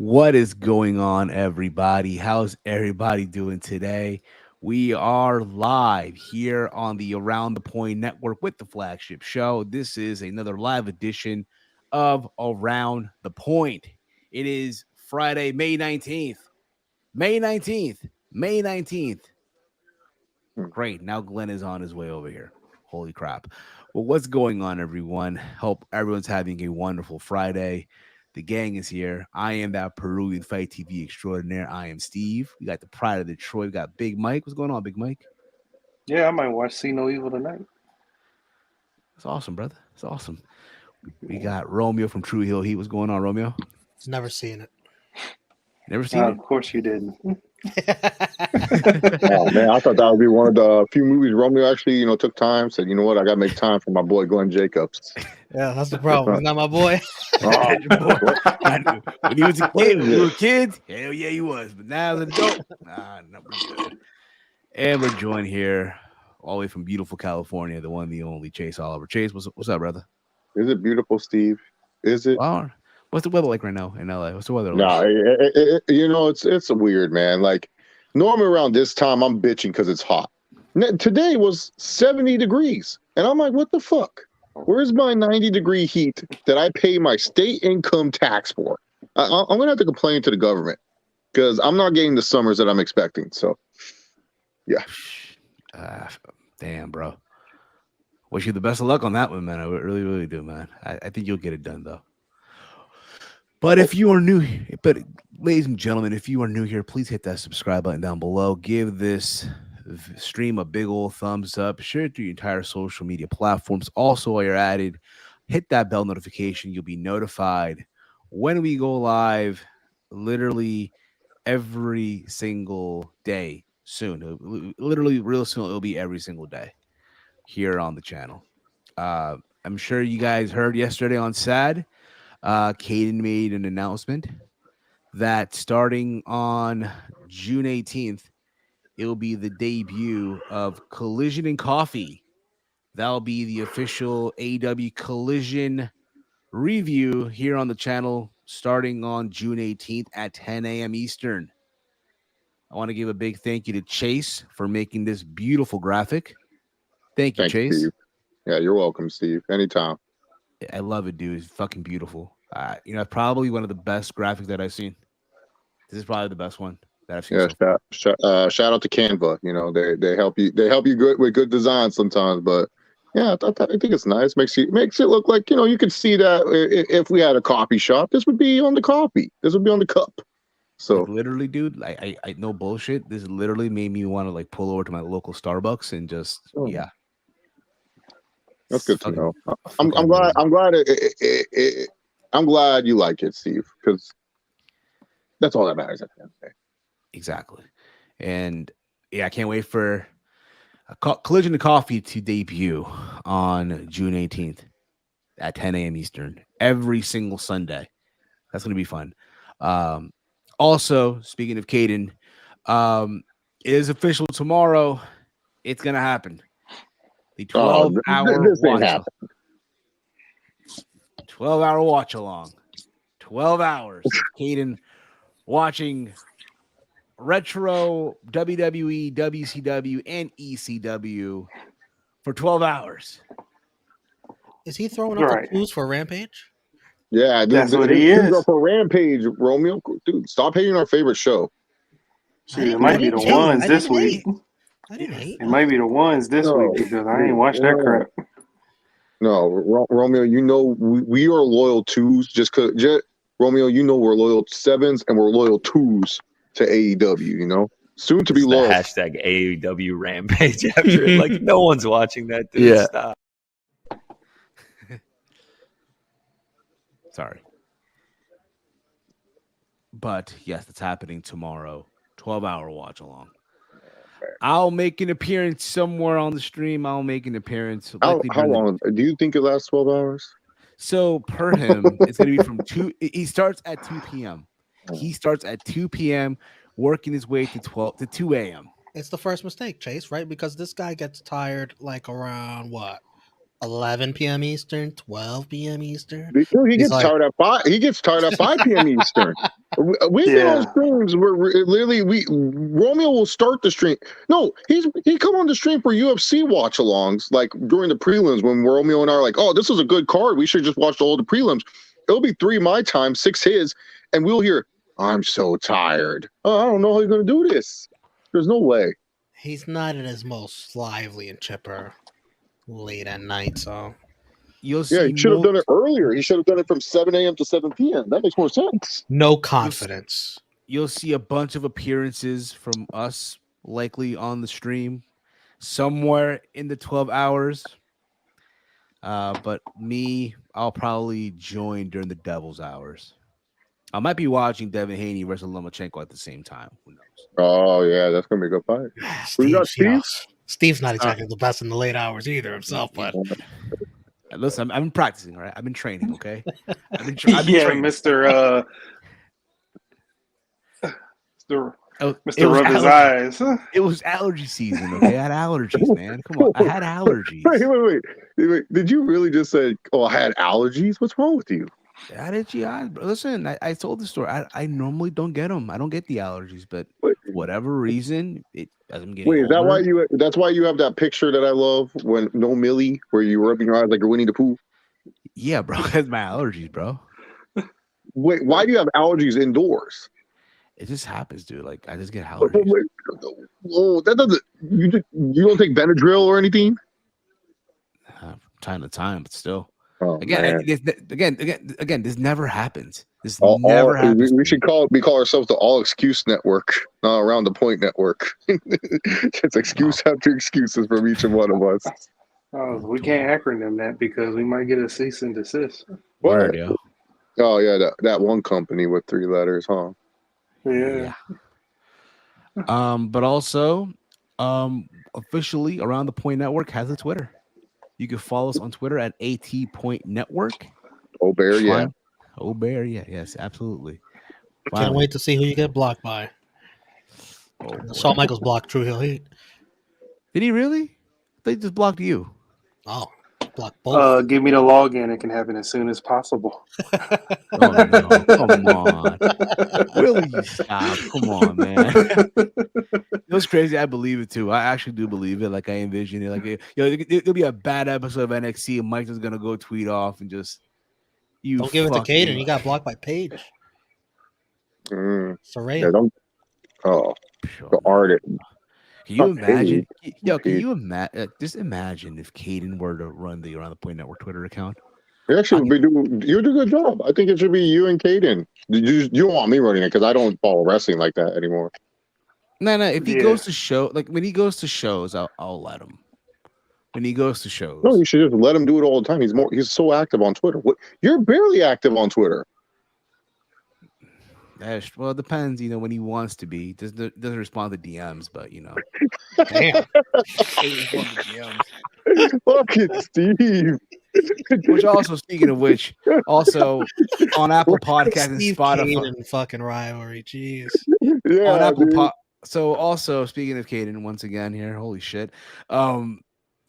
What is going on, everybody? How's everybody doing today? We are live here on the Around the Point Network with the flagship show. This is another live edition of Around the Point. It is Friday, May 19th. May 19th. May 19th. Great. Now Glenn is on his way over here. Holy crap. Well, what's going on, everyone? Hope everyone's having a wonderful Friday. The gang is here. I am that Peruvian Fight TV extraordinaire. I am Steve. We got the pride of Detroit. We got Big Mike. What's going on, Big Mike? Yeah, I might watch See No Evil tonight. That's awesome, brother. That's awesome. We got Romeo from True Hill Heat. What's going on, Romeo? Never seen it. Never seen Of it? course you didn't. Oh man, I thought that would be one of the few movies Romeo actually, took time. Said, you know what, I gotta make time for my boy Glenn Jacobs. Yeah, that's the problem. He's not my boy. Oh, I knew. When he was a kid, when we were kids, hell yeah, he was. But now as an adult, not pretty good. And we're joined here all the way from beautiful California, the one, the only Chase Oliver. Chase, what's up, brother? is it beautiful, Steve? Is it? Wow. What's the weather like right now in LA? What's the weather No, like? it's weird, man. Like normally around this time, I'm bitching because it's hot. Today was 70 degrees, and I'm like, what the fuck? Where's my 90-degree heat that I pay my state income tax for? I'm gonna have to complain to the government because I'm not getting the summers that I'm expecting. So, yeah. Damn, bro. Wish you the best of luck on that one, man. I really, really do, man. I think you'll get it done, though. But if you are new, ladies and gentlemen, if you are new here, please hit that subscribe button down below. Give this stream a big old thumbs up. Share it through your entire social media platforms. Also, while you're at it, hit that bell notification. You'll be notified when we go live literally every single day soon. Literally, real soon, it'll be every single day here on the channel. I'm sure you guys heard yesterday on SAD. Caden made an announcement that starting on June 18th, it'll be the debut of Collision and Coffee. That'll be the official AEW Collision review here on the channel starting on June 18th at 10 a.m. Eastern. I want to give a big thank you to Chase for making this beautiful graphic. Thank you, Thanks, Chase. Steve. Yeah, you're welcome, Steve. Anytime. I love it, dude. It's fucking beautiful. Probably one of the best graphics that I've seen. This is probably the best one that I've seen. Yeah, shout out to Canva. They help you good with good design sometimes. But yeah, I think it's nice. Makes it look like you could see that if we had a coffee shop, this would be on the coffee. This would be on the cup. So like, literally, dude, I no bullshit. This literally made me want to like pull over to my local Starbucks and just yeah. That's good to know. I'm glad. I'm glad you like it, Steve, because that's all that matters at the end of the day. Exactly, and yeah, I can't wait for Collision and Coffee to debut on June 18th at 10 a.m. Eastern every single Sunday. That's gonna be fun. Also, speaking of Caden, it is official tomorrow. It's gonna happen. The 12-hour watch. 12-hour watch along. 12 hours of Caden watching retro WWE, WCW, and ECW for 12 hours. Is he throwing up the clues for Rampage? Yeah, that's what he is. For Rampage, Romeo. Dude, stop hating our favorite show. See, it might be the ones this week. I didn't hate. It might be the ones this week because I ain't watched that crap. No, Romeo, we are loyal twos just because, Romeo, we're loyal sevens and we're loyal twos to AEW, soon to be loyal. Hashtag AEW Rampage after it. Like, no one's watching that, dude. Yeah. Stop. Sorry. But yes, it's happening tomorrow. 12-hour watch along. I'll make an appearance somewhere on the stream. I'll make an appearance. How long? Do you think it lasts 12 hours? So per him, it's going to be from 2. He starts at 2 p.m. He starts at 2 p.m. working his way to 2 a.m. It's the first mistake, Chase, right? Because this guy gets tired like around what? 11 p.m. Eastern, 12 p.m. Eastern. Dude, he He's gets like- tired at 5. He gets tired at 5 p.m. Eastern. We've been on Yeah. streams where literally Romeo will start the stream. No, he come on the stream for UFC watch alongs, like during the prelims when Romeo and I are like, oh, this is a good card. We should just watch all the prelims. It'll be 3 my time, 6 his, and we'll hear, I'm so tired. Oh, I don't know how you're gonna do this. There's no way. he's not at his most lively and chipper late at night, so You'll Yeah, see he should have done it earlier. He should have done it from 7 a.m. to 7 p.m. That makes more sense. no confidence. You'll see a bunch of appearances from us likely on the stream somewhere in the 12 hours. But me, I'll probably join during the devil's hours. I might be watching Devin Haney versus Lomachenko at the same time. Who knows? Oh yeah, that's gonna be a good fight. Steve, got Steve? Steve's not exactly the best in the late hours either himself, but Listen, I've been practicing, all right? I've been training, okay? I've been Yeah, training. Mr. It Mr. was Rub his allergy- eyes. It was allergy season, okay? I had allergies, man. Come on. I had allergies. Wait. Did you really just say, "Oh, I had allergies"? What's wrong with you? I had itchy eyes. Listen, I told the story. I normally don't get them. I don't get the allergies, but Wait, for whatever reason, as I'm getting is that why older- you? That's why you have that picture that I love when no Millie, where you rubbing your eyes like you're Winnie the Pooh. Yeah, bro. That's my allergies, bro. Wait, why do you have allergies indoors? It just happens, dude. Like I just get Wait, allergies. oh, that doesn't. You don't take Benadryl or anything? From time to time, but still. Oh, Again, man. again, this never happens. This All, never happens. we should call ourselves the All Excuse Network, not Around the Point Network. It's excuse after excuses from each and one of us. Oh, we can't acronym that because we might get a cease and desist. Word, yo. Oh yeah, that one company with 3 letters, huh? Yeah. But also, officially, Around the Point Network has a Twitter. You can follow us on Twitter at AT Network. Oh, Bear, yeah. Oh, Bear, yeah, yes, absolutely. can't wait to see who you get blocked by. Oh, Shawn Michaels blocked True Hill Heat. did he really? They just blocked you. Oh, blocked both. Give me the login. It can happen as soon as possible. Oh no! Come on, will you stop? Come on, man. It was crazy. I believe it too. I actually do believe it. Like I envision it. Like it'll be a bad episode of NXT, and Mike's just gonna go tweet off and just you. Don't give it to fucking- Caden. He got blocked by Paige. Soraya. Yeah, don't. Oh, Sure. the artist. Can you Not imagine? Yo, can Paige. you imagine? Just imagine if Caden were to run the Around the Point Network Twitter account. You actually be doing. You do a good job. I think it should be you and Caden. You don't want me running it because I don't follow wrestling like that anymore. No. If he Yeah. goes to show, like when he goes to shows, I'll let him. When he goes to shows, No, you should just let him do it all the time. He's so active on Twitter. What? You're barely active on Twitter. Well, it depends. You know, when he wants to be, doesn't respond to DMs, but you know, Damn. Fucking Steve. Which also, speaking of which, also on Apple Podcast and Steve Spotify. Caden fucking rivalry. Jeez. Yeah, On Apple dude. So also speaking of Caden, once again here, holy shit.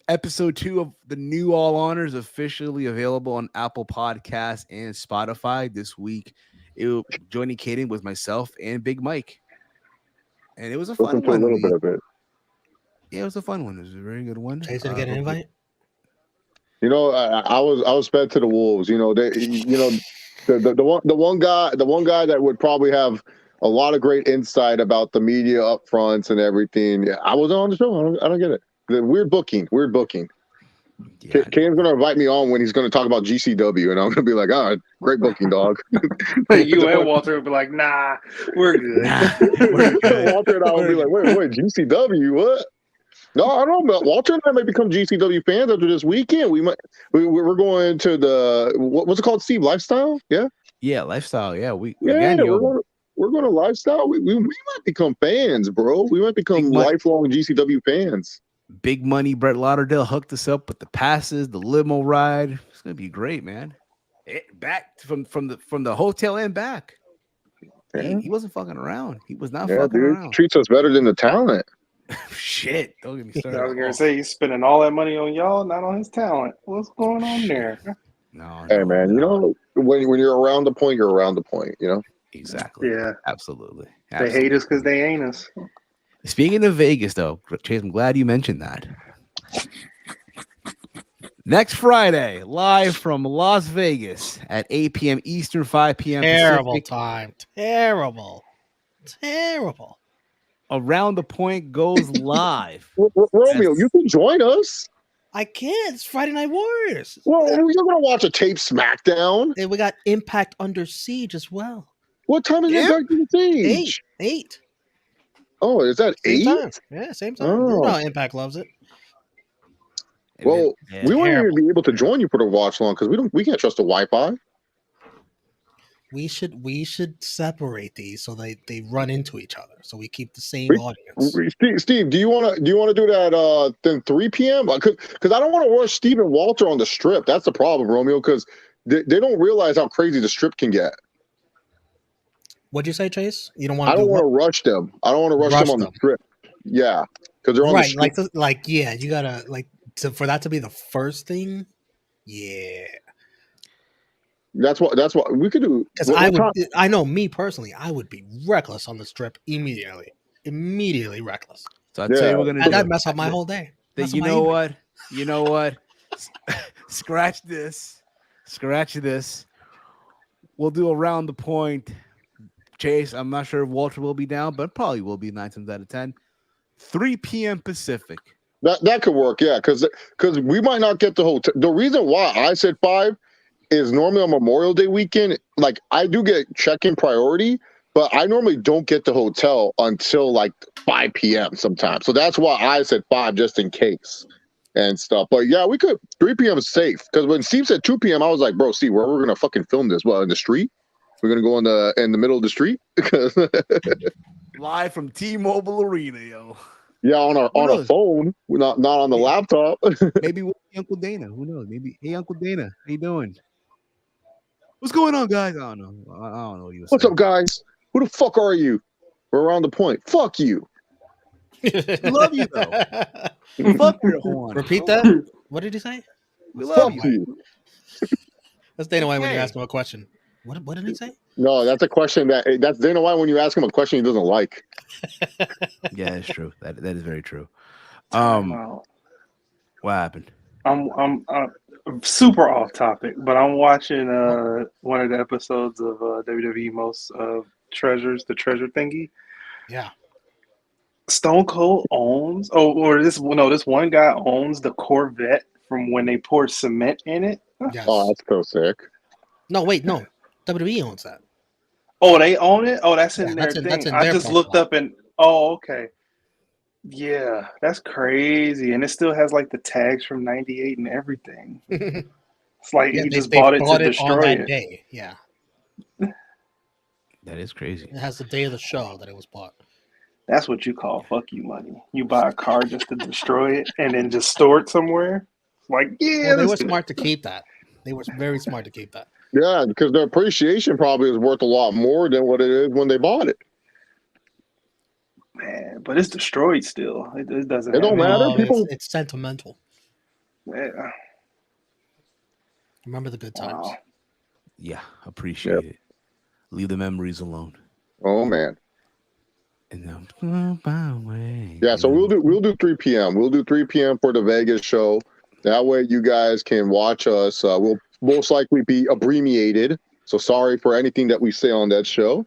Episode 2 of the new All Honors officially available on Apple Podcasts and Spotify this week. Joining Caden was myself and Big Mike. And it was a fun Listen to a one. little bit of it. Yeah, it was a fun one. It was a very good one. Jason, get an invite? You know, I was fed to the wolves. You know, the one guy that would probably have a lot of great insight about the media up fronts and everything. I wasn't on the show. I don't get it. The weird booking. Yeah, Kane's gonna invite me on when he's gonna talk about GCW, and I'm gonna be like, "Ah, great booking, dog." You and Walter would be like, nah, we're good. We're good. Walter and I will be like, "Wait, GCW? What?" No, I don't know. But Walter and I might become GCW fans after this weekend. We're going to the what's it called, Steve? Lifestyle? Yeah. Yeah, lifestyle. Yeah, We're going to lifestyle. We might become fans, bro. We might become lifelong GCW fans. Big money. Brett Lauderdale hooked us up with the passes, the limo ride. It's gonna be great, man. Back from the hotel and back. Yeah. He wasn't fucking around. He was not Yeah, fucking dude. around. Treats us better than the talent. Shit, don't get me started. I was gonna say he's spending all that money on y'all, not on his talent. What's going on there? No, Hey man, you no. know when you're around the point, you're around the point. You know. Exactly. Yeah, Absolutely. they hate us because they ain't us. Speaking of Vegas, though, Chase, I'm glad you mentioned that. Next Friday, live from Las Vegas at 8 p.m. Eastern, 5 p.m. Terrible Pacific. time. Terrible. Around the Point goes live. Romeo, Yes. you can join us. I can't. It's Friday Night Warriors. Well, you're gonna watch a tape SmackDown. And we got Impact Under Siege as well. What time is Yeah. Impact on Stage? 8. Oh, is that Same 8? time. Yeah, same time. You Oh. know how Impact loves it. Well, Yeah. we weren't Terrible. even be able to join you for the watch long because we can't trust the Wi-Fi. We should separate these so they run into each other. So we keep the same We- audience. Steve, do you want to do that then 3 p.m.? Because I don't want to rush Steve and Walter on the strip. That's the problem, Romeo. Because they don't realize how crazy the strip can get. What'd you say, Chase? You don't want I to don't do want to what? rush them. I don't want to rush them on the strip. Yeah, because they're on the Right, strip. yeah, you gotta for that to be the first thing. Yeah, That's what we could do. because I know me personally, I would be reckless on the strip immediately reckless. So I'll tell you what we're going to do. That'd mess up my whole day. Mess up You my know evening. what? You know what? Scratch this. We'll do Around the Point. Chase, I'm not sure if Walter will be down, but probably will be 9 times out of 10. 3 p.m. Pacific. That could work, yeah, because we might not get the hotel. The reason why I said 5 is normally on Memorial Day weekend. Like I do get check-in priority, but I normally don't get the hotel until like 5 p.m. sometimes. So that's why I said 5 just in case and stuff. But yeah, we could 3 p.m. is safe because when Steve said 2 p.m., I was like, bro, Steve, where we're gonna fucking film this? Well, in the street. We're gonna go in the middle of the street. Live from T-Mobile Arena, yo. Yeah, on a phone, not on the laptop. Maybe we'll see Uncle Dana. Who knows? Maybe, hey, Uncle Dana, how you doing? What's going on, guys? I don't know. I don't know what you were What's saying. up, guys? Who the fuck are you? We're Around the Point. Fuck you. We love you, though. Fuck your horn. Repeat that. What did he say? We Fuck love you. you. That's Dana White when you Okay. ask him a question. What did he say? No, that's a question that's Dana White when you ask him a question he doesn't like. Yeah, it's true. That is very true. Wow. What happened? I'm super off topic, but I'm watching one of the episodes of WWE Most Treasures, the treasure thingy. Yeah. Stone Cold owns, this one guy owns the Corvette from when they poured cement in it. Yes. Oh, that's so sick. No, wait, no. WWE owns that. Oh, they own it? Oh, that's in their that's thing. in I their just looked profile. up and okay. Yeah, that's crazy. And it still has like the tags from 98 and everything. It's like he just bought it to destroy on that it. day. Yeah. That is crazy. It has the day of the show that it was bought. That's what you call fuck you money. You buy a car just to destroy it and then just store it somewhere. Like, yeah, Well, they were smart to keep that. They were very smart to keep that. Yeah, because the appreciation probably is worth a lot more than what it is when they bought it. man, but it's destroyed still. It doesn't. It don't have matter. No, People- it's sentimental. Yeah. Remember the good times. Wow. Yeah, appreciate it. Leave the memories alone. Oh man. And then, Yeah, so we'll do 3 p.m. We'll do 3 p.m. for the Vegas show. That way you guys can watch us. We'll most likely be abbreviated. So sorry for anything that we say on that show.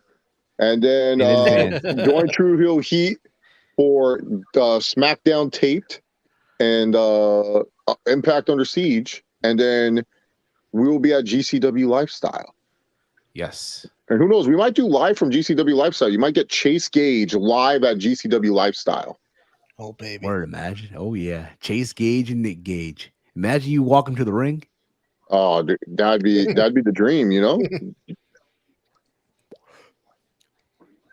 And then In advance. join True Hill Heat for SmackDown taped and Impact Under Siege. And then we will be at GCW Lifestyle. Yes. And who knows, we might do live from GCW Lifestyle. You might get Chase Gage live at GCW Lifestyle. Oh baby. Word, imagine. Oh, yeah. Chase Gage and Nick Gage. Imagine you walk him to the ring. Oh, that'd be the dream, you know?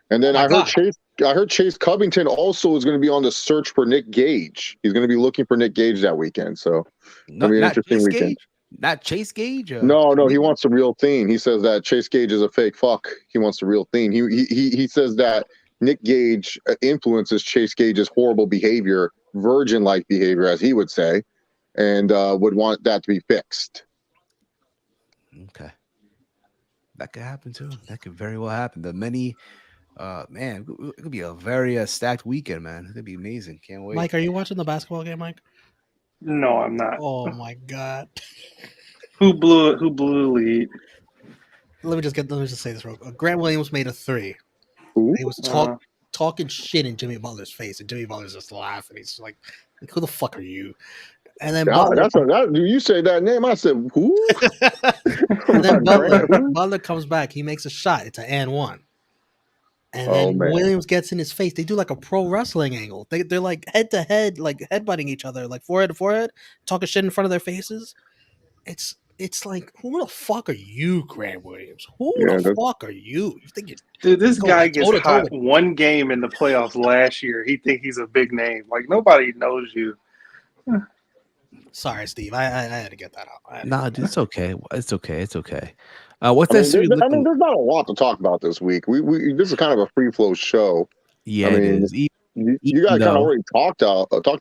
And then Oh my I heard Chase Covington also is going to be on the search for Nick Gage. He's going to be looking for Nick Gage that weekend. So Not, be an not interesting Chase weekend. Gage? Not Chase Gage? No, he wants the real thing. He says that Chase Gage is a fake fuck. He wants the real thing. He says that Nick Gage influences Chase Gage's horrible behavior, virgin-like behavior, as he would say, and would want that to be fixed. Okay. That could happen too. That could very well happen. The many, man, it could be a very stacked weekend, man. It's gonna be amazing. Can't wait. Mike, are you watching the basketball game, Mike? No, I'm not. Oh my god. Who blew it? Who blew the lead? Let me just say this real quick. Grant Williams made a 3. Ooh. He was talking shit in Jimmy Butler's face, and Jimmy Butler's just laughing. He's like, "Who the fuck are you?" And then You say that name, I said, who? and then Butler comes back. He makes a shot. It's an and one. And then Williams gets in his face. They do like a pro wrestling angle. They're like head to head, like headbutting each other, like forehead to forehead, talking shit in front of their faces. It's like, who the fuck are you, Grant Williams? Who the fuck are you? You think dude, this guy gets hot one game in the playoffs last year. He think he's a big name. Like, nobody knows you. Sorry, Steve. I had to get that out. Nah, dude, it's okay. It's okay. It's okay. What's that series? There's not a lot to talk about this week. We this is kind of a free flow show. Yeah, it is. You guys kind of already talked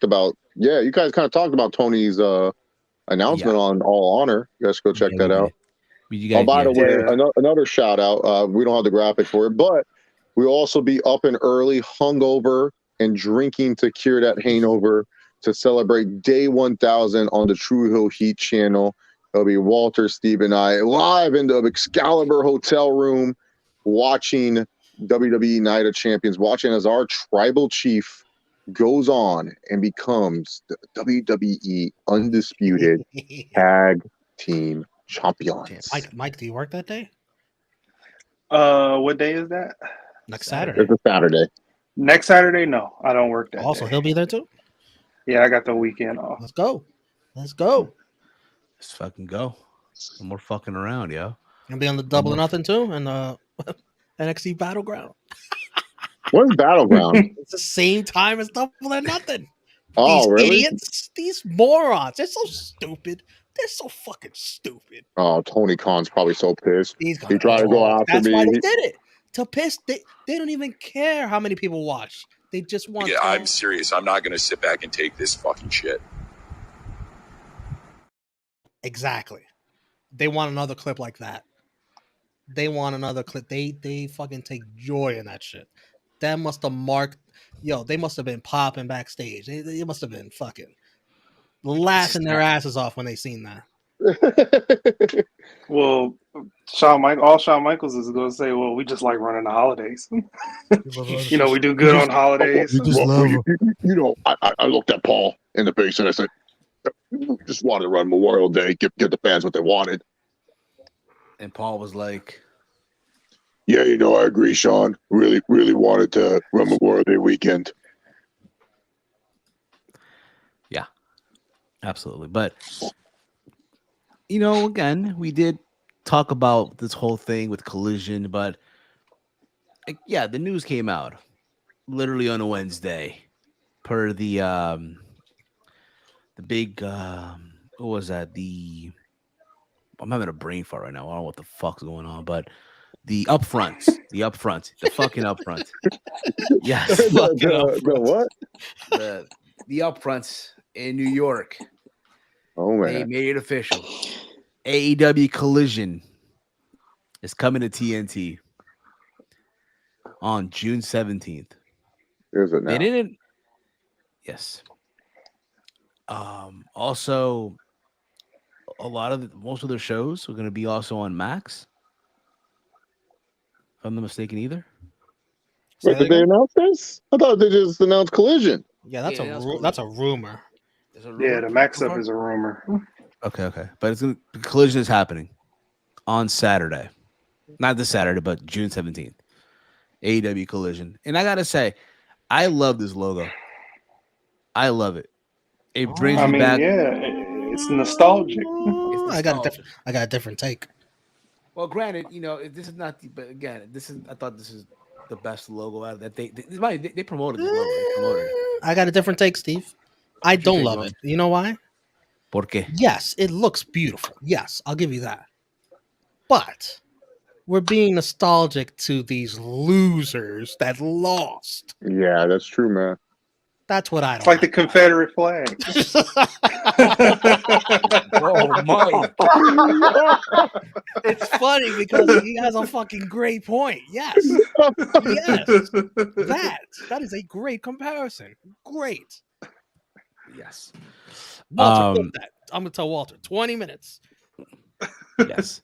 about. Yeah, you guys kind of talked about Tony's announcement on All Honor. You guys go check that out. By the way, another shout out. We don't have the graphic for it, but we'll also be up and early, hungover, and drinking to cure that hangover to celebrate day 1000 on the True Hill Heat channel. It'll be Walter, Steve, and I live in the Excalibur hotel room watching WWE Night of Champions, watching as our tribal chief goes on and becomes the WWE Undisputed Tag Team Champions. Mike, do you work that day? What day is that? Next Saturday. It's a Saturday. Next Saturday? No, I don't work that Also, day. he'll be there too? Yeah, I got the weekend off. Let's go. Let's fucking go. No more fucking around, yo. You'll be on the Double or Nothing too, and NXT Battleground. What's Battleground? It's the same time as Double or Nothing. Oh, these really? idiots, these morons. They're so stupid. They're so fucking stupid. Oh, Tony Khan's probably so pissed. He tried to go after me. That's why they did it. To piss. They don't even care how many people watch. They just want. Yeah, I'm serious. I'm not going to sit back and take this fucking shit. Exactly. They want another clip like that. They want another clip. They fucking take joy in that shit. That must have marked. Yo, they must have been popping backstage. They must have been fucking laughing their asses off when they seen that. Well, Shawn Michaels is going to say, well, we just like running the holidays. We do good on holidays. I looked at Paul in the face and I said, just wanted to run Memorial Day, get the fans what they wanted. And Paul was like, yeah, I agree, Sean. Really, really wanted to run Memorial Day weekend. Yeah, absolutely. But, again, we did talk about this whole thing with Collision, but the news came out literally on a Wednesday per the big, what was that? I'm having a brain fart right now. I don't know what the fuck's going on, but the upfront, the fucking upfront. Yes. The what? The upfronts in New York. Oh, man. They made it official. AEW Collision is coming to TNT on June 17th. Is it now? They didn't. Yes. Also, most of their shows are going to be also on Max. If I'm not mistaken, either. Wait, did they announce this? I thought they just announced Collision. Yeah, that's a rumor. Yeah, the Max up is a rumor. Okay. But Collision is happening on Saturday. Not this Saturday, but June 17th. AEW Collision. And I got to say, I love this logo. I love it. It brings me back. Yeah, it's nostalgic. I got a different take. Well, granted, this is not. But again, I thought this is the best logo out of that. They promoted this logo. They promoted it. I got a different take, Steve. I don't love it. You know why? ¿Por qué? Yes, it looks beautiful. Yes, I'll give you that. But we're being nostalgic to these losers that lost. Yeah, that's true, man. That's what I It's don't like the Confederate flag. Oh, Mike. It's funny because he has a fucking great point. Yes. Yes. That is a great comparison. Great. Yes. Walter, clip that. I'm gonna tell Walter 20 minutes. Yes.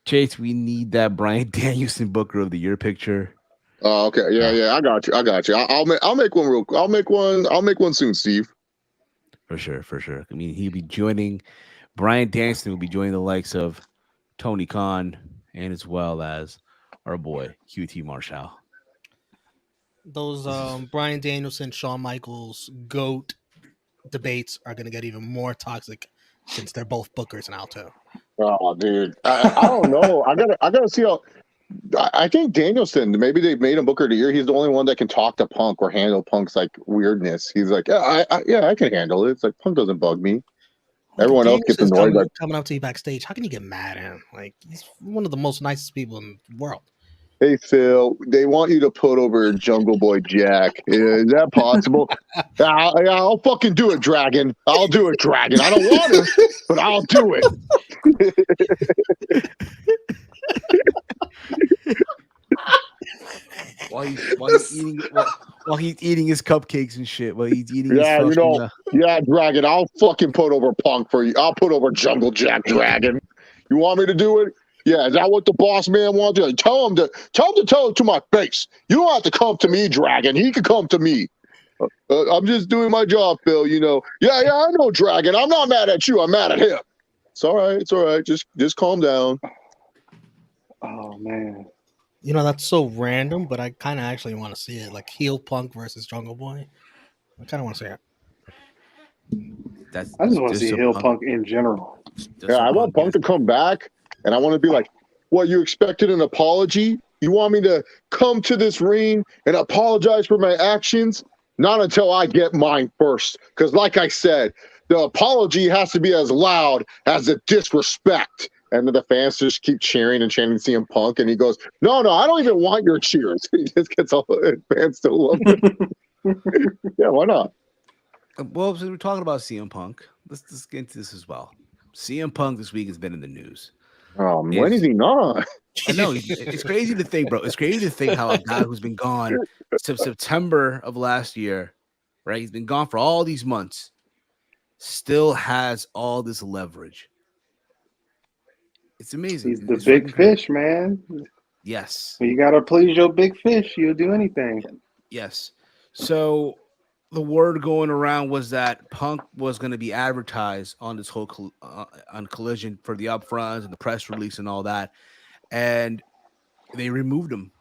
Chase, we need that Bryan Danielson Booker of the Year picture. Oh, okay. Yeah. I got you. I'll make one real. I'll make one soon, Steve. For sure. I mean, he'll be joining. Bryan Danielson will be joining the likes of Tony Khan and as well as our boy QT Marshall. Those Bryan Danielson, Shawn Michaels, GOAT debates are gonna get even more toxic since they're both bookers now too. Oh, dude. I don't know. I gotta see how. I think Danielson, maybe they made him Booker of the Year. He's the only one that can talk to Punk or handle Punk's like weirdness. He's like, I can handle it. It's like Punk doesn't bug me. Everyone else gets annoyed. Coming up to you backstage. How can you get mad at him? Like, he's one of the most nicest people in the world. Hey Phil, they want you to put over Jungle Boy Jack. Is that possible? I'll fucking do it, Dragon. I'll do it, Dragon. I don't want to, but I'll do it. While he's eating his cupcakes and shit. While he's eating Dragon. I'll fucking put over Punk for you. I'll put over Jungle Jack, Dragon. You want me to do it? Yeah, is that what the boss man wants? Tell him to tell it to my face. You don't have to come to me, Dragon. He can come to me. I'm just doing my job, Phil. You know. Yeah, I know, Dragon. I'm not mad at you. I'm mad at him. It's all right. Just calm down. Oh man. You know, that's so random, but I kind of actually want to see it. Like heel Punk versus Jungle Boy. I kind of want to see it. I just want to see heel Punk in general. I want Punk to come back, and I want to be like, what, you expected an apology? You want me to come to this ring and apologize for my actions? Not until I get mine first. Because like I said, the apology has to be as loud as the disrespect. And then the fans just keep cheering and chanting CM Punk. And he goes, no, I don't even want your cheers. He just gets all the fans still love him. Yeah, why not? Well, since we're talking about CM Punk, let's get into this as well. CM Punk this week has been in the news. Oh, when is he not? I know. It's crazy to think, bro. It's crazy to think how a guy who's been gone since September of last year, right? He's been gone for all these months, still has all this leverage. It's amazing. He's the big fish, man. Yes. You got to please your big fish. You'll do anything. Yes. So the word going around was that Punk was going to be advertised on this whole on Collision for the upfronts and the press release and all that. And they removed him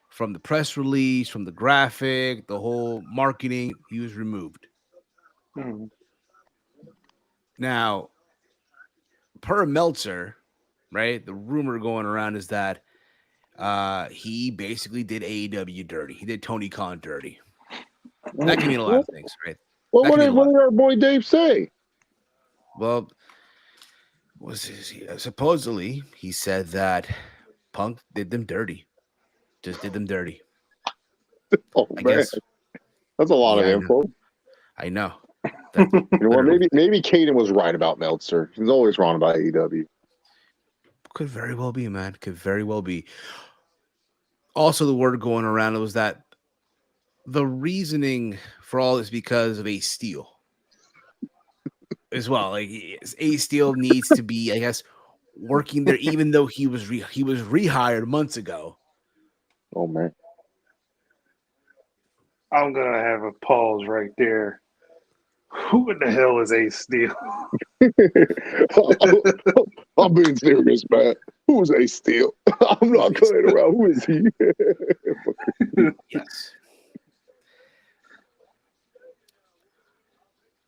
from the press release, from the graphic, the whole marketing. He was removed. Hmm. Now, per Meltzer, right, the rumor going around is that he basically did AEW dirty. He did Tony Khan dirty. That can mean a lot of things, right? Well, what did our boy Dave say? Well, supposedly he said that Punk did them dirty. Just did them dirty. Oh, I guess that's a lot of info. I know. You know what? Maybe Caden was right about Meltzer. He's always wrong about AEW. Could very well be, man. Could very well be. Also, the word going around was that the reasoning for all this because of Ace Steel as well. Like Ace Steel needs to be, I guess, working there, even though he was rehired months ago. Oh man, I'm gonna have a pause right there. Who in the hell is Ace Steel? I'm being serious, man. Who is Ace Steel? I'm not playing around. Who is he? Yes.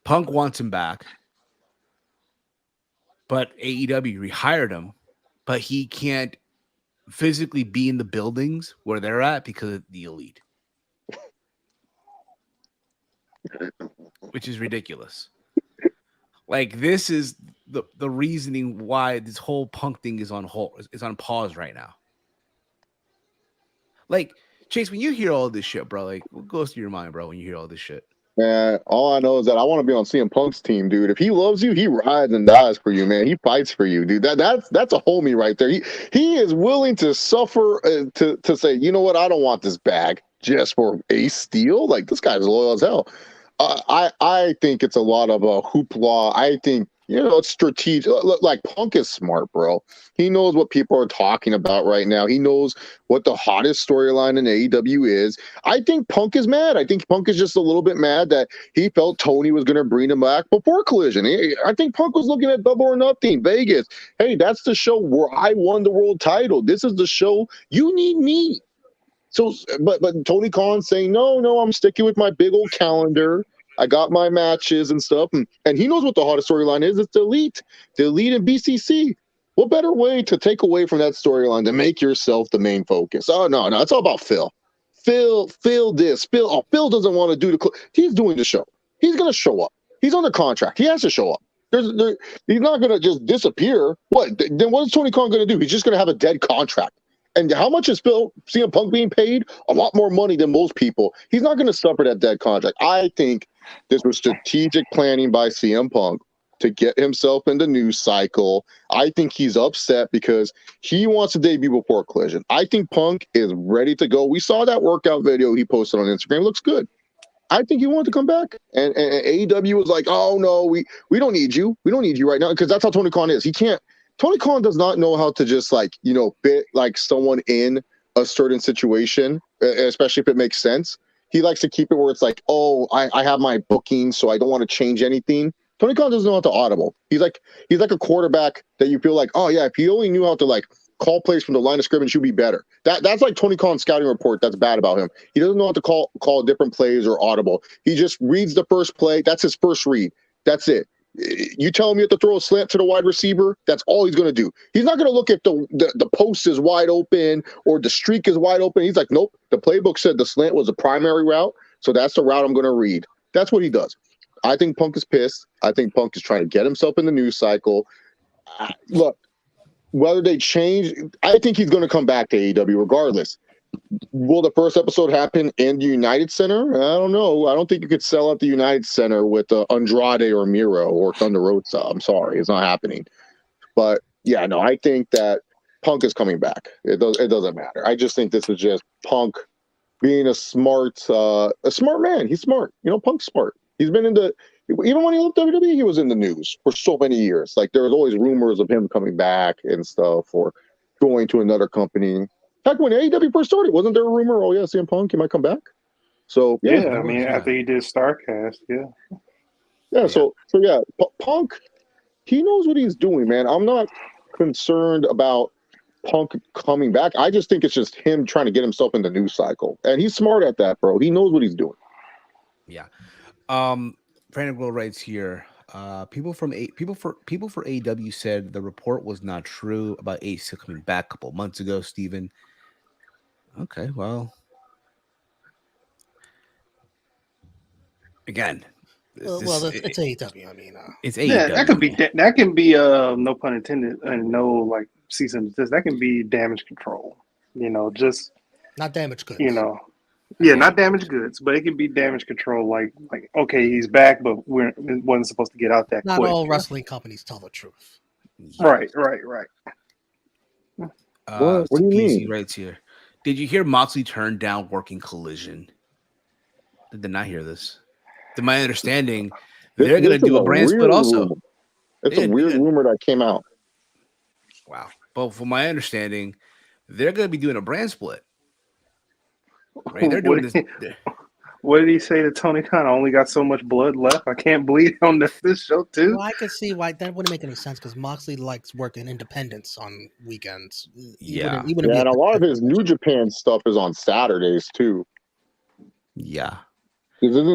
Punk wants him back, but AEW rehired him, but he can't physically be in the buildings where they're at because of the Elite, which is ridiculous. Like this is the reasoning why this whole Punk thing is on hold, is on pause right now. Like Chase, when you hear all this shit, bro, like what goes through your mind, bro, when you hear all this shit? Man, all I know is that I want to be on CM Punk's team, dude. If he loves you, he rides and dies for you, man. He fights for you, dude. That's a homie right there. He is willing to suffer to say, you know what, I don't want this bag just for a steal. Like this guy's loyal as hell. I think it's a lot of hoopla. I think it's strategic. Like Punk is smart, bro. He knows what people are talking about right now. He knows what the hottest storyline in AEW is. I think Punk is mad. I think Punk is just a little bit mad that he felt Tony was going to bring him back before Collision. I think Punk was looking at Double or Nothing, Vegas. Hey, that's the show where I won the world title. This is the show you need me. So, but Tony Khan saying, no, I'm sticking with my big old calendar. I got my matches and stuff. And he knows what the hottest storyline is. It's the Elite in BCC. What better way to take away from that storyline than make yourself the main focus? Oh, no, it's all about Phil. Phil doesn't want to do he's doing the show. He's going to show up. He's under contract. He has to show up. He's not going to just disappear. What? Then what is Tony Khan going to do? He's just going to have a dead contract. And how much is CM Punk being paid? A lot more money than most people. He's not going to suffer that dead contract. I think this was strategic planning by CM Punk to get himself in the news cycle. I think he's upset because he wants to debut before Collision. I think Punk is ready to go. We saw that workout video he posted on Instagram. It looks good. I think he wanted to come back. And AEW was like, oh, no, we don't need you. We don't need you right now. Because that's how Tony Khan is. Tony Khan does not know how to just fit like someone in a certain situation, especially if it makes sense. He likes to keep it where it's like, oh, I have my booking, so I don't want to change anything. Tony Khan doesn't know how to audible. He's like a quarterback that you feel like, oh yeah, if he only knew how to call plays from the line of scrimmage, he'd be better. That's like Tony Khan's scouting report. That's bad about him. He doesn't know how to call different plays or audible. He just reads the first play. That's his first read. That's it. You tell him you have to throw a slant to the wide receiver, that's all he's going to do. He's not going to look if the post is wide open or the streak is wide open. He's like, nope, the playbook said the slant was a primary route, so that's the route I'm going to read. That's what he does. I think Punk is pissed. I think Punk is trying to get himself in the news cycle. Look, whether they change, I think he's going to come back to AEW regardless. Will the first episode happen in the United Center? I don't know. I don't think you could sell out the United Center with Andrade or Miro or Thunder Rosa. I'm sorry, it's not happening. But yeah, no, I think that Punk is coming back. It doesn't matter. I just think this is just Punk being a smart man. He's smart. Punk's smart. He's been even when he left WWE, he was in the news for so many years. Like there was always rumors of him coming back and stuff or going to another company. Heck, when AEW first started, wasn't there a rumor? Oh yeah, CM Punk, he might come back. So yeah, I mean, after he did StarCast, yeah. So yeah, Punk, he knows what he's doing, man. I'm not concerned about Punk coming back. I just think it's just him trying to get himself in the news cycle, and he's smart at that, bro. He knows what he's doing. Yeah. Brandon Will writes here. People for AEW said the report was not true about Ace coming back a couple months ago. Steven. Okay, well, again, it's AEW. I mean, it's AEW. Yeah, that can be no pun intended, and no cease and desist. That can be damage control. Just not damage goods. Not damaged goods, but it can be damage control. Like okay, he's back, but it wasn't supposed to get out that quick. Not all wrestling companies tell the truth. Right. What do you mean? Right here. Did you hear Moxley turned down working Collision? I did not hear this. To my understanding, they're going to do a brand split also. Rumor. It's a weird rumor that came out. Wow. But from my understanding, they're going to be doing a brand split. Right? They're doing this. What did he say to Tony Khan? I only got so much blood left. I can't bleed on this show too. Well, I could see why that wouldn't make any sense because Moxley likes working independents on weekends. And a lot of his New Japan stuff is on Saturdays too. Yeah. Isn't he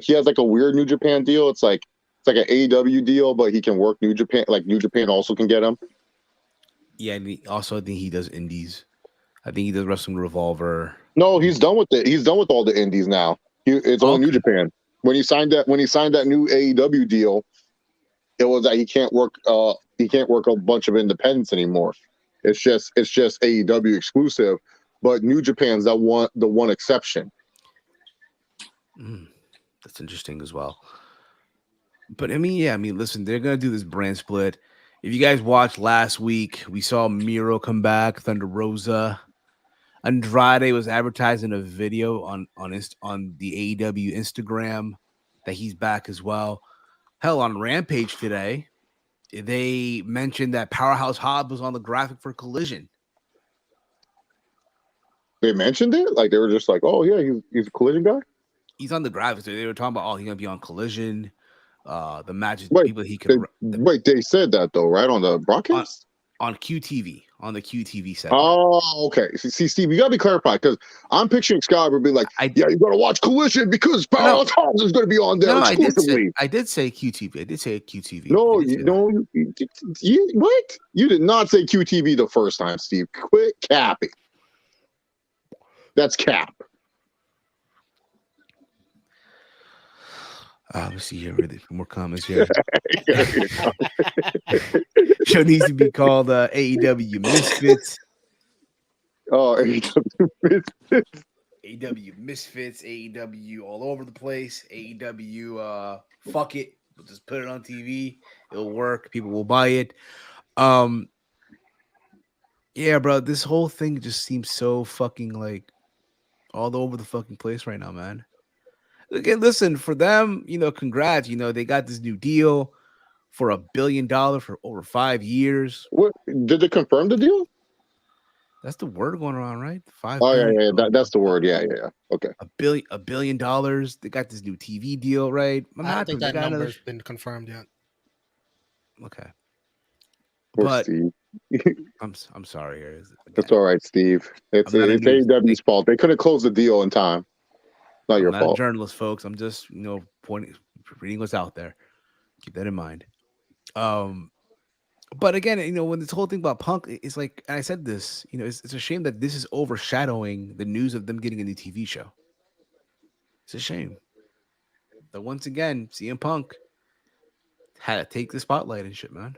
he has a weird New Japan deal? It's like an AEW deal, but he can work New Japan. Like New Japan also can get him. Yeah, and I think he does indies. I think he does Wrestling Revolver. No, he's done with it. He's done with all the indies now. It's all New Japan. When he signed that new AEW deal, it was that he can't work a bunch of independents anymore. It's just AEW exclusive, but New Japan's the one exception. That's interesting as well. But I mean, listen, they're gonna do this brand split. If you guys watched last week, we saw Miro come back, Thunder Rosa. Andrade was advertising a video on the AEW Instagram that he's back as well. Hell, on Rampage today, they mentioned that Powerhouse Hobbs was on the graphic for Collision. They mentioned it? Like they were just like, oh yeah, he's a Collision guy? He's on the graphics. So they were talking about, he's gonna be on Collision. The matches, wait, people he could they said that though, right? On the broadcast? On QTV, on the QTV set. Oh, okay. See, Steve, you gotta be clarified because I'm picturing Scott would be like, yeah, you gotta watch Collision because Powerhouse Hobbs is gonna be on there exclusively. I did say QTV. I did say QTV. No, what? You did not say QTV the first time, Steve. Quit capping. That's cap. Let's see here. More comments here. Show needs to be called AEW Misfits. Oh, AEW Misfits. AEW Misfits. AEW all over the place. AEW, fuck it. We'll just put it on TV. It'll work. People will buy it. Yeah, bro. This whole thing just seems so fucking like all over the fucking place right now, man. Again, listen, for them, congrats. They got this new deal for $1 billion for over 5 years. What did they confirm the deal? That's the word going around, right? Yeah. That's the word. Yeah. Okay. $1 billion. They got this new TV deal, right? I don't think that number's been confirmed yet. Okay. Poor Steve. I'm sorry here. That's all right, Steve. It's AEW's fault. They couldn't close the deal in time. Not your fault. I'm not a journalist, folks. I'm just, reading what's out there. Keep that in mind. But again, when this whole thing about Punk, it's like, and I said this, it's a shame that this is overshadowing the news of them getting a new TV show. It's a shame. But once again, CM Punk had to take the spotlight and shit, man.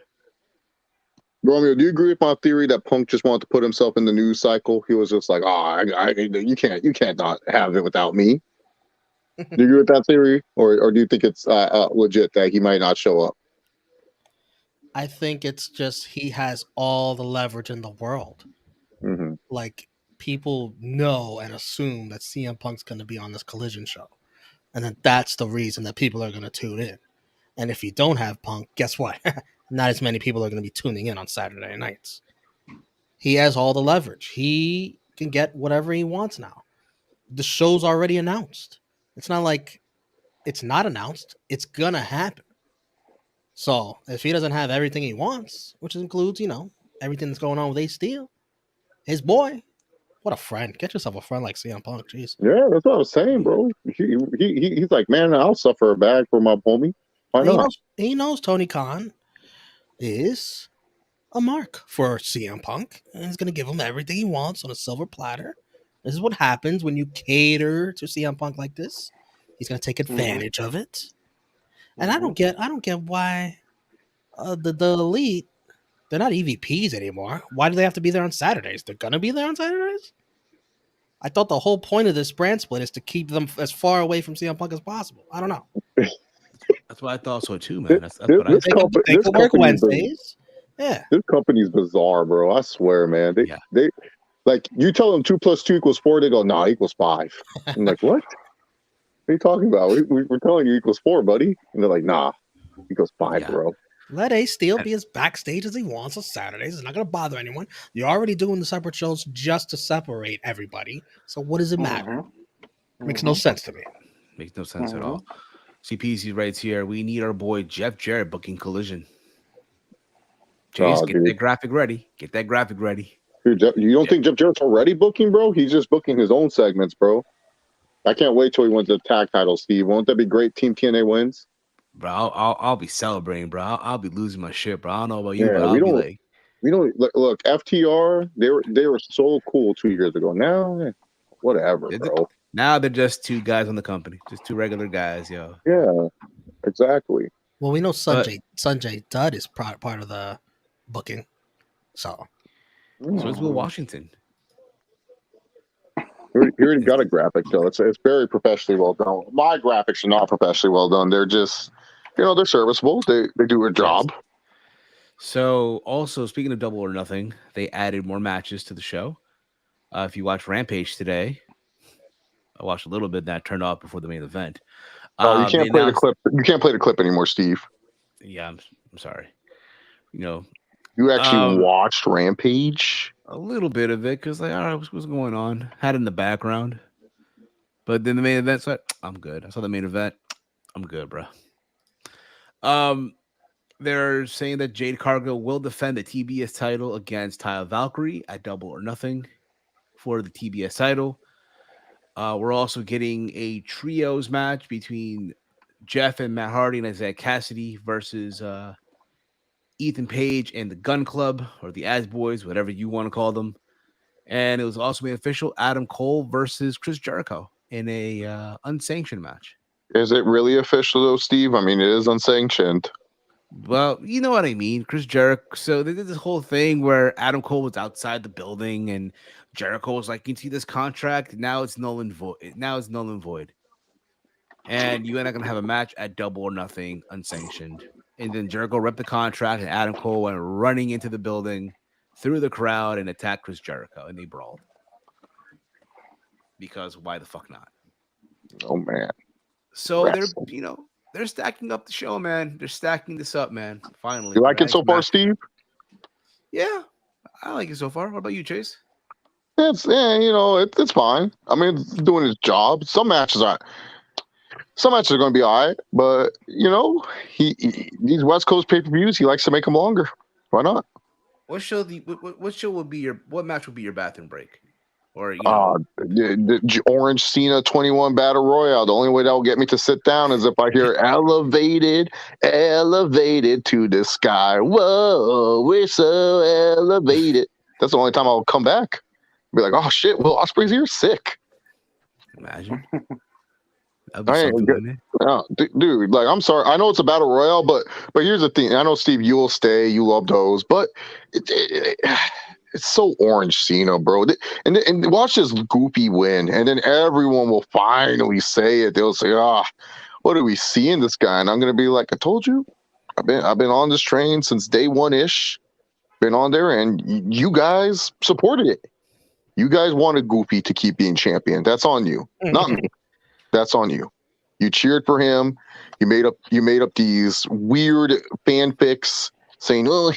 Romeo, do you agree with my theory that Punk just wanted to put himself in the news cycle? He was just like, you can't not have it without me. Do you agree with that theory, or do you think it's legit that he might not show up? I think it's just he has all the leverage in the world. Mm-hmm. Like people know and assume that CM Punk's going to be on this Collision show, and then that's the reason that people are going to tune in. And if you don't have Punk, guess what? Not as many people are going to be tuning in on Saturday nights. He has all the leverage. He can get whatever he wants now. The show's already announced. It's not like it's not announced. It's going to happen. So if he doesn't have everything he wants, which includes, everything that's going on with Ace Steel, his boy, what a friend. Get yourself a friend like CM Punk. Jeez. Yeah, that's what I was saying, bro. He's like, man, I'll suffer a bag for my homie. Why not? He knows Tony Khan is a mark for CM Punk, and he's going to give him everything he wants on a silver platter. This is what happens when you cater to CM Punk like this. He's going to take advantage of it. And I don't get why the Elite, they're not EVPs anymore. Why do they have to be there on Saturdays? They're going to be there on Saturdays? I thought the whole point of this brand split is to keep them as far away from CM Punk as possible. I don't know. That's what I thought so too, man. That's what I think. They could work Wednesdays. Yeah. This company's bizarre, bro. I swear, man. They like you tell them 2 + 2 = 4, they go, nah, equals 5. I'm like, what? What are you talking about? We're telling you equals 4, buddy. And they're like, nah, equals 5, bro. Let Ace Steel be as backstage as he wants on Saturdays. It's not going to bother anyone. You're already doing the separate shows just to separate everybody. So what does it matter? Makes no sense to me. Makes no sense at all. CPC writes here, we need our boy Jeff Jarrett booking Collision. Jace, get that graphic ready. Get that graphic ready. Dude, you don't think Jeff Jarrett's already booking, bro? He's just booking his own segments, bro. I can't wait till he wins the tag title, Steve. Won't that be great? Team TNA wins. Bro, I'll be celebrating, bro. I'll be losing my shit, bro. I don't know about you, but I'll be like, we don't look. FTR, they were so cool 2 years ago. Now, whatever, bro. Now they're just two guys on the company, just two regular guys, yo. Yeah, exactly. Well, we know Sanjay Dutt is part of the booking, so it's Will Washington. You already got a graphic though. It's very professionally well done. My graphics are not professionally well done. They're just, they're serviceable. They do a job. So, also speaking of Double or Nothing, they added more matches to the show. If you watch Rampage today, I watched a little bit. That turned off before the main event. You can't play the clip. You can't play the clip anymore, Steve. Yeah, I'm sorry. You actually watched Rampage? A little bit of it because, like, all right, what's going on? Had it in the background, but then the main event. So I'm good. I saw the main event. I'm good, bro. They're saying that Jade Cargill will defend the TBS title against Taya Valkyrie at Double or Nothing for the TBS title. We're also getting a trios match between Jeff and Matt Hardy and Isaiah Cassidy versus Ethan Page and the Gun Club, or the As Boys, whatever you want to call them. And it was also made official: Adam Cole versus Chris Jericho in a unsanctioned match. Is it really official though, Steve? I mean, it is unsanctioned. Well, you know what I mean. Chris Jericho. So they did this whole thing where Adam Cole was outside the building and Jericho was like, "You see this contract? Now it's null and void. And you are not gonna have a match at Double or Nothing unsanctioned." And then Jericho ripped the contract, and Adam Cole went running into the building, through the crowd, and attacked Chris Jericho, and they brawled. Because why the fuck not? Oh man. So they're stacking up the show, man. They're stacking this up, man. Finally. You like it so far, Steve? Yeah, I like it so far. What about you, Chase? It's fine. I mean, it's doing its job. Some matches are going to be all right, but these West Coast pay-per-views, he likes to make them longer. Why not? What match would be your bathroom break? Or the Orange Cena 21 Battle Royale. The only way that will get me to sit down is if I hear elevated to the sky. Whoa, we're so elevated. That's the only time I'll come back. Be like, oh shit, Will Ospreay's here? Sick. Imagine. Dude, like, I'm sorry. I know it's a battle royale, but here's the thing. I know, Steve, you will stay. You love those, but it's so Orange Cena, bro. And watch this goopy win, and then everyone will finally say it. They'll say, what do we see in this guy? And I'm gonna be like, I told you. I've been on this train since day one-ish. Been on there, and you guys supported it. You guys wanted Goofy to keep being champion. That's on you, not me. That's on you. You cheered for him. You made up these weird fanfics saying, "Oh,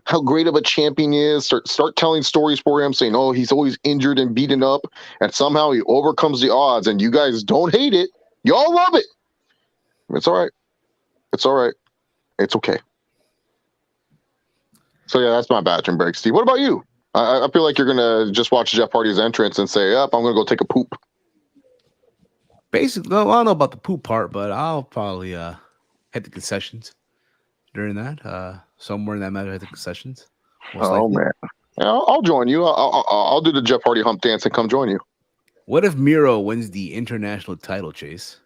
how great of a champion he is." Start telling stories for him, saying, "Oh, he's always injured and beaten up, and somehow he overcomes the odds." And you guys don't hate it. Y'all love it. It's all right. It's all right. It's okay. So yeah, that's my bathroom break, Steve. What about you? I feel like you're gonna just watch Jeff Hardy's entrance and say, "Up, I'm gonna go take a poop." Basically, well, I don't know about the poop part, but I'll probably head to concessions during that. Somewhere in that matter, head to concessions. Man, yeah, I'll join you. I'll do the Jeff Hardy hump dance and come join you. What if Miro wins the international title, Chase?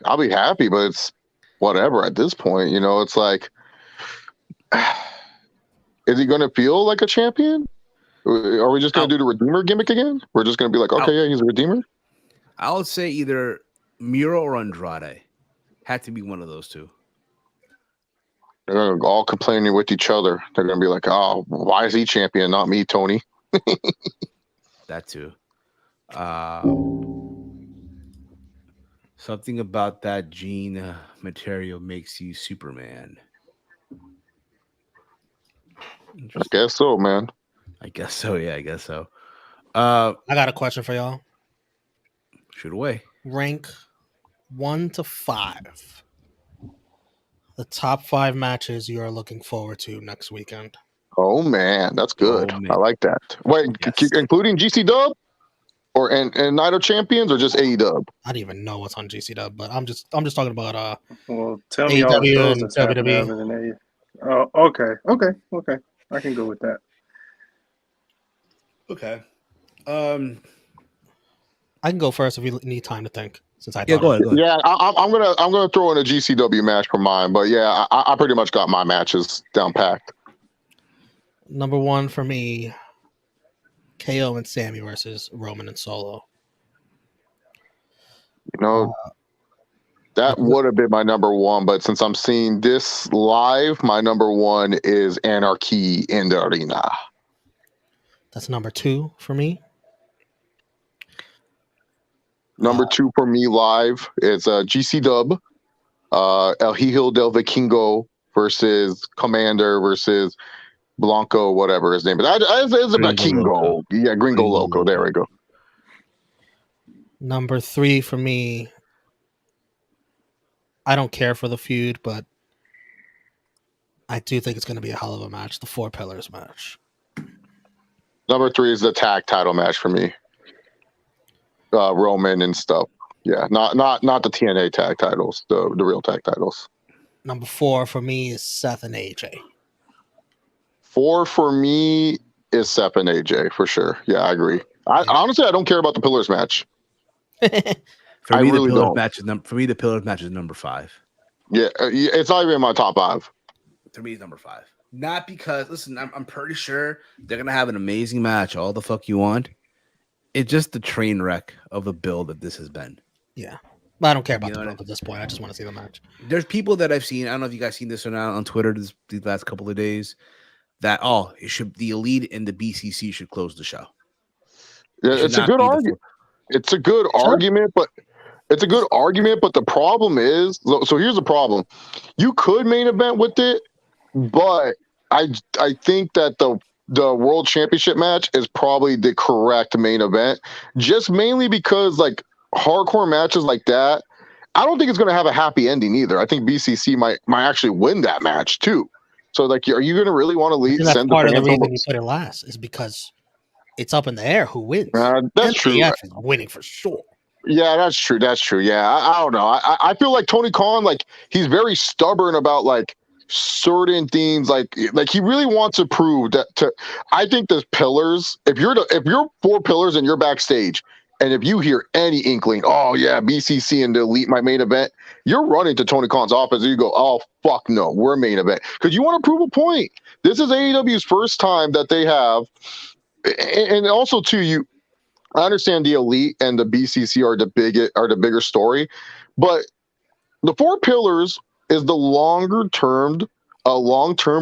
I'll be happy, but it's whatever at this point. It's like, is he going to feel like a champion? Are we just going to do the Redeemer gimmick again? We're just going to be like, okay, yeah, he's a Redeemer? I would say either Miro or Andrade. Had to be one of those two. They're going to all complaining with each other. They're going to be like, oh, why is he champion, not me, Tony? That too. Something about that gene material makes you Superman. I guess so, man. I guess so. Yeah, I guess so. I got a question for y'all. Shoot away. Rank 1 to 5. The top 5 matches you are looking forward to next weekend. Oh man, that's good. I like that. Wait, yes. Including GC Dub and Night of Champions, or just AEW? I don't even know what's on GC Dub, but I'm just talking about well, tell me all the shows that's happening other than AEW. Oh, okay. I can go with that. Okay. I can go first if you need time to think. Since I Go ahead. Yeah, I'm gonna throw in a GCW match for mine, but yeah, I pretty much got my matches down packed. Number 1 for me, KO and Sammy versus Roman and Solo. You know, that would have been my number 1, but since I'm seeing this live, my number 1 is Anarchy in the Arena. That's number 2 for me. Number 2 for me live is GC Dub, El Hijo del Vikingo versus Commander versus Blanco, whatever his name is. It's a Vikingo. Yeah, Gringo Loco. There we go. Number 3 for me, I don't care for the feud, but I do think it's going to be a hell of a match. The 4 Pillars match. Number 3 is the tag title match for me. Roman and stuff. Yeah, not the TNA tag titles, the real tag titles. Number 4 for me is Seth and AJ. 4 for me is Seth and AJ for sure. Yeah, I agree. Honestly, I don't care about the Pillars match. For me, the Pillars match is number 5. Yeah, it's not even in my top 5. To me, it's number 5. Not because, listen, I'm pretty sure they're gonna have an amazing match. All the fuck you want. It's just the train wreck of the build that this has been. Yeah. But I don't care about the build at this point. I just want to see the match. There's people that I've seen, I don't know if you guys seen this or not on Twitter these last couple of days, that the Elite and the BCC should close the show. Yeah, it's a good argument. It's a good argument, but the problem is, so here's the problem. You could main event with it, but I think that the World Championship match is probably the correct main event, just mainly because like hardcore matches like that, I don't think it's going to have a happy ending either. I think BCC might actually win that match too. So like, are you going to really want to send part of the reason you put it last is because it's up in the air who wins. That's true. MJF is winning for sure. Yeah, that's true. Yeah, I don't know. I feel like Tony Khan, like he's very stubborn about like certain things. Like he really wants to prove that. I think the Pillars. If you're 4 Pillars and you're backstage, and if you hear any inkling, oh yeah, BCC and the Elite my main event, you're running to Tony Khan's office and you go, oh fuck no, we're main event, because you want to prove a point. This is AEW's first time that they have, and also too, I understand the Elite and the BCC are the bigger story, but the 4 Pillars is the long-term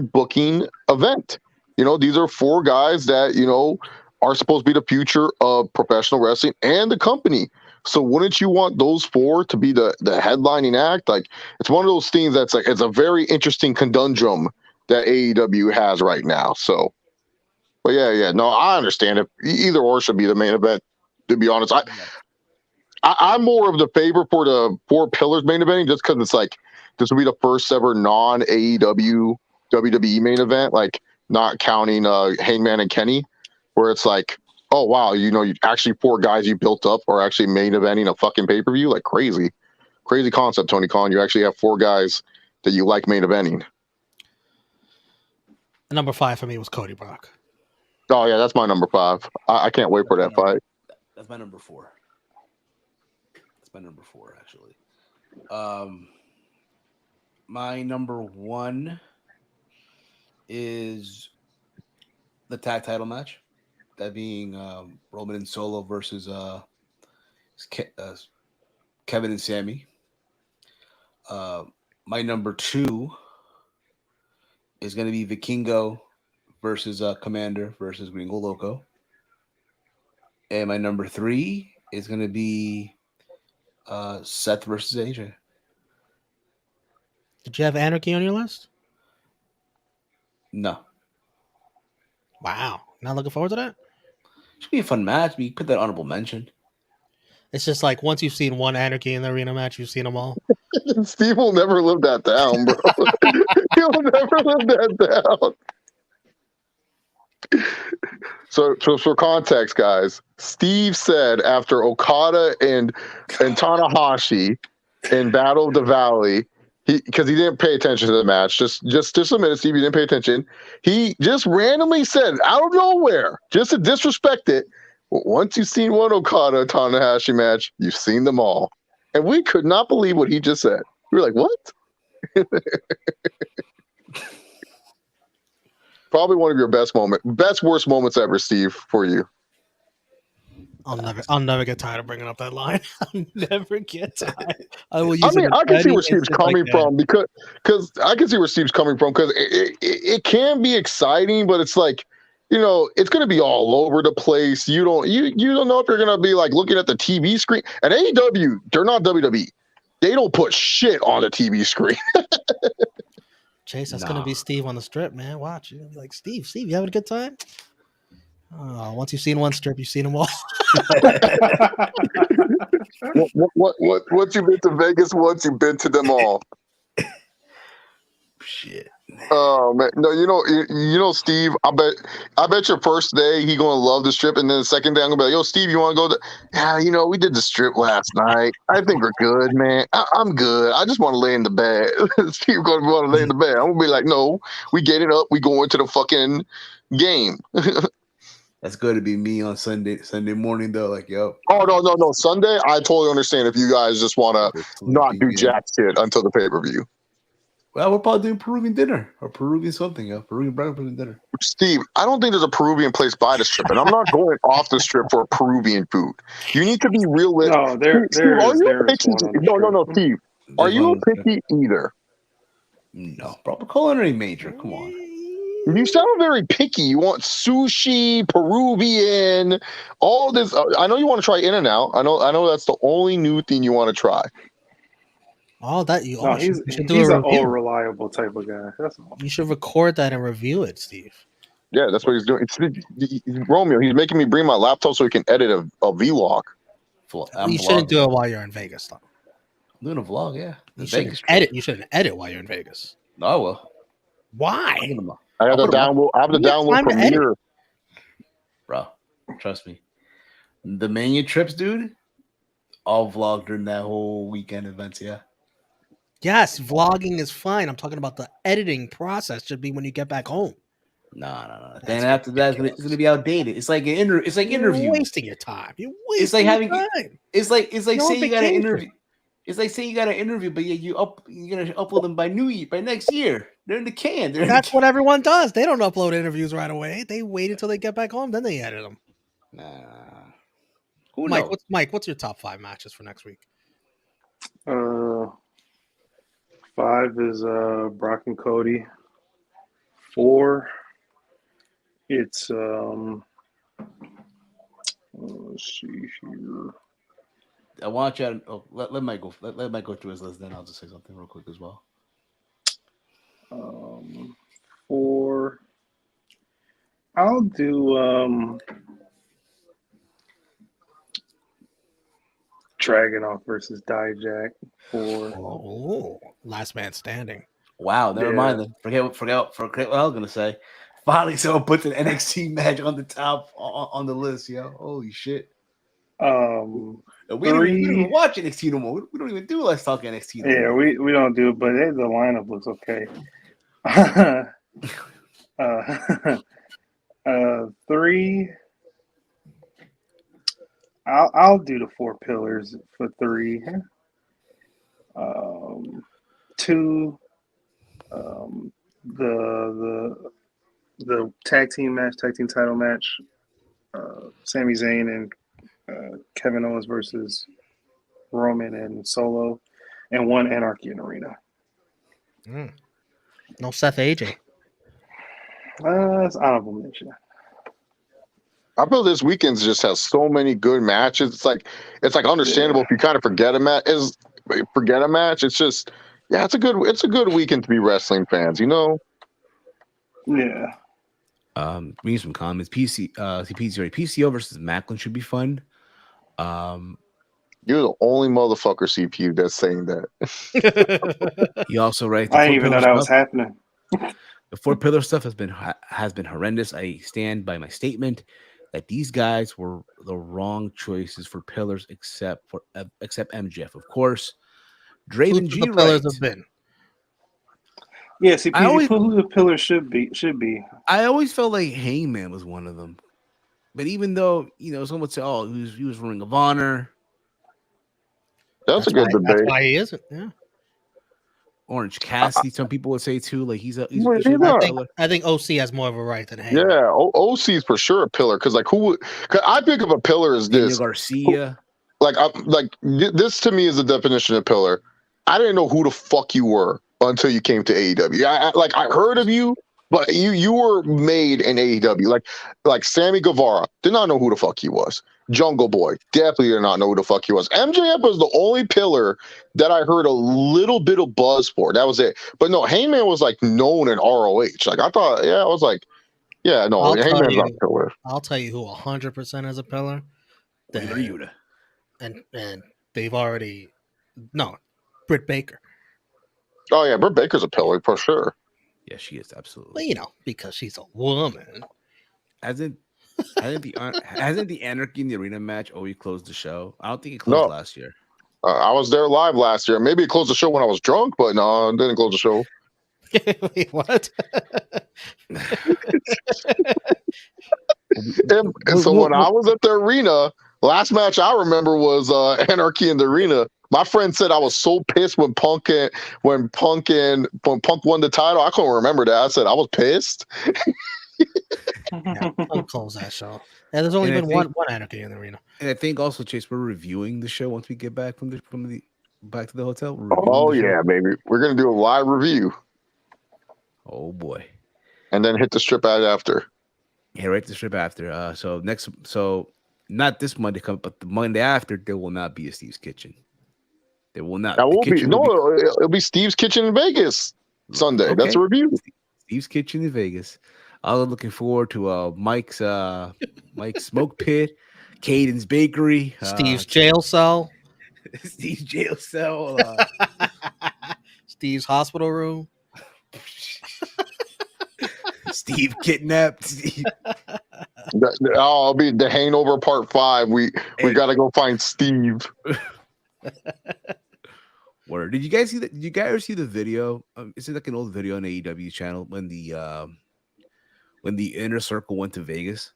booking event. These are 4 guys that are supposed to be the future of professional wrestling and the company. So wouldn't you want those 4 to be the headlining act? Like, it's one of those things that's like, it's a very interesting conundrum that AEW has right now. So. But yeah, no, I understand it. Either or should be the main event. To be honest, I'm more of the favor for the 4 Pillars main event, just because it's like this will be the first ever non-AEW WWE main event, like not counting Hangman and Kenny, where it's like, oh wow, you actually 4 guys you built up are actually main eventing a fucking pay-per-view, like crazy concept, Tony Khan. You actually have 4 guys that you like main eventing. Number 5 for me was Cody Brock. Oh yeah, that's my number 5. I can't wait for that fight. That's my number 4. That's my number 4, actually. My number 1 is the tag title match. That being Roman and Solo versus Kevin and Sammy. My number 2 is going to be Vikingo versus Commander versus Gringo Loco. And my number 3 is going to be Seth versus AJ. Did you have Anarchy on your list? No. Wow. Not looking forward to that? Should be a fun match. We put that honorable mention. It's just like once you've seen one Anarchy in the arena match, you've seen them all. Steve will never live that down, bro. He'll never live that down. So for context, guys, Steve said after Okada and Tanahashi in Battle of the Valley, because he didn't pay attention to the match, just a minute, Steve, you didn't pay attention. He just randomly said out of nowhere, just to disrespect it, once you've seen one Okada Tanahashi match, you've seen them all. and we could not believe what he just said. We were like, what? Probably one of your worst moments ever, Steve, for you. I'll never get tired of bringing up that line. I'll never get tired. I will use I mean, it. I can see where Steve's coming from because I can see where Steve's coming from because it can be exciting, but it's like, you know, it's going to be all over the place. You don't know if you're going to be like looking at the TV screen. And AEW, they're not WWE. They don't put shit on the TV screen. Chase, that's gonna be Steve on the strip, man. Watch, you're gonna be like, Steve, you having a good time? Oh, once you've seen one strip, you've seen them all. Once you've been to Vegas, once you've been to them all. Shit. Oh man, no, you know, Steve. I bet your first day he gonna love the strip, and then the second day I'm gonna be like, yo, Steve, you want to go? Yeah, you know, we did the strip last night. I think we're good, man. I'm good. I just want to lay in the bed. Steve gonna want to lay in the bed. I'm gonna be like, no, we get it up. We go into the fucking game. That's going to be me on Sunday morning though. Like, yo. Oh no. Sunday, I totally understand if you guys just want to not do jack shit until the pay-per-view. Well, we're probably doing Peruvian dinner or Peruvian something, yo. Peruvian breakfast dinner. Steve, I don't think there's a Peruvian place by the strip, and I'm not going off the strip for Peruvian food. You need to be realistic. No, there is one. No, Steve. Are you a picky eater? No, proper culinary major. Come on. You sound very picky. You want sushi, Peruvian, all this. I know you want to try In-N-Out. I know that's the only new thing you want to try. All that you. No, he's an all reliable type of guy. That's all. You should record that and review it, Steve. Yeah, that's what he's doing. Romeo, he's making me bring my laptop so he can edit a vlog. You shouldn't do it while you're in Vegas, though. I'm doing a vlog, yeah. You shouldn't edit while you're in Vegas. No, I will. Why? I have to download Premiere. Bro, trust me. The Mania trips, dude, all vlogged during that whole weekend events, yeah. Yes, vlogging is fine. I'm talking about the editing process should be when you get back home. No. Then after that, it's gonna be outdated. It's like an interview. You're wasting your time. It's like saying you got an interview. It's like saying you got an interview, but you're gonna upload them by next year. They're in the can. That's what everyone does. They don't upload interviews right away. They wait until they get back home, then they edit them. Nah. Mike, what's your top 5 matches for next week? 5 is Brock and Cody. 4, it's let's see here. I want you to let Mike go. Let Mike go through his list. Then I'll just say something real quick as well. 4. I'll do Dragunov versus Dijak. 4. Oh, last man standing. Wow, never mind then. Forget what I was gonna say. Finally, someone puts an NXT match on the top on the list, yo. Holy shit. We don't even watch NXT no more. We don't even do Let's Talk NXT no more. Yeah, we don't do it, but the lineup looks okay. 3. I'll do the 4 pillars for 3. 2, the tag team title match, Sami Zayn and Kevin Owens versus Roman and Solo, and 1 Anarchy in Arena. No Seth AJ. That's honorable mention. I feel this weekend just has so many good matches. It's like understandable if you kind of forget a match. It's just it's a good weekend to be wrestling fans, you know. Yeah. Reading some comments. PCO versus Macklin should be fun. You're the only motherfucker, CPU, that's saying that. You also right. I didn't even know that was happening. The 4 pillar stuff has been horrendous. I stand by my statement that these guys were the wrong choices for pillars, except MJF, of course. Draven G. The pillars have been. Yeah, see, who the pillars should be. I always felt like Hangman was one of them, but even though someone would say, "Oh, he was Ring of Honor," That's a good That's debate. why he isn't. Yeah. Orange Cassidy, some people would say too. Like he's He's should be a not. pillar. I think OC has more of a right than Heyman. Yeah, OC is for sure a pillar because like who would? Cause I think of a pillar as Daniel this. Garcia. This to me is the definition of pillar. I didn't know who the fuck you were until you came to AEW. I heard of you, but you were made in AEW. Like Sammy Guevara, did not know who the fuck he was. Jungle Boy, definitely did not know who the fuck he was. MJF was the only pillar that I heard a little bit of buzz for. That was it. But no, Heyman was like known in ROH. Like I thought, yeah, I was like, yeah, no, Heyman's not a pillar. I'll tell you who 100% is a pillar. Wheeler Yuta. And they've already Britt Baker. Oh yeah, Britt Baker's a pillar for sure. Yeah, she is absolutely. Well, because she's a woman. Hasn't the Anarchy in the Arena match always closed the show? I don't think it closed last year. I was there live last year. Maybe it closed the show when I was drunk, but no, it didn't close the show. Wait, what? So when I was at the arena, last match I remember was Anarchy in the Arena. My friend said I was so pissed when Punk won the title. I couldn't remember that. I said I was pissed. Yeah, Punk closed that show. Yeah, there's only been one Anarchy in the Arena. And I think also, Chase, we're reviewing the show once we get back from the back to the hotel. Oh yeah, baby, we're gonna do a live review. Oh boy, and then hit the strip ad after. Yeah, right. The strip after. So not this Monday coming, but the Monday after, there will not be a Steve's Kitchen. There will not. It'll be Steve's Kitchen in Vegas Sunday. Okay. That's a review. Steve's Kitchen in Vegas. I was looking forward to Mike's Smoke Pit, Caden's Bakery, Steve's Jail Cell, Steve's Jail Cell, Steve's Hospital Room, Steve Kidnapped. I'll be the Hangover Part 5. We got to go find Steve. Word. Did you guys see that? Did you guys ever see the video? Is it like an old video on AEW channel when the Inner Circle went to Vegas?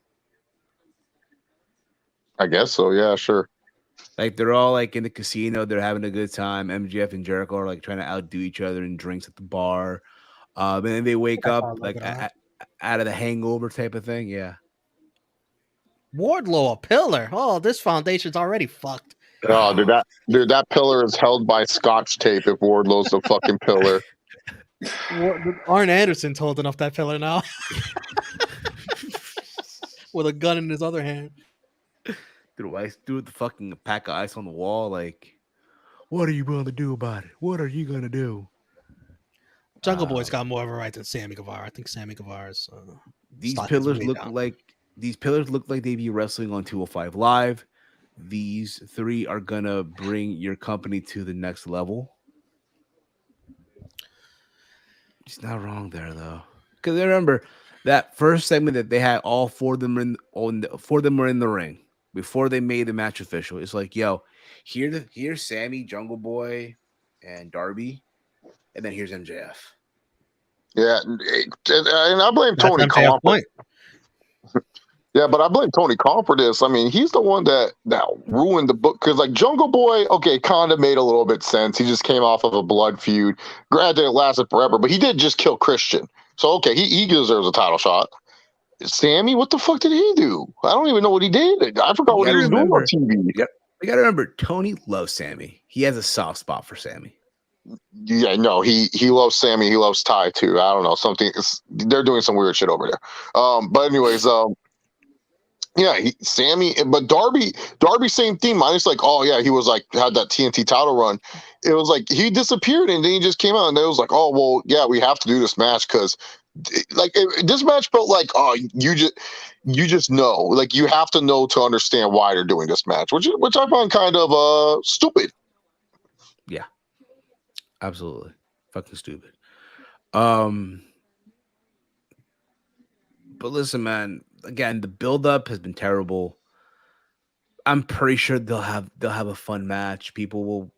I guess so. Yeah, sure. Like they're all like in the casino, they're having a good time. MJF and Jericho are like trying to outdo each other in drinks at the bar. And then they wake up like out of the hangover type of thing. Yeah. Wardlow a pillar. Oh, this foundation's already fucked. Oh, that pillar is held by Scotch tape if Wardlow's the fucking pillar. Arn Anderson's holding up that pillar now. With a gun in his other hand. Dude, I threw the fucking pack of ice on the wall. Like, what are you going to do about it? What are you going to do? Jungle Boy's got more of a right than Sammy Guevara. I think Sammy Guevara's. These pillars look like they'd be wrestling on 205 Live. These three are gonna bring your company to the next level. It's not wrong there though, because remember that first segment that they had all four of them were in the ring before they made the match official. It's like, yo, here's Sammy, Jungle Boy, and Darby, and then here's MJF. Yeah, and I blame Tony Khan. Yeah, but I blame Tony Khan for this. I mean, he's the one that ruined the book because, like, Jungle Boy, okay, kind of made a little bit sense. He just came off of a blood feud. Granted, it lasted forever, but he did just kill Christian. So, okay, he deserves a title shot. Sammy, what the fuck did he do? I don't even know what he did. I forgot what he was doing on TV. You got to remember, Tony loves Sammy. He has a soft spot for Sammy. Yeah, no, he loves Sammy. He loves Ty, too. I don't know. They're doing some weird shit over there. But anyways, yeah, Sammy, but Darby, same thing. Minus like, oh yeah, he was like had that TNT title run. It was like he disappeared and then he just came out and it was like, oh well, yeah, we have to do this match because, like, this match felt like, oh, you just know, like you have to know to understand why they're doing this match, which I find kind of stupid. Yeah, absolutely, fucking stupid. But listen, man. Again, the build-up has been terrible. I'm pretty sure they'll have a fun match. People will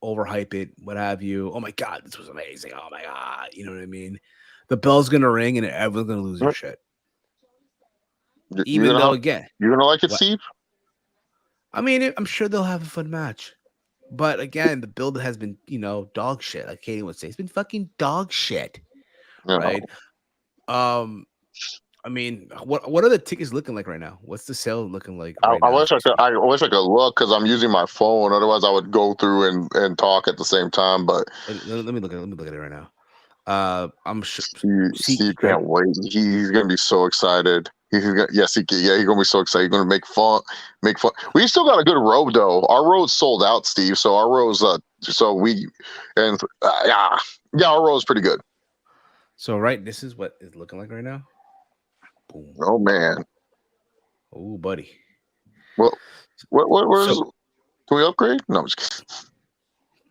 overhype it, what have you. Oh my god, this was amazing. Oh my god, you know what I mean? The bell's gonna ring and everyone's gonna lose their shit. You're gonna like it, what? Steve? I mean, I'm sure they'll have a fun match. But again, the build has been, dog shit. Like Katie would say, it's been fucking dog shit, You know. right? I mean, what are the tickets looking like right now? What's the sale looking like right I now? wish I could. I wish I could look because I'm using my phone. Otherwise, I would go through and talk at the same time. But Let me look at it right now. I'm sure. Steve can't wait. He's gonna be so excited. He's gonna, yes, he can. Yeah, he's gonna be so excited. He's gonna make fun. We still got a good row though. Our row's sold out, Steve. So our row's our row's pretty good. So this is what it's looking like right now. Boom. Oh man. Oh buddy. Well, where's? Can we upgrade? No, I'm just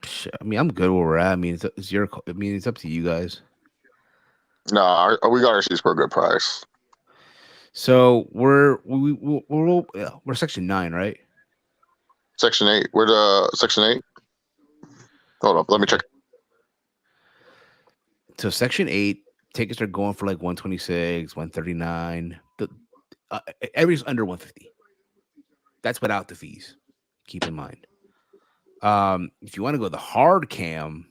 kidding. I mean, I'm good where we're at. I mean, it's up to you guys. No, we got our seats for a good price. So we're section 9, right? Section 8. We're the section 8. Hold up, let me check. So section 8 tickets are going for like 126, 139. Everybody's under 150. That's without the fees. Keep in mind. If you want to go the hard cam,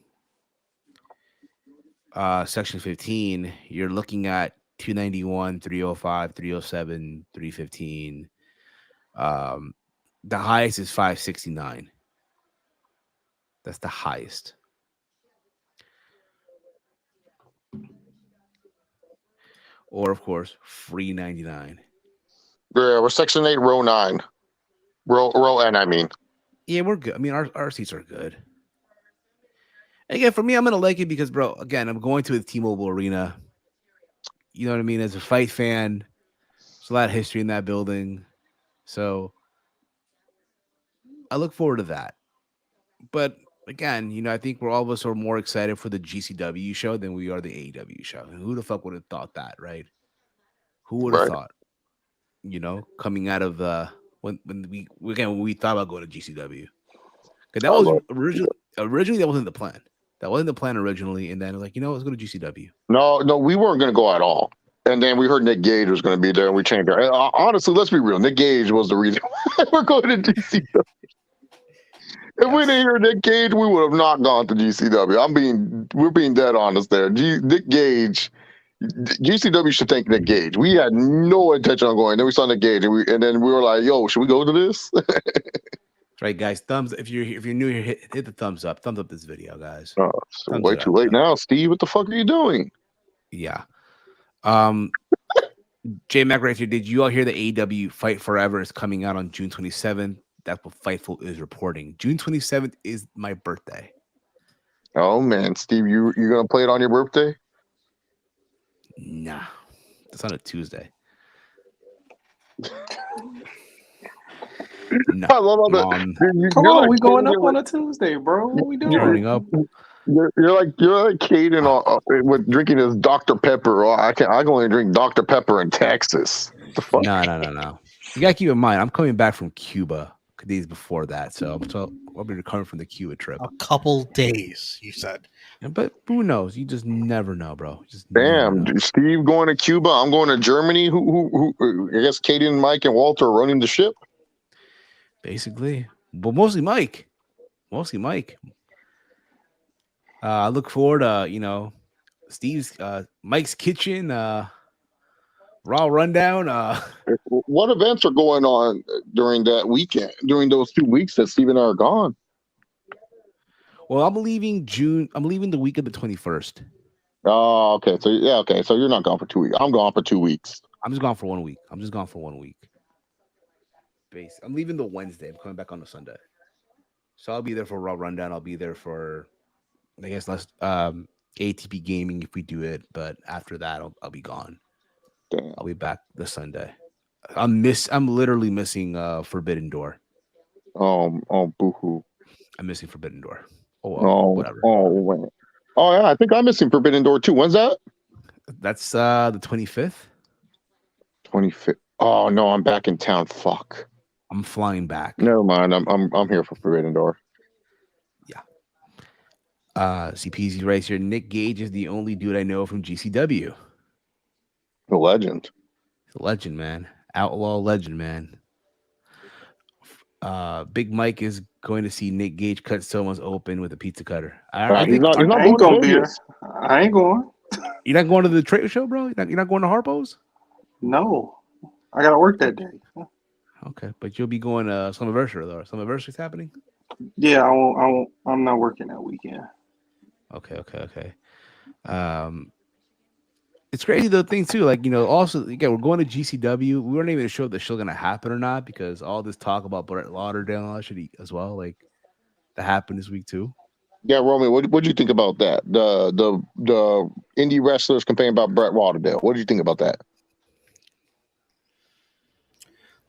section 15, you're looking at 291, 305, 307, 315. The highest is 569. That's the highest. Or of course, free 99. Yeah, we're section 8, row 9. Row N, I mean. Yeah, we're good. I mean, our seats are good. And again, for me, I'm gonna like it because, bro, again, I'm going to the T-Mobile Arena. You know what I mean? As a fight fan, there's a lot of history in that building. So I look forward to that. But again, I think all of us are more excited for the GCW show than we are the AEW show. And who the fuck would have thought that, right? Who would have thought? Coming out of when we thought about going to GCW, because that was originally that wasn't the plan. That wasn't the plan originally, and then let's go to GCW. No, we weren't going to go at all. And then we heard Nick Gage was going to be there, and we changed our. Honestly, let's be real. Nick Gage was the reason we're going to GCW. If we didn't hear Nick Gage, we would have not gone to GCW. We're being dead honest there. Nick Gage, GCW should thank Nick Gage. We had no intention on going. Then we saw Nick Gage, and then we were like, "Yo, should we go to this?" Right, guys. If you're new here, hit the thumbs up. Thumbs up this video, guys. Oh, so way too late now, Steve. What the fuck are you doing? Yeah. Jay McRae, did you all hear the AEW Fight Forever is coming out on June 27th? That's what Fightful is reporting. June 27th is my birthday. Oh man, Steve, you gonna play it on your birthday? Nah, it's on a Tuesday. No, I love that. Come on, we going up on a Tuesday, bro. What we doing? Growing up. You're like Caden with drinking his Dr. Pepper. I can only drink Dr. Pepper in Texas. The fuck? No. You gotta keep in mind, I'm coming back from Cuba days before that, so I'll be recovering from the Cuba trip. A couple days, you said. But who knows? You just never know, bro. Damn, Steve going to Cuba. I'm going to Germany. Who? I guess Caden, Mike, and Walter are running the ship. Basically, but mostly Mike. I look forward to Steve's Mike's Kitchen Raw Rundown. What events are going on during that weekend? During those 2 weeks that Steve and I are gone? Well, I'm leaving the week of the 21st. Oh, okay. So okay. So you're not gone for 2 weeks. I'm gone for 2 weeks. I'm just gone for 1 week. I'm leaving the Wednesday. I'm coming back on the Sunday. So I'll be there for Raw Rundown. I'll be there for, I guess, less ATP gaming if we do it. But after that, I'll be gone. Damn. I'll be back this Sunday. I'm literally missing Forbidden Door. Oh, boo-hoo. I'm missing Forbidden Door. Whatever. Oh, yeah. I think I'm missing Forbidden Door too. When's that? That's the 25th. 25th. Oh no, I'm back in town. Fuck. I'm flying back. Never mind. I'm here for Forbidden Door. Yeah. CPZ right here. Nick Gage is the only dude I know from GCW. The legend. The legend, man. Outlaw legend, man. Big Mike is going to see Nick Gage cut someone's open with a pizza cutter. I He's think not. He's not I ain't going gonna to be there. Vegas. I ain't going. you're not going to the trade show, bro. You're not going to Harpo's. No, I gotta work that day. Okay, but you'll be going to Summerversary though. Summerversary's happening. Yeah, I won't. I won't. I'm not working that weekend. Okay. It's crazy the thing too. Like also again, we're going to GCW. We weren't even sure if the show gonna happen or not because all this talk about Brett Lauderdale and all that shit as well. Like that happened this week too. Yeah, Roman, what do you think about that? The indie wrestlers complaining about Brett Lauderdale. What do you think about that?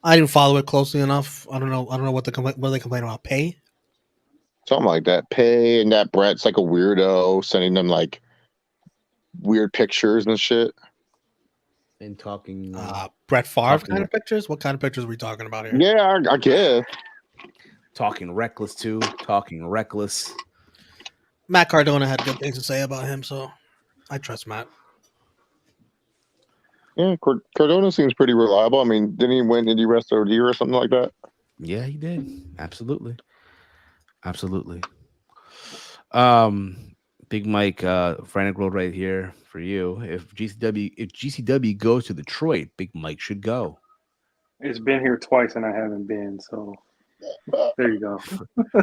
I didn't follow it closely enough. I don't know what they complain about. Pay. Something like that. Pay and that Brett's like a weirdo, sending them like weird pictures and shit. And talking Brett Favre talking- kind of pictures. What kind of pictures are we talking about here? Yeah, I guess. talking reckless too. Talking reckless. Matt Cardona had good things to say about him, so I trust Matt. Yeah, Cardona seems pretty reliable. I mean, didn't he win Indie Wrestler of the Year or something like that? Yeah, he did. Absolutely. Big Mike, Frantic World right here for you. If GCW goes to Detroit, Big Mike should go. It's been here twice and I haven't been. So there you go.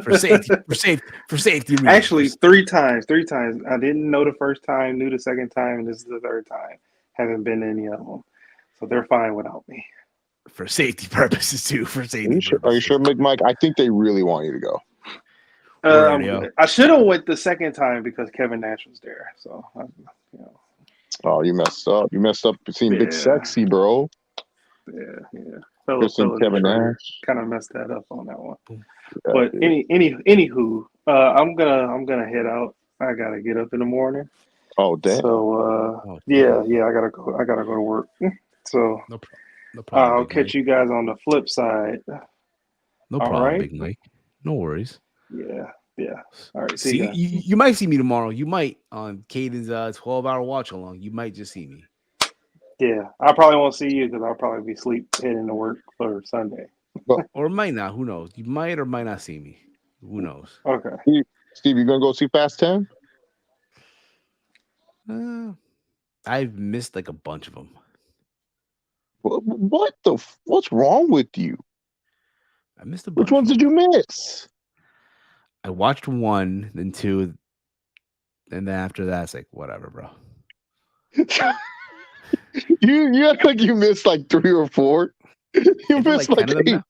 For safety reasons. Actually, three times. I didn't know the first time, knew the second time, and this is the third time. Haven't been to any of them, so they're fine without me. For safety purposes too. For safety. Are you sure, Big Mike? I think they really want you to go. I should have went the second time because Kevin Nash was there. So, Oh, you messed up. You messed up seeing Big Sexy, bro. yeah. Kevin Nash. Kind of messed that up on that one. Yeah, But dude. anywho, I'm gonna head out. I gotta get up in the morning. Oh, damn. So yeah, I gotta go to work. So No problem. I'll catch you guys on the flip side. No All problem, right. Big Mike. No worries. Yeah. All right. See, See you guys. you might see me tomorrow. You might on Caden's 12-hour watch along. You might just see me. Yeah, I probably won't see you because I'll probably be asleep heading to work for Sunday. Or might not. Who knows? You might or might not see me. Who knows? Okay. Steve, you gonna go see Fast 10? I've missed like a bunch of them. What's wrong with you? I missed a bunch. Which ones did you miss? I watched one, then two, and then after that, it's like whatever, bro. You act like you missed like 3 or 4. You missed like 8.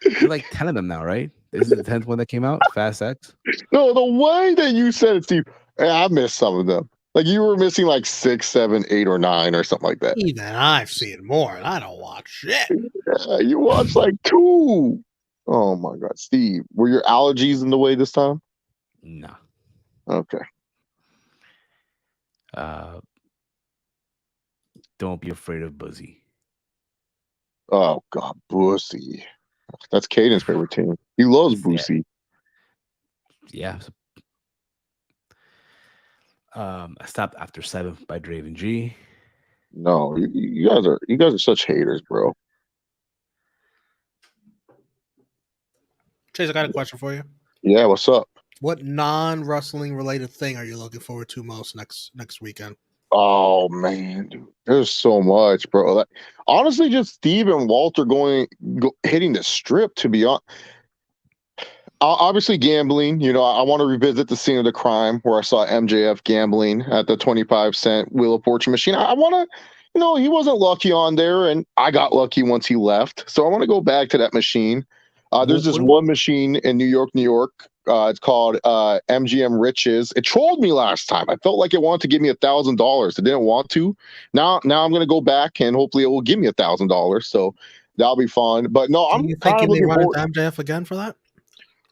There's like 10 of them now, right? This is the 10th one that came out, Fast X. No, the way that you said it, Steve, I missed some of them. Like you were missing like 6, 7, 8, or 9 or something like that. Even I've seen more, and I don't watch shit. Yeah, you watched like 2. Oh my God, Steve, were your allergies in the way this time? No. Okay. Don't be afraid of Buzzy. Oh God, Boosie. That's Caden's favorite team. He loves Boosie. Yeah. I stopped after 7 by Draven G. No, you guys are such haters, bro. Chase, I got a question for you. Yeah, what's up? What non-wrestling related thing are you looking forward to most next weekend? Oh man, dude, there's so much, bro. Like, honestly, just Steve and Walter hitting the strip. To be honest, obviously gambling. I want to revisit the scene of the crime where I saw MJF gambling at the 25-cent Wheel of Fortune machine. I want to, he wasn't lucky on there, and I got lucky once he left. So I want to go back to that machine. There's this one machine in New York. It's called MGM Riches. It trolled me last time. I felt like it wanted to give me $1,000. It didn't want to. Now I'm going to go back and hopefully it will give me $1,000. So that'll be fun. But no, I'm kind of looking forward. MJF again for that?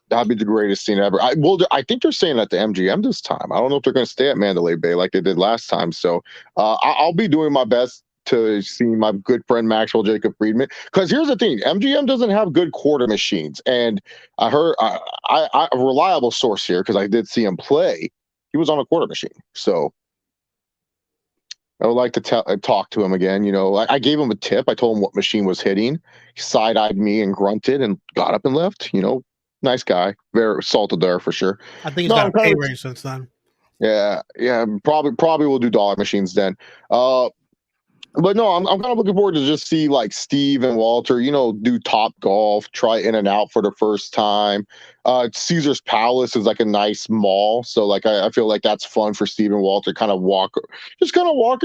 That'd be the greatest scene ever. I think they're saying at the MGM this time. I don't know if they're going to stay at Mandalay Bay like they did last time. So I'll be doing my best to see my good friend Maxwell Jacob Friedman. Because here's the thing, MGM doesn't have good quarter machines. And I heard a reliable source here, because I did see him play. He was on a quarter machine. So I would like to talk to him again. You know, I gave him a tip. I told him what machine was hitting. He side-eyed me and grunted and got up and left. You know, nice guy. Very salted there for sure. I think he's No, got I'm a kind pay of raise since then. yeah. Probably we'll do dollar machines then. But no, I'm kind of looking forward to just see like Steve and Walter, you know, do Top Golf, try In and Out for the first time. Caesar's Palace is like a nice mall, so like I feel like that's fun for Steve and Walter, kind of walking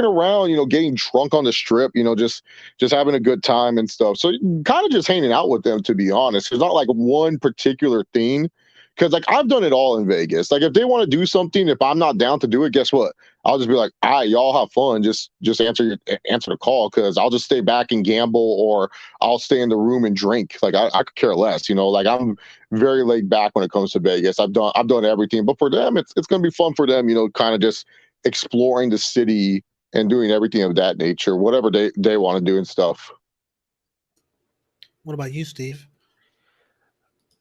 around, you know, getting drunk on the strip, you know, just having a good time and stuff. So kind of just hanging out with them, to be honest. There's not like one particular thing. Because like I've done it all in Vegas. Like if they want to do something, if I'm not down to do it, guess what? I'll just be like, all right, y'all have fun. Just answer the call, because I'll just stay back and gamble, or I'll stay in the room and drink. Like I could care less, you know. Like I'm very laid back when it comes to Vegas. I've done everything, but for them, it's gonna be fun for them, you know, kind of just exploring the city and doing everything of that nature, whatever they want to do and stuff. What about you, Steve?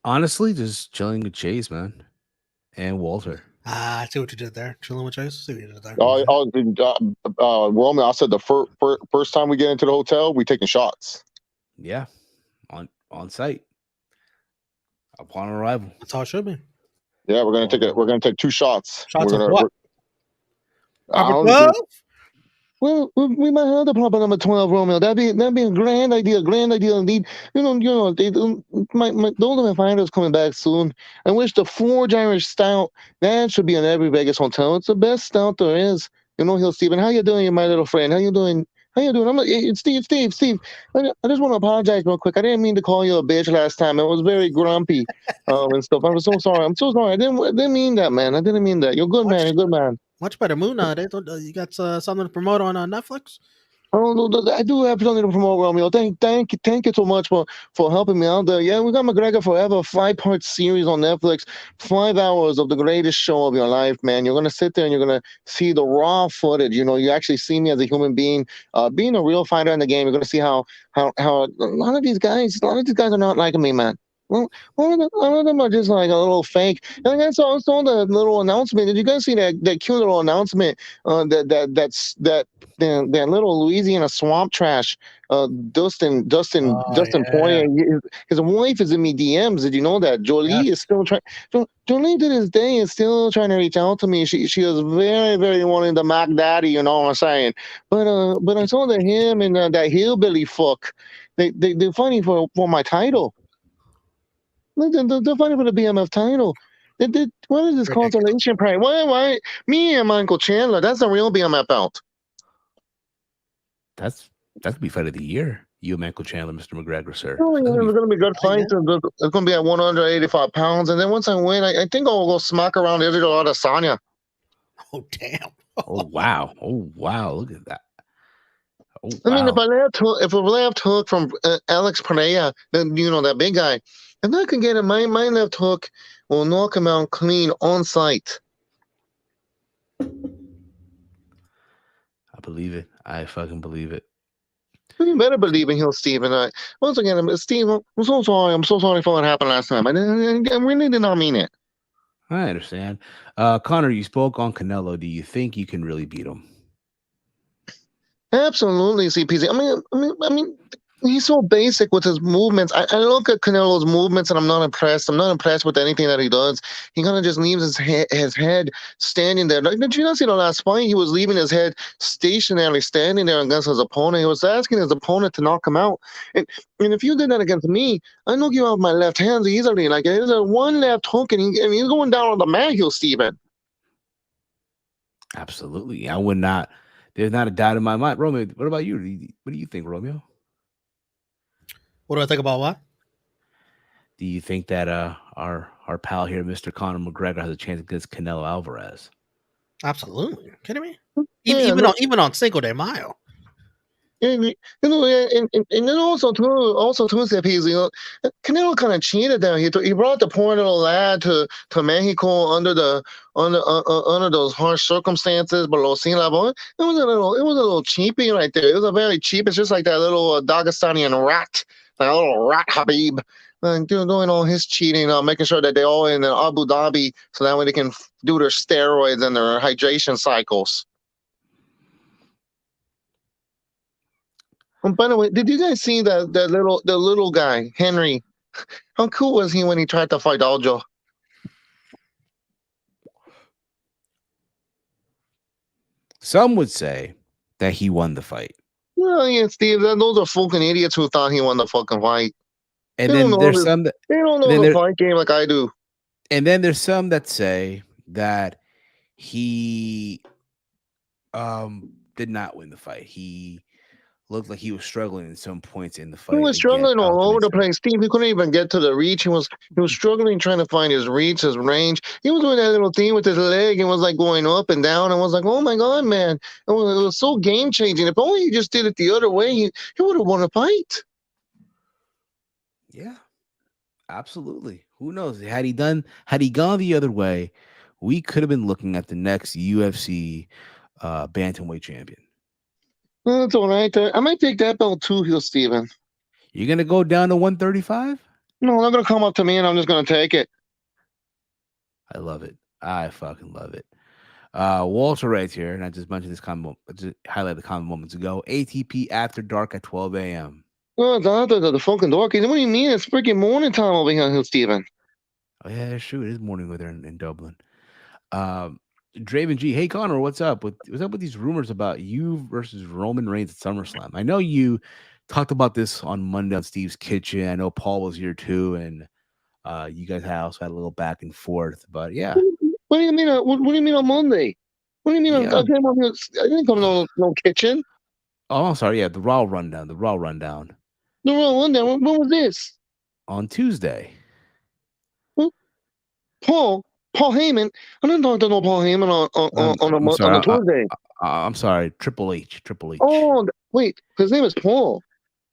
Honestly, just chilling with Chase, man, and Walter. I see what you did there. Chilling with Chase. See what you did there. Roman, I said the first time we get into the hotel, we taking shots. Yeah, on site upon arrival. That's how it should be. Yeah, we're gonna take 2 shots. Shots we're of what? Well, we might have the proper number 12, Romeo. That'd be a grand idea. Indeed. You know, my those finders coming back soon. I wish the Forge Irish Stout, that should be in every Vegas hotel. It's the best stout there is. You know, Hill Steven, how you doing, my little friend? How you doing? I'm like, it's Steve. I just want to apologize real quick. I didn't mean to call you a bitch last time. I was very grumpy, and stuff. I'm so sorry. I didn't mean that, man. I didn't mean that. You're good, man. You're good, man. Much better mood nowadays. You got something to promote on Netflix? Oh, no, I do have something to promote, Romeo. Thank you so much for helping me out there. Yeah, we got McGregor Forever, 5-part series on Netflix, 5 hours of the greatest show of your life, man. You're gonna sit there and you're gonna see the raw footage. You know, you actually see me as a human being, being a real fighter in the game. You're gonna see how a lot of these guys are not liking me, man. Well, all of them are just like a little fake. And I saw the little announcement. Did you guys see that cute little announcement? That little Louisiana swamp trash, Dustin Poirier. His wife is in me DMs. Did you know that? Jolie is still trying. Jolie to this day is still trying to reach out to me. She is very, very wanting the Mac Daddy. You know what I'm saying? But I saw that him and that hillbilly fuck. They're fighting for my title. They're fighting for the BMF title. What is this consolation prize? Why me and Michael Chandler? That's the real BMF belt. That's gonna be fight of the year. You and Michael Chandler, Mr. McGregor, sir. Oh, yeah, it's gonna be good fight. It's gonna be at 185 pounds, and then once I win, I think I'll go smack around Israel Adesanya. Oh damn! Oh wow! Look at that! Oh, I mean, if a left hook from Alex Pereira, then you know that big guy, if I can get him, my left hook will knock him out clean on sight. I believe it. I fucking believe it. You better believe in Hill Steve. And once again, Steve, I'm so sorry. I'm so sorry for what happened last time. I really did not mean it. I understand. Connor, you spoke on Canelo. Do you think you can really beat him? Absolutely, CPZ. I mean, he's so basic with his movements. I look at Canelo's movements and I'm not impressed. I'm not impressed with anything that he does. He kind of just leaves his head standing there. Like, did you not see the last fight? He was leaving his head stationary, standing there against his opponent. He was asking his opponent to knock him out. And if you did that against me, I knock you out with my left hand easily. Like, there's a one left hook and he's going down on the mat heel, Steven. Absolutely. I would not. There's not a doubt in my mind. Romeo, what about you? What do you think, Romeo? What do I think about what? Do you think that our pal here, Mr. Conor McGregor, has a chance against Canelo Alvarez? Absolutely. Are you kidding me? Even on Cinco de Mayo. And then also too, CPZ, Canelo kind of cheated there. He brought the poor little lad to Mexico under those harsh circumstances below sea level. It was a little cheapy right there. It was a very cheap. It's just like that little Dagestani rat, like a little rat Habib, doing all his cheating, making sure that they all in Abu Dhabi, so that way they can do their steroids and their hydration cycles. By the way, did you guys see the little guy, Henry? How cool was he when he tried to fight Aljo? Some would say that he won the fight. Well, yeah, Steve, those are fucking idiots who thought he won the fucking fight. And They don't then know there's this. some that, They don't and know then the there, fight game like I do. and then there's some that say that he did not win the fight. He looked like he was struggling in some points in the He fight was against struggling all over the Aljo. place, Steve. He couldn't even get to the reach. He was struggling trying to find his reach, his range. He was doing that little thing with his leg and was like going up and down. And was like, oh my god, man! It was so game changing. If only he just did it the other way, he would have won a fight. Yeah, absolutely. Who knows? Had he gone the other way, we could have been looking at the next UFC bantamweight champion. That's all right. I might take that belt too, Hill Steven. You're gonna go down to 135? No, they're gonna come up to me and I'm just gonna take it. I love it. I fucking love it. Walter writes here, and I just mentioned this comment. I just highlighted the comment moments ago. ATP after dark at 12 a.m. Oh, it's after the fucking dorky. What do you mean? It's freaking morning time over here, Hill Steven. Oh yeah, that's true. It is morning weather in Dublin. Draven G, hey Connor, what's up? What's up with these rumors about you versus Roman Reigns at SummerSlam? I know you talked about this on Monday on Steve's Kitchen. I know Paul was here too, and you guys also had a little back and forth. But yeah, What do you mean? What do you mean on Monday? What do you mean? Yeah. I didn't come to no kitchen. Oh, I'm sorry. Yeah, the Raw rundown. The Raw rundown The wrong one. Then when was this? on Tuesday. Paul Heyman. I didn't talk to no Paul Heyman on a Tuesday. I'm sorry. Triple H. Oh, wait. His name is Paul.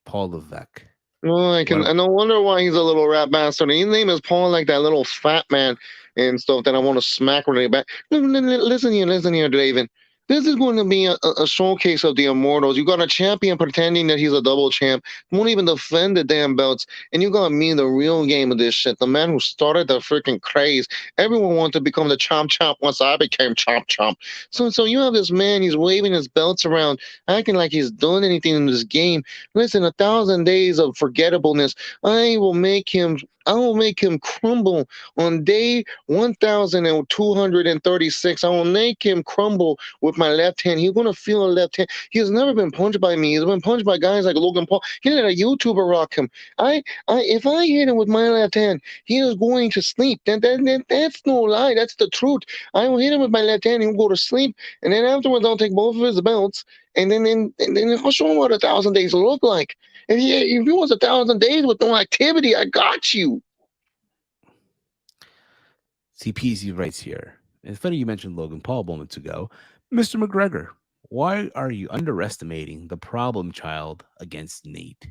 Paul Levesque. Oh, and no wonder why he's a little rat bastard. His name is Paul, like that little fat man and stuff that I want to smack right back. Listen here, David. This is going to be a showcase of the Immortals. You got a champion pretending that he's a double champ, won't even defend the damn belts, and you got me, the real game of this shit, the man who started the freaking craze. Everyone wanted to become the chomp chomp once I became chomp chomp. So you have this man, he's waving his belts around, acting like he's doing anything in this game. Listen, 1,000 days of forgettableness. I will make him crumble on day 1,236. I will make him crumble with my left hand. He's going to feel a left hand. He has never been punched by me. He's been punched by guys like Logan Paul. He let a YouTuber rock him. If I hit him with my left hand, he is going to sleep. That's no lie. That's the truth. I will hit him with my left hand. He'll go to sleep. And then afterwards, I'll take both of his belts. And then I'll show him what 1,000 days look like. If he wants 1,000 days with no activity, I got you. CPZ writes here. It's funny you mentioned Logan Paul moments ago. Mr. McGregor, why are you underestimating the problem child against Nate?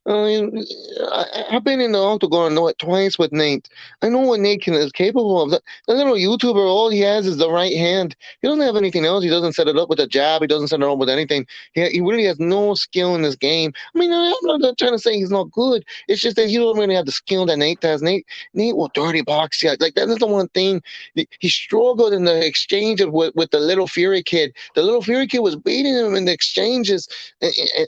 I've been in the octagon twice with Nate. I know what Nate is capable of. The little YouTuber, all he has is the right hand. He doesn't have anything else. He doesn't set it up with a jab. He doesn't set it up with anything. He really has no skill in this game. I mean, I'm not trying to say he's not good. It's just that he don't really have the skill that Nate has. Nate will dirty box you. Like, that's the one thing. He struggled in the exchange with the little Fury kid. The little Fury kid was beating him in the exchanges.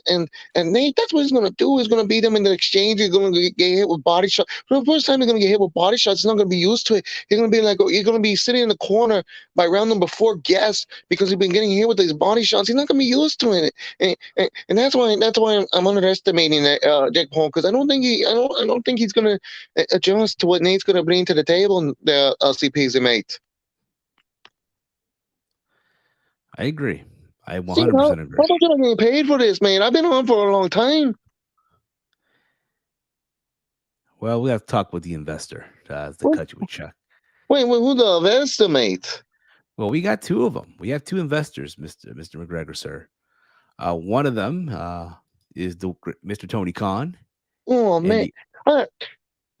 And Nate, that's what he's going to do. He's going to beat him in the exchange. He's going to get hit with body shots. For the first time he's going to get hit with body shots, he's not going to be used to it. He's going to be sitting in the corner by round number 4 guess because he's been getting hit with these body shots. He's not going to be used to it. And that's why I'm underestimating that Jake Paul, because I don't think he's going to adjust to what Nate's going to bring to the table in the CPs, mate. I agree. I 100% agree. How much am I getting paid for this, man? I've been on for a long time. Well, we have to talk with the investor to cut you a check. Wait, who the investor, mate? Well, we got 2 of them. We have 2 investors, Mr. McGregor, sir. One of them is the Mr. Tony Khan. Oh, man. Wait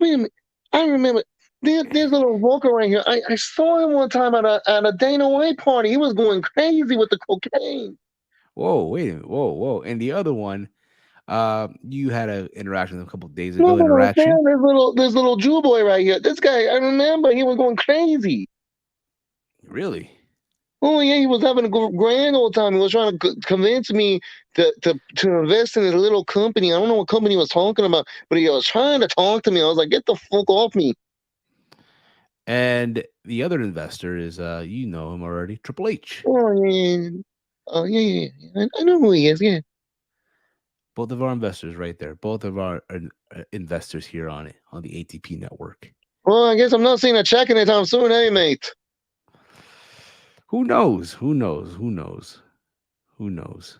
a minute. I remember. There's a little Walker right here. I saw him one time at a Dana White party. He was going crazy with the cocaine. Whoa, wait a minute. Whoa. And the other one, you had an interaction a couple of days ago. This little Jew boy right here. This guy, I remember he was going crazy. Really? Oh yeah, he was having a grand old time. He was trying to convince me to invest in his little company. I don't know what company he was talking about, but he was trying to talk to me. I was like, get the fuck off me. And the other investor is, you know him already, Triple H. Oh yeah, yeah. I know who he is. Yeah. Both of our investors right there. Both of our investors here on the ATP network. Well, I guess I'm not seeing a check anytime soon, hey mate. Who knows? Who knows? Who knows? Who knows?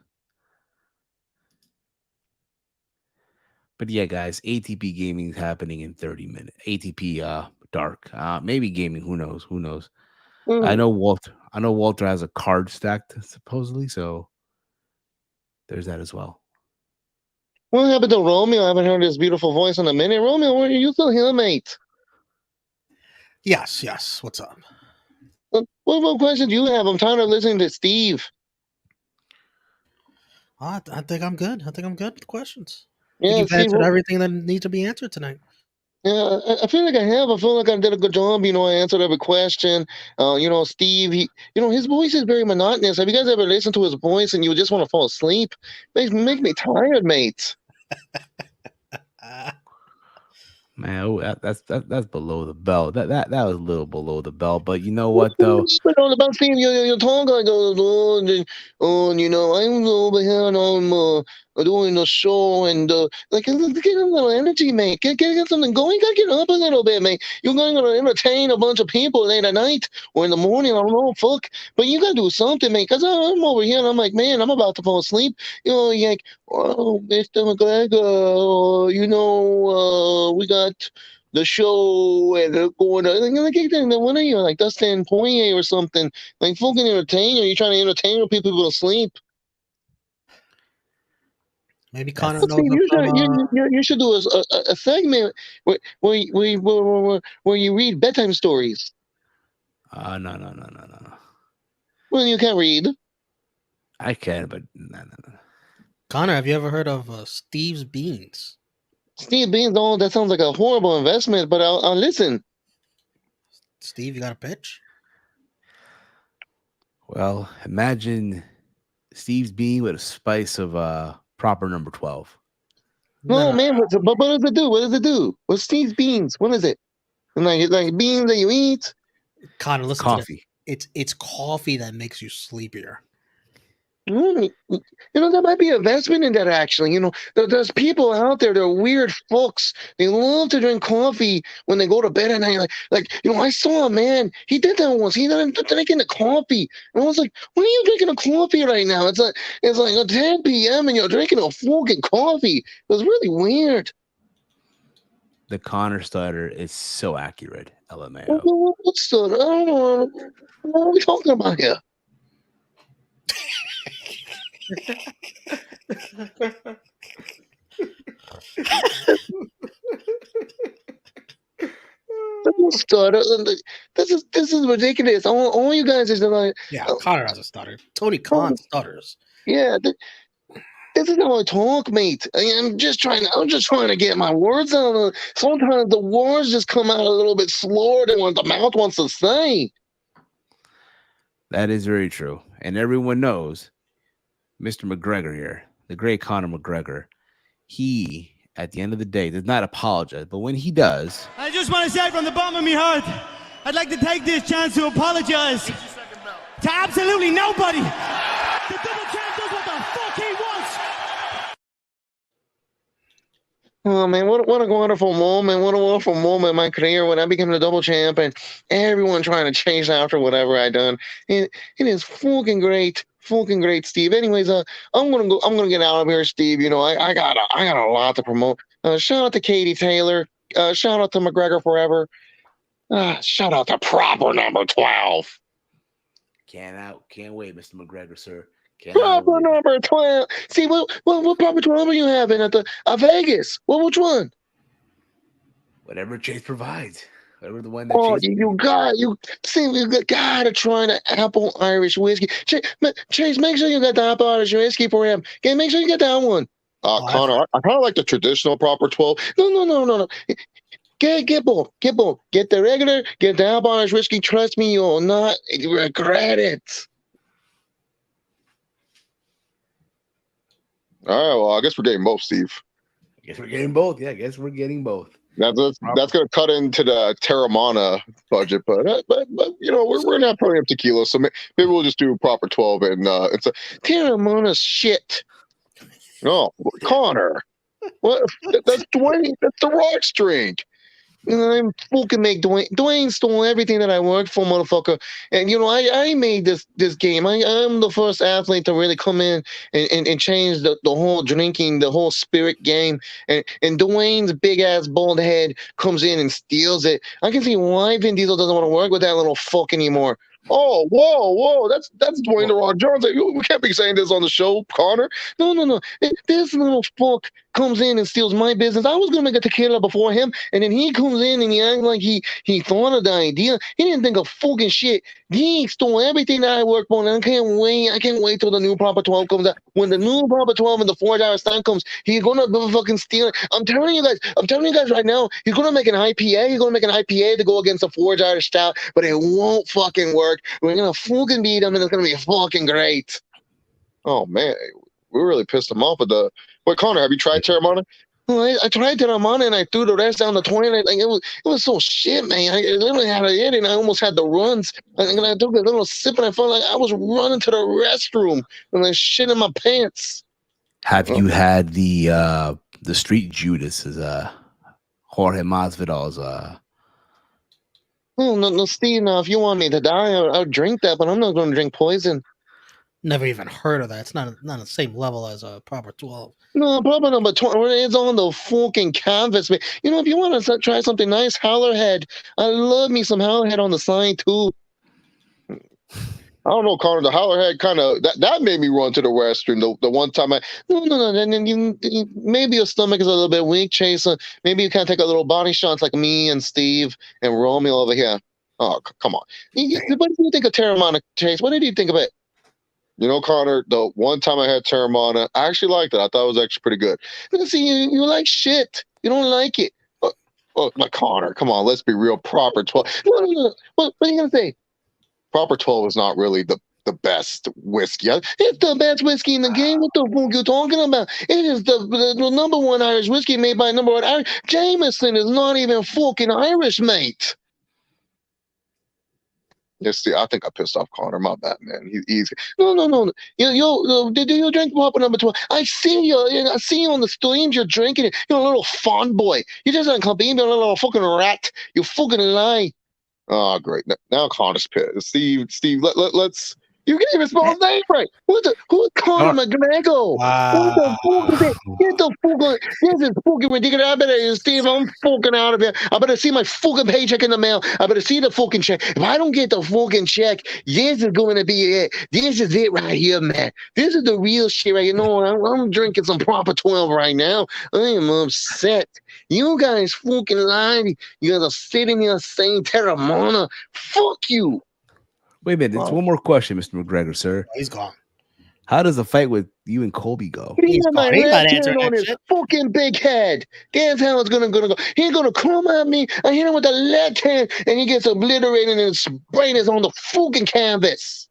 But yeah, guys, ATP gaming is happening in 30 minutes. ATP Dark. Maybe gaming, who knows? Who knows? I know Walter has a card stacked, supposedly, so there's that as well. What happened to Romeo? I haven't heard his beautiful voice in a minute. Romeo, where are you still here, mate? Yes. What's up? What question do you have? I'm tired of listening to Steve. I think I'm good. I think I'm good with questions. Yeah, You've answered everything that needs to be answered tonight. Yeah, I feel like I have. I feel like I did a good job. I answered every question. Steve, his voice is very monotonous. Have you guys ever listened to his voice and you just want to fall asleep? Make me tired, mate. Man, that's below the belt. That was a little below the belt, but you know what though? About Steve, you talk like I'm over here and I'm doing the show and get a little energy, mate. Get something going. You gotta get up a little bit, mate. You're going to entertain a bunch of people late at night or in the morning. I don't know, fuck. But you gotta do something, mate. Cause I'm over here and I'm like, man, I'm about to fall asleep. You're like, oh, Mr. McGregor, we got the show and going to what are you like Dustin Poirier or something? Like fucking entertain? Are you trying to entertain or people to sleep? Maybe Connor knows you should do a segment where you read bedtime stories. No. Well, you can't read. I can, but no. Connor, have you ever heard of Steve's Beans? Steve Beans, that sounds like a horrible investment, but I'll listen. Steve, you got a pitch? Well, imagine Steve's Bean with a spice of proper number 12. No, man, but what does it do? What does it do? What's Steve's Beans? What is it? Like beans that you eat? Connor, listen coffee. To this. It's coffee that makes you sleepier. There might be investment in that, actually. There's people out there, they're weird folks. They love to drink coffee when they go to bed at night. I saw a man, he did that once. He ended up drinking the coffee. And I was like, what are you drinking a coffee right now? It's like 10 p.m. and you're drinking a fucking coffee. It was really weird. The Connor stutter is so accurate, LMAO. What stutter? I don't know. What are we talking about here? Stutter. This is ridiculous. All you guys is like, Connor has a stutter. Tony Khan stutters. Yeah, this is how I talk, mate. I'm just trying to get my words out. Sometimes the words just come out a little bit slower than what the mouth wants to say. That is very true, and everyone knows Mr. McGregor here, the great Conor McGregor. He, at the end of the day, does not apologize, but when he does, I just want to say from the bottom of my heart, I'd like to take this chance to apologize to absolutely nobody. The double champ does what the fuck he wants. Oh man, what a wonderful moment! What a wonderful moment in my career when I became the double champ, and everyone trying to chase after whatever I done. It is fucking great, Steve. Anyways, I'm gonna get out of here, Steve. I got a lot to promote. Shout out to Katie Taylor. Shout out to McGregor Forever. Shout out to proper number 12. Can't wait, Mr. McGregor, sir. Proper number 12. See, what proper 12 are you having at the Vegas? Which one? Whatever Chase provides. Whatever the one that Chase you gotta try the apple Irish whiskey. Chase, make sure you got the apple Irish whiskey for him. Okay, make sure you get that one. Connor, I kind of like the traditional proper 12. No. Get both. Get both. Get the regular, get the apple Irish whiskey. Trust me, you'll not regret it. All right, well, I guess we're getting both, Steve. I guess we're getting both. Yeah, I guess we're getting both. That's going to cut into the Terramana budget, but you know we're not putting up tequila, so maybe we'll just do a proper 12 and it's a Terramana shit. No, Connor, what? That's Dwayne. That's the Rock's drink. I'm fucking make Dwayne. Dwayne stole everything that I worked for, motherfucker. And you know, I made this game. I'm the first athlete to really come in and change the whole drinking, the whole spirit game. And Dwayne's big ass bald head comes in and steals it. I can see why Vin Diesel doesn't want to work with that little fuck anymore. Oh, whoa! That's Dwayne the Rock Johnson. We can't be saying this on the show, Connor. No. This little fuck comes in and steals my business. I was gonna make a tequila before him, and then he comes in and he acts like he thought of the idea. He didn't think of fucking shit. He stole everything that I worked for, and I can't wait till the new Proper 12 comes out. When the new Proper 12 and the 4-hour stand comes, he's gonna fucking steal it. I'm telling you guys right now, he's gonna make an IPA. He's gonna make an IPA to go against a 4-hour stout, but it won't fucking work. We're gonna fucking beat him, and it's gonna be fucking great. Oh man, we really pissed him off with the. Wait, Connor, have you tried Terramana? Well, I tried Terramana and I threw the rest down the toilet. Like it was so shit, man. I literally had to eat it, and I almost had the runs. And I took a little sip, and I felt like I was running to the restroom, and I shit in my pants. Have you had the Street Judas? Is Jorge Masvidal's Oh no, Steve. Now, if you want me to die, I'll drink that, but I'm not going to drink poison. Never even heard of that. It's not the same level as a Proper 12. No, Proper number 12. It's on the fucking canvas, man. You know, if you want to try something nice, Howlerhead. I love me some Howlerhead on the side too. I don't know, Connor. The Howlerhead kind of that made me run to the restroom. The one time no. Then you maybe your stomach is a little bit weak, Chase. Maybe you can't take a little body shots like me and Steve and Romeo over here. Oh, come on. What did you think of Terramana, Chase? What did you think of it? You know, Connor, the one time I had Terramana, I actually liked it. I thought it was actually pretty good. See, you like shit. You don't like it. Oh, my Connor, come on. Let's be real. Proper 12. No. What are you going to say? Proper 12 is not really the best whiskey. It's the best whiskey in the game. What the fuck are you talking about? It is the number one Irish whiskey made by number one Irish. Jameson is not even fucking Irish, mate. Yes, see, I think I pissed off Connor. My bad, man. He's no. Did you drink Proper number 12? I see you on the streams. You're drinking it. You're a little fond boy. You just like being a little fucking rat. You fucking lie. Oh, great. Now Connor's pissed. Steve, let's. You can't even spell his name right. Who's Conor McGregor? Wow. Get the fuck. This is fucking ridiculous. I better, Steve, I'm fucking out of here. I better see my fucking paycheck in the mail. I better see the fucking check. If I don't get the fucking check, this is going to be it. This is it right here, man. This is the real shit right here. No, I'm drinking some Proper 12 right now. I am upset. You guys fucking lied. You guys are sitting here saying Terramana. Fuck you. Wait a minute. There's one more question, Mr. McGregor, sir. He's gone. How does the fight with you and Colby go? He's gone. He's not answering on that his shit. fucking big head. That's how it's gonna go. He's gonna come at me. I hit him with the left hand, and he gets obliterated, and his brain is on the fucking canvas.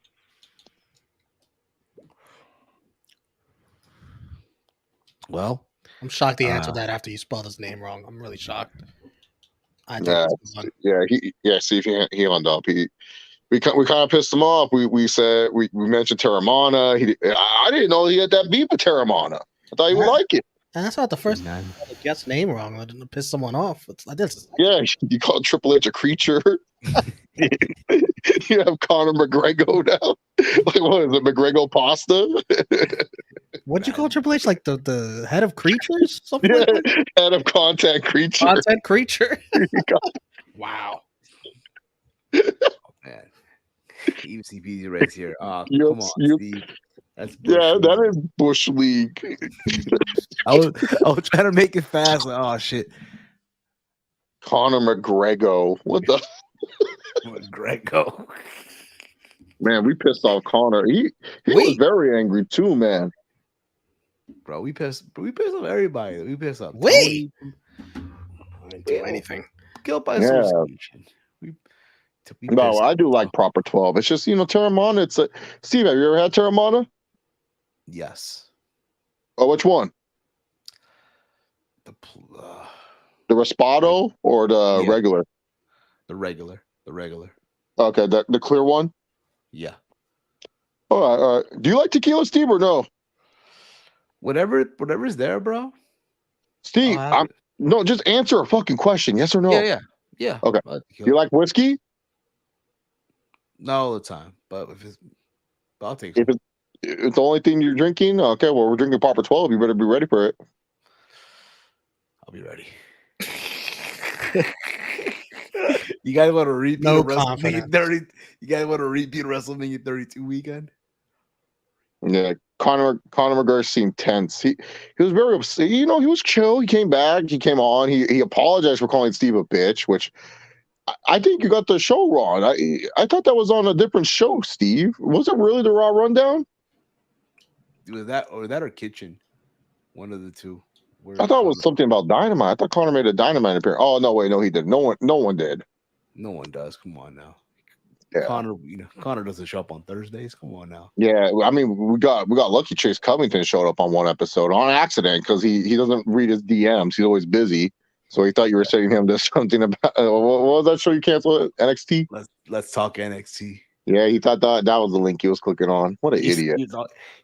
Well, I'm shocked he answered that after you spelled his name wrong. I'm really shocked. See, he on up. We kind of pissed him off. We said we mentioned Terramana. I didn't know he had that beef with Terramana. I thought he would like it. And that's not the first time I guessed name wrong. I didn't piss someone off. It's like this. Yeah, you call Triple H a creature. You have Conor McGregor now. Like, what is it, McGregor pasta? What'd you call Triple H? Like the head of creatures? Something Yeah, like that? head of content creature. Content creature? Wow. man. Even CP's right here. Oh, Yep, come on, yep. Steve. That's That is Bush League. I was trying to make it fast. Like, oh shit, Conor McGregor. What the McGregor. man? We pissed off Conor. He was very angry too, man. Bro, we pissed off everybody. We pissed off. Wait. Tony. I didn't do anything. guilt by Yeah. association. We No, pissed. I do like proper 12. It's just, Terramana. It's a Steve. Have you ever had Terramana? Yes. Oh, which one? The The Raspado or the Yeah. regular? The regular. Okay, the clear one. Yeah. All right, all right. Do you like tequila, Steve, or no? Whatever's there, bro. Steve, I'll have it. no, just answer a fucking question. Yes or no? Yeah. Okay. You like whiskey? Not all the time, but I'll take If some. it's the only thing you're drinking, okay. Well, we're drinking proper 12. You better be ready for it. I'll be ready. You guys want to repeat No WrestleMania 30? You guys want to repeat WrestleMania 32 weekend? Yeah, Conor McGregor seemed tense. He was very upset. He was chill. He came back. He came on. He apologized for calling Steve a bitch, which I think you got the show wrong. I thought that was on a different show, Steve. Was it really the Raw Rundown? Was that or Kitchen? One of the two. I thought it was something about Dynamite. I thought Conor made a Dynamite appearance. Oh no, wait, no, he didn't. No one did. No one does. Come on now. Yeah. Conor doesn't show up on Thursdays. Come on now. Yeah, I mean, we got lucky. Chase Covington showed up on one episode on accident because he doesn't read his DMs. He's always busy, so he thought you were sending him to something about what was that show you canceled? NXT. Let's talk NXT. Yeah, he thought that was the link he was clicking on. What an idiot!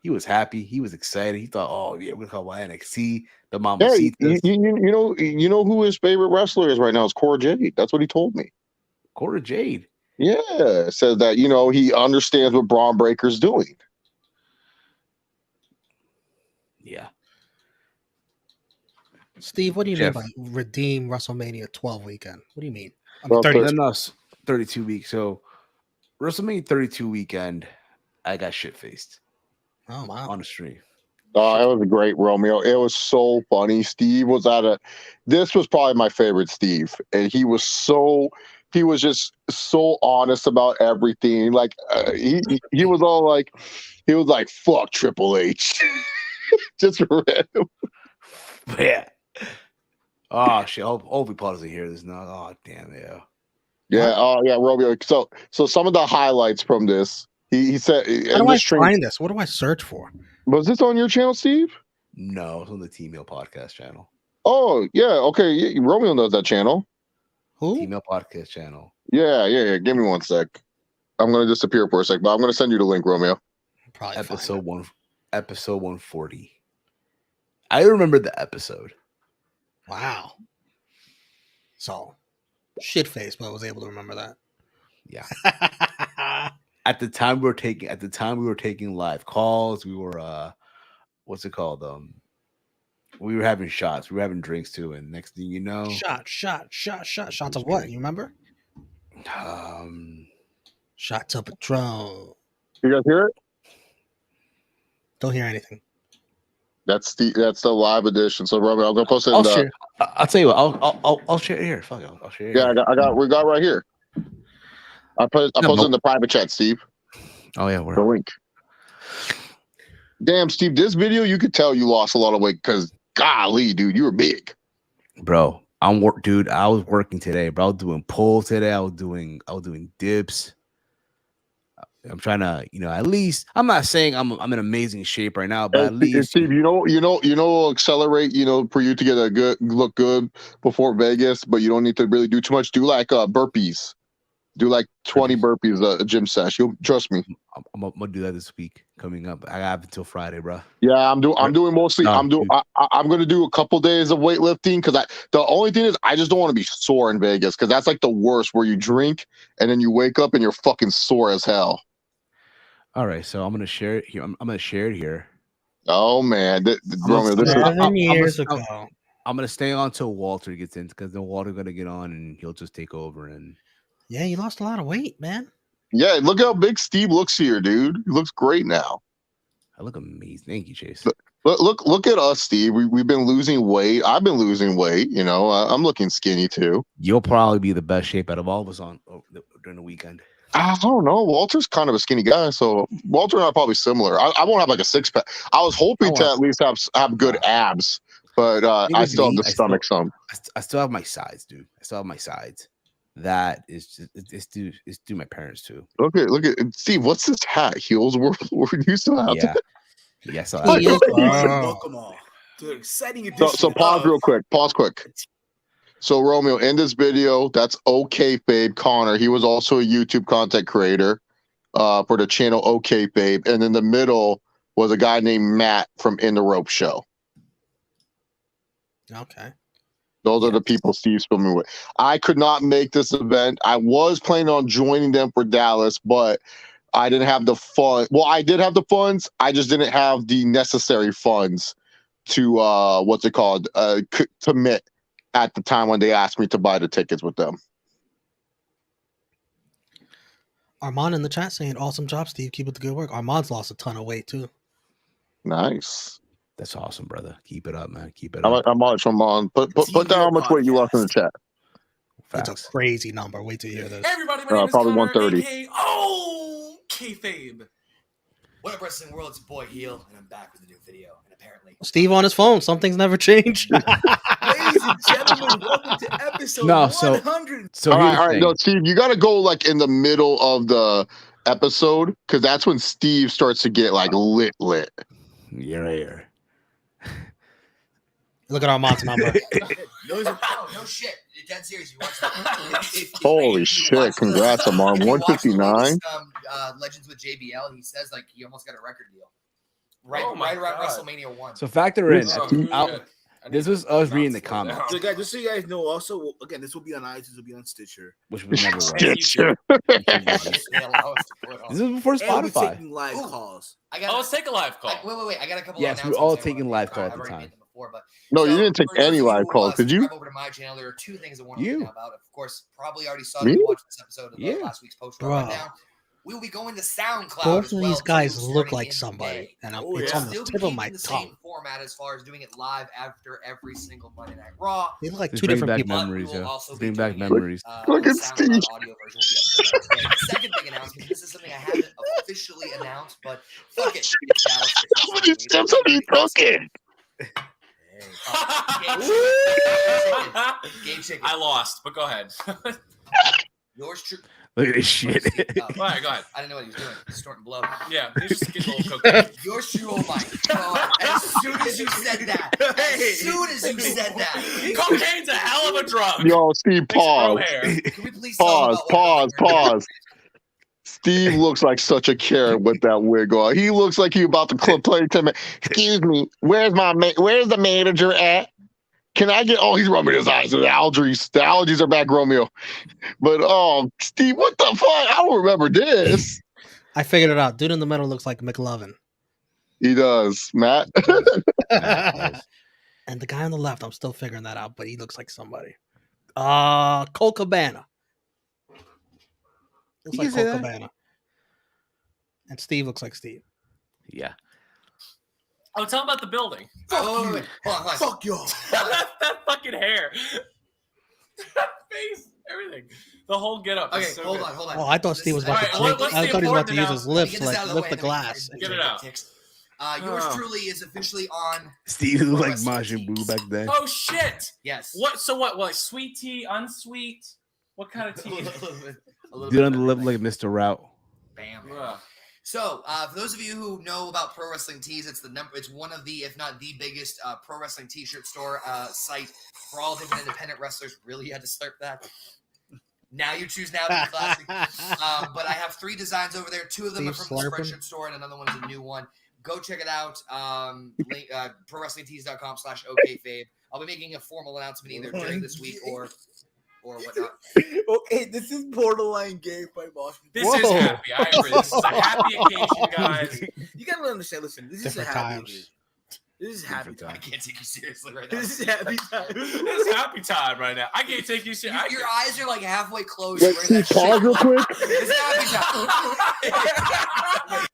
He was happy. He was excited. He thought, "Oh yeah, we're talking about NXT." The Yeah, you know who his favorite wrestler is right now is Cora Jade. That's what he told me. Cora Jade. Yeah, says that he understands what Braun Breaker's doing. Yeah. Steve, what do you Jeff. mean by redeem WrestleMania 12 weekend? What do you mean? I Well, mean, 32. No, 32 weeks. So WrestleMania 32 weekend, I got shit faced Oh wow. on the stream. Oh, it was a great Romeo. It was so funny. Steve was this was probably my favorite Steve. And he was just so honest about everything. Like he was all like, fuck Triple H. Just random. Yeah. Oh shit. Hope he doesn't hear this now. Oh damn, yeah. Yeah, oh yeah, Romeo. So some of the highlights from this, he said. How do I find this? What do I search for? Was this on your channel, Steve? No, it's on the T-Mail podcast channel. Oh yeah, okay. Yeah, Romeo knows that channel. Who? T-Mail podcast channel. Yeah. Give me 1 sec. I'm gonna disappear for a sec, but I'm gonna send you the link, Romeo. Probably Episode 140. I remember the episode. Wow. So shit face, but I was able to remember that. Yeah. At the time we were taking live calls. We were what's it called? We were having shots. We were having drinks too, and next thing you know, shots of what? You remember? Shots of Patron. You guys hear it? Don't hear anything. That's the live edition. So Romeo, I'm gonna post it. Share. I'll tell you what. I'll share it here. Fuck it. I'll share it. Yeah, we got right here. I posted in the private chat, Steve. Oh yeah, the link. Damn, Steve, this video you could tell you lost a lot of weight because golly, dude, you were big. Bro, I was working today, bro. I was doing pulls today. I was doing dips. I'm trying to, at least I'm not saying I'm in amazing shape right now, but at least Steve, accelerate, for you to get look good before Vegas, but you don't need to really do too much. Do like burpees. Do like 20 burpees a gym sesh. You'll trust me. I'm gonna do that this week coming up. I have until Friday, bro. Yeah, I'm doing mostly. I'm gonna do a couple days of weightlifting because the only thing is I just don't want to be sore in Vegas because that's like the worst where you drink and then you wake up and you're fucking sore as hell. All right, so I'm gonna share it here. I'm gonna share it here. Oh man, Romeo, 7 years ago. I'm gonna stay on until Walter gets in because then Walter's gonna get on and he'll just take over and. Yeah, you lost a lot of weight, man. Yeah, look how big Steve looks here, dude. He looks great now. I look amazing. Thank you, Chase. Look at us, Steve. We've been losing weight. I've been losing weight. I'm looking skinny too. You'll probably be the best shape out of all of us during the weekend. I don't know. Walter's kind of a skinny guy, so Walter and I are probably similar. I won't have like a six pack. I was hoping to at least have good abs But Thing I with still have me, the stomach some. I still have my sides, dude. I still have my sides. That is just it's due my parents too. Look at Steve. What's this hat? Heels World? You still have Yeah. that? Yes, I Heels Book them all. Dude, exciting edition. So pause real quick. Pause quick. So Romeo, in this video, that's OK Fabe Connor. He was also a YouTube content creator for the channel OK Fabe, and in the middle was a guy named Matt from In the Rope Show. Okay. Those are the people Steve's filming with. I could not make this event. I was planning on joining them for Dallas, but I didn't have the fun. Well, I did have the funds. I just didn't have the necessary funds to what's it called? Commit at the time when they asked me to buy the tickets with them. Armand in the chat saying, "Awesome job, Steve. Keep up the good work." Armand's lost a ton of weight too. Nice. That's awesome, brother. Keep it up, man. Keep it up. How much I'm on? Put down how much weight you lost in the chat. It's Facts. a crazy number. Wait till you hear this. Hey everybody, my name is Probably Connor, 130. aka kayfabe. What up, wrestling world? It's your boy Heel, and I'm back with a new video. And apparently, Steve on his phone. Something's never changed. Ladies and gentlemen, welcome to episode No, so- 100. So all here's right, the all right. thing. No, Steve, you got to go like in the middle of the episode because that's when Steve starts to get like lit. Yeah. Look at Armand's number. no shit. You're dead serious. You watch that? Holy shit! Congrats, Amar. 159. Legends with JBL. He says like he almost got a record deal. Oh my right around God. WrestleMania 1. So factor in. This- This was us reading the comments, So guys, just so you guys know, also again, this will be on iTunes, this will be on Stitcher. which we never Shit. read. Stitcher. This is before And we're Spotify. taking live Ooh. calls. I got. let's take a live call. Wait. I got a couple. Yes, of we're all announcements I taking wanna live make. call at I've the already time. made them before, but No, so, you didn't take for those any of you live who, calls, did you? subscribe over to my channel. There are two things I want to You. know about. Of course, probably already saw Me? it. Watched this episode of Yeah. last week's post Bro. right now. We will be going to SoundCloud. Both as of well, these guys too, look starting like in somebody, May. and Oh, it's yeah. on the Still be tip of my keeping the tongue. same format as far as doing it live after every single Monday Night Raw. They look like Just two bring different back people. memories, We will yo. also Just be bring back doing it, memories. Look the at SoundCloud Steve. audio version will be up there. The second big announcement. This is something I haven't officially announced, but fuck it. It's Dallas. How many steps have you taken? Game chicken. I lost, but go ahead. Yours true. Look at this shit. Oh, All right, go ahead. I didn't know what he was doing. He's snorting blow. Yeah, you just get a little cocaine. Yours true. Oh my god! As soon as you said that, as soon as you said that, Cocaine's a hell of a drug. Yo, Steve, Makes you grow pause. hair. can we please talk Pause. about what Pause. Steve looks like such a carrot with that wig on. He looks like he about to play to me. Excuse me, where's the manager at? Can I get? Oh, he's rubbing his eyes. The allergies are back, Romeo. But Steve, what the fuck? I don't remember this. I figured it out. Dude in the middle looks like McLovin. He does, Matt. And the guy on the left, I'm still figuring that out, but he looks like somebody. Cole Cabana. Looks You like can say Cole that. Cabana. And Steve looks like Steve. Yeah. Oh, tell him about the building. Wait. Hold on. Fuck y'all. that fucking hair. That face. Everything. The whole getup. Okay, is so hold good. on. Oh, I thought Steve was about to Alright, drink. what's I the thought he was about to important use his Let me lips, get this out like of the lift way, the and then we glass. can Get it drink out. ticks. Yours truly is officially on. Steve looked like Wrestling Majin Buu tees. back then. Oh shit! Yes. What? So what? Like sweet tea, unsweet? What kind of a tea? little Dude on the bit left of like Mr. Route. Bam. Ugh. So, for those of you who know about Pro Wrestling Tees, it's one of the, if not the biggest, pro wrestling T-shirt store site for all different independent wrestlers. Really had to slurp that. Now you choose now to be classic. But I have 3 designs over there. 2 of them are Steve from the slurping. Spreadshirt store, and another one is a new one. Go check it out. Link, ProWrestlingTees.com/OKFabe. I'll be making a formal announcement either during this week or whatnot. Okay, this is borderline gay by Boston. This is Whoa. happy. I agree. This is a happy occasion, guys. You gotta understand. Listen, this Different is a happy. times. This is happy Different I time. can't take you seriously right now. This is happy time. This is happy time right now. I can't take you seriously. Your eyes are like halfway closed. Wait, You're wearing Steve, that pause shit. real quick. It's happy time.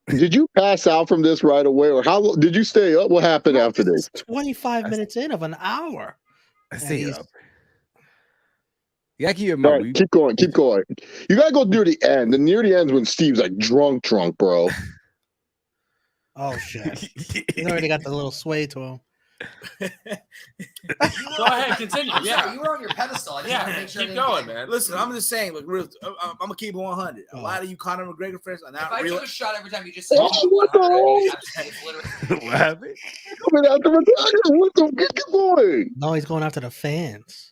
Did you pass out from this right away, or how did you stay up? What happened after this? 25 minutes in of an hour. I And stay he's- up. You gotta keep in All mind. right, keep going. You gotta go near the end. And near the end is when Steve's like drunk, bro. Oh, shit. He's already got the little sway to him. Go ahead, continue. I'm Yeah, sorry, you were on your pedestal. I just want to make sure. keep going, man. Listen, I'm just saying. Look, real. I'm gonna keep it 100. A lot of you Conor McGregor fans are If not I real. took a shot every time you just said Oh, what the 100, hell? it's literally. What happened? Coming out the McGregor. What the get going? No, he's going after the fans.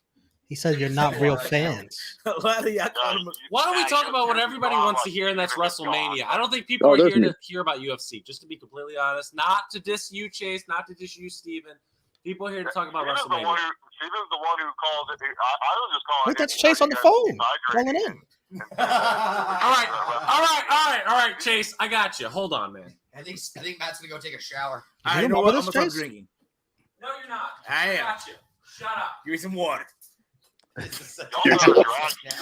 He said you're not real fans. A lot of y'all Conor McGregor. Why don't we talk about what everybody wants to hear, and that's WrestleMania? I don't think people are there's here me. to hear about UFC. Just to be completely honest, not to diss you, Chase, not to diss you, Steven. People are here to talk about WrestleMania. Steven's the one who calls it. I was just calling Wait, it. that's Chase on the phone. Calling in. All right, Chase, I got you. Hold on, man. I think Matt's gonna go take a shower. I know what I'm gonna start drinking. No, you're not. I am. got you. Shut up. Give me some water. Y'all gotta drag him to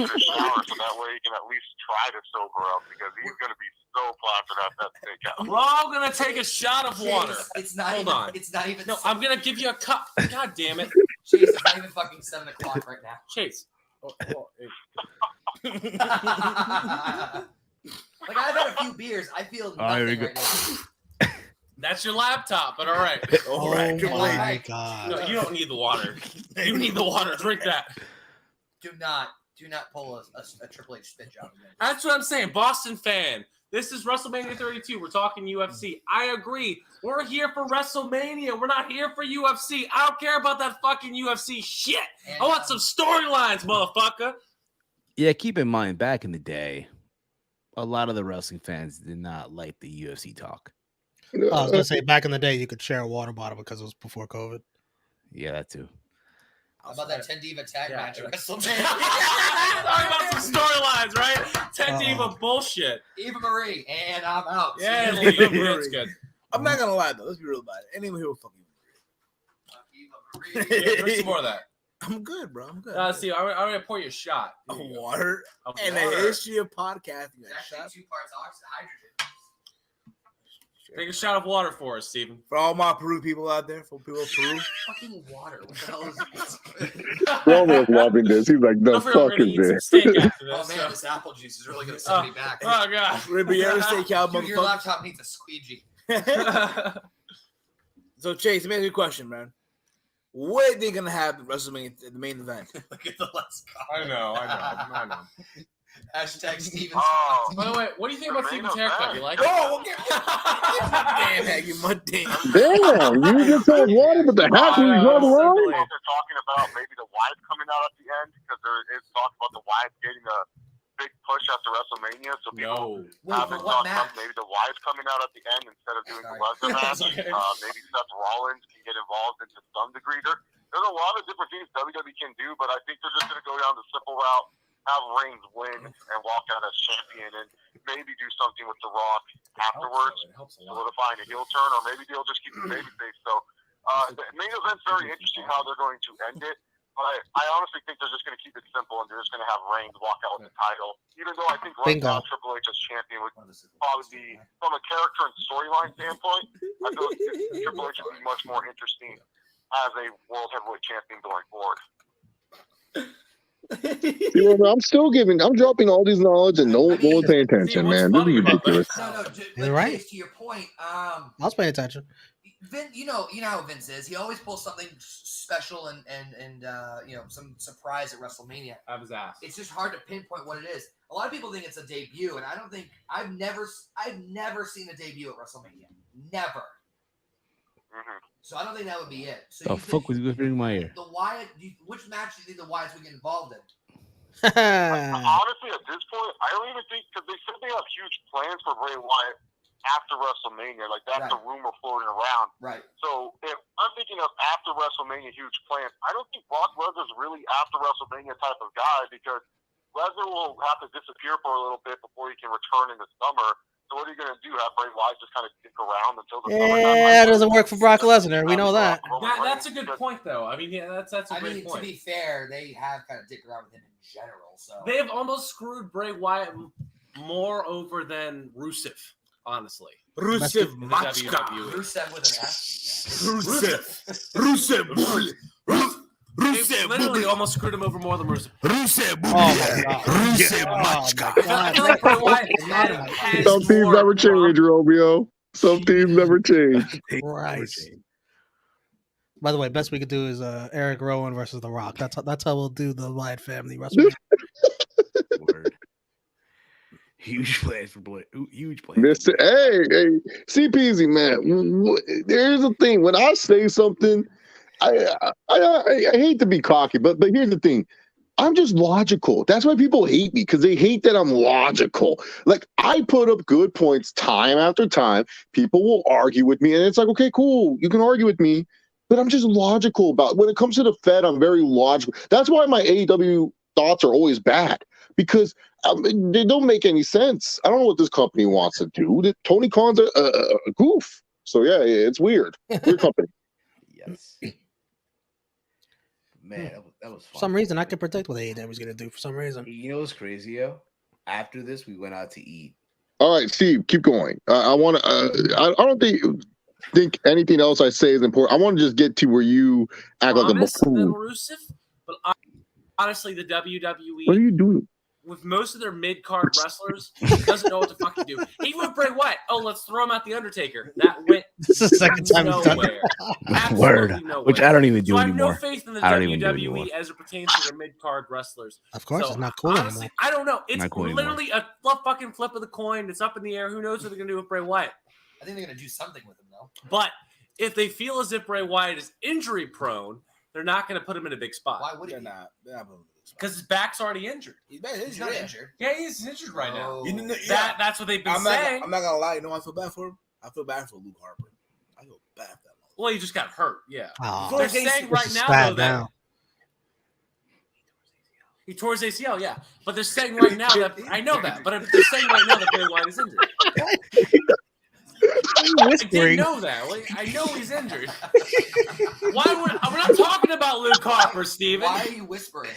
the shower so that way he can at least try to sober up because he's gonna be so plastered at that steakhouse. We're all gonna take a shot of water. It's not Hold even. on. It's not even. No, I'm gonna give you a cup. God damn it, Chase, it's not even fucking 7 o'clock right now. Chase. Like I've had a few beers. I feel Here we nothing go. right now. That's your laptop, but all right. Oh my god. No, you don't need the water. You need the water. Drink that. Do not pull a Triple H spit job. That's what I'm saying. Boston fan. This is WrestleMania 32. We're talking UFC. I agree. We're here for WrestleMania. We're not here for UFC. I don't care about that fucking UFC shit. I want some storylines, motherfucker. Yeah, keep in mind, back in the day, a lot of the wrestling fans did not like the UFC talk. I was gonna say back in the day you could share a water bottle because it was before COVID. Yeah, that too. How about that 10 Diva tag match at WrestleMania? Talking about some storylines, right? 10 Diva bullshit. Eva Marie, and I'm out. Yeah, Eva leave. Marie. That's good. I'm not gonna lie though. Let's be real about it. Anyone here will fuck Eva Marie. Yeah, drink some more of that. I'm good, bro. I'm good. See, I'm gonna pour you a shot. A water A and water. the history of podcasting. It's actually 2 parts hydrogen. Take a shot of water for us, Steven. For all my Peru people out there, for people of Peru. Fucking water. What the hell is this? Roman's loving this. He's like, the Don't forget, we're fuck gonna is eat some this? steak after Oh this. man, this apple juice is really gonna set me back. Oh god. Riviera Steakhouse, Dude, your motherfucker. laptop needs a squeegee. So Chase, let me ask you a question, man. What are they gonna have at WrestleMania, the main event? Look at the Let's Go. I know. Hashtag Steven. Oh, By the way, what do you think about Steven's haircut? You like it? Oh, okay. Damn, Haggy, my damn. Damn, you just told water, but the hat was right along. they're talking about maybe the wives coming out at the end because there is talk about the wives getting a big push after WrestleMania. So people Wait, have for been what talking about match? maybe the wives coming out at the end instead of doing the Lesnar match. Okay. Maybe Seth Rollins can get involved into some degree. There's a lot of different things WWE can do, but I think they're just going to go down the simple route. Have Reigns win and walk out as champion, and maybe do something with The Rock afterwards, solidifying a heel turn, or maybe they'll just keep the babyface. So the main event's very interesting how they're going to end it, but I honestly think they're just going to keep it simple, and they're just going to have Reigns walk out with the title. Even though I think right now Triple H as champion would probably be, from a character and storyline standpoint, I feel like Triple H would be much more interesting as a World Heavyweight Champion going forward. I'm still I'm dropping all these knowledge and no one's paying attention, man. This is ridiculous. No, You're right. To your point, I was paying attention. Vince, you know how Vince is. He always pulls something special and some surprise at WrestleMania. I was asked. It's just hard to pinpoint what it is. A lot of people think it's a debut, and I don't think I've never seen a debut at WrestleMania. Never. Mm-hmm. So I don't think that would be it. So The fuck was whispering in my ear? The Wyatt. Which match do you think the Wyatts would get involved in? Honestly, at this point, I don't even think, because they said they have huge plans for Bray Wyatt after WrestleMania. Like, that's the rumor floating around. Right. So if I'm thinking of after WrestleMania huge plans, I don't think Brock Lesnar's really after WrestleMania type of guy, because Lesnar will have to disappear for a little bit before he can return in the summer. So what are you going to do? Have Bray Wyatt just kind of stick around until the summer? Yeah, it doesn't work for Brock Lesnar. We know that. That's a good point, though. I mean, yeah, that's a great point. To be fair, they have kind of dicked around with him in general. So they have almost screwed Bray Wyatt more over than Rusev, honestly. Rusev In the Machka. WWE. Rusev with an S. Rusev. They literally almost screwed him over more than Rusev. Rusev. Oh my god. Rusev Machka. I feel like Bray Wyatt has Some teams more never change, Romeo. Some teams never change. Christ. By the way, best we could do is Eric Rowan versus The Rock. That's how we'll do the Wyatt family WrestleMania. Word. Huge plans for Blake. Huge plans. Mr. Hey, CPZ, man. There's a thing. When I say something, I hate to be cocky, but here's the thing. I'm just logical. That's why people hate me, because they hate that I'm logical. Like, I put up good points time after time. People will argue with me, and it's like, okay, cool. You can argue with me, but I'm just logical about it. When it comes to the Fed, I'm very logical. That's why my AEW thoughts are always bad, because they don't make any sense. I don't know what this company wants to do. Tony Khan's a goof. So, yeah, it's weird. Weird company. Yes. Man, that was fun. For some reason, I can predict what AEW was going to do for some reason. You know what's crazy, yo? After this, we went out to eat. All right, Steve, keep going. I want to. I don't think anything else I say is important. I want to just get to where you act like a buffoon. But honestly, the WWE. What are you doing? With most of their mid-card wrestlers, doesn't know what to fucking do. Even with Bray Wyatt, let's throw him out the Undertaker. That went this is the second time he's done nowhere. Word, nowhere. which I don't even do so anymore. I have no faith in the WWE as it pertains to their mid-card wrestlers. Of course, so, it's not cool honestly, anymore. I don't know. It's cool literally a fucking flip of the coin. It's up in the air. Who knows what they're going to do with Bray Wyatt? I think they're going to do something with him, though. But if they feel as if Bray Wyatt is injury-prone, they're not going to put him in a big spot. Why would he? They're not putting him in a big spot. Because his back's already injured. He's not injured. Yeah, he's injured right now. That's what they've been I'm saying. not gonna lie. You know, I feel bad for him. I feel bad for Luke Harper. I feel bad for that. Well, he just got hurt. Yeah. Oh, They're saying right now, though, that he tore his ACL. Yeah, but they're saying right now that I know that, but they're saying right now that Bray Wyatt is injured. I didn't know that. I know he's injured. We're not talking about Luke Harper, Steven. Why are you whispering?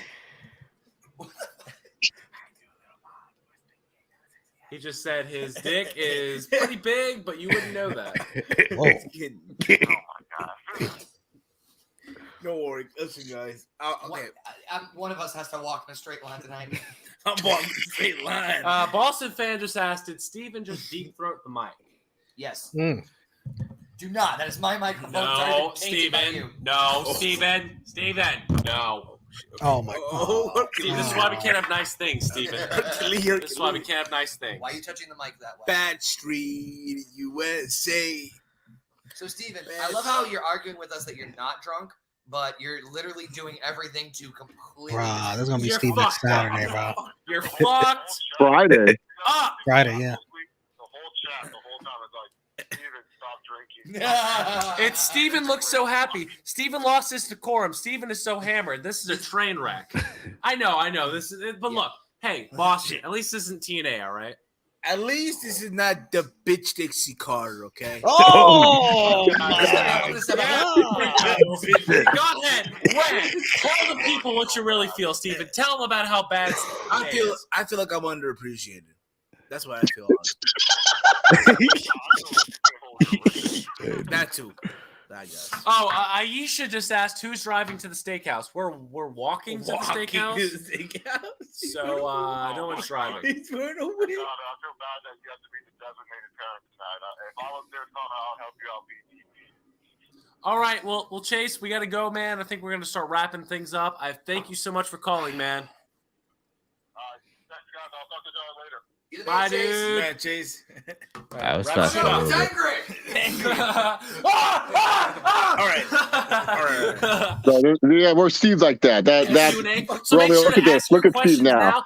He just said his dick is pretty big, but you wouldn't know that. Oh my god. Don't worry. Listen, guys. Okay. One of us has to walk in a straight line tonight. I'm walking a straight line. Boston fan just asked, did Steven just deep throat the mic? Yes. Do not. That is my microphone. No, Steven. No, Steven. Steven. No. Oh my god. See, this is why we can't have nice things, Steven. This is why we can't have nice things. Why are you touching the mic that way? Bad Street, USA. So, Steven, I love how you're arguing with us that you're not drunk, but you're literally doing everything to completely. Bro, there's gonna be Steve next Saturday, bro. You're fucked. Friday. Up. Friday, yeah. The whole chat, the whole time is like, Steven, stop drinking. It's Steven looks so happy. Steven lost his decorum. Steven is so hammered. This is a train wreck. I know. This is, but look, hey, Boston. At least this isn't TNA, all right? At least this is not the bitch Dixie Carter, okay? Oh Go ahead. Wait. Tell the people what you really feel, Steven. Tell them about how bad I feel like I'm underappreciated. That's what I feel. That too. I guess. Oh, Aisha just asked who's driving to the steakhouse. We're walking to the steakhouse. So no one's driving. I feel bad that you have to be the designated parent tonight. If I was there, I'll help you out. All right, well, Chase, we got to go, man. I think we're going to start wrapping things up. I thank you so much for calling, man. Thanks, guys. I'll talk to y'all later. Bye, dude. Man, Chase. That was Wrap tough. All right. So, yeah, we're Steve's like that. So Romeo, look at this. Look at Steve now.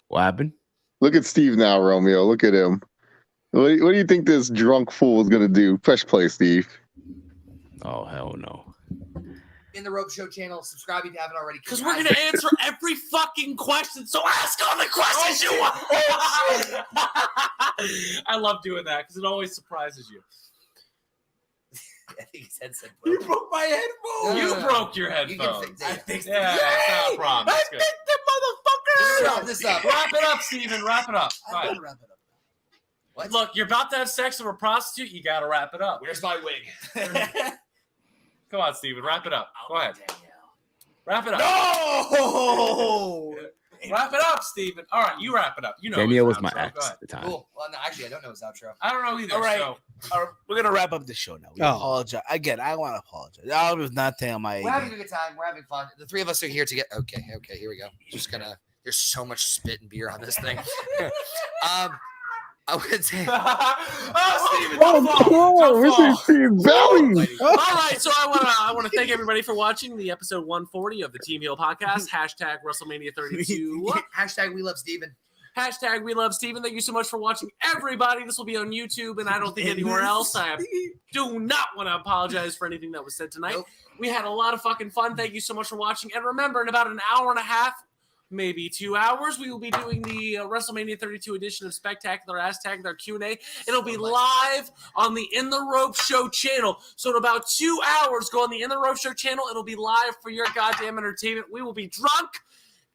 What happened? Look at Steve now, Romeo. Look at him. What do you think this drunk fool is gonna do? Fresh play, Steve. Oh hell no. In the Rope Show channel, subscribe if you haven't already. Because we're going to answer every fucking question, so ask all the questions you want. I love doing that because it always surprises you. I think his headset You broke. broke my headphone. You broke your You can headphone. fix it. I fixed it. Yeah, that's not a problem. I That's good. fixed it, motherfucker. Wrap this up. Wrap it up, Steven. Wrap it up. I Fine. gotta wrap it up. What? Look, you're about to have sex with a prostitute. You got to wrap it up. Where's my wig? Come on, Steven. Wrap it up. Go ahead. Wrap it up. No! Wrap it up, Steven. All right, you wrap it up. You know Danielle his was my outro. Go ex ahead. at the time. Cool. Well, no, actually, I don't know his outro. I don't know either. All right. So. All right, we're gonna wrap up the show now. We apologize again. I want to apologize. I was nothing on my. We're having a good time. We're having fun. The three of us are here to get. Okay, here we go. Just gonna. There's so much spit and beer on this thing. I would say. Steven, Steve's belly. All right, so I want to thank everybody for watching the episode 140 of the Team Heel podcast. Hashtag WrestleMania 32. Hashtag We Love Steven. Hashtag We Love Steven. Thank you so much for watching, everybody. This will be on YouTube, and I don't think anywhere else. I do not want to apologize for anything that was said tonight. Nope. We had a lot of fucking fun. Thank you so much for watching. And remember, in about an hour and a half, maybe 2 hours, we will be doing the WrestleMania 32 edition of Spectacular Aztacular Q&A. It'll be live on the In the Rope Show channel. So in about 2 hours, go on the In the Rope Show channel. It'll be live for your goddamn entertainment. We will be drunk,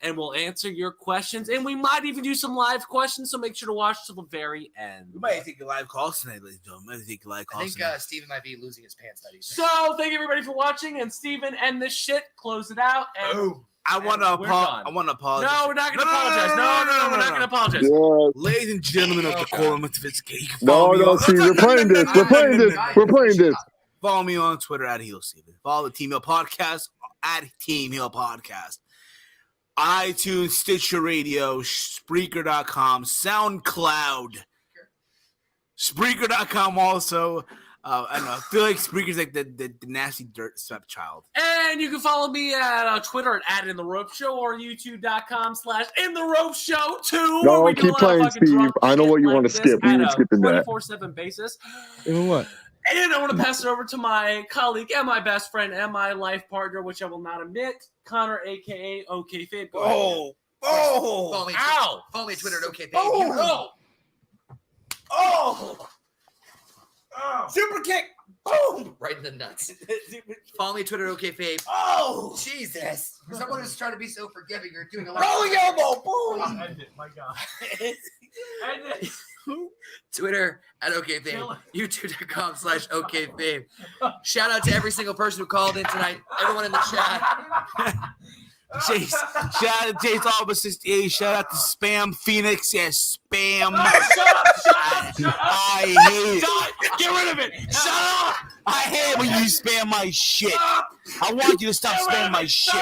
and we'll answer your questions. And we might even do some live questions, so make sure to watch till the very end. We might take a live call tonight, ladies and gentlemen. I think Steven might be losing his pants that evening. So thank you everybody for watching, and Steven, end this shit, close it out, and I want to apologize. No, we're not going to apologize. No, we're not going to apologize. Yeah. Ladies and gentlemen of the Quorum of Sophisticated. No, Steve, we're playing this. We're playing this. Follow me on Twitter at Heel Steven. Follow the Team Heel Podcast at Team Heel Podcast. iTunes, Stitcher Radio, Spreaker.com, SoundCloud, Spreaker.com also. I don't know. I feel like Spreaker's like the nasty dirt stepchild. And you can follow me at Twitter at In The Rope Show or YouTube.com/In The Rope Show 2. No, keep playing, Steve. I know what you want to skip. We ain't skipping that. 24/7 basis. Even what? And I want to pass it over to my colleague and my best friend and my life partner, which I will not admit, Connor, a.k.a. OK Fib. Oh! Follow me, Ow! Follow me on Twitter at OK Fib. Oh! Super kick! Boom! Right in the nuts. Follow me on Twitter at OK Fib. Oh! Jesus. For someone who's trying to be so forgiving, you're doing a lot. Rolling elbow! Boom! End it, my God. End it. Twitter at OKFame, YouTube.com/OKFame. Shout out to every single person who called in tonight. Everyone in the chat. Chase, shout out to Chase Albus 68. Shout out to Spam Phoenix. Yes, Spam. Shut up! I hate it. Get rid of it! Shut up! I hate when you spam my shit. I want you to stop spamming my shit.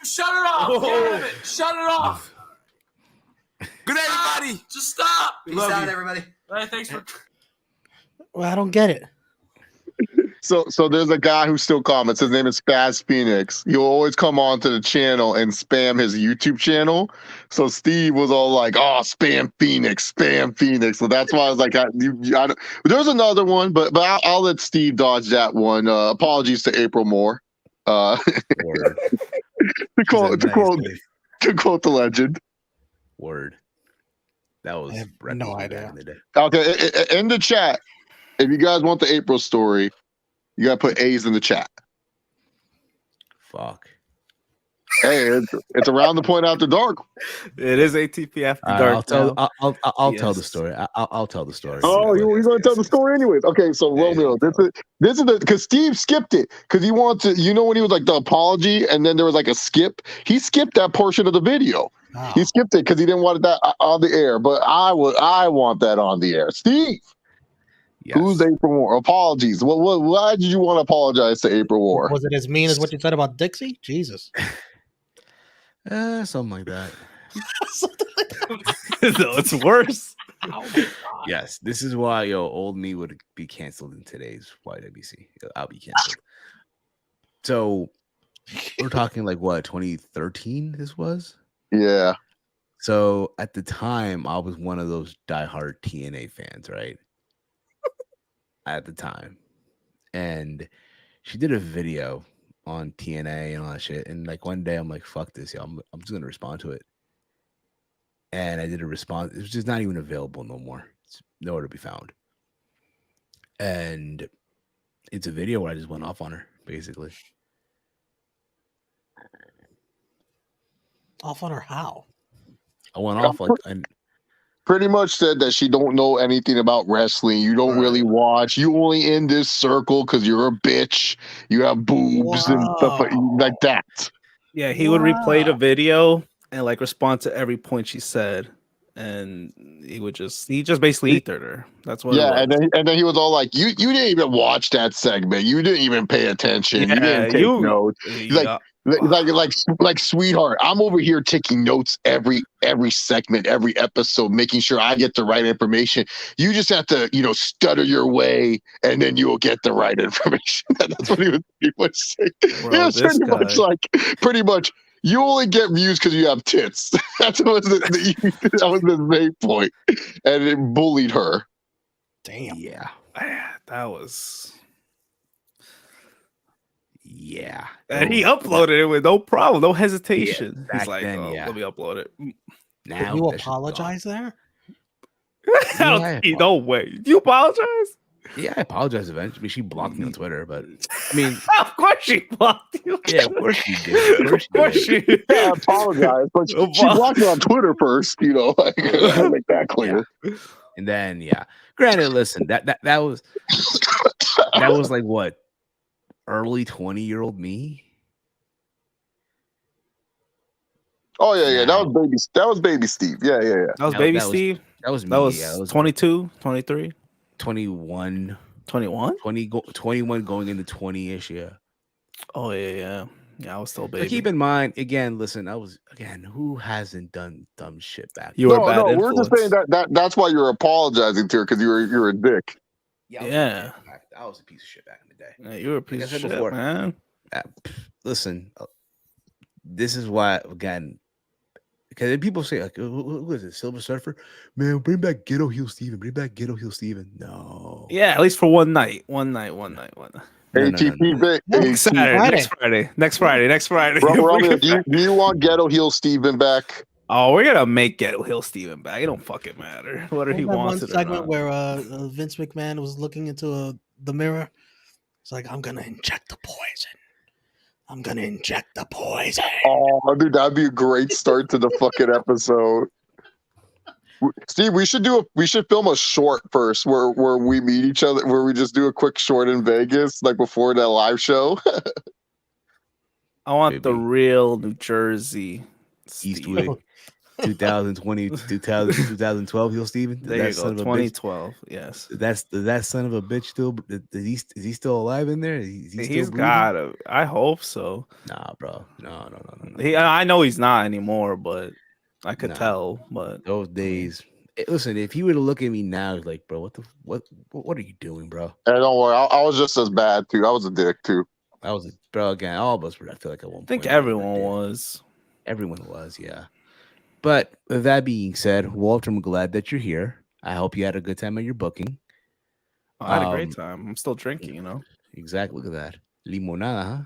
Shut it off! Get rid of it! Shut it off! Good night, everybody. Just stop! Peace out, everybody. All right, thanks for. Well, I don't get it. So there's a guy who still comments. His name is Spaz Phoenix. He'll always come onto the channel and spam his YouTube channel. So Steve was all like, "Oh, spam Phoenix." So that's why I was like, "There's another one, but I'll let Steve dodge that one." Apologies to April Moore. To quote the legend. Word. That was I have no idea. back in the day. Okay, in the chat, if you guys want the April story, you gotta put A's in the chat. Fuck. Hey, it's around the point after dark. It is ATP after dark. I'll tell the story. I'll tell the story. Oh, you're gonna tell the story anyways. Okay, so Romeo, this is because Steve skipped it because he wanted to. When he was like the apology, and then there was like a skip. He skipped that portion of the video. Oh. He skipped it because he didn't want that on the air. But I want that on the air. Steve, Yes. who's April War? Apologies. Why did you want to apologize to April War? Was it as mean as what you said about Dixie? Jesus. Something like that. No, it's worse. Yes, this is why old me would be canceled in today's YWC. I'll be canceled. So we're talking like what, 2013 this was? Yeah. So at the time I was one of those diehard TNA fans, right? At the time. And she did a video on TNA and all that shit. And like one day I'm like, fuck this, yo. I'm just gonna respond to it. And I did a response. It was just not even available no more. It's nowhere to be found. And it's a video where I just went off on her, basically. Off on her how? I went off like and pretty much said that she don't know anything about wrestling. You don't really watch. You only in this circle because you're a bitch. You have boobs and stuff like that. Yeah, he would replay the video and like respond to every point she said, and he just basically ethered her. That's what it was. and then he was all like, "You didn't even watch that segment. You didn't even pay attention. You didn't take notes." He's like, sweetheart, I'm over here taking notes every segment, every episode, making sure I get the right information. You just have to, stutter your way, and then you'll get the right information. That's what he was pretty much saying. Bro, He was pretty much. You only get views because you have tits. That was the main point, and it bullied her. Damn. Yeah. That was. Yeah. And he uploaded it with no problem, no hesitation. Yeah, He's like, then, let me upload it. Now you apologize there? No way. You apologize? Yeah, I apologize eventually. She blocked me on Twitter, but I mean, of course she blocked you. Yeah, of course she did. Of course she did. I apologize, but she blocked me on Twitter first. I make that clear. Yeah. And then, granted, listen, that was like what, early 20-year-old me. Oh yeah. That was baby Steve. Yeah. That was baby Steve. That was me. That was 22, 23. 21. 21? 21 going into 20-ish, yeah. Oh, yeah. Yeah, I was still baby. But keep in mind, again, listen, who hasn't done dumb shit back then? No, we're just saying that's why you're apologizing to her, because you're a dick. Yeah. I was a piece of shit back in the day. Yeah, you were a piece of shit, man. Listen, this is why, again, because people say, like, who is it? Silver Surfer? Man, bring back Ghetto Heel Steven. Bring back Ghetto Heel Steven. No. Yeah, at least for one night. ATP Next Friday. Roman, do you want Ghetto Heel Steven back? Oh, we're gonna make Ghetto Heel Steven back. It don't fucking matter whether he wants it or not. One segment where Vince McMahon was looking into the mirror. It's like, I'm gonna inject the poison. Oh, dude, that'd be a great start to the fucking episode. Steve, we should film a short first where we meet each other, where we just do a quick short in Vegas, like before that live show. I want the real New Jersey Eastwick 2020 2012 Heel Steven. There you go. 2012. Yes. That son of a bitch still is he still alive in there? He's got to. I hope so. Nah, bro. No. I know he's not anymore, but I could tell. But those days. Listen, if he were to look at me now, he's like, bro, what are you doing, bro? Hey, don't worry. I was just as bad too. I was a dick too. Bro, again, all of us were, I feel like, at one point. I think everyone was. Everyone was, yeah. But with that being said, Walter, I'm glad that you're here. I hope you had a good time at your booking. I had a great time. I'm still drinking, Exactly. Look at that. Limonada, huh?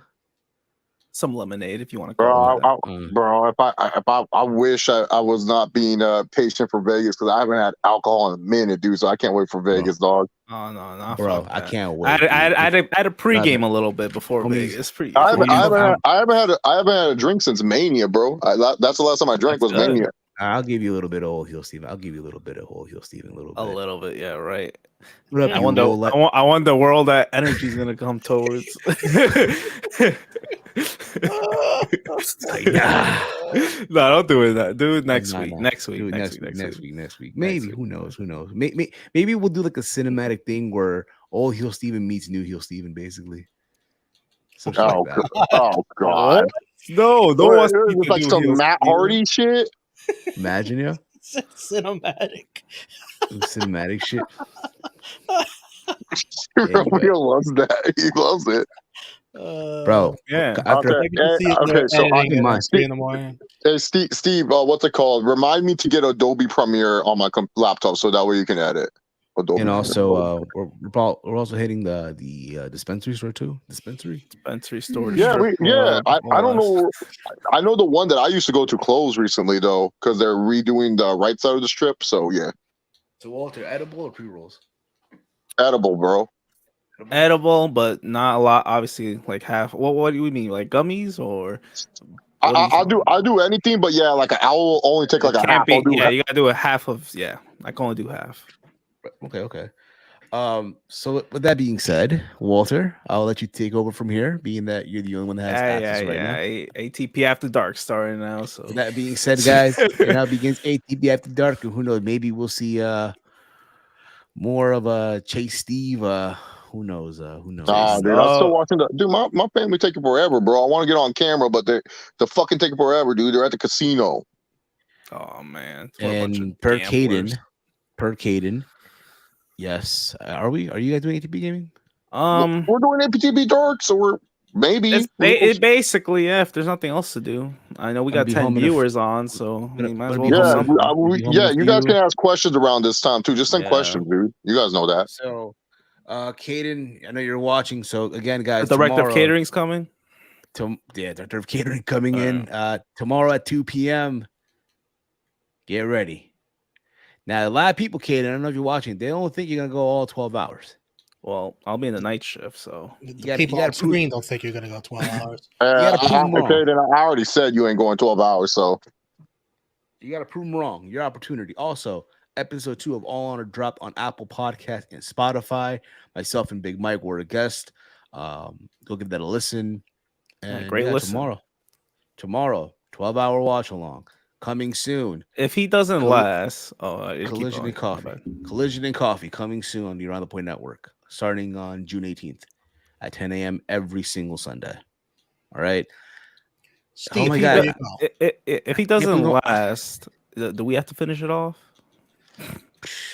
Some lemonade, if you want to call it. Bro, I wish I was not being patient for Vegas, because I haven't had alcohol in a minute, dude. So I can't wait for Vegas, dog. Oh no, bro, I can't wait. I had a pregame a little bit before Vegas. I haven't had a drink since Mania, bro. That's the last time I drank was Mania. I'll give you a little bit of old heel Steven. A little bit, yeah, right. I wonder where all that energy is gonna come towards. No, don't do it. Do it next week. Next week. Maybe. Who knows? Maybe we'll do like a cinematic thing where old heel Steven meets new heel Steven, basically. Oh God! No, it's like some Matt Hardy shit. Imagine, yeah. Cinematic shit. Romeo loves that. He loves it. Bro, yeah. Steve, what's it called? Remind me to get Adobe Premiere on my laptop so that way you can edit. Adobe and also, we're also hitting the dispensary store too. Dispensary store. Yeah, I don't know. I know the one that I used to go to closed recently though, because they're redoing the right side of the strip. So yeah. So Walter, edible or pre-rolls? Edible, bro. Edible, but not a lot. Obviously, like half. What do you mean, like gummies or? I'll do anything, but yeah, like I will only take like a half. You gotta do a half of. Yeah, I can only do half. Okay. So with that being said, Walter, I'll let you take over from here, being that you're the only one that has access right now. ATP After Dark starting now. So With that being said, guys, it now begins ATP After Dark, and who knows? Maybe we'll see more of a Chase Steve. Who knows? Who knows? Nah, dude, I'm still watching dude. My family taking forever, bro. I want to get on camera, but they're fucking taking forever, dude. They're at the casino. Oh man, and per Caden, yes. Are you guys doing ATP gaming? We're doing ATP Dark, so we're maybe. It basically, if there's nothing else to do. I know we got 10 viewers on, so we might as well. You guys can ask questions around this time too. Just send questions, dude. You guys know that. So, Caden, I know you're watching. So again, guys, the director of catering's coming. Director of catering coming in tomorrow at 2 p.m. Get ready. Now, a lot of people, Caden, I don't know if you're watching, they don't think you're gonna go all 12 hours. Well, I'll be in the night shift, so people on screen don't think you're gonna go 12 hours. Caden, I already said you ain't going 12 hours, so you gotta prove them wrong. Your opportunity. Also, episode 2 of All Honor dropped on Apple Podcast and Spotify. Myself and Big Mike were a guest. Go give that a listen. And great listen. Tomorrow, 12-hour watch along. Coming soon. If he doesn't last, Collision and Coffee. Collision and Coffee coming soon on the Around the Point Network, starting on June 18th at 10 a.m. every single Sunday. All right. Steve, oh my God. If he doesn't last, do we have to finish it off?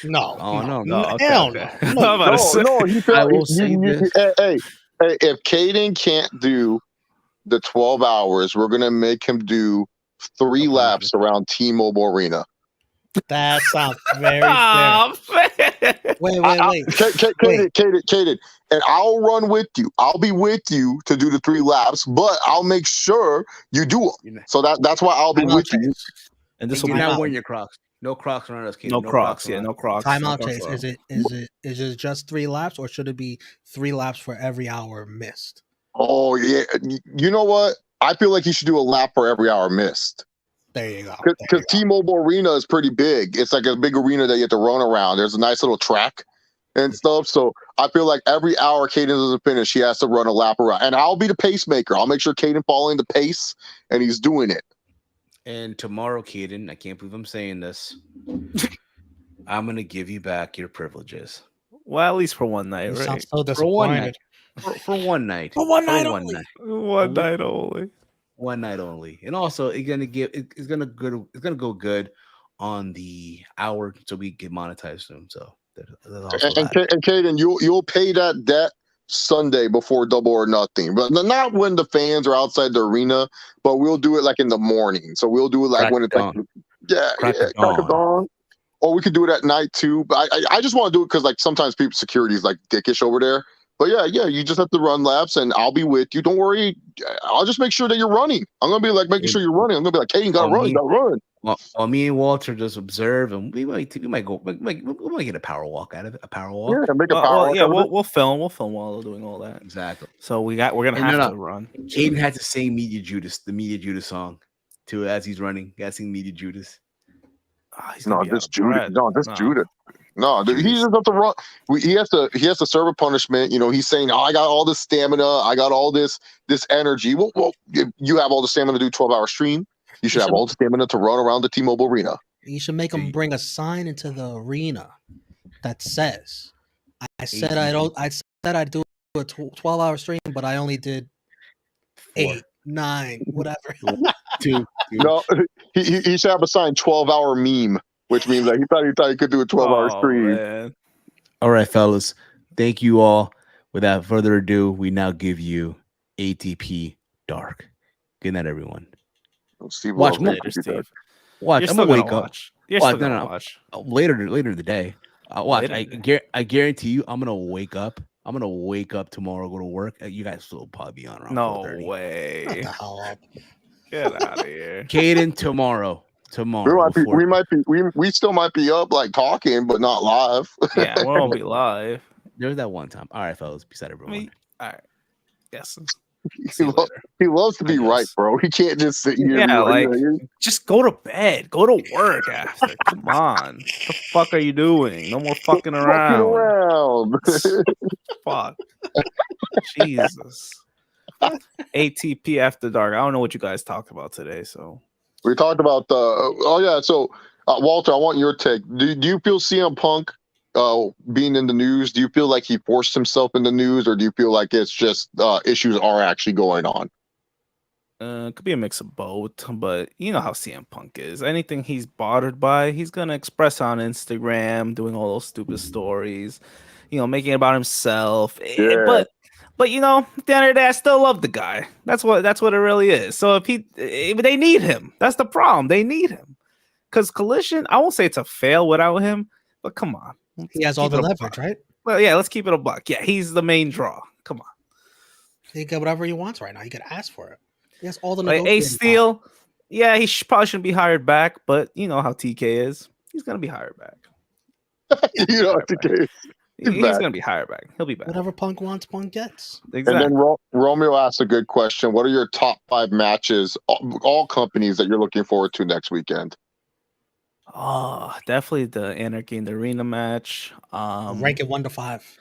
No. Oh no. Okay. Hell no. No. Hey, if Caden can't do the 12 hours, we're gonna make him do 3 laps around T-Mobile Arena. That sounds very fair. Wait. Caden, and I'll run with you. I'll be with you to do the 3 laps, but I'll make sure you do them. So that's why I'll be with you. And this will be not wearing your Crocs. No Crocs around us, Caden. No Crocs. No Crocs. Time out, Chase. Is it just 3 laps, or should it be 3 laps for every hour missed? Oh yeah. You know what? I feel like you should do a lap for every hour missed. There you go. Because T-Mobile Arena is pretty big. It's like a big arena that you have to run around. There's a nice little track and stuff. So I feel like every hour Caden doesn't finish, he has to run a lap around. And I'll be the pacemaker. I'll make sure Caden following the pace, and he's doing it. And tomorrow, Caden, I can't believe I'm saying this. I'm going to give you back your privileges. Well, at least for one night, right? Sounds so disappointed. For one night. For one night only. One night only. One night only. And also, it's gonna go good on the hour, so we get monetized soon. So and Caden, you'll pay that debt Sunday before Double or Nothing, but not when the fans are outside the arena. But we'll do it like in the morning. So we'll do it like when it's like crack of dawn. Or we could do it at night too. But I just want to do it because like sometimes people security is like dickish over there. But yeah, you just have to run laps, and I'll be with you. Don't worry. I'll just make sure that you're running. I'm gonna be like making sure you're running. I'm gonna be like, Caden, gotta run. Well, me and Walter just observe, and we might get a power walk out of it. A power walk. Yeah, make a power walk. Yeah, we'll film while we're doing all that. Exactly. So we're gonna have to run. Caden had to sing Media Judas, the Media Judas song, too, as he's running. Got to sing Media Judas. This Judas. No, dude, he just have to run. He has to serve a punishment. You know, he's saying, "Oh, I got all this stamina. I got all this energy." Well, you have all the stamina to do 12-hour stream. You should have all the stamina to run around the T-Mobile Arena. You should make him bring a sign into the arena that says, "I said I'd do a 12-hour stream, but I only did 8, 9, whatever." 2. No, he should have a sign 12-hour meme. Which means that he thought he could do a 12-hour stream. Man. All right, fellas. Thank you all. Without further ado, we now give you ATP Dark. Good night, everyone. Steve, watch more. Steve. Watch. You're I'm gonna wake up. You're still gonna watch. Later in the day. Watch. I guarantee you, I'm gonna wake up. I'm gonna wake up tomorrow, go to work. You guys will probably be on around. No 4:30. way. Shut the hell up. Get out of here. Caden, tomorrow. We still might be up like talking, but not live. Yeah, we won't be live. There's that one time. All right, fellas. Peace out, everyone. All right. Yes. He loves to be right, bro. He can't just sit here. Yeah, like just go to bed, go to work after. Come on, what the fuck are you doing? No more fucking around. Fuck, Jesus. ATP After Dark. I don't know what you guys talked about today, so we talked about the. Oh yeah, so Walter, I want your take. Do you feel CM Punk being in the news? Do you feel like he forced himself in the news, or do you feel like it's just issues are actually going on? It could be a mix of both, but you know how CM Punk is. Anything he's bothered by, he's gonna express on Instagram, doing all those stupid stories, making it about himself. Yeah. But you know, at the end of the day, I still love the guy. That's what it really is. So if they need him, that's the problem. They need him because Collision. I won't say it's a fail without him, but come on, he has all the leverage, right? Well, yeah, let's keep it a buck. Yeah, he's the main draw. Come on, he can get whatever he wants right now. He could ask for it. He has all the Ace Steel. Yeah, he probably shouldn't be hired back, but you know how TK is. He's gonna be hired back. You know how TK is. He's gonna be hired back. He'll be back. Whatever Punk wants, Punk gets. Exactly. And then Romeo asked a good question. What are your top 5 matches, all companies that you're looking forward to next weekend? Oh, definitely the Anarchy in the Arena match. Rank it 1 to 5.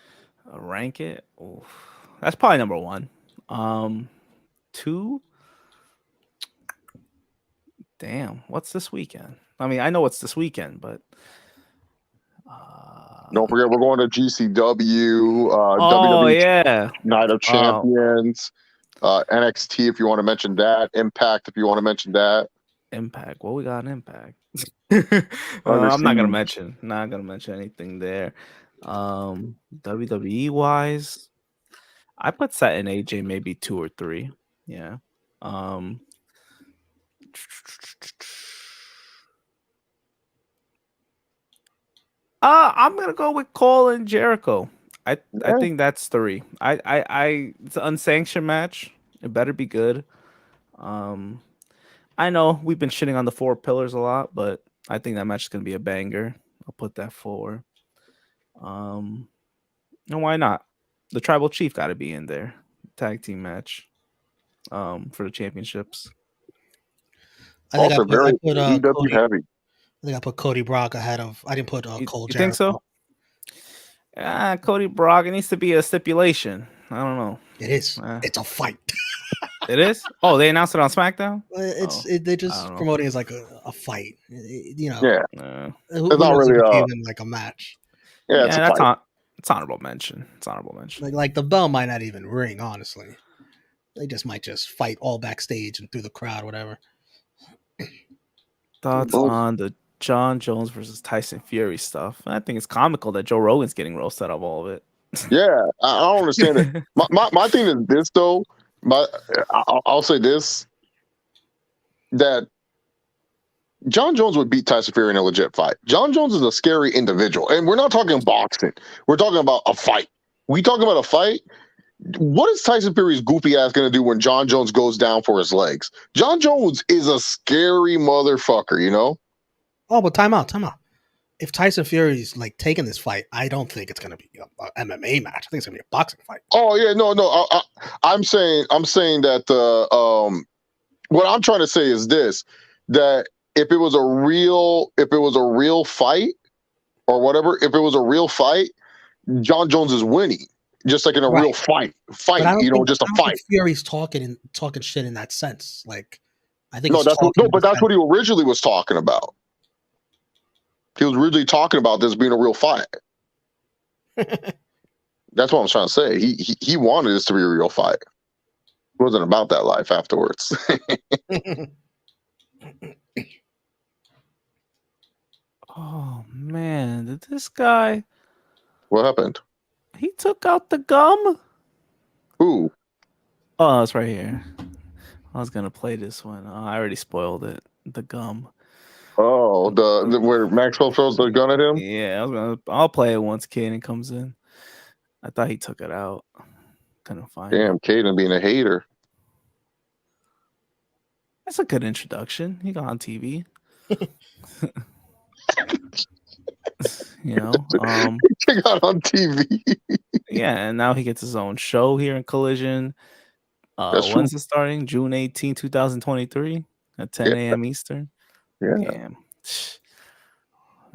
Rank it. Oof. That's probably number 1. 2. Damn, what's this weekend? I mean, I know what's this weekend, but don't forget we're going to GCW. WWE yeah, Night of Champions, NXT if you want to mention that, Impact if you want to mention that. Impact. What we got in Impact? I'm not gonna mention. Not gonna mention anything there. WWE wise, I put Seth and AJ maybe 2 or 3. Yeah. I'm gonna go with Cole and Jericho. I think that's 3. It's an unsanctioned match. It better be good. I know we've been shitting on the 4 pillars a lot, but I think that match is gonna be a banger. I'll put that 4. And why not? The Tribal Chief got to be in there. Tag team match. For the championships. I think I put EW heavy. I think I put Cody Brock ahead of. I didn't put Cole. You think so? Cody Brock. It needs to be a stipulation. I don't know. It is. It's a fight. It is. Oh, they announced it on SmackDown. They just promoting it as like a fight. Yeah. It's not really like a match. Yeah, it's a fight. It's honorable mention. It's honorable mention. Like the bell might not even ring. Honestly, they might just fight all backstage and through the crowd, whatever. Thoughts on the John Jones versus Tyson Fury stuff? I think it's comical that Joe Rogan's getting roasted of all of it. Yeah, I don't understand it. My thing is this though. I'll say this: that John Jones would beat Tyson Fury in a legit fight. John Jones is a scary individual, and we're not talking boxing. We're talking about a fight. We talking about a fight. What is Tyson Fury's goofy ass going to do when John Jones goes down for his legs? John Jones is a scary motherfucker, you know? Oh, but time out. If Tyson Fury's like taking this fight, I don't think it's going to be an MMA match. I think it's going to be a boxing fight. Oh yeah, no. I'm saying that what I'm trying to say is this: that if it was a real fight or whatever, if it was a real fight, John Jones is winning. Just like in a real fight, just a fight. Fury's talking shit in that sense. Like, I think that's what he originally was talking about. He was really talking about this being a real fight. That's what I'm trying to say. He wanted this to be a real fight. It wasn't about that life afterwards. Oh man, did this guy? What happened? He took out the gum? Who? Oh, it's right here. I was gonna play this one. Oh, I already spoiled it. The gum. Oh, the where Maxwell throws the gun at him? Yeah, I'll play it once Kaden comes in. I thought he took it out. Couldn't find it. Damn, Kaden being a hater. That's a good introduction. He got on TV. You know, he got on TV. Yeah, and now he gets his own show here in Collision. That's true. When's it starting? June 18, 2023 at 10 a.m. Eastern. Yeah. Damn.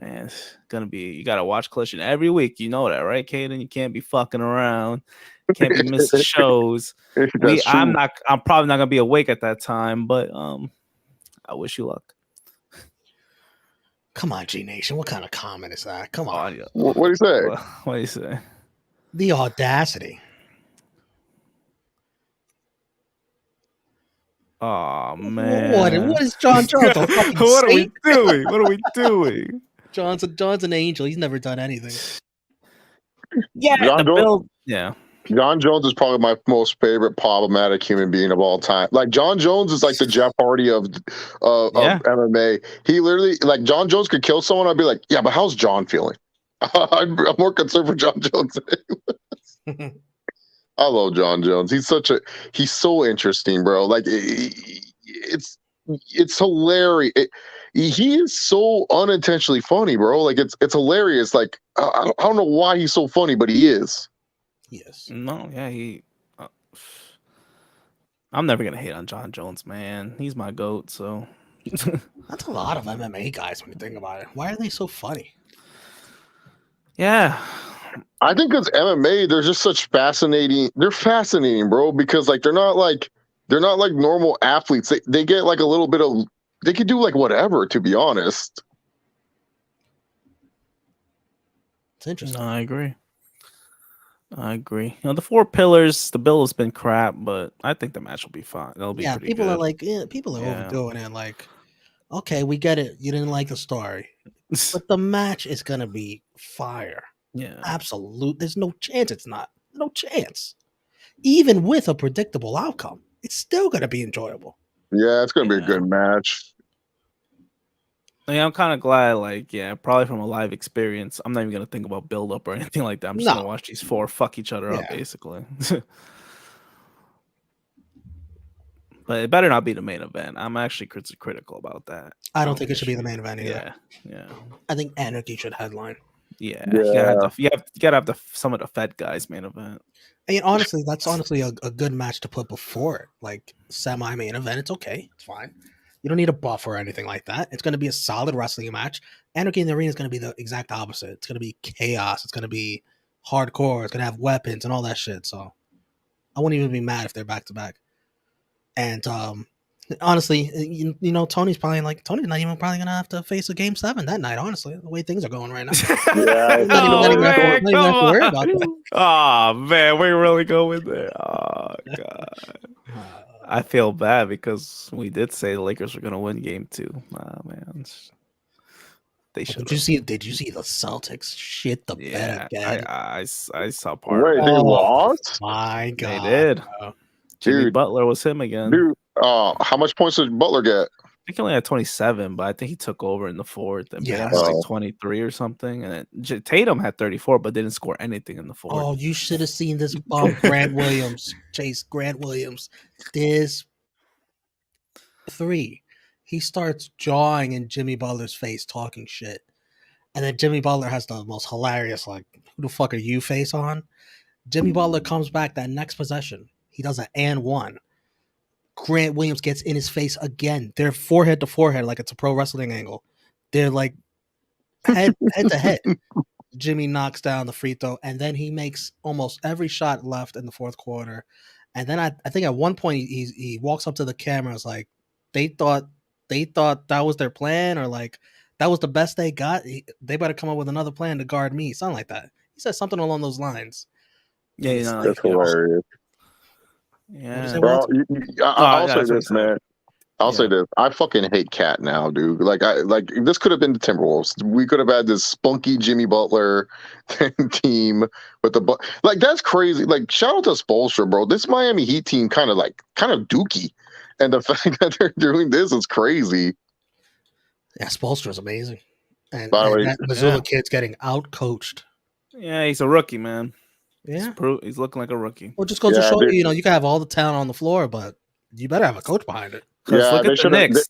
Man, it's gonna be. You gotta watch Collision every week. You know that, right, Caden? You can't be fucking around. Can't be missing shows. I'm probably not gonna be awake at that time, but I wish you luck. Come on, G Nation. What kind of comment is that? Come on. What do you say? What do you say? The audacity. Oh man. What is John Jones? A fucking What are we saint? doing? What are we doing? John's an angel. He's never done anything. Yeah, John Jones is probably my most favorite problematic human being of all time. Like John Jones is like the Jeff Hardy of MMA. He literally, like, John Jones could kill someone. I'd be like, yeah, but how's John feeling? I'm more concerned for John Jones than anyone. I love John Jones. He's so interesting, bro. Like it's hilarious. He is so unintentionally funny, bro. Like it's hilarious. Like I don't know why he's so funny, but he is. Yes. No, yeah, I'm never gonna hate on John Jones, man. He's my GOAT. So that's a lot of MMA guys when you think about it. Why are they so funny? Yeah. I think because MMA, they're just such fascinating. They're fascinating, bro, because like they're not like normal athletes. They get like a little bit of, they could do like whatever, to be honest. It's interesting. No, I agree. You know, the 4 pillars, the build has been crap, but I think the match will be fine. It'll be pretty people good. are like, people are overdoing it. Like, okay, we get it. You didn't like the story, but the match is gonna be fire. Yeah, absolute. There's no chance it's not. No chance. Even with a predictable outcome, it's still gonna be enjoyable. Yeah, it's gonna be a good match. Yeah, I'm kind of glad. Like, yeah, probably from a live experience, I'm not even gonna think about build up or anything like that. I'm just gonna watch these 4 fuck each other up, basically. But it better not be the main event. I'm actually critical about that. I don't think it should be the main event either. Yeah. I think Anarchy should headline. Yeah. You gotta have some of the Fed guys main event. I mean, honestly, that's a good match to put before it. Like semi-main event, it's okay. It's fine. You don't need a buff or anything like that. It's going to be a solid wrestling match. Anarchy in the Arena is going to be the exact opposite. It's going to be chaos. It's going to be hardcore. It's going to have weapons and all that shit. So I wouldn't even be mad if they're back to back. And honestly, you know, Tony's not even probably going to have to face a Game 7 that night, honestly, the way things are going right now. Oh, man, we really going there. Oh, God. I feel bad because we did say the Lakers were going to win Game 2. Man. They should. Did you see the Celtics shit the bed again? I saw part of it. They lost? My God. They did. Jimmy Butler was him again. Dude, how much points did Butler get? I think he only had 27, but I think he took over in the fourth. And Bam had like 23 or something. And then Tatum had 34, but didn't score anything in the fourth. Oh, you should have seen this bum Grant Williams. This 3. He starts jawing in Jimmy Butler's face, talking shit. And then Jimmy Butler has the most hilarious, like, who the fuck are you face on? Jimmy Butler comes back that next possession. He does an and 1. Grant Williams gets in his face again. They're forehead to forehead, like it's a pro wrestling angle. They're like head to head. Jimmy knocks down the free throw, and then he makes almost every shot left in the fourth quarter. And then I think at one point he walks up to the camera, is like, they thought that was their plan, or like that was the best they got. They better come up with another plan to guard me, something like that. He said something along those lines. Yeah, you know, that's hilarious. Yeah, bro, I'll say this, man. I'll say this. I fucking hate Cat now, dude. Like this could have been the Timberwolves. We could have had this spunky Jimmy Butler team with the like. That's crazy. Like, shout out to Spoelstra, bro. This Miami Heat team kind of dookie, and the fact that they're doing this is crazy. Yeah, Spoelstra's amazing, and that Missoula kid's getting out coached. Yeah, he's a rookie, man. Yeah, he's looking like a rookie. Well, just goes to show you, you can have all the talent on the floor, but you better have a coach behind it. Because look at the Knicks.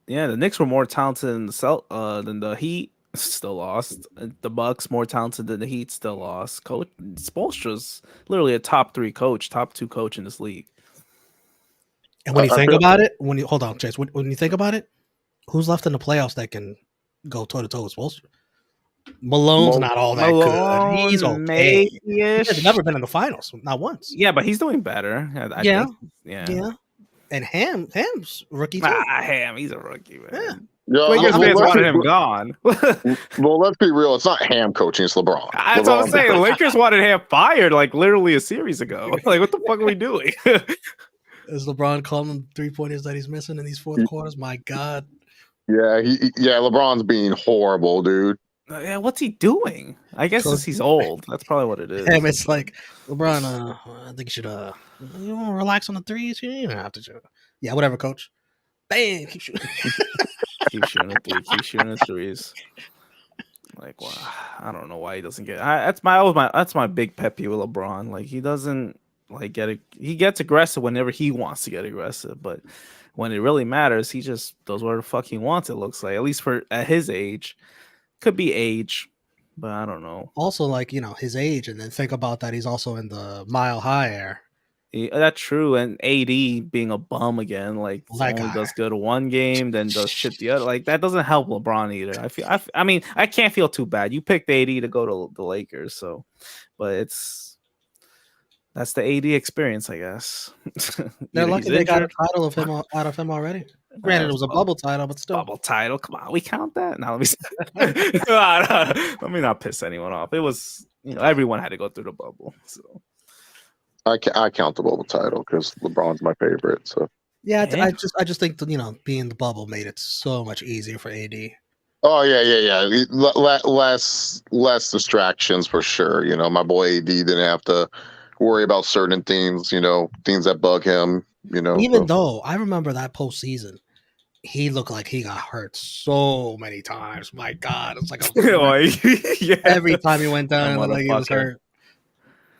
The Knicks were more talented than the Heat. Still lost. The Bucks more talented than the Heat. Still lost. Coach Spoelstra's literally a top 3 coach, top 2 coach in this league. And when you think about it, hold on, Chase, when you think about it, who's left in the playoffs that can go toe to toe with Spoelstra? Malone's not all that good. He's okay. He's never been in the finals, not once. Yeah, but he's doing better. I think. Yeah. And Ham's rookie too. Ham, he's a rookie, man. Yeah, Lakers fans wanted him gone. Well, let's be real. It's not Ham coaching; it's LeBron. That's what I'm saying. Lakers wanted Ham fired like literally a series ago. Like, what the fuck are we doing? Is LeBron calling them 3-pointers that he's missing in these fourth quarters? My God. Yeah, LeBron's being horrible, dude. Yeah, what's he doing? I guess he's old. That's probably what it is. Damn, it's like LeBron. I think you should you want to relax on the threes. You don't have to shoot. Yeah, whatever, coach. Bam, keep shooting. Keep shooting the threes. Like, wow, I don't know why he doesn't get. That's my big pet peeve with LeBron. Like, he doesn't like he gets aggressive whenever he wants to get aggressive, but when it really matters, he just does whatever the fuck he wants. It looks like, at least at his age. Could be age, but I don't know. Also, like, his age, and then think about that he's also in the Mile High era. Yeah, that's true. And AD being a bum again, like only does good one game, then does shit the other. Like, that doesn't help LeBron either. I mean, I can't feel too bad. You picked AD to go to the Lakers, so, but that's the AD experience, I guess. They're lucky they got a title out of him already. Granted, it was a bubble title, but still. Bubble title. Come on, we count that? Now let me not piss anyone off. It was, everyone had to go through the bubble. So I count the bubble title because LeBron's my favorite. So yeah, I just think being the bubble made it so much easier for AD. Oh yeah. Less distractions for sure. My boy AD didn't have to worry about certain things. Things that bug him. Even though I remember that postseason, he looked like he got hurt so many times. My God, it's like every time he went down, it looked like he was hurt.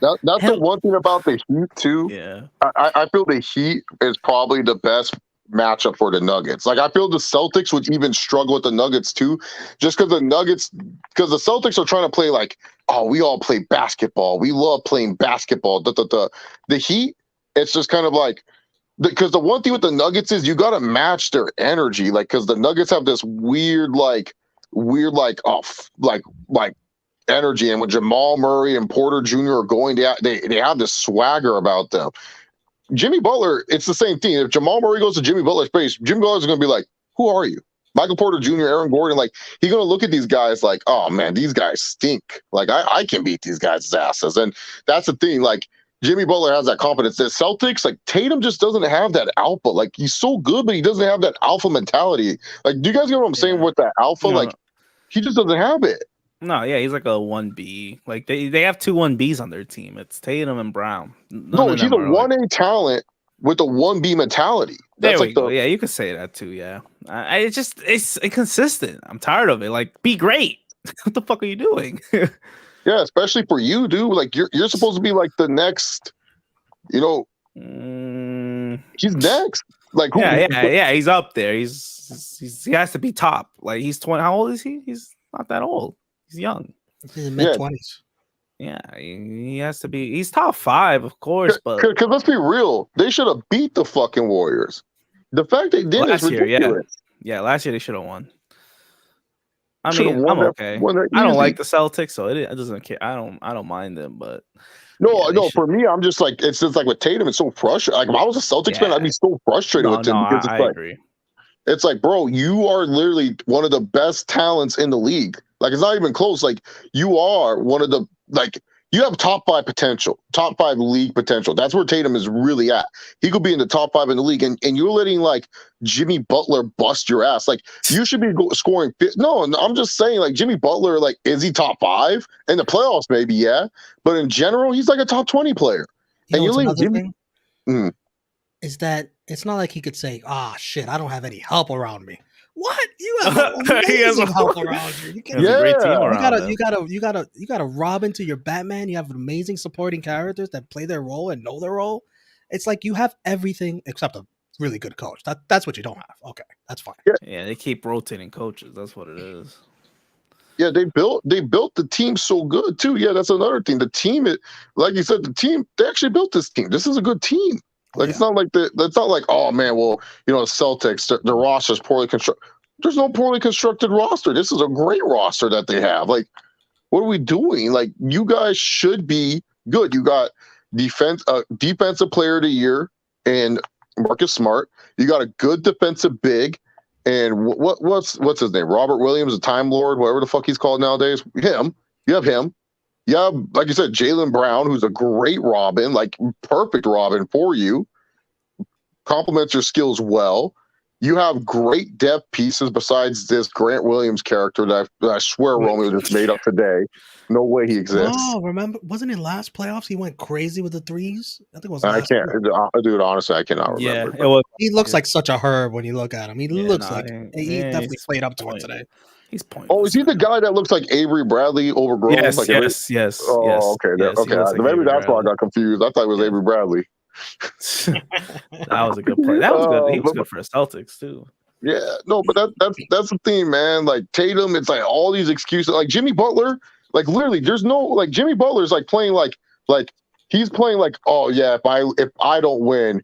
That's the one thing about the Heat too. Yeah, I feel the Heat is probably the best matchup for the Nuggets. Like, I feel the Celtics would even struggle with the Nuggets too, just because the Celtics are trying to play like, oh, we all play basketball. We love playing basketball. The Heat, it's just kind of like. Because the one thing with the Nuggets is you got to match their energy, like, because the Nuggets have this weird energy, and when Jamal Murray and Porter Jr. are going down, they have this swagger about them. Jimmy Butler, it's the same thing. If Jamal Murray goes to Jimmy Butler's place, Jimmy Butler's going to be like, "Who are you?" Michael Porter Jr., Aaron Gordon, like, he's going to look at these guys like, "Oh man, these guys stink. Like, I can beat these guys' asses," and that's the thing, like. Jimmy Butler has that confidence. The Celtics, like, Tatum just doesn't have that alpha. Like, he's so good, but he doesn't have that alpha mentality. Like, do you guys get what I'm saying with that alpha? No. Like, he just doesn't have it. No, yeah, he's like a 1B. Like, they have two 1Bs on their team. It's Tatum and Brown. He's a 1A talent with a 1B mentality. That's there we go. Yeah, you could say that too, yeah. It's inconsistent. I'm tired of it. Like, be great. What the fuck are you doing? Yeah, especially for you, dude. Like, you're supposed to be like the next, he's next. Like, yeah, he's up there. He has to be top. Like, he's 20. How old is he? He's not that old. He's young. He's in mid-20s. Yeah, he has to be. He's top 5, of course. But because let's be real, they should have beat the fucking Warriors. The fact they did is ridiculous. Yeah, last year they should have won. I mean, I'm okay. I don't like the Celtics, so it doesn't care. I don't mind them, but no. For me, I'm just like, it's just like with Tatum, it's so frustrating. Like, if I was a Celtics fan, I'd be so frustrated with him because I agree. It's like, bro, you are literally one of the best talents in the league. Like, it's not even close. Like, you are one of the you have top 5 potential, top 5 league potential. That's where Tatum is really at. He could be in the top 5 in the league, and you're letting like Jimmy Butler bust your ass. Like, you should be scoring. No, I'm just saying, like, Jimmy Butler, like, is he top 5 in the playoffs? Maybe, yeah, but in general, he's like a top 20 player. And you're like Jimmy. Is that it's not like he could say, "Ah, shit, I don't have any help around me." What? You have amazing help around you. You a great team around you gotta rob into your Batman. You have amazing supporting characters that play their role and know their role. It's like you have everything except a really good coach. That's what you don't have. Okay, that's fine. Yeah, they keep rotating coaches. That's what it is. Yeah, they built the team so good too. Yeah, that's another thing. The team, like you said, they actually built this team. This is a good team. Like it's not like it's not like, oh man, well, you know, the Celtics, the roster's poorly constructed. There's no poorly constructed roster. This is a great roster that they have. Like, what are we doing? Like, you guys should be good. You got defensive player of the year and Marcus Smart. You got a good defensive big, and what's his name? Robert Williams, the Time Lord, whatever the fuck he's called nowadays. Him. You have him. You have, like you said, Jaylen Brown, who's a great Robin, like perfect Robin for you. Complements your skills well. You have great depth pieces besides this Grant Williams character that I swear Romeo just made up today. No way he exists. Oh, remember? Wasn't it last playoffs? He went crazy with the threes. I think it was. I can't, dude. Honestly, I cannot remember. Yeah, it was. He looks like such a herb when you look at him. He looks like he definitely played up to it today. He's pointless. Oh, is he the guy that looks like Avery Bradley overgrown? Yes, like yes. Oh, okay. Yes, okay. Like Maybe Avery that's why I got confused. I thought it was Avery Bradley. That was a good play. That was good. He was good for the Celtics too. Yeah, no, but that's the thing, man. Like Tatum, it's like all these excuses. Like Jimmy Butler, like literally, there's no like Jimmy Butler's like playing like he's playing like, oh yeah, if I don't win,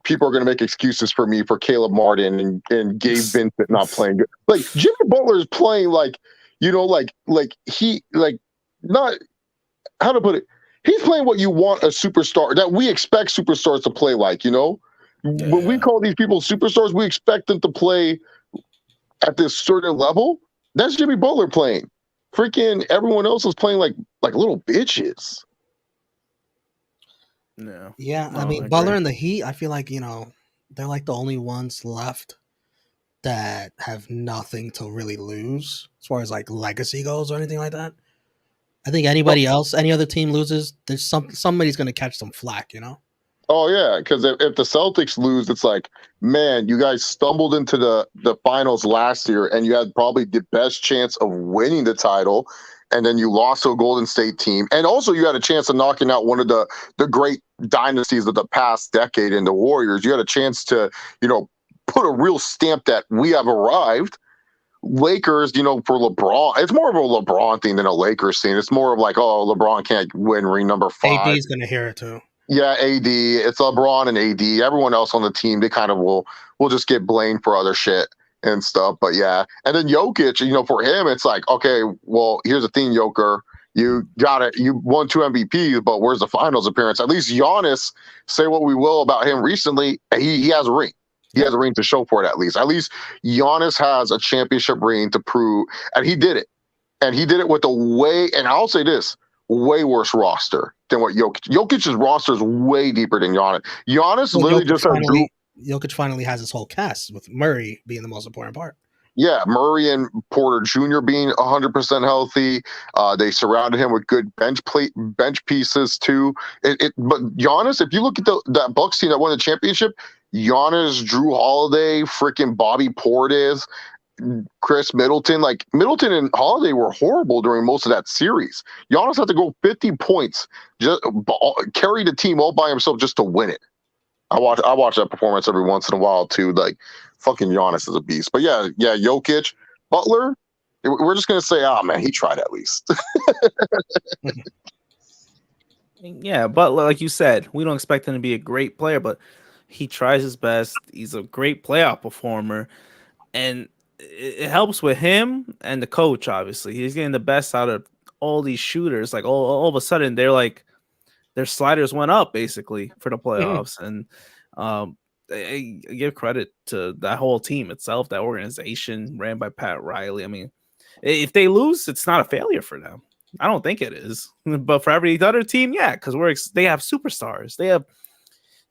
people are gonna make excuses for me for Caleb Martin and Gabe Vincent not playing good. Like Jimmy Butler is playing like, you know, like he like not how to put it. He's playing what you want a superstar that we expect superstars to play like, you know. Yeah. When we call these people superstars, we expect them to play at this certain level. That's Jimmy Butler playing. Freaking everyone else is playing like little bitches. No. Yeah, I mean Butler and the Heat, I feel like, you know, they're like the only ones left that have nothing to really lose as far as like legacy goes or anything like that. I think anybody else, any other team loses, there's somebody's going to catch some flack, you know? Oh, yeah, because if the Celtics lose, it's like, man, you guys stumbled into the finals last year, and you had probably the best chance of winning the title, and then you lost to a Golden State team. And also you had a chance of knocking out one of the great dynasties of the past decade in the Warriors. You had a chance to, you know, put a real stamp that we have arrived. Lakers, you know, for LeBron, it's more of a LeBron thing than a Lakers thing. It's more of like, oh, LeBron can't win ring number 5. AD's going to hear it too. Yeah, AD. It's LeBron and AD. Everyone else on the team, they kind of will just get blamed for other shit and stuff. But yeah, and then Jokic, you know, for him, it's like, okay, well, here's the thing, Joker. You got it. You won 2 MVPs, but where's the finals appearance? At least Giannis, say what we will about him recently, he has a ring. He has a ring to show for it, at least. At least Giannis has a championship ring to prove, and he did it. And he did it with and I'll say this, way worse roster than what Jokic's roster is way deeper than Giannis. Giannis literally Jokic finally has his whole cast, with Murray being the most important part. Yeah, Murray and Porter Jr. being 100% healthy. They surrounded him with good bench pieces too. But Giannis, if you look at that Bucks team that won the championship, Giannis, Drew Holiday, freaking Bobby Portis, Chris Middleton. Like Middleton and Holiday were horrible during most of that series. Giannis had to go 50 points, just carry the team all by himself just to win it. I watch that performance every once in a while too. Like fucking Giannis is a beast. But yeah, Jokic, Butler. We're just gonna say, oh man, he tried at least. Yeah, Butler, like you said, we don't expect him to be a great player, but he tries his best. He's a great playoff performer, and it helps with him and the coach. Obviously, he's getting the best out of all these shooters. Like all of a sudden, their sliders went up basically for the playoffs, and I give credit to that whole team itself, that organization ran by Pat Riley. I mean, if they lose, it's not a failure for them. I don't think it is, but for every other team, yeah, because they have superstars, they have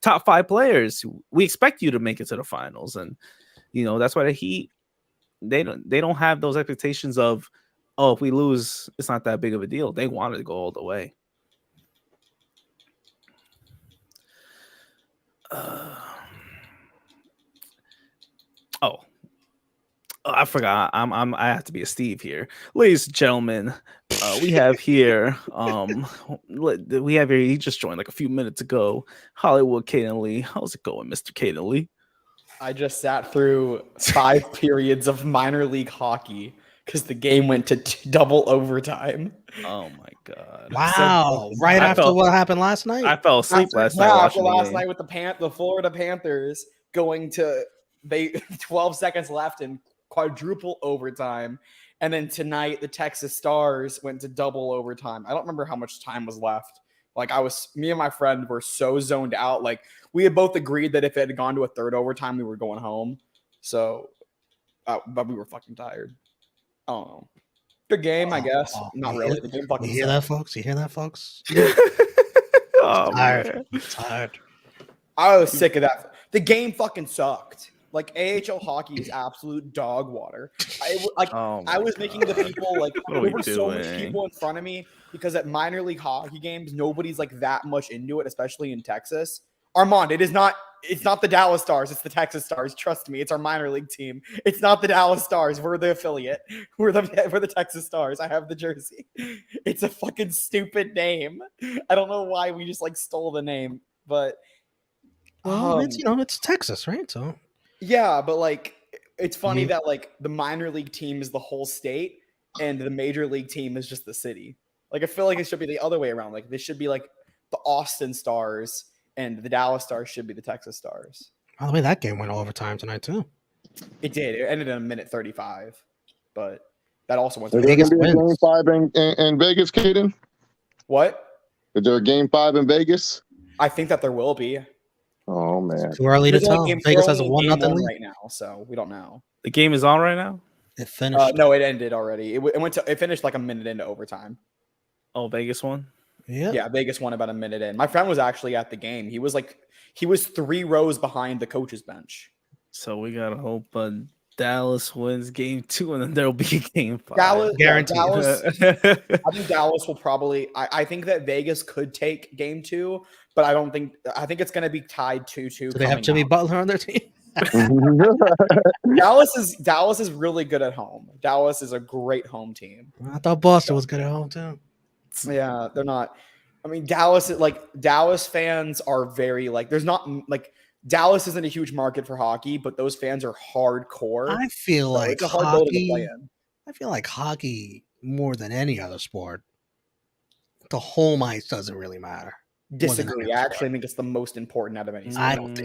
top 5 players. We expect you to make it to the finals, and you know that's why the Heat they don't have those expectations of, oh, if we lose, it's not that big of a deal. They wanted to go all the way. I forgot. I have to be a Steve here, ladies and gentlemen. We have here. He just joined like a few minutes ago. Hollywood Caden Lee. How's it going, Mr. Caden Lee? I just sat through 5 periods of minor league hockey because the game went to double overtime. Oh my god! Wow! Right after what happened last night, I fell asleep last night After watching the last game. night with the Florida Panthers going to 12 seconds left in quadruple overtime, and then tonight the Texas Stars went to double overtime. I don't remember how much time was left. Like me and my friend were so zoned out. Like we had both agreed that if it had gone to a third overtime, we were going home. So, but we were fucking tired. I don't know. Good game, I guess. Not really. The game fucking You hear that, folks? You hear that, folks? Oh, tired. Tired. I was sick of that. The game fucking sucked. Like AHL hockey is absolute dog water. I was making the people like What are there we were so many doing? people in front of me because at minor league hockey games nobody's like that much into it, especially in Texas. Armand, it's not the Dallas Stars, it's the Texas Stars. Trust me, it's our minor league team. It's not the Dallas Stars. We're the affiliate. We're the Texas Stars. I have the jersey. It's a fucking stupid name. I don't know why we just like stole the name, but Well, it's Texas, right? So yeah, but like it's funny that like the minor league team is the whole state and the major league team is just the city. Like I feel like it should be the other way around. Like this should be like the Austin Stars and the Dallas Stars should be the Texas Stars. By the way, that game went overtime tonight too. It did. It ended in a minute 35, but that also went to Is there Vegas going to be a wins. game 5 in Vegas, Caden? What? Is there a game 5 in Vegas? I think that there will be. Oh man, Too early to There's tell. only game- Vegas we're has a only in 1-0 game one lead. right now, so we don't know. The game is on right now. It finished. No, it ended already. It finished like a minute into overtime. Oh, Vegas won. Yeah, Vegas won about a minute in. My friend was actually at the game. He was 3 rows behind the coach's bench. So we gotta hope Dallas wins game 2, and then there'll be game 5. Dallas, Guaranteed. Dallas, I think Dallas will probably. I think that Vegas could take game 2, but I think it's going to be tied 2-2. Do they have Jimmy Butler on their team? Dallas is really good at home. Dallas is a great home team. I thought Boston was good at home too. Yeah, they're not. I mean, Dallas fans are very like. There's not like Dallas isn't a huge market for hockey, but those fans are hardcore. I feel So like it's a hard building to hockey. play in. I feel like hockey more than any other sport. The home ice doesn't really matter. more than Disagree. any I other actually think it's the most important out of any. sport. I sport.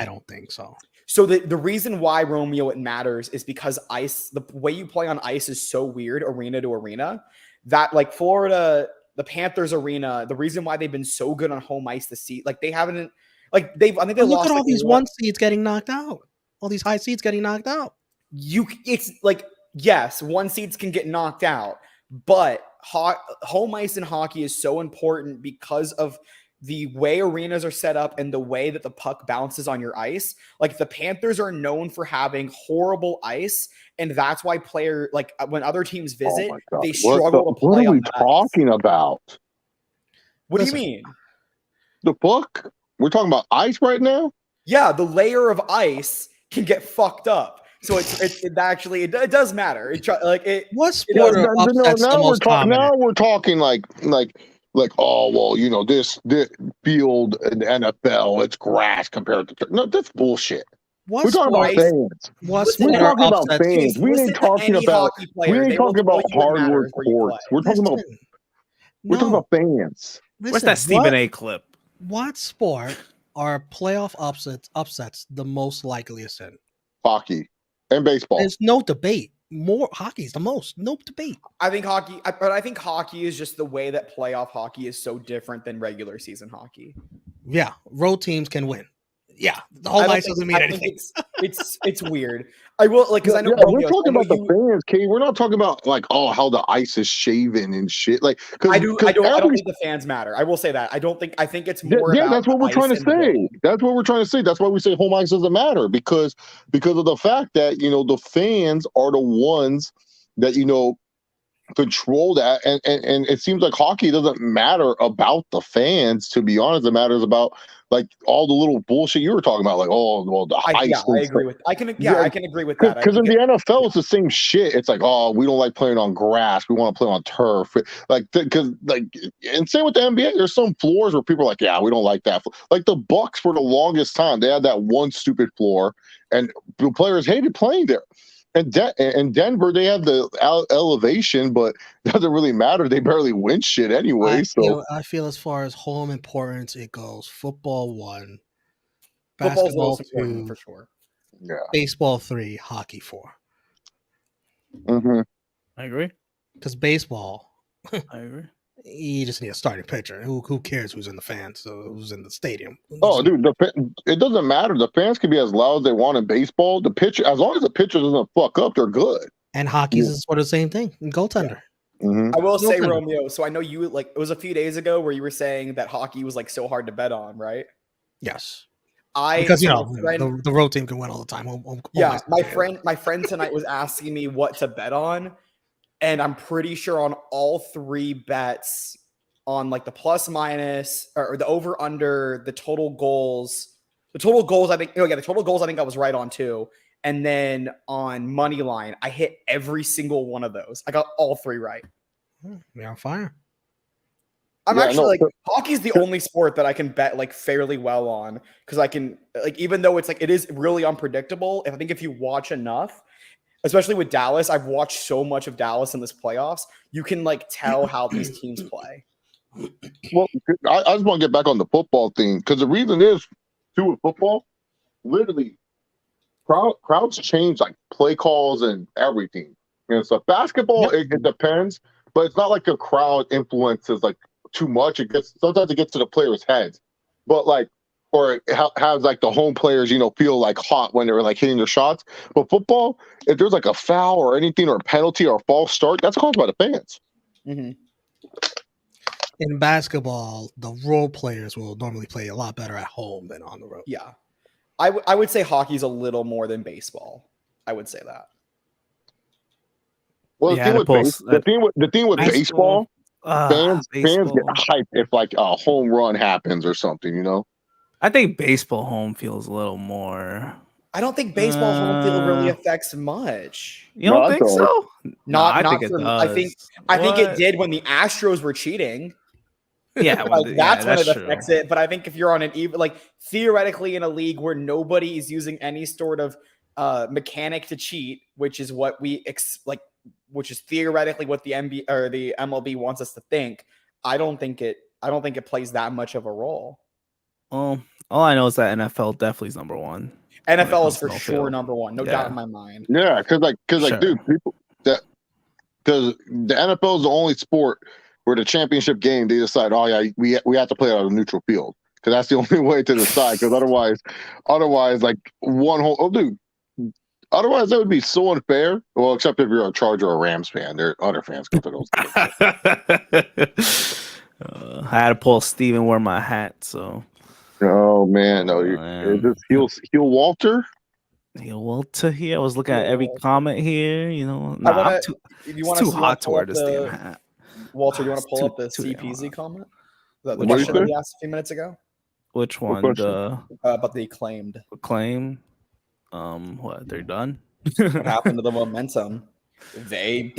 don't think so. So the reason why, Romeo, it matters is because ice, the way you play on ice is so weird, arena to arena, that like Florida, the Panthers arena, the reason why they've been so good on home ice this season, like they haven't, like I think they But look lost at all like, these one seeds getting knocked out. All these high seeds getting knocked out. It's like, yes, one seeds can get knocked out, but home ice in hockey is so important because of the way arenas are set up and the way that the puck bounces on your ice. Like the Panthers are known for having horrible ice, and that's why when other teams visit, they struggle to play. What are we on that ice. talking about? What do you mean? The book? We're talking about ice right now? Yeah, the layer of ice can get fucked up. So it does matter. What sport upsets the most common? Now we're talking like oh well, this field in the NFL, it's grass compared to no, that's bullshit. What we're talking about fans. What We're sport talking about upsets? fans. We ain't talking about hardwood courts. We're talking about fans. Where's that Stephen A. clip? What sport are playoff upsets the most likeliest in? Hockey and baseball. There's no debate. More hockey's the most. No debate. I think hockey is just the way that playoff hockey is so different than regular season hockey. Yeah, road teams can win. Yeah, the whole ice doesn't mean anything. It's weird. I will because I know we're talking about the fans, Kate. We're not talking about like how the ice is shaven and shit. Like I don't think the fans matter. I will say that. I think it's more. Yeah, that's what we're trying to say. That's what we're trying to say. That's why we say home ice doesn't matter because of the fact that the fans are the ones that control that, and it seems like hockey doesn't matter about the fans. To be honest, it matters about like all the little bullshit you were talking about, like the ice. I agree with. I can agree with that. Because in the NFL, it's the same shit. It's like, we don't like playing on grass. We want to play on turf. And same with the NBA. There's some floors where people are like, yeah, we don't like that. Like the Bucks for the longest time, they had that one stupid floor, and the players hated playing there. And Denver, they have the elevation, but it doesn't really matter. They barely win shit anyway. I feel as far as home importance, it goes football 1, Football's the basketball most important 2, for sure. Yeah. baseball 3, hockey 4. Mm-hmm. I agree. Because baseball, I agree. you just need a starting pitcher. Who cares who's in the fans? Who's in the stadium? Oh, dude, it doesn't matter. The fans can be as loud as they want in baseball. The pitcher, as long as the pitcher doesn't fuck up, they're good. And hockey's is sort of the same thing. Goaltender. Yeah. Mm-hmm. I will say, Goaltender. Romeo. So I know you like it was a few days ago where you were saying that hockey was like so hard to bet on, right? Yes. Because the road team can win all the time. Yeah, my friend tonight was asking me what to bet on, and I'm pretty sure on all 3 bets on like the plus minus or the over under the total goals. The total goals I think I was right on too. And then on money line, I hit every single one of those. I got all 3 right. You're on fire. Hockey's the only sport that I can bet like fairly well on because I can like even though it's like it is really unpredictable. I think if you watch enough, especially with Dallas, I've watched so much of Dallas in this playoffs. You can like tell how these teams play. Well, I just want to get back on the football thing because the reason is, too, with football, literally, crowds change like play calls and everything. And so basketball, it depends, but it's not like a crowd influences like too much. Sometimes it gets to the players' heads, but like, or it has like the home players, feel like hot when they're like hitting their shots. But football, if there's like a foul or anything or a penalty or a false start, that's caused by the fans. Mm-hmm. In basketball, the role players will normally play a lot better at home than on the road. Yeah. I would say hockey's a little more than baseball. I would say that. Well, the thing with baseball, fans get hyped if like a home run happens or something, I think baseball home feels a little more. I don't think baseball home field really affects much. You don't think so? I think it does. I think it did when the Astros were cheating. Yeah, that's when it affects it. But I think if you're on an even, like theoretically in a league where nobody is using any sort of mechanic to cheat, which is what which is theoretically what the NBA or the MLB wants us to think. I don't think it plays that much of a role. All I know is that NFL definitely is number one. NFL is for sure number one, no doubt in my mind. Yeah, because dude, people because the NFL is the only sport where the championship game they decide, oh yeah, we have to play it on a neutral field because that's the only way to decide. Because otherwise, like one whole otherwise that would be so unfair. Well, except if you're a Charger or a Rams fan, there other fans go to those. I had to pull Steve and wear my hat, so. Oh man, no! Is this heel Walter? Heel Walter here. I was looking at every comment here. It's too hot to wear this damn hat. Walter, do you want to pull up the CPZ comment? The question that we asked a few minutes ago. Which one? About the acclaimed. Acclaim. What? They're done. What happened to the momentum? They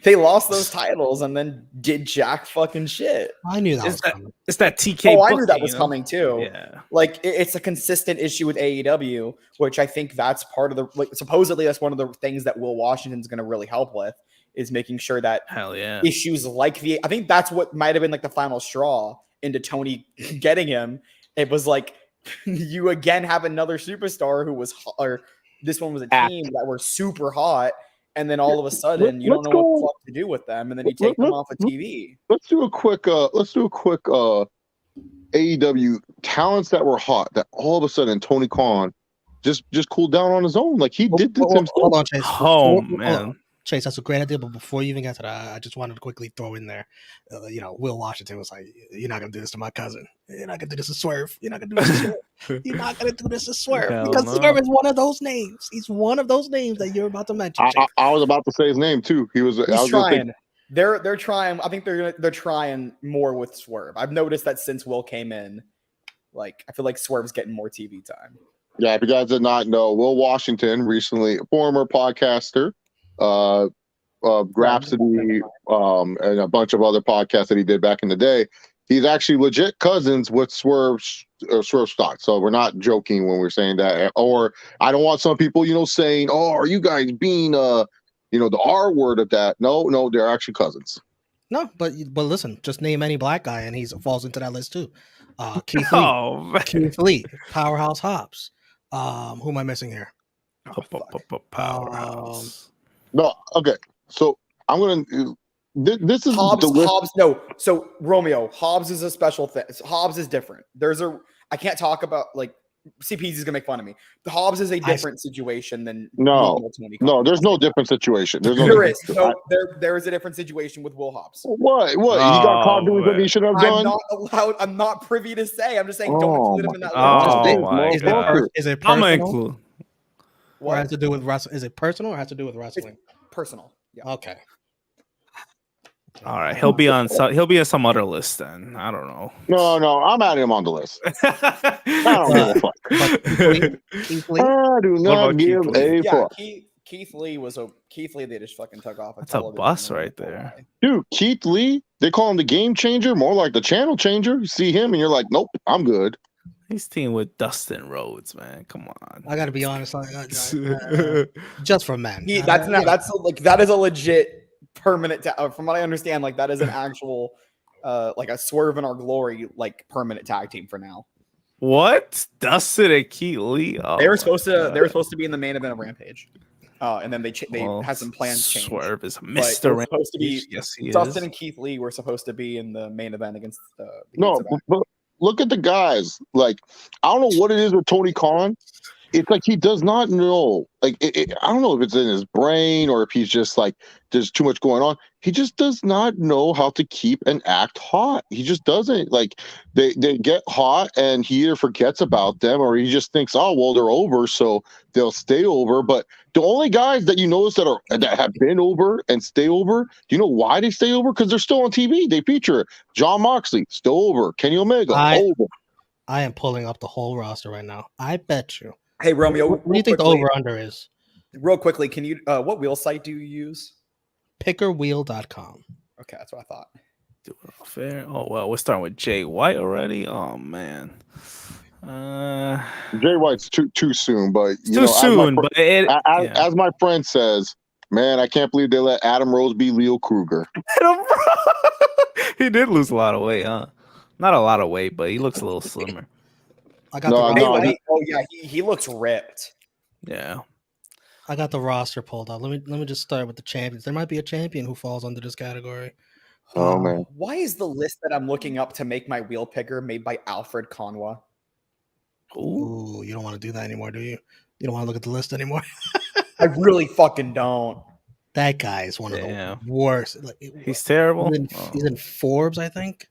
lost those titles and then did jack fucking shit. I knew that was coming. It's that TK. Oh, I knew that was coming too. Yeah, like it's a consistent issue with AEW, which I think that's part of the supposedly that's one of the things that Will Washington's going to really help with is making sure that issues like I think that's what might have been like the final straw into Tony getting him. It was like you again have another superstar who was or this one was a team that were super hot. And then all of a sudden, you don't know what the fuck to do with them, and then you take them off of TV. Let's do a quick AEW talents that were hot. That all of a sudden Tony Khan just cooled down on his own, like he did this himself. Hold on, Chase. Man. Chase, that's a great idea. But before you even get to that, I just wanted to quickly throw in there. Will Washington was like, "You're not gonna do this to my cousin. You're not gonna do this to Swerve. You're not gonna do this to Swerve. You're not gonna do this to Swerve because Swerve is one of those names. He's one of those names that you're about to mention." I was about to say his name too. He's trying. They're trying. I think they're trying more with Swerve. I've noticed that since Will came in, like I feel like Swerve's getting more TV time. Yeah, if you guys did not know, Will Washington, recently former podcaster. Grapsody, and a bunch of other podcasts that he did back in the day. He's actually legit cousins with Swerve Scott. So we're not joking when we're saying that. Or I don't want some people, saying, "Oh, are you guys being the R word of that?" No, they're actually cousins. No, but listen, just name any black guy and he falls into that list too. Keith Lee, Keith Lee, Powerhouse Hobbs. Who am I missing here? Powerhouse. No, okay. So I'm gonna. This is Hobbs. the list. Hobbs. No. So Romeo, Hobbs is a special thing. Hobbs is different. I can't talk about like CPZ is gonna make fun of me. The Hobbs is a different situation than normal Tony Khan. No, there's no different situation. There is. No, there is a different situation with Will Hobbs. What? He got caught doing what he should have done? I'm not allowed. I'm not privy to say. I'm just saying don't include him in that list. Is it personal? What has to do with wrestling? Is it personal or has to do with wrestling? It's personal. Yeah. Okay. All right, he'll be on some other list then. I don't know. No, I'm adding him on the list. I don't give a fuck. Keith Lee? I do not give a fuck. Keith Lee they just fucking took off. That's a bus right there. Dude, Keith Lee, they call him the game changer, more like the channel changer. You see him and you're like, nope, I'm good. He's teaming with Dustin Rhodes, man. Come on. I gotta be honest, just for men. That is a legit permanent. From what I understand, like that is an actual, like a Swerve in Our Glory, like permanent tag team for now. What? Dustin and Keith Lee? Oh, they were supposed to be in the main event of Rampage, and then they had some plans changed. Swerve is Mr. Rampage. Supposed to be, yes, he Dustin is. and Keith Lee were supposed to be in the main event against the No, but look at the guys. Like, I don't know what it is with Tony Khan. It's like he does not know. Like, I don't know if it's in his brain or if he's just like, there's too much going on. He just does not know how to keep and act hot. He just doesn't. Like, they get hot and he either forgets about them or he just thinks, oh, well, they're over, so they'll stay over. But the only guys that you notice that have been over and stay over, do you know why they stay over? Because they're still on TV. They feature John Moxley, still over. Kenny Omega, over. I am pulling up the whole roster right now. I bet you. Hey, Romeo, what do you think the over-under is? Real quickly, can you what wheel site do you use? Pickerwheel.com. Okay, that's what I thought. Do it all fair. Oh well, we're starting with Jay White already. Oh man. Jay White's too soon, but too soon. As my friend says, man, I can't believe they let Adam Rose be Leo Kruger. He did lose a lot of weight, huh? Not a lot of weight, but he looks a little slimmer. I got he looks ripped. Yeah. I got the roster pulled up. Let me just start with the champions. There might be a champion who falls under this category. Oh man. Why is the list that I'm looking up to make my wheel picker made by Alfred Conwa? Ooh, you don't want to do that anymore, do you? You don't want to look at the list anymore? I really fucking don't. That guy is one of the worst. He's terrible. He's in Forbes, I think.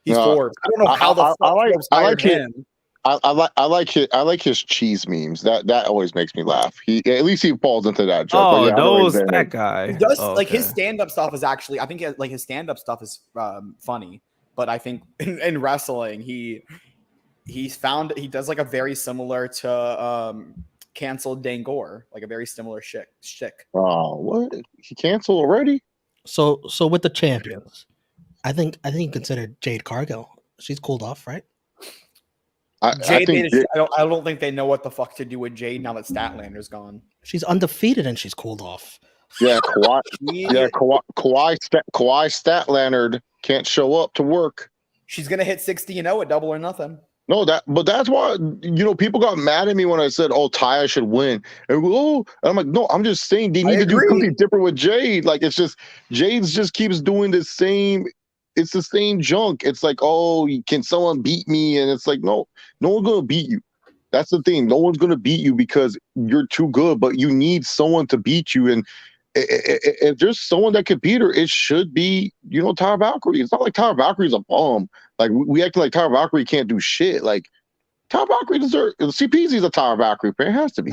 He's Forbes. I don't know how the fuck Forbes hired him. I like his cheese memes. That always makes me laugh. At least he falls into that joke. Oh, that guy. He does like his stand-up stuff is actually. I think like his stand-up stuff is funny, but I think in wrestling he does like a very similar to canceled Dangor, like a very similar shtick. Oh, what? He canceled already? So with the champions, I think you consider Jade Cargill. She's cooled off, right? I don't think they know what the fuck to do with Jade now that Statlander's gone. She's undefeated and she's cooled off. Yeah, Kawhi Statlander can't show up to work. She's gonna hit 60-0 at Double or Nothing. No, but that's why people got mad at me when I said, "Oh, Taya should win." And I'm like, no, I'm just saying they need to do something different with Jade. Like it's just Jade's just keeps doing the same. It's the same junk. It's like, oh, can someone beat me? And it's like, no one's gonna beat you. That's the thing. No one's gonna beat you because you're too good. But you need someone to beat you. And if there's someone that could beat her, it should be, Tyra Valkyrie. It's not like Tyra Valkyrie's a bum. Like we acting like Tyra Valkyrie can't do shit. Like Tyra Valkyrie deserves. CPZ's a Tyra Valkyrie player. It has to be.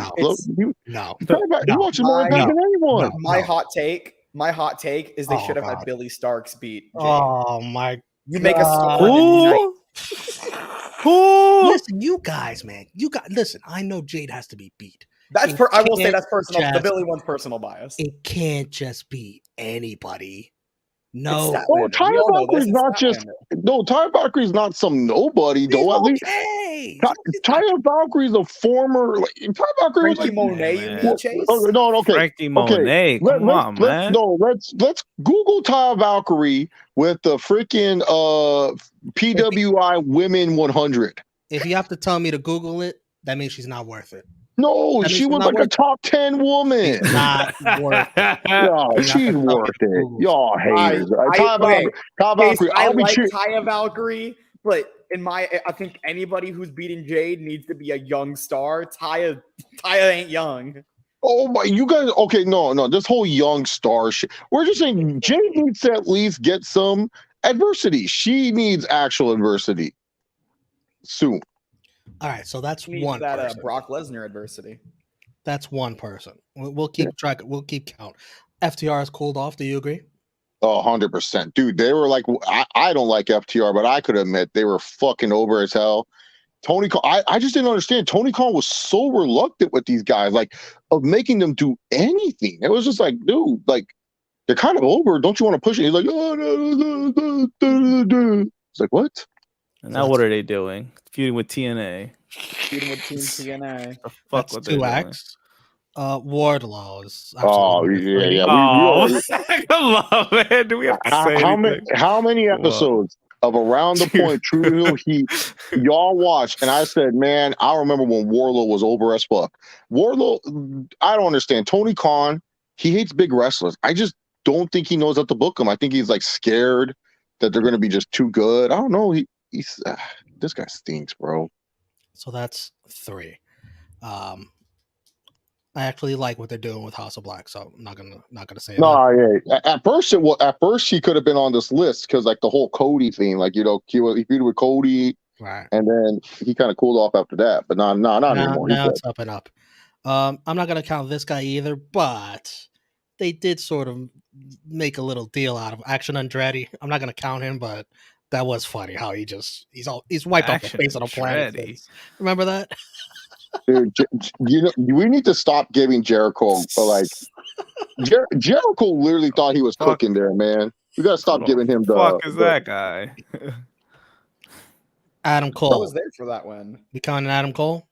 No. He watches more than anyone. My hot take is they should have had Billy Starks beat Jade. Oh my! You make a story. Listen, you guys, man. Listen. I know Jade has to be beat. I will say that's personal. The Billy one's personal bias. It can't just be anybody. No. Oh, Tyler Valkyrie's not just Tyler Valkyrie's not some nobody though. At least Tyler Valkyrie's a former Tyler Valkyrie was Frankie like Monet, you mean, Chase? no, okay. Frankie Monet, come on, man. Let's Google Tyler Valkyrie with the freaking PWI Women 100. If you have to tell me to Google it, that means she's not worth it. No, she was like a top 10 woman. She's not worth it. No, she's worth it. Y'all haters. Tyler Valkyrie. I like Taya Valkyrie, but I think anybody who's beating Jade needs to be a young star. Taya ain't young. Oh my, you guys. Okay, no. This whole young star shit. We're just saying Jade needs to at least get some adversity. She needs actual adversity soon. All right, so that's Needs one that person. Brock Lesnar adversity. That's one person. We'll keep track. We'll keep count. FTR has cooled off. Do you agree? 100%, dude. They were like, I don't like FTR, but I could admit they were fucking over as hell. Tony Khan, I just didn't understand. Tony Khan was so reluctant with these guys, like of making them do anything. It was just like, dude, like they're kind of over. Don't you want to push it? He's like, oh, no. It's like, what? And now what are they doing? Feuding with TNA. Feuding with Team TNA. The fuck That's what two they're acts. Wardlow's. Oh yeah. Come on, man. Do we have to say how many episodes of Around the Point True Heel Heat y'all watched? And I said, man, I remember when Wardlow was over as fuck. Wardlow, I don't understand. Tony Khan, he hates big wrestlers. I just don't think he knows how to book them. I think he's like scared that they're going to be just too good. I don't know. He's this guy stinks, bro. So that's 3. I actually like what they're doing with House of Black, so I'm not gonna say that. Yeah. At first he could have been on this list because like the whole Cody thing, like he feuded with Cody, right? And then he kind of cooled off after that. But not anymore. Now it's up and up. I'm not gonna count this guy either, but they did sort of make a little deal out of Action Andretti. I'm not gonna count him, but that was funny how he's wiped off the face on a planet. Remember that? Dude, we need to stop giving Jericho Jericho literally thought he was cooking there, man. We gotta stop giving him the fuck is that guy? Adam Cole. I was there for that one. You counting Adam Cole?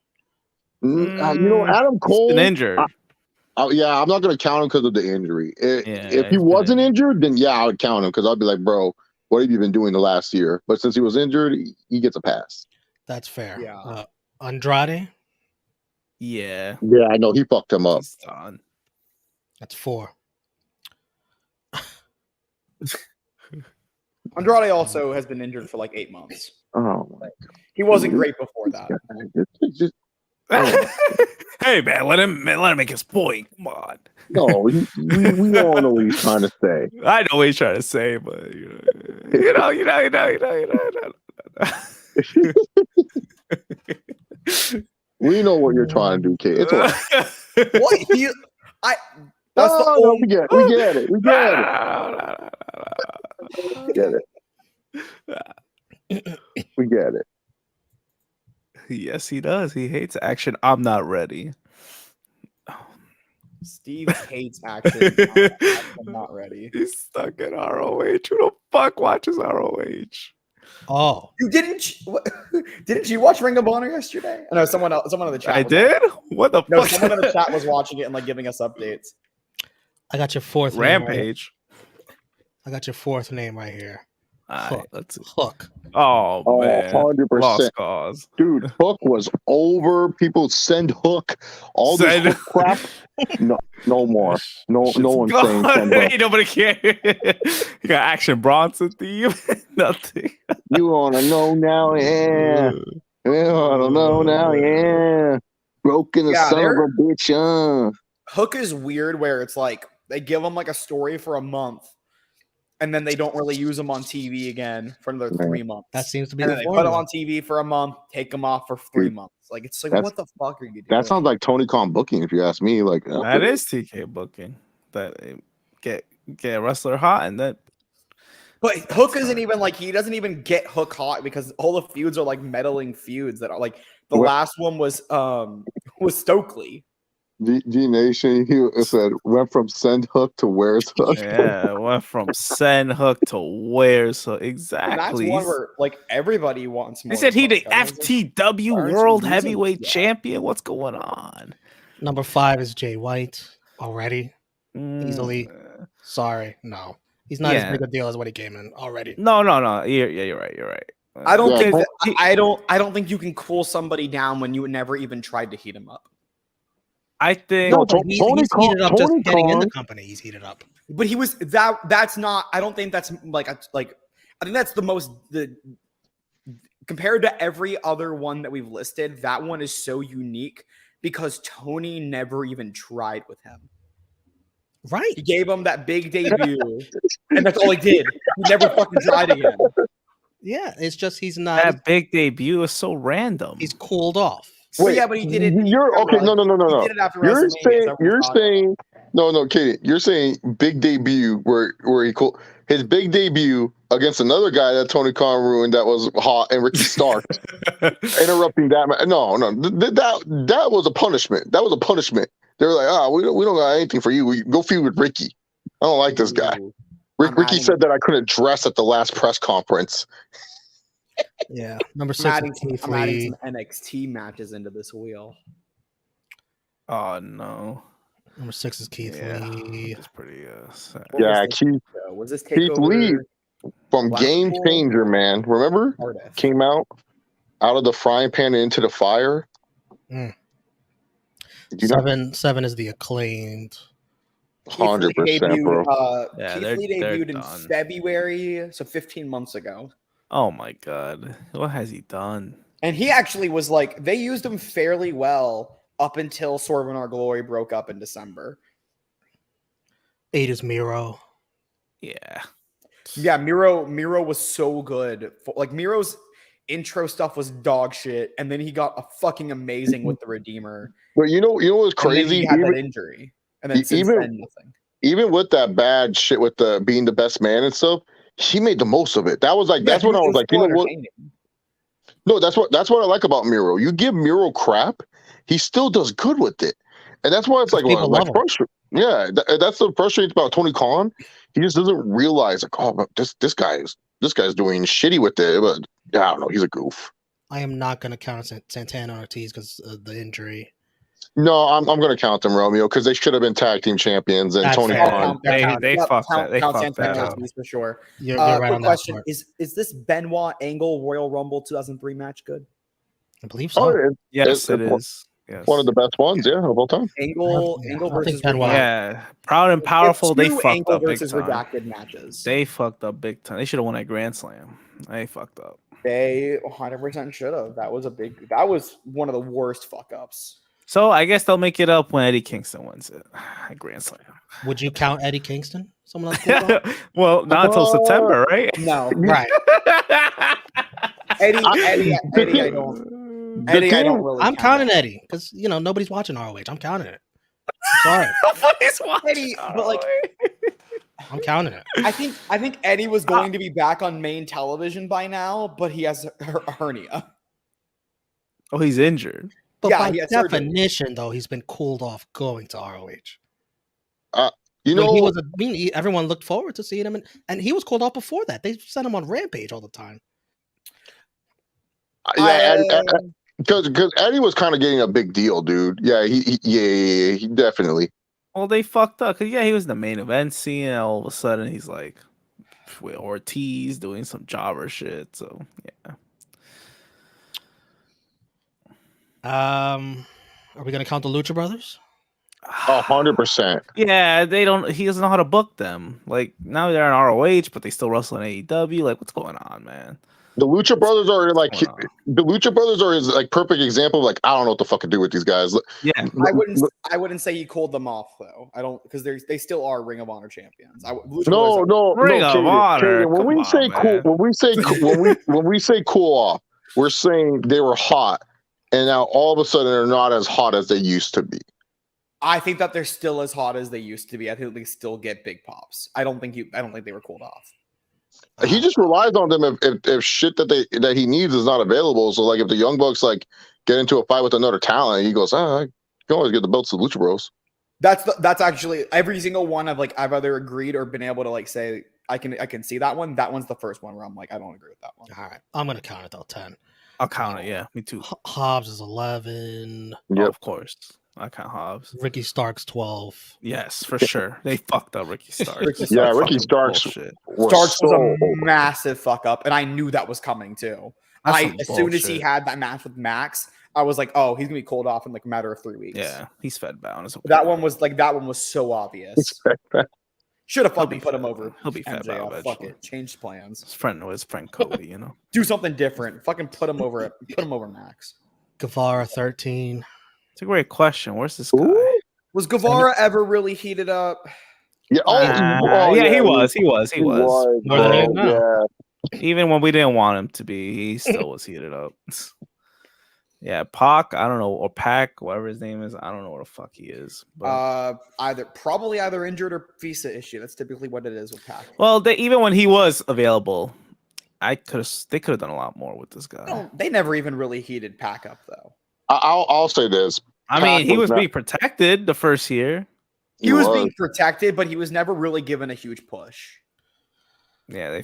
Adam Cole been injured. Yeah, I'm not gonna count him because of the injury. If he wasn't injured, then yeah, I would count him because I'd be like, bro, what have you been doing the last year? But since he was injured, he gets a pass. That's fair. Yeah. Andrade. Yeah. Yeah, I know he fucked him up. That's 4. Andrade also has been injured for like 8 months. Oh, he wasn't great before that. Hey man, let him make his point. Come on. No, we all know what he's trying to say. I know what he's trying to say, but you know. We know what you're trying to do, kid. It's all right. What? We get it. We get it. Yes, he does. He hates action. I'm not ready. Steve hates action. I'm not ready. He's stuck in ROH. Who the fuck watches ROH? Oh, you didn't you watch Ring of Honor yesterday? No, someone in the chat. I did. What the no, fuck? someone in the chat was watching it and like giving us updates. I got your 4th Rampage. I got your 4th name right here. Right, let's see. Hook. Oh man, 100%. Lost cause. Dude, Hook was over. People send Hook. All this Hook crap. No more. No one's saying send Hook. Ain't nobody care. You got Action Bronson theme. Nothing. You wanna know now? Yeah. You wanna know now? Yeah. Broken the son of a bitch. Hook is weird where it's like they give him like a story for a month. And then they don't really use them on TV again for another 3 months. That seems to be and the they formula. put them on TV for a month, take them off for 3 months. Like it's like, what the fuck are you doing? That sounds like Tony Khan booking, if you ask me. Like that is TK booking. That get a wrestler hot and that. But Hook isn't even like he doesn't even get Hook hot because all the feuds are like meddling feuds that are like the last one was Stokely. D Nation, he said, went from send hook to where's hook. Yeah, went from send hook to where's hook. Exactly. And that's one where like everybody wants more. They said he the hook. I was like, FTW aren't you World losing? Heavyweight Yeah. Champion. What's going on? Number 5 is Jay White already. Easily. Sorry. No. He's not as Yeah. big a deal as when he came in already. No. You're right. You're right. I don't Yeah, think I don't think you can cool somebody down when you never even tried to heat him up. I think No, but he's heated up just Tony getting in the Khan- company. He's heated up. But he was that's not. I don't think that's like I think that's the compared to every other one that we've listed. That one is so unique because Tony never even tried with him. Right. He gave him that big debut, and that's all he did. He never fucking tried again. Yeah, it's just he's not. that big debut is so random. He's cooled off. Wait, yeah, but he did it. You're okay. No. He did it after WrestleMania. You're saying no, Katie. You're saying big debut where he his big debut against another guy that Tony Khan ruined that was hot and Ricky Stark interrupting that. No, that was a punishment. That was a punishment. They were like, we don't got anything for you. We go feud with Ricky. I don't like this guy. Ricky said that I couldn't dress at the last press conference. Yeah, number 6. I'm adding some NXT matches into this wheel. Oh no. Number 6 is Keith Lee. It's pretty sad. Yeah, Was this Keith Lee from Game Changer, man. Remember? Came out of the frying pan into the fire. Mm. Did you know? 7 is the Acclaimed. 100%, bro. Keith Lee debuted in February, so 15 months ago. Oh my god, what has he done? And he actually was like, they used him fairly well up until Swerve in Our Glory broke up in December. 8 is Miro. Yeah, Miro was so good. Like Miro's intro stuff was dog shit, and then he got a fucking amazing with the Redeemer. But you know what's crazy? He had that injury, and then since then nothing. Even with that bad shit with the being the best man and stuff, he made the most of it. That was like that's what I was like. You know what? No, that's what I like about Miro. You give Miro crap, he still does good with it, and that's why it's like frustrating. Yeah, that's the frustrating about Tony Khan. He just doesn't realize like, oh, but this guy's doing shitty with it. But I don't know, he's a goof. I am not going to count Santana and Ortiz because of the injury. No, I'm going to count them, Romeo, because they should have been tag team champions. And Tony Khan, they fucked that. They fucked that up for sure. You're right quick on that question: part. Is this Benoit Angle Royal Rumble 2003 match good? I believe so. Yes, it is. Yes. One of the best ones, of all time. Angle versus Benoit. Yeah, Proud and Powerful. They fucked Angle up big versus time. Redacted matches. They fucked up big time. They should have won at Grand Slam. They fucked up. They 100% should have. That was one of the worst fuck ups. So I guess they'll make it up when Eddie Kingston wins it at Grand Slam. Would you count Eddie Kingston? Someone else? Well, not until September, right? No, right. Eddie, I don't. Eddie, I don't really. I'm counting Eddie because nobody's watching ROH. I'm counting it. Sorry, nobody's watching Eddie, but like, I'm counting it. I think Eddie was going to be back on main television by now, but he has a hernia. Oh, he's injured. But Yeah, by he had surgery. definition, though, he's been cooled off going to ROH. You know, he was. Everyone looked forward to seeing him, and he was cooled off before that. They sent him on Rampage all the time. Because Eddie was kind of getting a big deal, dude. Yeah, he definitely. Well, they fucked up because he was in the main event scene, and all of a sudden he's like with Ortiz doing some jobber shit. So yeah. Are we gonna count the Lucha Brothers? 100%. Yeah, they don't. He doesn't know how to book them. Like now they're in ROH, but they still wrestle in AEW. Like what's going on, man? The Lucha Brothers are like the Lucha Brothers are his like perfect example of like I don't know what the fuck to do with these guys. Yeah, I wouldn't say he cooled them off though. I don't because they still are Ring of Honor champions. No, Ring of Honor. When we say cool off, we're saying they were hot, and now all of a sudden they're not as hot as they used to be. I think that they're still as hot as they used to be. I think they still get big pops. I don't think they were cooled off. He just relies on them if shit that he needs is not available. So like if the Young Bucks like get into a fight with another talent, he goes, I can always get the belts to Lucha Bros. That's actually every single one I've either agreed or been able to like say I can see that one. That one's the first one where I'm like I don't agree with that one. All right, I'm gonna count it though. 10. I'll count it. Yeah, me too. Hobbs is 11. Yep. Oh, of course, I count Hobbs. Ricky Starks 12. Yes, for sure. They fucked up Ricky Starks. Ricky Starks. Starks was a massive fuck up, and I knew that was coming too. As soon as he had that match with Max, I was like, oh, he's gonna be cooled off in like a matter of 3 weeks. Yeah, he's fed bound. Okay. That one was so obvious. Should have fucking put him over. He'll be fed bound. Fuck it. Change plans. His friend Cody, you know. Do something different. Fucking put him over Max. Guevara 13. It's a great question. Where's this guy? Was Guevara ever really heated up? Yeah. He was. More than he is now. Even when we didn't want him to be, he still was heated up. Yeah, Pac, I don't know, or Pac, whatever his name is, I don't know what the fuck he is. But... either injured or visa issue. That's typically what it is with Pac. Well, even when he was available, they could have done a lot more with this guy. No, they never even really heated Pac up though. I'll say this. I mean, he was being protected the first year. He was being protected, but he was never really given a huge push. Yeah,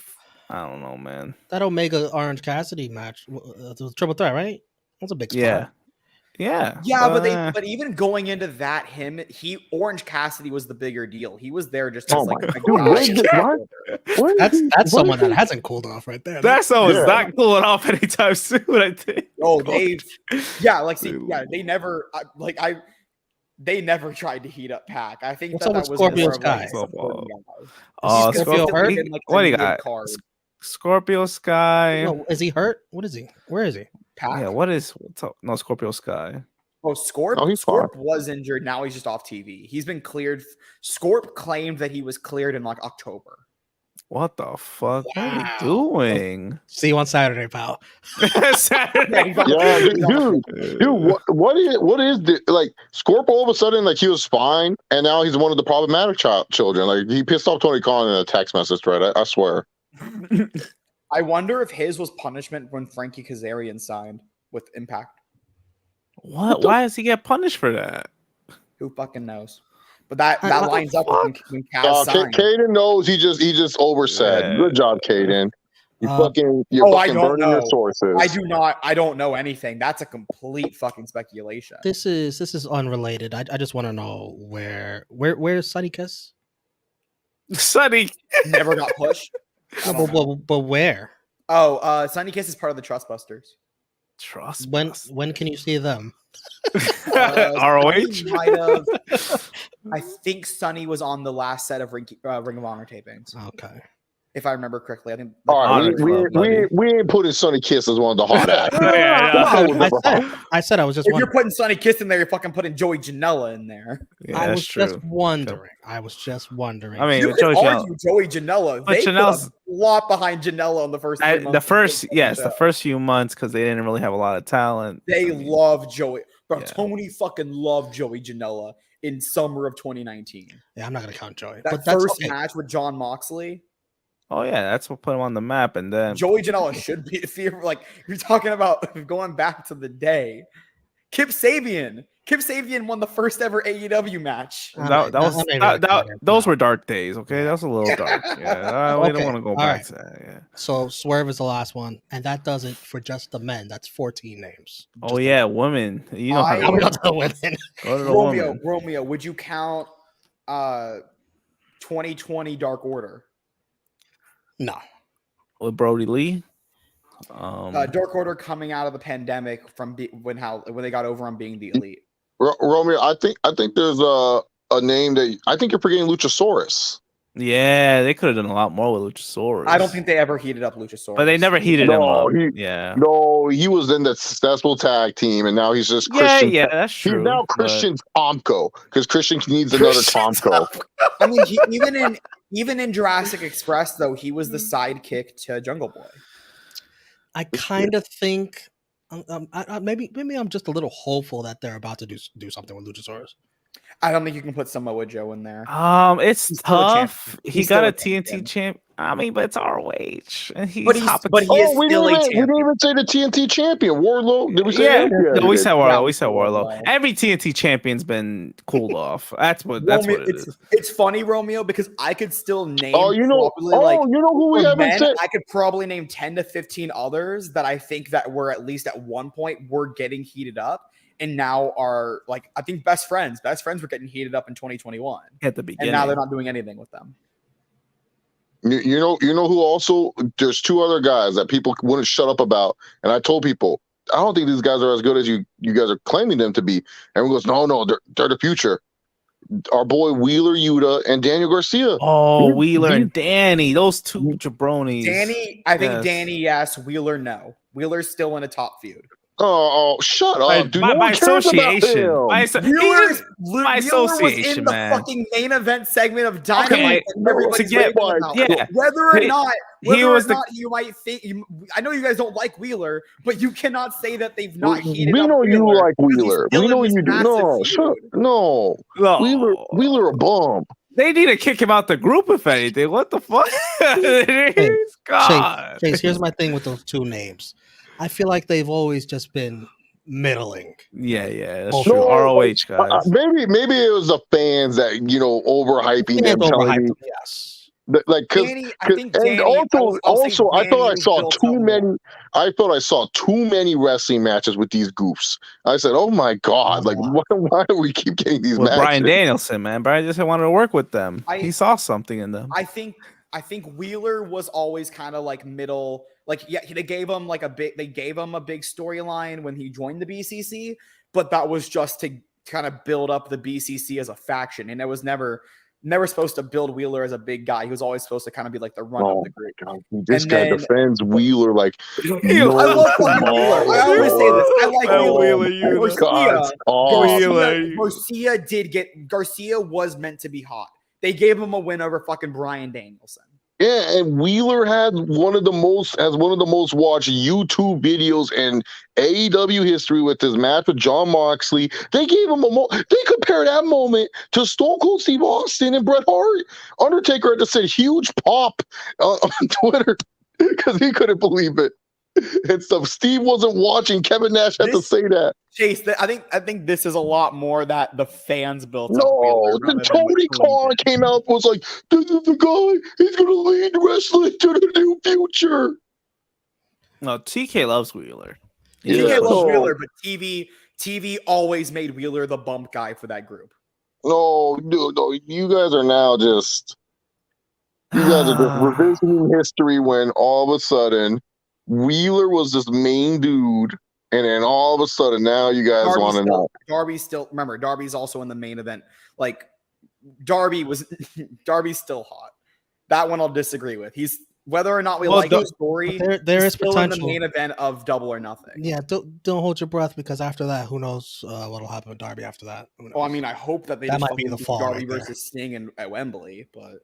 I don't know, man. That Omega Orange Cassidy match, the triple threat, right? That's a big spot. Yeah. But even going into that, Orange Cassidy was the bigger deal. He was there just as like a guy. That's someone that hasn't cooled off right there. That's someone's not cooling off anytime soon, I think. Oh, they never they never tried to heat up Pac. I think that was Scorpio Sky. Scorpio hurt? What do you got? Scorpio Sky. No, is he hurt? What is he? Where is he? Pac? Yeah, what's up? No, Scorpio Sky. Oh, Scorp was injured. Now he's just off TV. He's been cleared. Scorp claimed that he was cleared in like October. What the fuck? What are you doing? See you on Saturday, pal. Saturday. Dude, what is the like Scorp all of a sudden like he was fine and now he's one of the problematic children. Like he pissed off Tony Khan in a text message thread. I swear. I wonder if his was punishment when Frankie Kazarian signed with Impact. What? Why does he get punished for that? Who fucking knows? But that lines up with when Kaz signed. Caden knows he just oversaid. Yeah. Good job, Caden. You're fucking burning your sources. I don't know anything. That's a complete fucking speculation. This is unrelated. I just want to know where's Sunny Kiss? Sunny never got pushed. But where? Oh, Sunny Kiss is part of the Trustbusters. When can you see them? ROH? I think Sunny was on the last set of Ring of Honor tapings. Okay. If I remember correctly, I think. All right, we ain't putting Sunny Kiss as one of the hot acts. I said I was just. If you're putting Sunny Kiss in there, you're fucking putting Joey Janela in there. Yeah, I was just wondering. I mean, you could argue Joey Janela. They put a lot behind Janela in the first 3 months. The first few months because they didn't really have a lot of talent. They love Joey. Bro, Tony fucking loved Joey Janela in summer of 2019. Yeah, I'm not gonna count Joey. That first match with John Moxley. Oh yeah, that's what put him on the map. And then Joey Janela should be like you're talking about going back to the day. Kip Sabian won the first ever AEW match. Those were dark days. Okay, that was a little dark. Yeah, we don't want to go back to that. Yeah. So Swerve is the last one, and that does it for just the men. That's 14 names. Oh yeah, women. You know how we got to the women. Romeo, would you count 2020 Dark Order? No. With Brody Lee? Dark Order coming out of the pandemic from when they got over on being the elite. Romeo, I think there's a name that I think you're forgetting Luchasaurus. Yeah, they could have done a lot more with Luchasaurus. I don't think they ever heated up Luchasaurus. But they never heated him up. He was in that successful tag team, and now he's just Christian. Yeah, that's true. He's now Christian Tomko because Christian needs another Tomko. I mean, even in Jurassic Express, though, he was the sidekick to Jungle Boy. I kind of think maybe I'm just a little hopeful that they're about to do something with Luchasaurus. I don't think you can put Samoa Joe in there. It's tough. He got a TNT champ. I mean, but it's ROH, and he's But he is we still a didn't champion. even say the TNT champion, Warlow. Did we say Yeah, that? no, we said Warlow. Yeah, We said Warlow. Warlow. Every TNT champion's been cooled off. That's what it is. It's funny, Romeo, because I could still name. You know who we for haven't men, said? I could probably name 10 to 15 others that I think that were at least at one point were getting heated up, and now are like, I think best friends. Best friends were getting heated up in 2021 at the beginning, and now they're not doing anything with them. You know who also? There's two other guys that people wouldn't shut up about, and I told people I don't think these guys are as good as you guys are claiming them to be. Everyone goes, no, they're the future. Our boy Wheeler Yuta and Daniel Garcia. Oh, Wheeler and Danny, those two jabronis. Danny, I think Danny, yes. Wheeler, no. Wheeler's still in a top feud. Oh, shut up, dude. By association. By association, Wheeler was in the fucking main event segment of Dynamite. Okay. Whether or not you might think, I know you guys don't like Wheeler, but you cannot say that they've not heated up. We know you like Wheeler. We know you do. No. Wheeler a bum. They need to kick him out the group, if anything. What the fuck? God. Chase, here's my thing with those two names. I feel like they've always just been middling. Yeah, that's true. ROH guys. Maybe it was the fans that overhyping them. Telling me, yes. Like, also, I thought I saw too many wrestling matches with these goofs. I said, "Oh my god! Like, why do we keep getting these matches?" Brian Danielson, man, Brian just wanted to work with them. He saw something in them. I think Wheeler was always kind of like middle. Like, yeah, they gave him a big storyline when he joined the BCC, but that was just to kind of build up the BCC as a faction, and it was never supposed to build Wheeler as a big guy. He was always supposed to kind of be like the run of the group. This guy defends Wheeler like. I love Wheeler. I always say this. I like Wheeler. Garcia was meant to be hot. They gave him a win over fucking Bryan Danielson. Yeah, and Wheeler has one of the most watched YouTube videos in AEW history with his match with Jon Moxley. They gave him they compared that moment to Stone Cold Steve Austin and Bret Hart. Undertaker had to say huge pop on Twitter because he couldn't believe it. And stuff. Steve wasn't watching. Kevin Nash had to say that. Chase, I think this is a lot more that the fans built up. No, Tony Khan came out and was like, "This is the guy. He's going to lead wrestling to the new future." No, TK loves Wheeler. TK loves Wheeler, but TV always made Wheeler the bump guy for that group. No, dude, no, you guys are now just revisiting history when all of a sudden Wheeler was this main dude, and then all of a sudden now you guys want to know. Darby's also in the main event. Like, Darby's still hot. That one I'll disagree with. He's whether or not we like his story. There is still potential in the main event of Double or Nothing. Yeah, don't hold your breath, because after that, who knows what'll happen with Darby after that? Well, I mean, I hope that they that just might be the fall Darby right versus Sting at Wembley, but.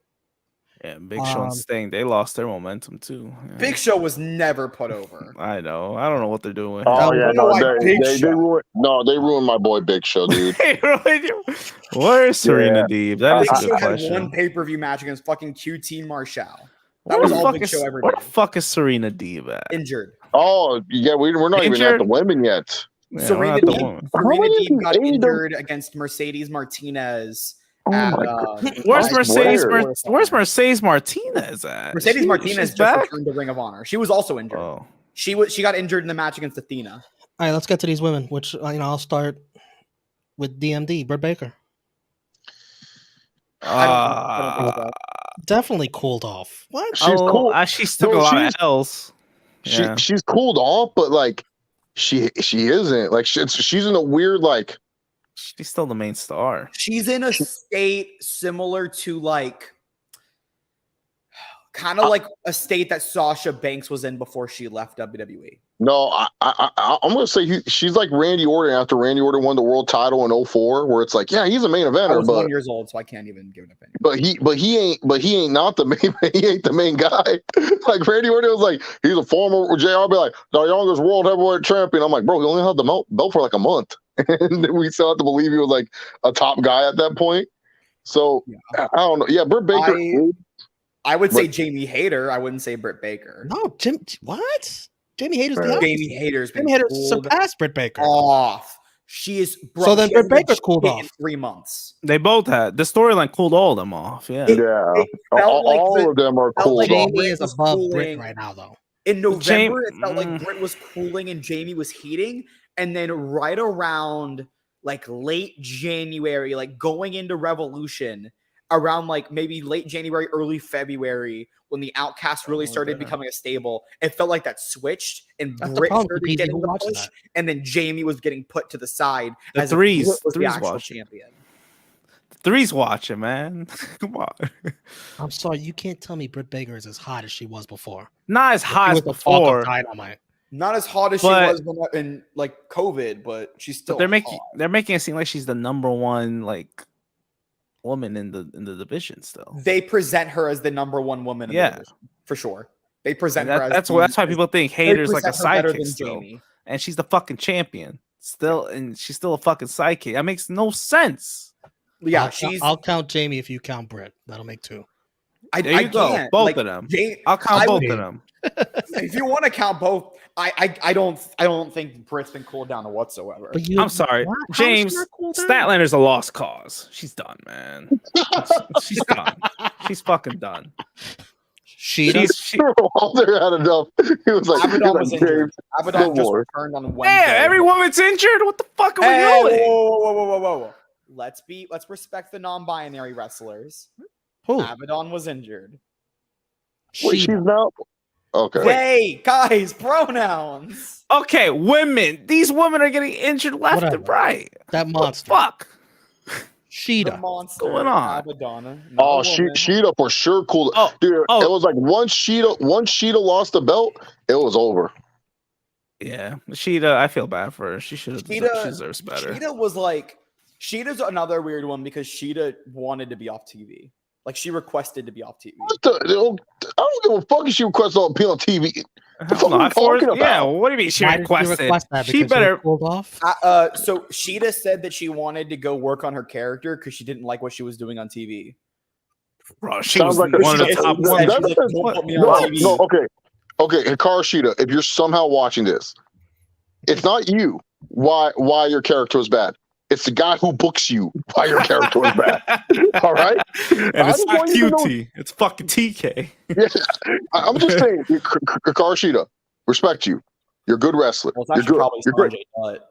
Yeah, Big Show and Sting, they lost their momentum too. Yeah. Big Show was never put over. I know. I don't know what they're doing. Oh yeah, they ruined my boy Big Show, dude. Where's Serena Deeb? That is a good question. Had one pay-per-view match against fucking QT Marshall. That was all Big Show ever did. Where the fuck is Serena Deeb at? Injured. Oh yeah, we're not even at the women yet. Yeah, Serena Deeb got injured against Mercedes Martinez. Where's Mercedes Martinez at? Mercedes Martinez just returned to Ring of Honor. She was also injured. Oh. She got injured in the match against Athena. All right, let's get to these women. Which I'll start with DMD, Britt Baker. I don't think so. Definitely cooled off. What? She's cool. She's took a lot of L's. Yeah. She's cooled off, but like she isn't. Like she's in a weird like. She's still the main star. She's in a state similar to like kind of like a state that Sasha Banks was in before she left WWE. No, I'm going to say she's like Randy Orton after Randy Orton won the world title in 2004, where it's like, yeah, he's a main eventer. I was 1 year old, so I can't even give an opinion. But he ain't not the main. He ain't the main guy. Like Randy Orton was like, he's a former JR, be like the youngest world heavyweight champion. I'm like, bro, he only had the belt for like a month, and we still have to believe he was like a top guy at that point. So I don't know. Yeah, Britt Baker. I would say Jamie Hayter. I wouldn't say Britt Baker. No, what? Jamie Hayter's the Jamie Hayter's been Jamie Hayter cooled surpassed Britt Baker. off. She is. Bro, So then she Britt hasn't been Baker's cooled shit off. in 3 months. They both had the storyline cooled all of them off. Yeah, It felt like all of them are cool. like Jamie Britt is was above cooling. Britt right now, though. In November, it felt like Britt was cooling and Jamie was heating, and then right around like late January, like going into Revolution, around like maybe late January, early February, when the Outcast really started becoming a stable, it felt like that switched, and That's the Britt problem with started the getting people the watching push, that. and then Jamie was getting put to the side The as if threes- Britt was the threes actual watching. champion. Three's watching, man. Come on. I'm sorry, you can't tell me Britt Baker is as hot as she was before. Not as hot She as was the talk of before. Dynamite. Not as hot as But- she was in like COVID, but she's still. But they're making it seem like she's the number one like woman in the division still. They present her as the number one woman in the division, for sure. They present her as That's why people think Hayter's like a present her better sidekick than still. Jamie. And she's the fucking champion still, and she's still a fucking sidekick. That makes no sense. Yeah, I'll count Jamie if you count Britt. That'll make 2. There you go. can't. Both Like, of them. Jay- I'll count I both would- of them. If you want to count both, I don't think Britt's been cooled down whatsoever. But I'm sorry, James. Statlander's a lost cause. She's done, man. She's done. She's fucking done. She Walter had enough. He was like, Abaddon was injured. no Abaddon just more. returned on Wednesday. Yeah, every woman's injured. What the fuck are we Hey, doing? whoa. Let's respect the non-binary wrestlers. Who? Abaddon was injured. Wait, she's not. Okay. Hey, guys, pronouns. Okay, women. These women are getting injured left Whatever. and right. That monster. Fuck. The Sheeta. monster. Going on? Abaddon. Oh, Sheeta for sure cool. Dude, it was like once Sheeta lost the belt, it was over. Yeah, Sheeta. I feel bad for her. She should have. She deserves better. Sheeta's another weird one because Sheeta wanted to be off TV. Like she requested to be off TV. I don't give a fuck if she requests on appeal on TV. The fuck No, are you talking about? yeah, what do you mean she Why did she requested? request that? She Because she better. was pulled off. So Sheeta said that she wanted to go work on her character because she didn't like what she was doing on TV. Bro, she Sounds was like one of the top ones. Don't put me on TV. No, okay, Hikaru Sheeta, if you're somehow watching this, it's not you why your character was bad. It's the guy who books you why your character was bad. All right? And I it's just not want you to know- QT. It's fucking TK. Yeah, I'm just saying, Hikaru Sheeta, respect you. You're a good wrestler. Well, it's You're actually good. probably You're great. Sanjay Dutt.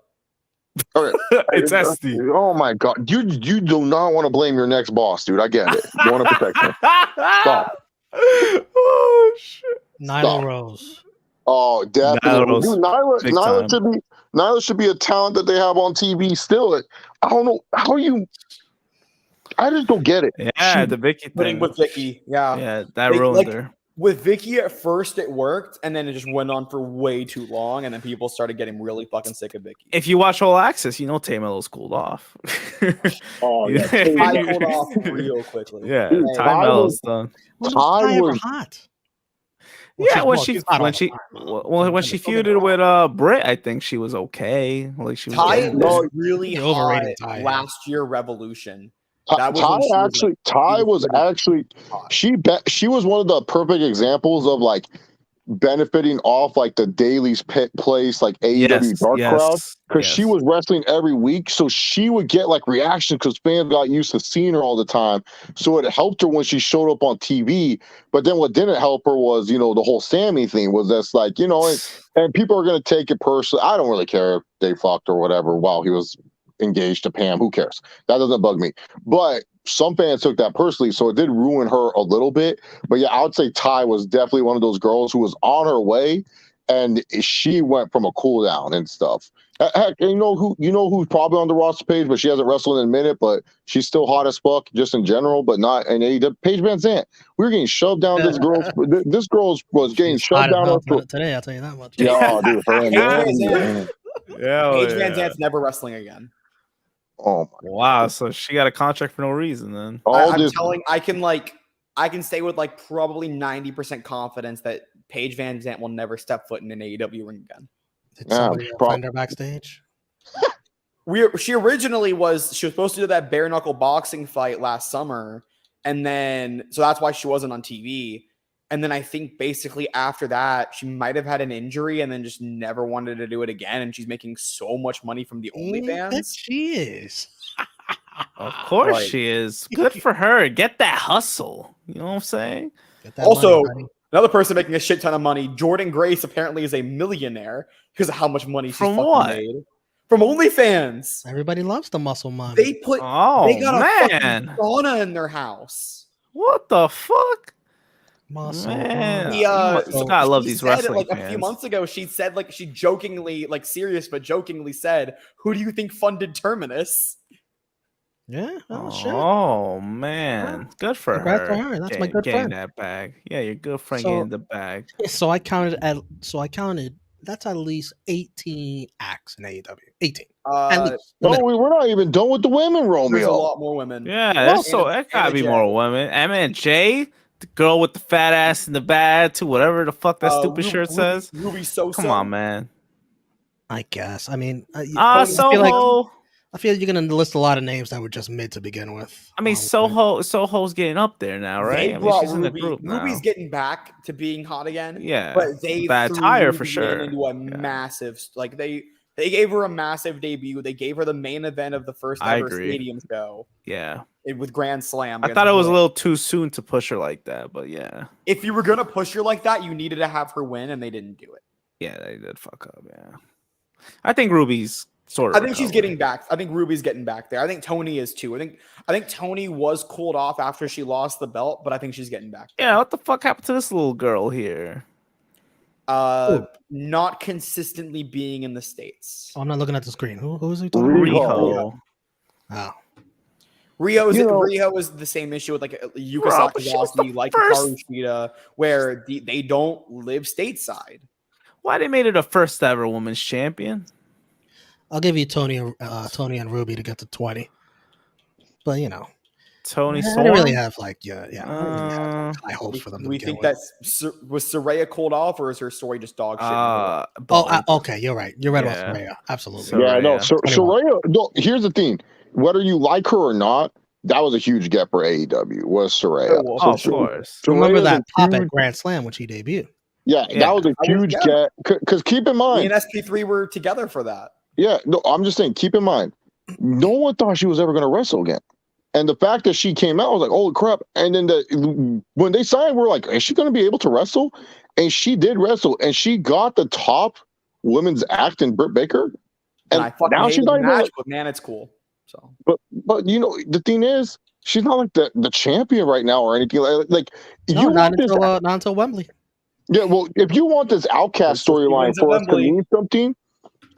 All right. It's SD. Oh my god, you do not want to blame your next boss, dude. I get it. You want to protect him. Stop. Oh shit. Nyla Rose. Oh, definitely. Nyla's Dude, big Nyla should be a talent that they have on TV still. I don't know how you. I just don't get it. Yeah, the Vicky thing. With Vicky, yeah. Yeah, that They- ruined like, her. With Vicky at first it worked, and then it just went on for way too long, and then people started getting really fucking sick of Vicky. If you watch All Access, you know Tamelo's cooled off. Oh yeah, I pulled off real quickly. Yeah, Dude, Tamelo's done. When was I Ty ever was- hot? Yeah, when she's hot all the time. when she feuded with Britt, I think she was okay. Like she was Ty getting was there. really You're hot overrating Ty. last year Revolution. Ty That was when she was, like, Ty was really actually hot. she was one of the perfect examples of like benefiting off like the Daily's pit place, like AEW Dark Crowd, because she was wrestling every week, so she would get like reaction because fans got used to seeing her all the time. So it helped her when she showed up on TV. But then what didn't help her was, the whole Sammy thing was that's like, and people are gonna take it personally. I don't really care if they fucked or whatever while he was engaged to Pam. Who cares? That doesn't bug me. But some fans took that personally, so it did ruin her a little bit. But yeah, I would say Ty was definitely one of those girls who was on her way, and she went from a cool down and stuff. Heck, and who's probably on the roster page, but she hasn't wrestled in a minute, but she's still hot as fuck just in general, but not in AEW. Paige Van Zandt. We were getting shoved down this girl. This girl was getting shoved down her throat. Today, I'll tell you that much. Yeah, dude. Her and Yeah, Paige Van Zandt's never wrestling again. Oh my wow, so she got a contract for no reason then. I can say with like probably 90% confidence that Paige Van Zandt will never step foot in an AEW ring again. Did somebody find her backstage? She was supposed to do that bare knuckle boxing fight last summer, And then, so that's why she wasn't on TV. And then I think basically after that, she might have had an injury and then just never wanted to do it again. And she's making so much money from the OnlyFans. She is. Of course Like- she is. Good for her. Get that hustle. You know what I'm saying? Also, another person making a shit ton of money, Jordan Grace apparently is a millionaire because of how much money she's From fucking what? made. From OnlyFans. Everybody loves the muscle mommy. They got a fucking sauna in their house. What the fuck? Muscle Man, mommy. you gotta love She these said, wrestling like, fans. a few months ago, she said, like, she jokingly, like, serious, but jokingly said, "Who do you think funded Terminus?" Yeah. Oh, shit. Oh man, good for Congrats her. to her. That's my good getting friend. that bag. Yeah, your good friend So- getting the bag. So I counted. That's at least 18 acts in AEW. 18. At least. No, we're not even done with the women, Romeo. There's a lot more women. Yeah, that's so that gotta be more women. Emma and Jay, the girl with the fat ass in the bad to whatever the fuck that stupid shirt says. Ruby Soso. Come on, man. I guess. I mean, Soho. I feel you're gonna list a lot of names that were just mid to begin with. I mean, Soho's getting up there now, right? They I mean, brought she's in the Ruby. group now. Ruby's getting back to being hot again. Yeah, but they bad threw tire for Ruby sure. into a massive, like they gave her a massive debut. They gave her the main event of the first I ever agree. stadium show. Yeah, With Grand Slam. I against thought it was a Blue. little too soon to push her like that, but yeah, If you were gonna push her like that, you needed to have her win, and they didn't do it. yeah, they did fuck up. Yeah, I think Ruby's sort I of. think she's getting back. I think Ruby's getting back there. I think Tony is too. I think Tony was cooled off after she lost the belt, but I think she's getting back. Yeah, what the fuck happened to this little girl here? Not consistently being in the States. Oh, I'm not looking at the screen. Who is he talking Riho. about? Rio is the same issue with like Yuka Sakazaki, like Hikaru Shida, where they don't live stateside. Why they made her the first ever women's champion? I'll give you Tony and Ruby to get to 20. But you know, Tony I Storm. didn't really have like I didn't really have high hopes for them. Do we think that was Saraya cooled off, or is her story just dog shit? Okay, you're right. You're right about Saraya. Absolutely. Yeah, no, Saraya. No, here's the thing: whether you like her or not, that was a huge get for AEW. Was Saraya? Of course. Remember Saraya's that a pop huge- at Grand Slam when she debuted? Yeah, that was a huge get. Because keep in Me mind, and SP3 were together for that. yeah, no, I'm just saying, keep in mind, no one thought she was ever going to wrestle again. And the fact that she came out, I was like, holy crap. And then when they signed, we're like, is she going to be able to wrestle? And she did wrestle, and she got the top women's act in Britt Baker. And I fucking now hated she's the not even match, like, but man, it's cool. So, but you know, the thing is, she's not like the champion right now or anything like No, you not want this. until not until Wembley. Yeah, well, if you want this outcast storyline wins at for us to Wembley. mean something,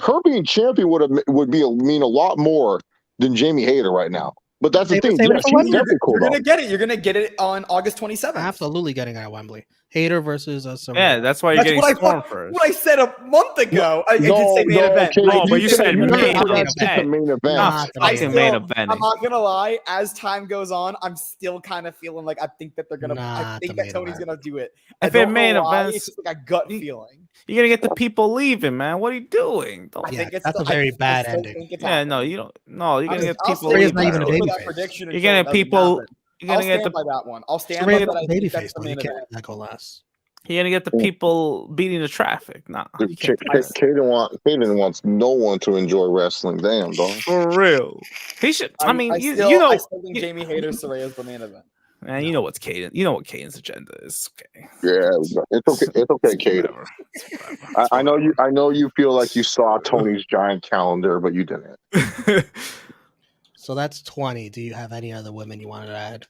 her being champion would mean a lot more than Jamie Hayter right now. But that's the thing. save it Yeah, for she's Wembley. definitely cool. you're gonna get it. You're gonna get it on August 27th. Absolutely getting it at Wembley. Hater versus Saraya. Yeah, that's why you're getting what Storm first. What I said a month ago. I did say main event. okay, No, but you said you main said event. that's the main event. Not fucking main event. I'm not gonna lie. As time goes on, I'm still kind of feeling like I think that they're gonna. I Not think the that main Tony's event. gonna do it. If I it don't main know why, events- it's just like a gut feeling. You're gonna get the people leaving, man. What are you doing? Don't, I think it's that's the- a very I bad still ending. think it's yeah, happening. no, you don't. No, you're gonna get I'll people stand Saraya's leaving. not even a by baby that face. prediction You're until gonna it get doesn't people. happen. You're I'll gonna get stand the. by that one. I'll stand Saraya's by not that. a I baby think that's face the though. You main can't event. let that go last. You're gonna get the people beating the traffic. Nah, you can't do that. Kaden wants no one to enjoy wrestling. Damn, dog. For real. He should. I mean, I you still know, think Jamie Hayter Saraya is the main event. man, you know what's Caden. You know what Caden's agenda is. Okay. Yeah, it's okay. It's okay, Kaden. I know you. I know you feel like you saw Tony's giant calendar, but you didn't. So that's 20. Do you have any other women you wanted to add?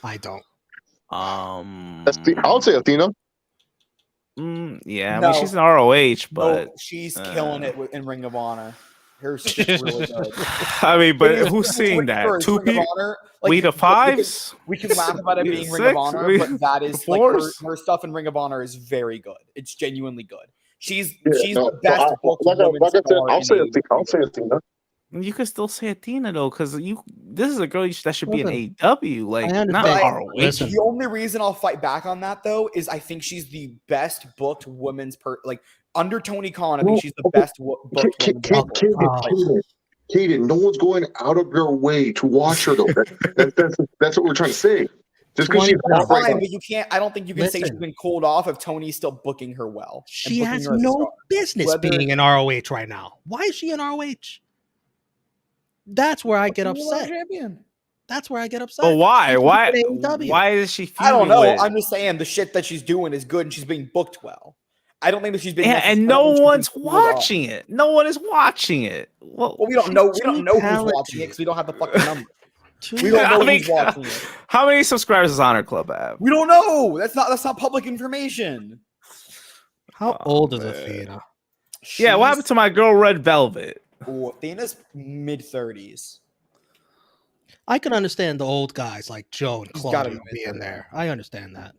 I don't. I would say Athena. Yeah, I No. mean she's an ROH, but she's killing it in Ring of Honor. Her shit's really good. I mean, but It is- who's seeing Ring that? of Two people. Honor, We the fives. We can laugh about it being Ring of Six? Honor, but that is like Fours? her stuff in Ring of Honor is very good. It's genuinely good. She's Yeah, no, the best so booked like I women's said, star I'll in say AEW. I'll say Athena. You could still say Athena though, because this is a girl that should be in Listen, AEW, like I not understand. ROH. Listen. The only reason I'll fight back on that though is I think she's the best booked women's like under Tony Khan. I think she's the best booked women's wrestler. Kaden, no one's going out of their way to watch her, though. That's what we're trying to say. Just because she's That's hot right fine, now. but you can't. I don't think you can say she's been cooled off if Tony's still booking her well. She has no business being in ROH right now. Why is she in ROH? That's where I get upset. That's where I get upset. But why? She Why? should be in AEW. Why is she? I don't feuding know. with- I'm just saying the shit that she's doing is good and she's being booked well. I don't think that she's being. Yeah, and no one's watching it. No one is watching it. Well, we don't know. We don't know who's watching it because we don't have the fucking number. We don't know who's watching it. How many subscribers does Honor Club have? We don't know. That's not public information. How old is Athena? Yeah, what happened to my girl Red Velvet? Ooh, Athena's mid-30s. I can understand the old guys like Joe and gotta Claudio be being there. I understand that.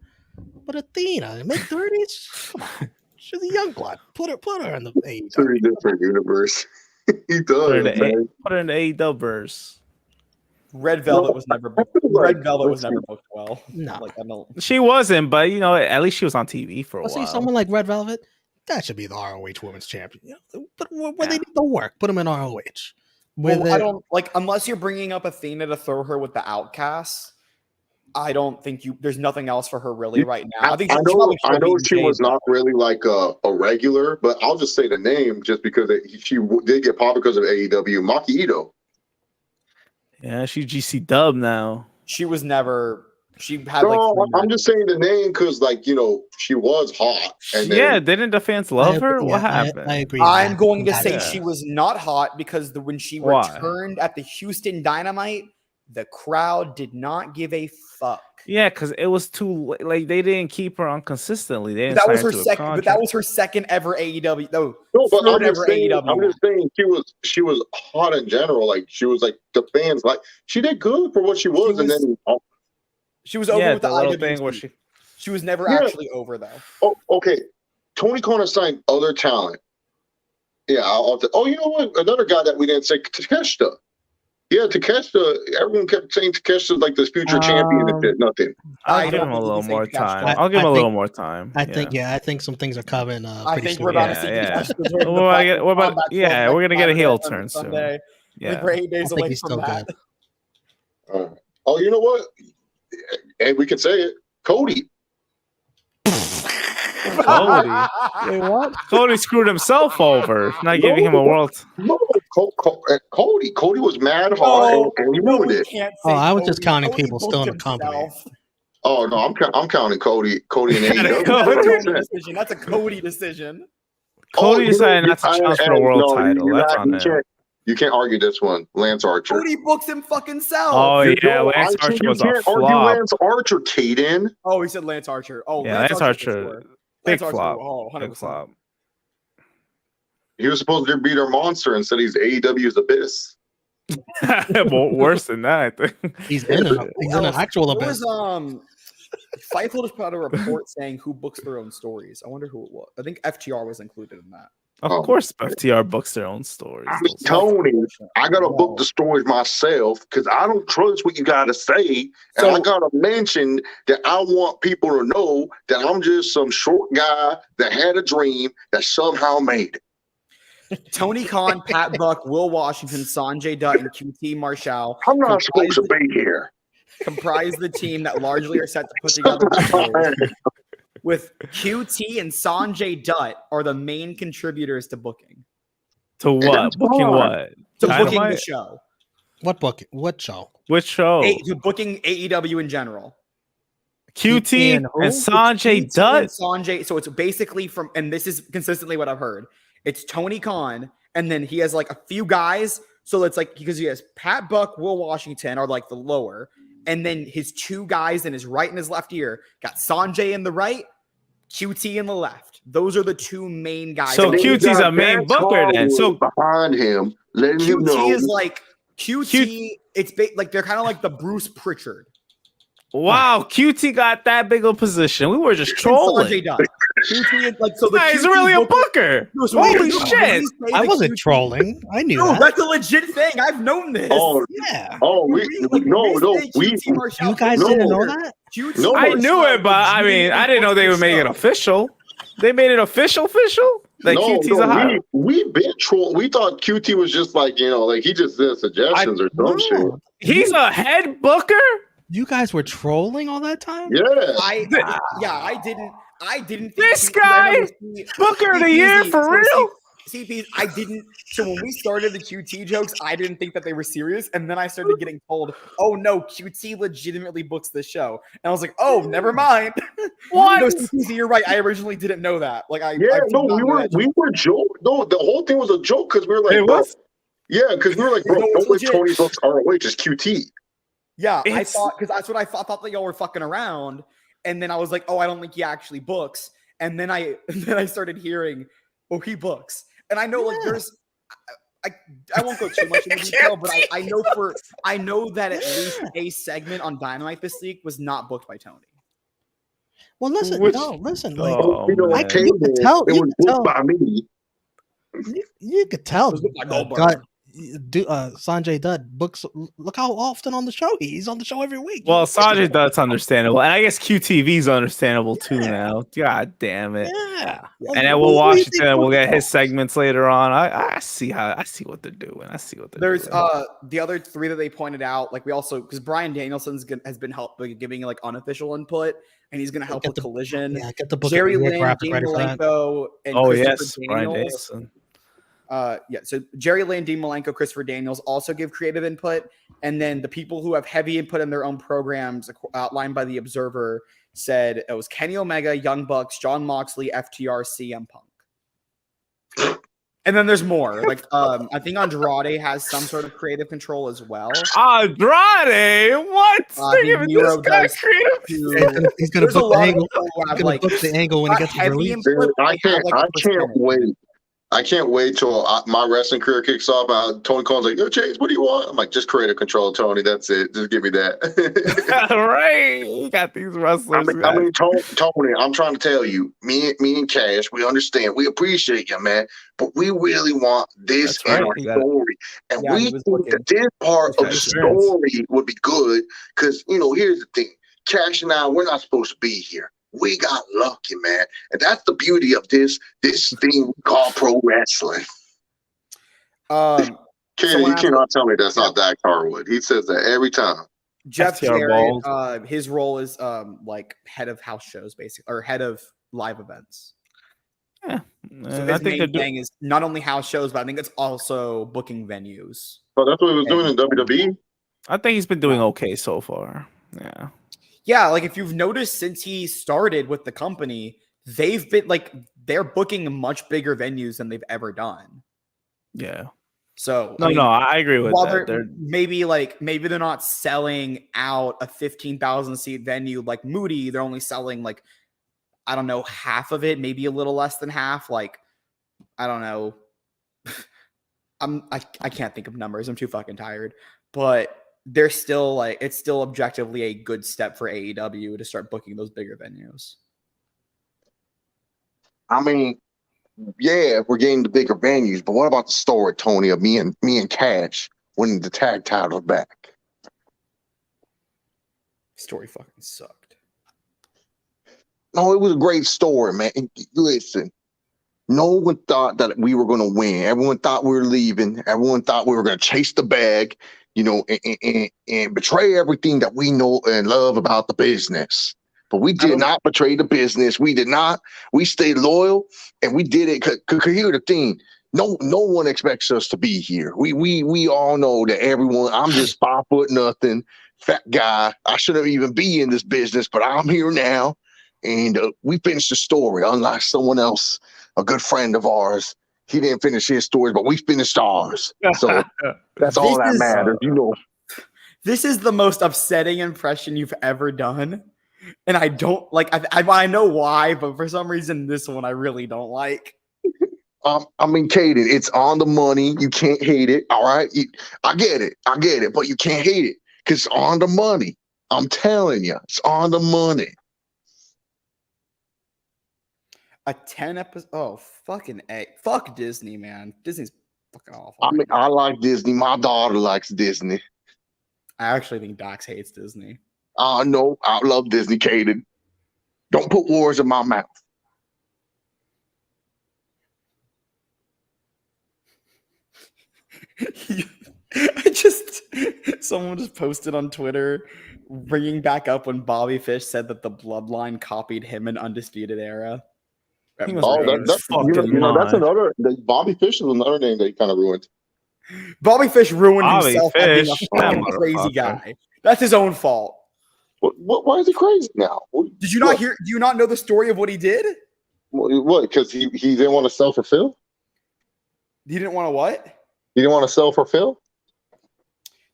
But Athena, mid-30s? Come on. She's a young blood. Put her in the AEW. It's a different universe. He does. Put her man. in the AEW verse. Red Velvet was never booked. Red Velvet was never booked well. No. Like, I don't. She wasn't, but you know, at least she was on TV for a Well, while. see, someone like Red Velvet, that should be the ROH Women's Champion. You know, but where they need the work, put them in ROH. Well, I don't like unless you're bringing up Athena to throw her with the outcasts. I don't think there's nothing else for her really right now. I think I know she was not really like a regular, but I'll just say the name just because she did get popped because of AEW. Maki Ito. Yeah, she's GC Dub now. She was never. She had No, like. I'm just saying the name because, like, you know, she was hot. And then, Yeah, didn't the fans love her? What happened? I agree. I'm going to say Yeah. she was not hot because when she Why? returned at the Houston Dynamite, the crowd did not give a fuck. Yeah, because it was too like they didn't keep her on consistently. They didn't That was sign her to a second. But that contract. was her second ever AEW. No, but I'm third just ever saying, AEW. I'm just saying she was hot in general. Like, she was like the fans like she did good for what she was, and then She was over Yeah, with the the little IWC. thing where she was never Yeah. actually over though. oh, okay. Tony Khan has signed other talent. Yeah, oh, you know what? Another guy that we didn't say, Takeshita. Yeah, Takeshita. Everyone kept saying Takeshita's like this future champion and did nothing. I'll I give don't him a think little you more think Takeshita. time. I'll give him a think- little more time. I think some things are coming. I Pretty think soon. we're about to Yeah, see. yeah. Takeshita's We're winning the about to get- Black we're about- Combat yeah, 12 we're gonna get a Saturday heel on turn soon. Sunday. I Yeah. think we're 8 days I think away he's from still that. good. Oh, you know what? And we can say it. Cody. Cody. Wait, what? Cody screwed himself over, not giving him a world. No, Cody was mad hard and he ruined it. Oh, I was just counting people still in the company. Oh no, I'm counting Cody and AEW. That's a Cody decision. Cody decided not to I- challenge for a I- world no, title. you're That's not- on you him. can't- You can't argue this one. Lance Archer. Cody books him fucking self. Oh You yeah, don't- Lance I said Archer you was a can't argue flop. Lance Archer, Caden. Oh, he said Lance Archer. Oh, Yeah, Lance for Archer, sure. big Lance Archer, flop. oh, 100%. Big flop. He was supposed to be their monster and said he's AEW's abyss. Worse than that, I think. He's in an actual There abyss. was Fightful just put out a report saying who books their own stories. I wonder who it was. I think FTR was included in that. Of course, FTR books their own stories. Tony, I gotta book the stories myself because I don't trust what you gotta say, and I gotta mention that I want people to know that I'm just some short guy that had a dream that somehow made it. Tony Khan, Pat Buck, Will Washington, Sanjay Dutt, and QT Marshall. I'm not supposed to be here. Comprise the team that largely are set to put together the shows. With QT and Sanjay Dutt are the main contributors to booking. To what? Booking what? To booking the Dynamite? show. What book? What show? Which show? To booking AEW in general. QT and Sanjay QT Dutt? and Sanjay. So it's basically from, and this is consistently what I've heard. It's Tony Khan, and then he has like a few guys. So it's like, because he has Pat Buck, Will Washington are like the lower. And then his two guys in his right and his left ear got Sanjay in the right, QT in the left. Those are the two main guys. So QT's a main booker then. So behind him, letting you know. QT is like QT. It's like they're kind of like the Bruce Pritchard. wow, QT got that big of a position. We were just trolling. Sanjay Dutt. QT is like so. The Nah, he's QT really a booker- booker. No, so Holy when shit! we say I the wasn't QT trolling. I knew No, that. that's a legit thing. I've known this. Oh, Yeah. oh, we You guys no. didn't know that? No, I knew it, but I mean, I didn't know they would make it official. They made it official. Like no, QT's a hot. we been troll. We thought QT was just like like he just did suggestions or some shit. He's a head booker. You guys were trolling all that time? Yeah. I didn't think This guy, Booker of the Year for real. See, I didn't. So when we started the QT jokes, I didn't think that they were serious, and then I started getting told, "Oh no, QT legitimately books this show," and I was like, "Oh, never mind." What? No, CPZ, you're right. I originally didn't know that. Like, I Yeah, did no, not know that we were joke. No, the whole thing was a joke because we were like, It bro, was? yeah, because we were like, bro, No, it's don't let legit. Tony books ROH, just QT. Yeah, I It's- thought because that's what I thought that y'all were fucking around, and then I was like, "Oh, I don't think he actually books," and then I started hearing, "Oh, he books," and I know like there's. I won't go too much into detail, but I know that at least a segment on Dynamite this week was not booked by Tony. Well, listen, Which- listen. Like, Oh, You know, man. I can, you could tell. it You was could booked tell. by me. You could tell. It was booked by Goldberg. Sanjay Dutt books. Look how often on the show he's on the show every week. Well, Sanjay Dutt's understandable, and I guess QTV's understandable too now. God damn it! Yeah. And then we'll watch it, and we'll get his segments later on. I see what they're doing. I see what they're There's doing. the other three that they pointed out. Like we also because Brian Danielson's has been giving like unofficial input, and he's going to help with Collision. Yeah, get the book. Jerry Lynn, Lynn, graphic Dean ready for that. Malenko, and Oh Christopher yes, Brian Daniels. Danielson. So Jerry Lynn, Dean Malenko, Christopher Daniels also give creative input, and then the people who have heavy input in their own programs outlined by the Observer said it was Kenny Omega, Young Bucks, John Moxley, FTR, CM Punk. And then there's more. Like I think Andrade has some sort of creative control as well. Andrade, what? They're giving this guy creative. He's gonna There's a book the lot of angle. people who He's have, gonna like, book the angle when he gets heavy released. input. Dude, I can't wait. I can't wait till my wrestling career kicks off. Tony Khan's like, "Yo, Chase, what do you want?" I'm like, "Just creative control, Tony. That's it. Just give me that." Right? You got these wrestlers. I mean, Tony, I'm trying to tell you, me and Cash, we understand, we appreciate you, man, but we really want this That's in right. our You got it. story, and Yeah, we he was think that this part of the experience. story would be good because here's the thing: Cash and I, we're not supposed to be here. We got lucky, man, and that's the beauty of this thing we call pro wrestling. You cannot tell me that's not Dak Harwood. He says that every time. Jeff FTR Jarrett, his role is like head of house shows, basically, or head of live events. Yeah, So I his think main thing is not only house shows, but I think it's also booking venues. Oh, that's what he was doing in WWE. I think he's been doing okay so far. Yeah. Yeah, like if you've noticed since he started with the company, they've been like they're booking much bigger venues than they've ever done. Yeah. So No, I agree with while that. maybe they're not selling out a 15,000 seat venue like Moody. They're only selling like I don't know half of it, maybe a little less than half. Like I don't know. I can't think of numbers. I'm too fucking tired. But they're still like it's still objectively a good step for AEW to start booking those bigger venues. I mean, yeah, we're getting the bigger venues, but what about the story, Tony, of me and Cash winning the tag title back? Story fucking sucked. No, it was a great story, man. Listen, no one thought that we were going to win. Everyone thought we were leaving. Everyone thought we were going to chase the bag, and betray everything that we know and love about the business. But we did not betray the business. We did not. We stayed loyal, and we did it. Cause here's the thing: no one expects us to be here. We all know that everyone. I'm just 5'0", fat guy. I shouldn't even be in this business, but I'm here now, and we finished the story. Unlike someone else, a good friend of ours, he didn't finish his stories, but we finished ours. So that's all that matters, This is the most upsetting impression you've ever done. And I don't like, I know why, but for some reason, this one I really don't like. I mean, Caden, it's on the money. You can't hate it. All right. I get it, but you can't hate it because it's on the money. I'm telling you, it's on the money. A 10 episode. Oh, fucking A. Fuck Disney, man. Disney's fucking awful. I mean, I like Disney. My daughter likes Disney. I actually think Dax hates Disney. No, I love Disney, Caden. Don't put words in my mouth. Someone just posted on Twitter, bringing back up when Bobby Fish said that the Bloodline copied him in Undisputed Era. He must Oh, be out of his you fucking know, that's mind. another. Bobby Fish is another name that he kind of ruined. Bobby Fish ruined Bobby himself by being Fish, a that fucking crazy motherfucker. guy. That's his own fault. Why is he crazy now? Did you not hear? Do you not know the story of what he did? What? Because he didn't want to self-fulfill? He didn't want to what? He didn't want to self-fulfill?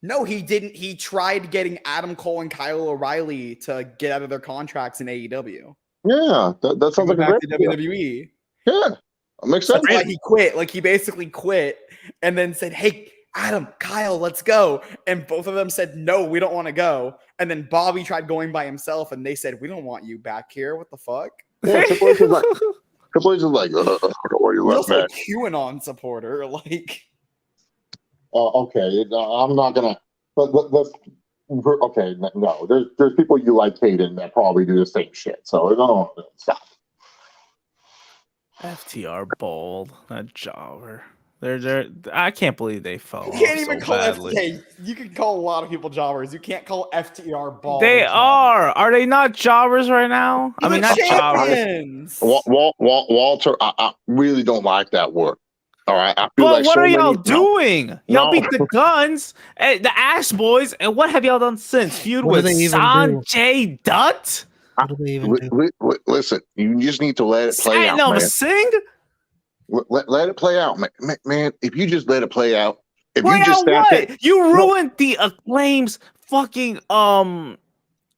No, he didn't. He tried getting Adam Cole and Kyle O'Reilly to get out of their contracts in AEW. Yeah, that sounds like a back great to idea. WWE. Yeah, that makes sense. That's why he quit. Like he basically quit and then said, "Hey, Adam, Kyle, let's go." And both of them said, "No, we don't want to go." And then Bobby tried going by himself, and they said, "We don't want you back here. What the fuck?" Yeah, Triple H is like, I don't know where you He's left, also man. a QAnon supporter. Like, Okay, I'm not gonna. But okay, no. There's people you like hating that probably do the same shit. So no, stop. FTR bold, that jobber. They're. I can't believe they fell you off can't even so call badly. FTA. You can call a lot of people jobbers. You can't call FTR ball. They are. Are they not jobbers right now? I mean, not jobbers. Walter, I really don't like that word. All right, I feel But like what so are y'all many- doing? Y'all No. beat the Guns, the Ash Boys, and what have y'all done since? Feud What do with they even Sanjay Dutt? What do they even do? Listen, you just need to let it play out, Satnam man. Singh? Let it play out, man. If you just let it play out, if Play you just out sat what? there, You ruined the Acclaim's fucking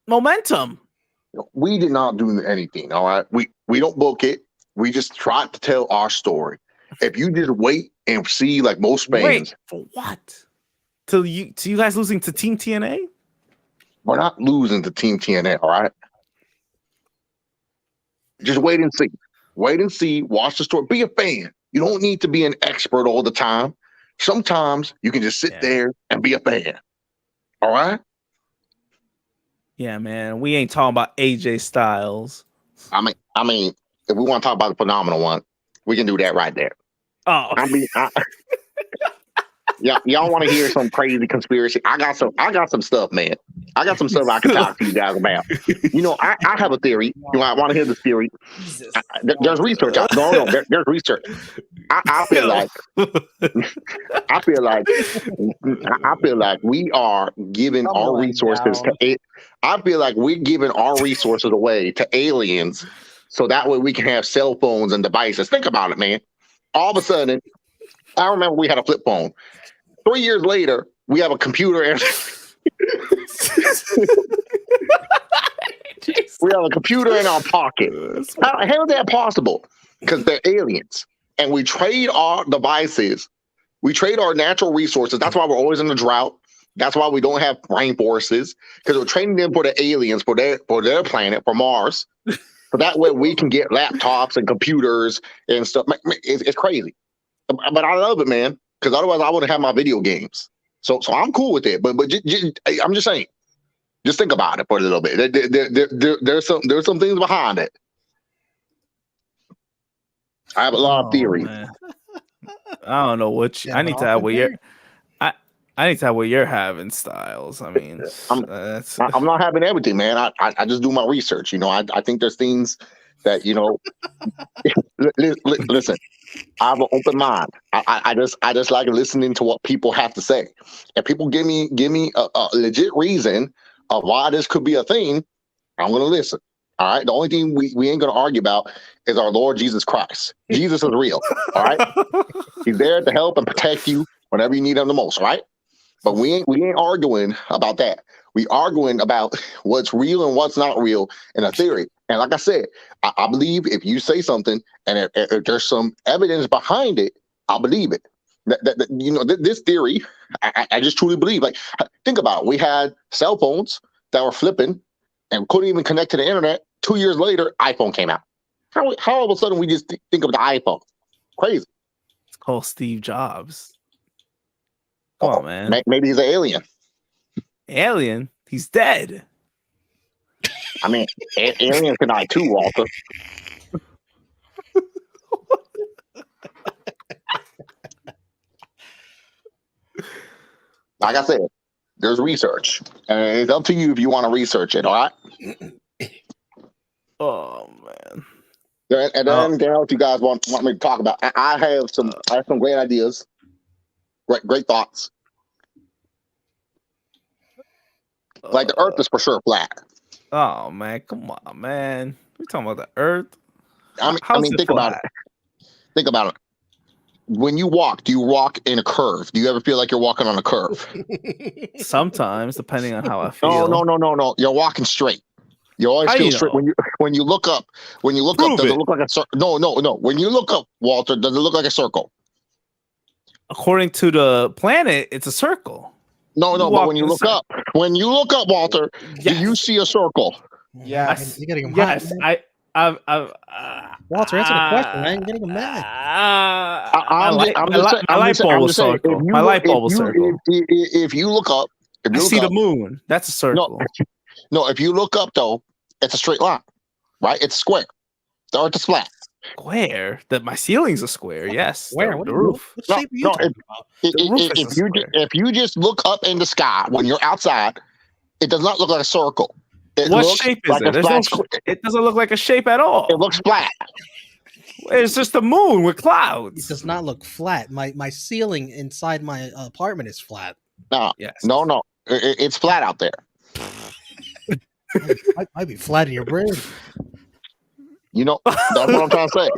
momentum. we did not do anything. All right, we don't book it. We just tried to tell our story. If you just wait and see, like most fans, Wait, for what? Till you guys losing to Team TNA? we're not losing to Team TNA. All right, just wait and see. Wait and see. Watch the story. Be a fan. You don't need to be an expert all the time. Sometimes you can just sit there and be a fan. All right. Yeah, man. We ain't talking about AJ Styles. I mean, if we want to talk about the phenomenal one, we can do that right there. Oh, y'all want to hear some crazy conspiracy? I got some stuff, man. I got some stuff I can talk to you guys about. You know, I have a theory. You know, I want to hear this theory. There's research. There's research. I feel like we are giving our resources to it. I feel like we're giving our resources away to aliens, so that way we can have cell phones and devices. Think about it, man. All of a sudden, I remember we had a flip phone. 3 years later, we have a computer. We have a computer in our pocket. How is that possible? Because they're aliens. And we trade our devices. We trade our natural resources. That's why we're always in a drought. That's why we don't have rainforests. Because we're trading them for the aliens, for their planet, for Mars. So that way we can get laptops and computers and stuff. It's crazy. But I love it, man. Because otherwise I wouldn't have my video games. So I'm cool with it. But I'm just saying. Just think about it for a little bit. There's some things behind it. I have a lot of theories. Man. I don't know what I need to have what you're. I need to have what you're having, Styles. I mean, I'm not having everything, man. I just do my research. You know, I think there's things that, you know. Listen, I have an open mind. I just like listening to what people have to say. If people give me a legit reason of why this could be a thing, I'm gonna listen. All right. The only thing we ain't gonna argue about is our Lord Jesus Christ. Jesus is real. All right. He's there to help and protect you whenever you need him the most. Right. But we ain't arguing about that. We arguing about what's real and what's not real in a theory. And like I said, I believe if you say something and if there's some evidence behind it, I'll believe it. You know, this theory, I just truly believe. Like, think about it. We had cell phones that were flipping and couldn't even connect to the internet. 2 years later, iPhone came out. How all of a sudden we just think of the iPhone? Crazy. It's called Steve Jobs. Come on, man. Maybe he's an alien. Alien? He's dead. I mean, aliens can die too, Walter. Like I said, there's research, and it's up to you if you want to research it. All right. Oh man. And then anything else you guys want me to talk about? I have some great ideas, great thoughts. Like the Earth is for sure flat. Oh man, come on, man. We talking about the Earth? I mean, think about it. Think about it. When you walk, do you walk in a curve? Do you ever feel like you're walking on a curve? Sometimes, depending on how I feel. No. You're walking straight. You always How feel you straight. know? When you look up, does it look like a circle? No. When you look up, Walter, does it look like a circle? According to the planet, it's a circle. No, but when you look up, Walter, do you see a circle? Yes. You're getting him yes, hot, man. Walter, answer the question, man. You're getting him mad. My light bulb was circle. My light bulb was circle. If you look up, I see the moon. That's a circle. No, if you look up though, it's a straight line, right? It's square. The Earth is flat. Square? That my ceiling's a square. Yes. Square? The roof. What shape are you talking about? If you just look up in the sky when you're outside, it does not look like a circle. What shape is it? It doesn't look like a shape at all. It looks flat. It's just the moon with clouds. It does not look flat. My ceiling inside my apartment is flat. No. It's flat out there. Might be flat in your brain. You know, that's what I'm trying to say.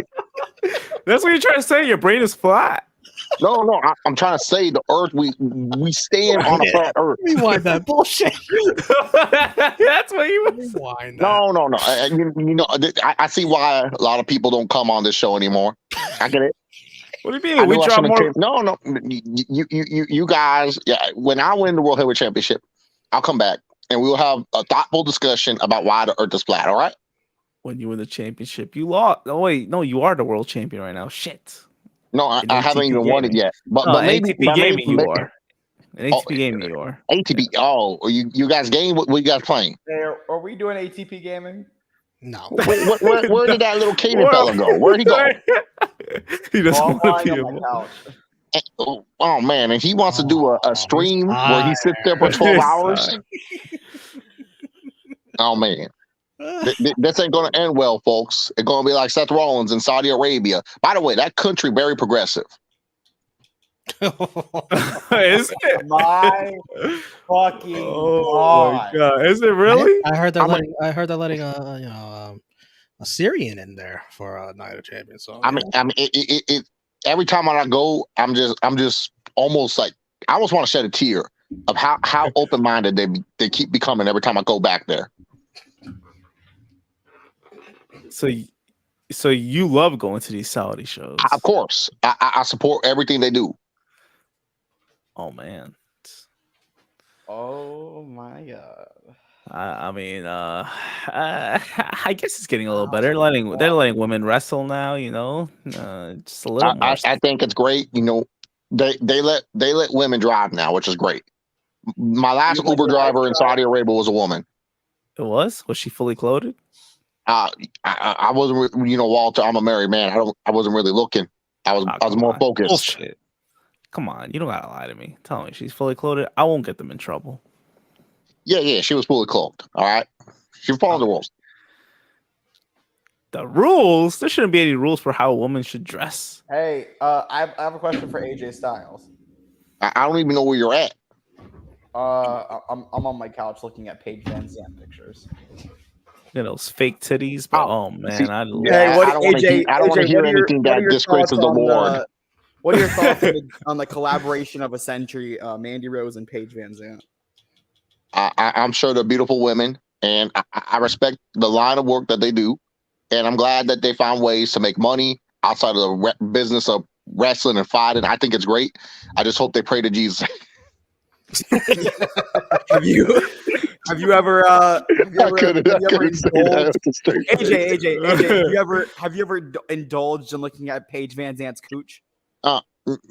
That's what you're trying to say. Your brain is flat. No, I'm trying to say the Earth. We stand on a flat Earth. Rewind that bullshit. That's what you rewind. No. I see why a lot of people don't come on this show anymore. I get it. What do you mean? We drop more. No. You guys. Yeah. When I win the World Heavyweight Championship, I'll come back and we'll have a thoughtful discussion about why the Earth is flat. All right. When you win the championship, you lost. Oh wait, no, you are the world champion right now. Shit. No, I haven't even won it yet. But maybe ATP gaming you are. An ATP gaming you are. ATP. Oh, you guys game? What you guys playing? Hey, are we doing ATP gaming? No. Where did that little Caden fella go? Where'd he go? He doesn't want to be a Oh man, and he wants to do a stream where he sits there for 12 hours. Oh man. This ain't going to end well, folks. It's going to be like Seth Rollins in Saudi Arabia. By the way, that country very progressive. Is it? My fucking God. My God. Is it really? I heard they're letting a Syrian in there for Night of Champions. So I mean, it every time I go, I'm just almost like I almost want to shed a tear of how open minded they keep becoming every time I go back there. So you love going to these Saudi shows? Of course, I support everything they do. Oh man. Oh my God. I mean, I guess it's getting a little better. They're letting women wrestle now. You know, just a little more. I think it's great. You know, they let women drive now, which is great. My last Uber driver in Saudi Arabia was a woman. It was? Was she fully clothed? I wasn't, Walter, I'm a married man. I wasn't really looking. I was more focused. Bullshit. Come on, you don't gotta lie to me. Tell me she's fully clothed. I won't get them in trouble. Yeah, she was fully clothed. All right, she followed the rules. The rules? There shouldn't be any rules for how a woman should dress. Hey, I have a question for AJ Styles. I don't even know where you're at. I'm on my couch looking at Paige Van Zandt pictures. Those fake titties, but oh man, I don't want to hear anything that disgraces the Lord. What are your thoughts on the collaboration of a century, Mandy Rose and Paige Van Zandt? I'm sure they're beautiful women, and I respect the line of work that they do, and I'm glad that they found ways to make money outside of the business of wrestling and fighting. I think it's great. I just hope they pray to Jesus. Have you ever indulged in looking at Paige Van Zandt's cooch?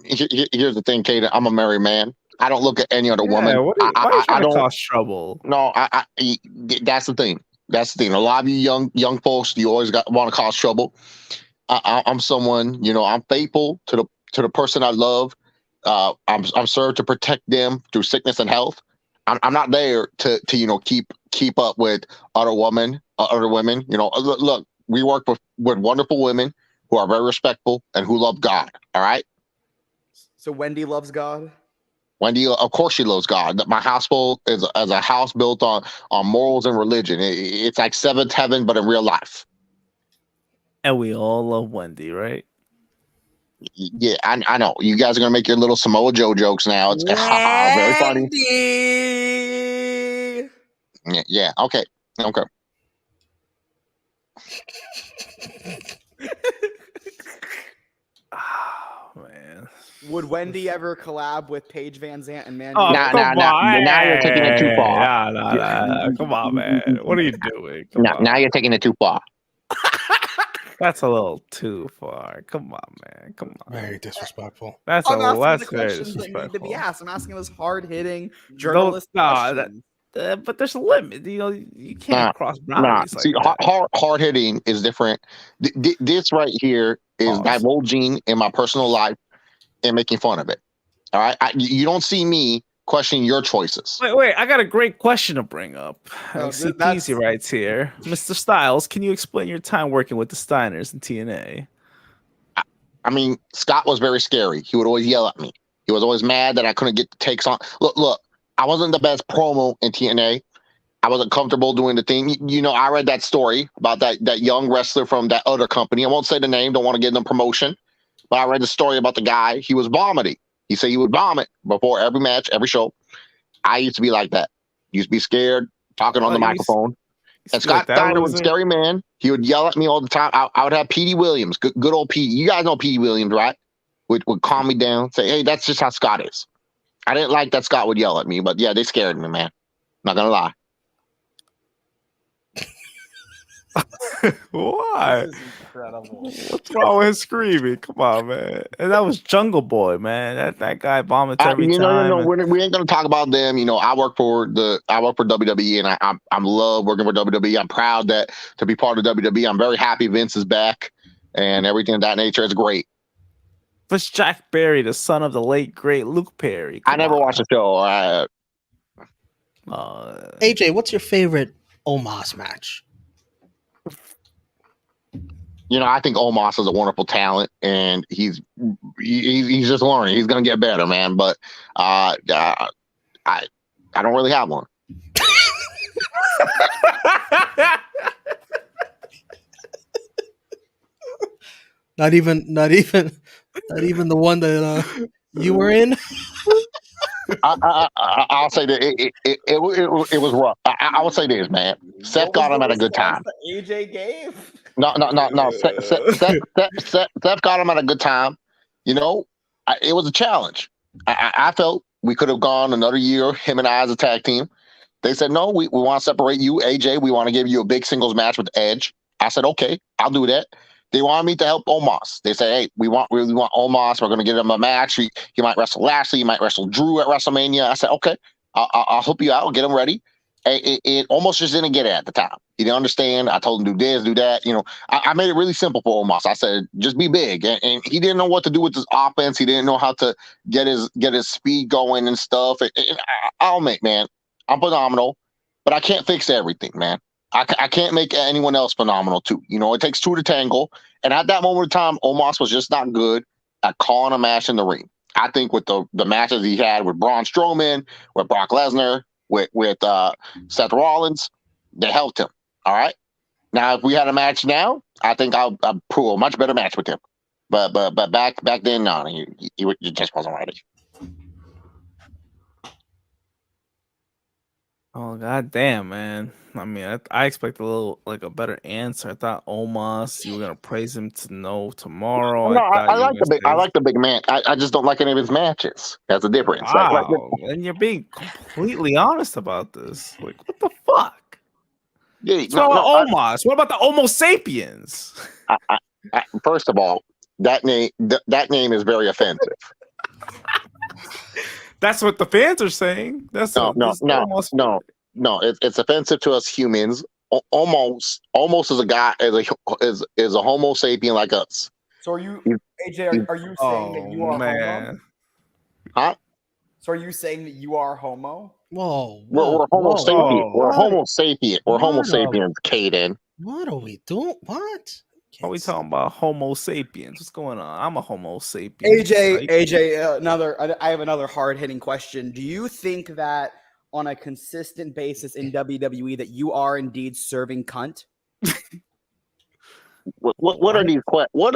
Here's the thing, Kaden. I'm a married man. I don't look at any other woman. I don't cause trouble. No, that's the thing. That's the thing. A lot of you young folks, you always want to cause trouble. I'm someone, I'm faithful to the person I love, I'm served to protect them through sickness and health. I'm not there to keep up with other women. Look, we work with wonderful women who are very respectful and who love God. All right. So Wendy loves God. Wendy, of course, she loves God. My household is a house built on morals and religion. It's like seventh heaven, but in real life. And we all love Wendy, right? Yeah, I know. You guys are gonna make your little Samoa Joe jokes now. It's very funny. Yeah. Okay. Oh man. Would Wendy ever collab with Paige Van Zant and Mandy? Oh, come on. Now you're taking it too far. Nah. Come on, man. What are you doing? Come on. Now you're taking it too far. That's a little too far. Come on, man. Come on. Very disrespectful. That's I'm asking the very questions that need to disrespectful. be asked. I'm asking those hard-hitting journalist questions. But there's a limit. You can't cross boundaries like See, that. hard hitting is different. This right here is divulging in my personal life and making fun of it. All right, you don't see me questioning your choices. Wait! I got a great question to bring up. Oh, CPZ writes here, Mr. Styles, can you explain your time working with the Steiners in TNA? I mean, Scott was very scary. He would always yell at me. He was always mad that I couldn't get the takes on. Look. I wasn't the best promo in TNA. I wasn't comfortable doing the thing. I read that story about that young wrestler from that other company. I won't say the name. Don't want to give them promotion. But I read the story about the guy. He was vomiting. He said he would vomit before every match, every show. I used to be like that. Used to be scared, talking on the microphone. And Scott Steiner was a scary man. He would yell at me all the time. I would have Petey Williams, good old Petey. You guys know Petey Williams, right? Would calm me down, say, hey, that's just how Scott is. I didn't like that Scott would yell at me, but yeah, they scared me, man. Not gonna lie. Why? This is incredible. What's wrong with screaming? Come on, man. And that was Jungle Boy, man. That guy vomits every time. No. We ain't gonna talk about them. I work for WWE, and I love working for WWE. I'm proud to be part of WWE. I'm very happy Vince is back, and everything of that nature is great. It's Jack Perry, the son of the late great Luke Perry. I never watched the show. AJ, what's your favorite Omos match? I think Omos is a wonderful talent, and he's just learning. He's gonna get better, man. But I don't really have one. Not even the one that you were in. I'll say that it was rough. I would say this, man. Seth got him at a good time. AJ gave? No. Seth got him at a good time. It was a challenge. I felt we could have gone another year, him and I as a tag team. They said, no, we want to separate you, AJ. We want to give you a big singles match with Edge. I said, okay, I'll do that. They wanted me to help Omos. They said, hey, we really want Omos. We're going to give him a match. He might wrestle Lashley. He might wrestle Drew at WrestleMania. I said, okay, I'll help you out. I'll get him ready. It almost just didn't get it at the time. He didn't understand. I told him, do this, do that. I made it really simple for Omos. I said, just be big. And he didn't know what to do with his offense. He didn't know how to get his speed going and stuff. I'll make, man, I'm phenomenal, but I can't fix everything, man. I can't make anyone else phenomenal too. It takes two to tangle. And at that moment in time, Omos was just not good at calling a match in the ring. I think with the matches he had with Braun Strowman, with Brock Lesnar, with Seth Rollins, they helped him. All right. Now, if we had a match now, I think I'll prove a much better match with him. But back then, no, he just wasn't ready. Oh, god damn, man. I mean, I expect a better answer. I thought Omos, you were gonna praise him tomorrow. No, I like the big man. I just don't like any of his matches. That's the difference. Wow. And you're being completely honest about this. Like, what the fuck? Yeah, Omos. What about the Homo sapiens? First of all, that name is very offensive. That's what the fans are saying. That's no. It's offensive to us humans. Almost is a guy is a Homo sapien like us. So are you, AJ? Are you saying that you are man? Huh? So are you saying that you are homo? Whoa, We're Homo sapien. We're Homo sapien. We're Homo sapiens, Caden. What are we doing? What? Are we talking about Homo sapiens? What's going on? I'm a Homo sapien. AJ, I have another hard hitting question. Do you think that on a consistent basis in WWE that you are indeed serving cunt? What are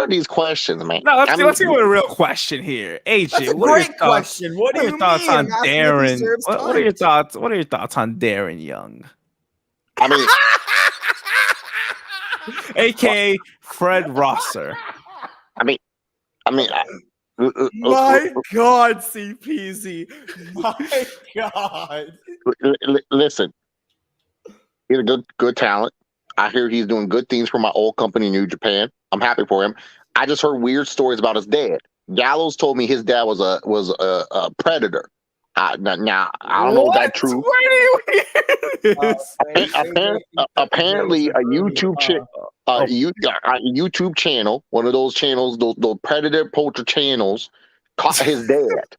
these questions, man? No, let's get with a real question here. AJ, That's a what are your great thoughts? question. What do are you your thoughts mean? on I'm asking if he Darren? serves What are your cunt. thoughts? What are your thoughts on Darren Young? I mean, aka Fred Rosser. My God, CPZ. My God. Listen, he's a good talent. I hear he's doing good things for my old company, New Japan. I'm happy for him. I just heard weird stories about his dad. Gallows told me his dad was a predator. Now I don't know if that's true. Apparently, a YouTube channel, one of those channels, those predator poacher channels, caught his dad.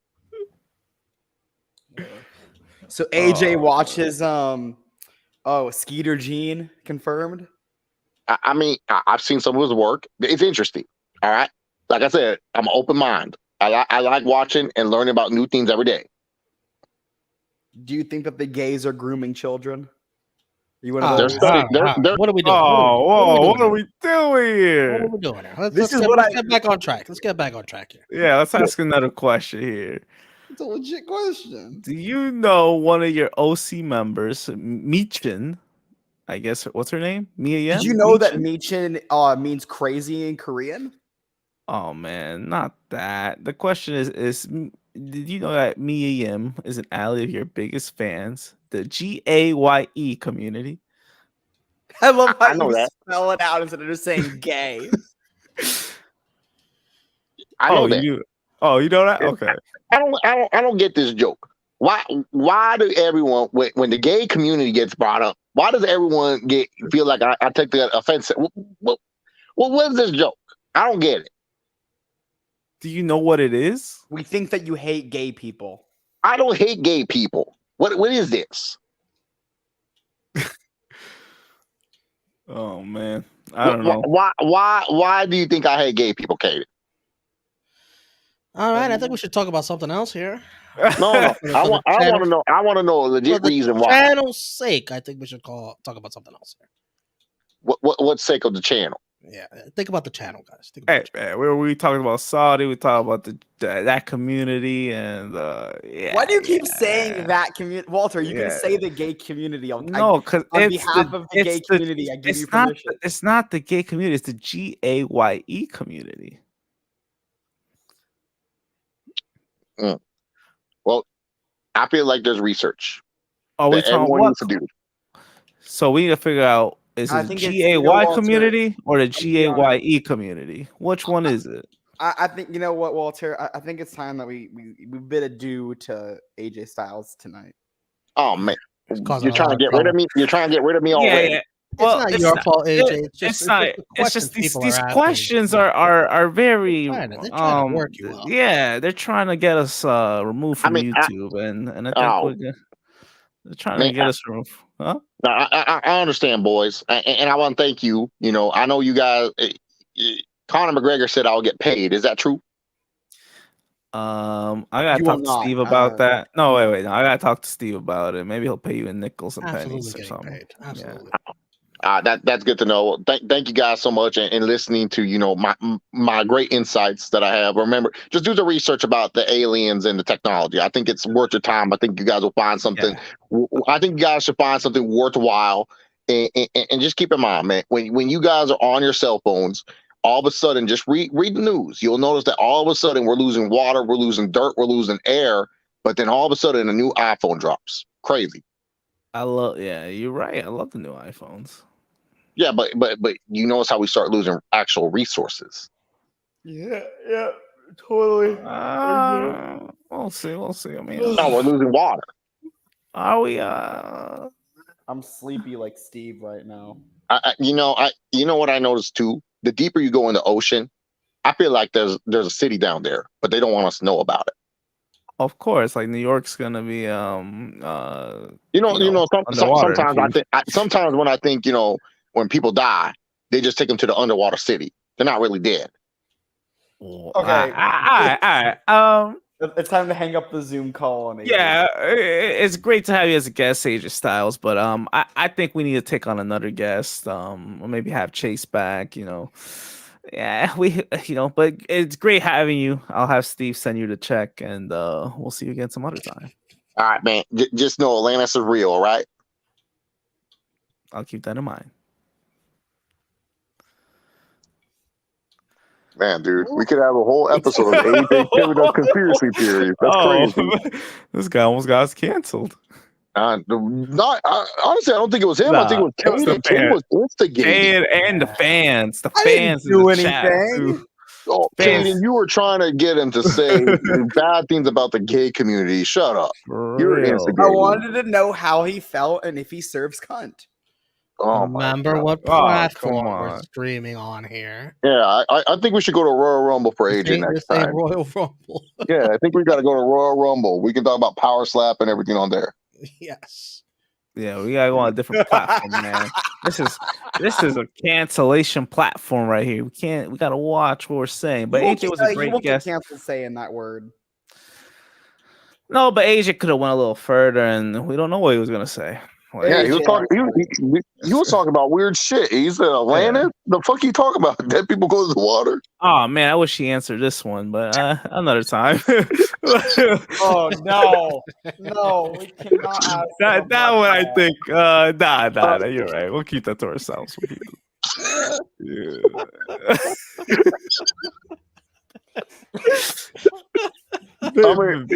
So AJ watches Skeeter Gene confirmed. I mean, I've seen some of his work. It's interesting. All right, like I said, I'm an open mind. I like watching and learning about new things every day. Do you think that the gays are grooming children? You want What are we doing? What are we doing here? What are we doing here? Let's get back on track. Let's get back on track here. Yeah, let's ask another question here. It's a legit question. Do you know one of your OC members, Michin? I guess what's her name? Mia Yim? Did you know that Michin means crazy in Korean? Oh man, not that. The question is did you know that Mia Yim is an ally of your biggest fans, the GAYE community? I love how know you that. spell it out instead of just saying gay. I know that. You know that? Okay. I don't get this joke. Why do everyone when the gay community gets brought up? Why does everyone feel like I take that offensive? What is this joke? I don't get it. Do you know what it is? We think that you hate gay people. I don't hate gay people. What is this? Oh man, I don't know. Why do you think I hate gay people, Katie? All right, I think we should talk about something else here. No. I want to know. I want to know a legit reason why. For the channel's sake, I think we should talk about something else here. What's sake of the channel? Yeah, think about the channel, guys. Hey, we talking about Saudi. We talking about that community, and Why do you keep saying that community, Walter? You can say the gay community. No, because on behalf of the gay community, I give you permission. It's not the gay community; it's the GAYE community. Well, I feel like there's research. Oh, we everyone needs to do. So we need to figure out: is it the GAY community or the GAYE community? Which one is it? I think you know what, Walter. I think it's time that we bid adieu to AJ Styles tonight. Oh man, you're trying to get rid of me. You're trying to get rid of me already. Yeah. Well, it's not your fault, AJ. It's just these questions are very they're trying to work you up. Yeah, they're trying to get us removed from YouTube, and I think they're trying to get us removed. Huh? I understand, boys, and I want to thank you. You know, I know you guys. Conor McGregor said I'll get paid. Is that true? I gotta talk to Steve about that. No, wait. No, I gotta talk to Steve about it. Maybe he'll pay you in nickels and pennies or something. Paid. Absolutely. That's good to know. Thank you guys so much, and listening to my great insights that I have. Remember, just do the research about the aliens and the technology. I think it's worth your time. I think you guys will find something. Yeah. I think you guys should find something worthwhile, and just keep in mind, man, when you guys are on your cell phones, all of a sudden, just read the news. You'll notice that all of a sudden we're losing water, we're losing dirt, we're losing air, but then all of a sudden a new iPhone drops. Crazy. You're right. I love the new iPhones. Yeah, but you notice how we start losing actual resources. Yeah, totally. We'll see. I mean, no, we're losing water. Are we? I'm sleepy like Steve right now. You know what I noticed too. The deeper you go in the ocean, I feel like there's a city down there, but they don't want us to know about it. Of course, like New York's gonna be underwater. Sometimes when I think when people die, they just take them to the underwater city. They're not really dead. Okay. All right. It's time to hang up the Zoom call on AJ. Yeah, it's great to have you as a guest, AJ Styles, but I think we need to take on another guest. Or maybe have Chase back. Yeah, but it's great having you. I'll have Steve send you the check, and we'll see you again some other time. All right, man. Just know Atlantis is real, all right? I'll keep that in mind. Man, dude, we could have a whole episode of AJ giving us conspiracy theories. That's crazy. This guy almost got us canceled. Honestly, I don't think it was him. I think it was Kane. Kane was instigating. And the fans. The I fans didn't do in the chat, anything. too. Oh, Kaden, you were trying to get him to say bad things about the gay community. Shut up. You're instigating. I wanted to know how he felt and if he serves cunt. Oh, remember what platform we're streaming on here. Yeah, I think we should go to Royal Rumble for AJ next time. Royal Rumble. Yeah, I think we got to go to Royal Rumble. We can talk about Power Slap and everything on there. Yes. Yeah, we gotta go on a different platform, man. This is a cancellation platform right here. We gotta watch what we're saying. But AJ was a great guest. Canceled saying that word. No, but AJ could have went a little further, and we don't know what he was gonna say. Yeah, he was talking. He was talking about weird shit. He said, "Atlantis, the fuck you talking about? Dead people go to the water." Oh man, I wish he answered this one, but another time. Oh no, we cannot. That one, I think. Nah. You're right. We'll keep that to ourselves. I mean,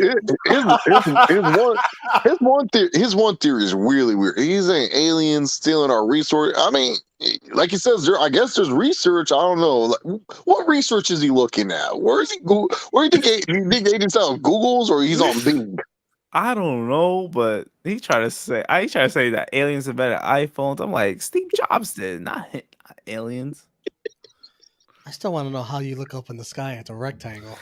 his one theory is really weird. He's saying aliens stealing our resource. I mean, like he says, I guess there's research. I don't know. Like, what research is he looking at? Where is he? Where do you think agents on Google's or he's on Bing? I don't know, but he tried to say that aliens invented iPhones. I'm like, Steve Jobs did, not aliens. I still want to know how you look up in the sky at the rectangle.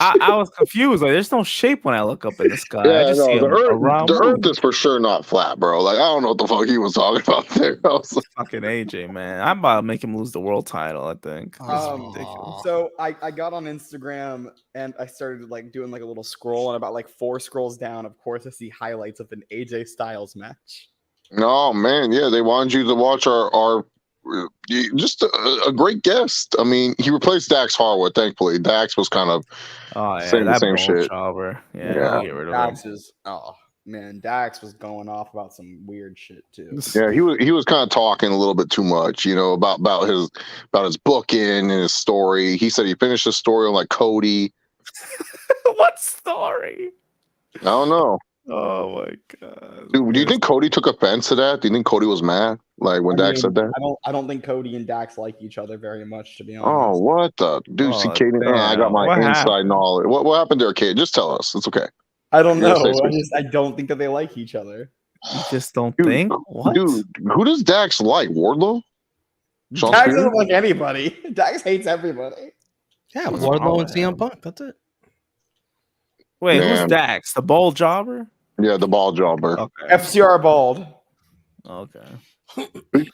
I was confused. Like, there's no shape when I look up in the sky. Yeah, I just see the Earth is for sure not flat, bro. Like, I don't know what the fuck he was talking about there. I was like, fucking AJ, man. I'm about to make him lose the world title, I think. This is ridiculous. So I got on Instagram and I started doing a little scroll, and about 4 scrolls down, of course, I see highlights of an AJ Styles match. No, man, yeah, they wanted you to watch our just a great guest. I mean, he replaced Dax Harwood, thankfully. Dax was kind of saying the same shit. Yeah. Get rid of Dax was going off about some weird shit too. Yeah, he was kind of talking a little bit too much, about his booking and his story. He said he finished his story on Cody. What story? I don't know. Oh my god, dude! Do you think Cody took offense to that? Do you think Cody was mad when Dax said that? I don't think Cody and Dax like each other very much, to be honest. Oh, what the dude? See, Katie, I got my inside knowledge. What happened there, Kate? Just tell us. It's okay. I don't know. I don't think that they like each other. You just don't think? What? Dude, who does Dax like? Wardlow? Dax doesn't like anybody. Dax hates everybody. Yeah, Wardlow and CM Punk. That's it. Wait, who's Dax? The ball jobber? Yeah, the ball jobber. Okay. FCR bald. Okay. We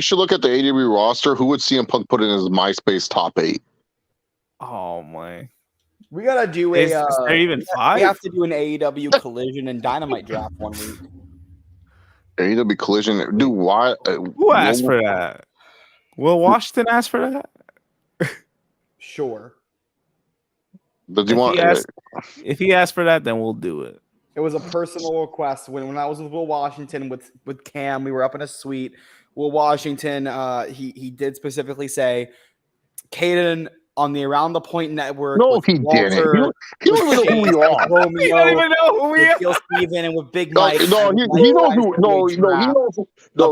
should look at the AEW roster. Who would CM Punk put in his MySpace top 8? Oh my! We gotta do is there even 5? We have to do an AEW Collision and Dynamite draft one week. AEW Collision, dude. Why? Who asked for that? Will Washington ask for that? Sure. Does he want? If he asked for that, then we'll do it. It was a personal request. When I was with Will Washington with Cam, we were up in a suite. Will Washington, he did specifically say, Caden on the Around the Point Network. No, he didn't. He don't even know who we are. Romeo, he don't even know who we are. Steven and with Big Mike. No, he knows who.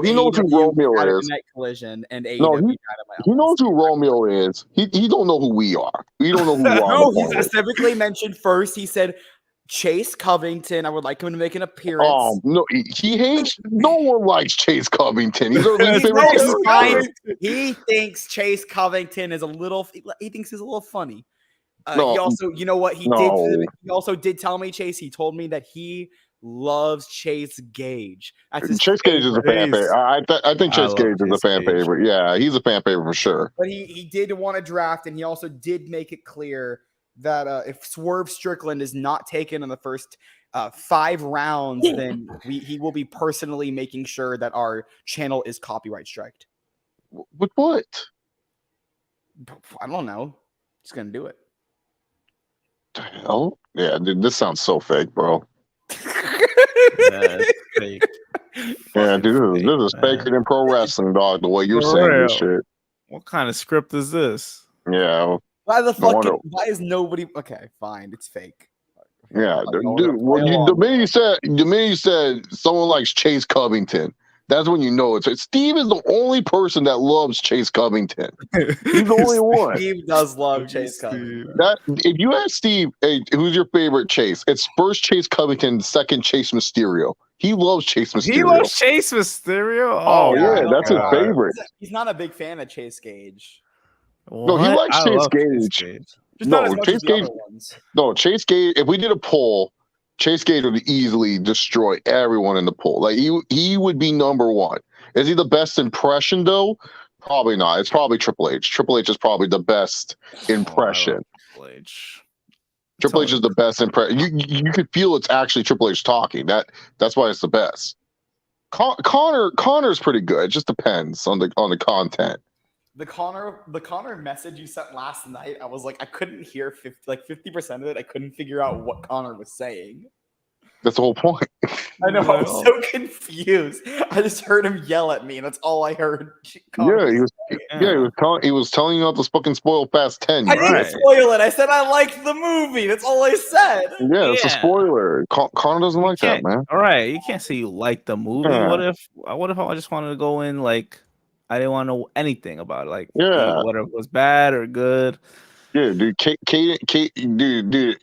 He knows who Romeo is. Collision and AEW he knows who Romeo is. He don't know who we are. We don't know who we are. No, he specifically mentioned first. He said Chase Covington. I would like him to make an appearance. Oh no, he hates. No one likes Chase Covington. He's our least He thinks Chase Covington is a little. He thinks he's a little funny. He also, you know what he no. did? He also did tell me, Chase. He told me that he loves Chase Gage. That's his Chase Gage is a fan favorite. I think Chase Gage is a fan favorite. Yeah, he's a fan favorite for sure. But he did want to draft, and he also did make it clear that if Swerve Strickland is not taken in the first 5 rounds, then he will be personally making sure that our channel is copyright striked. With what? I don't know. He's gonna do it. The hell? Yeah, dude, this sounds so fake, bro. That's fake. Yeah, dude, this is faker than pro wrestling, dog. The way you're For saying real. this shit. What kind of script is this? Yeah. Why no wonder. why is nobody okay, fine, it's fake. Yeah, dude. Well, the minute you said someone likes Chase Covington, that's when you know it's Steve is the only person that loves Chase Covington. He's the only one. Steve does love Chase Covington. That if you ask Steve, hey, who's your favorite Chase? It's first Chase Covington, second Chase Mysterio. He loves Chase Mysterio. He loves Chase Mysterio. Oh yeah, that's his favorite. He's not a big fan of Chase Gage. No, he likes Chase Gage. Just not as much as the other ones. No, Chase Gage. If we did a poll, Chase Gage would easily destroy everyone in the poll. Like he would be number one. Is he the best impression though? Probably not. It's probably Triple H. Triple H is probably the best impression. Triple H. Triple H is the best impression. You could feel it's actually Triple H talking. That's why it's the best. Connor's pretty good. It just depends on the content. The Connor message you sent last night, I was like, I couldn't hear 50% of it. I couldn't figure out what Connor was saying. That's the whole point. I know. I was so confused. I just heard him yell at me, and that's all I heard. Connor He was telling you not to fucking spoil Fast 10. I didn't spoil it. I said I liked the movie. That's all I said. Yeah, it's a spoiler. Connor doesn't like that, man. All right, you can't say you like the movie. Yeah. What if I just wanted to go in like I didn't want to know anything about it, like whether it was bad or good. Yeah, dude, dude,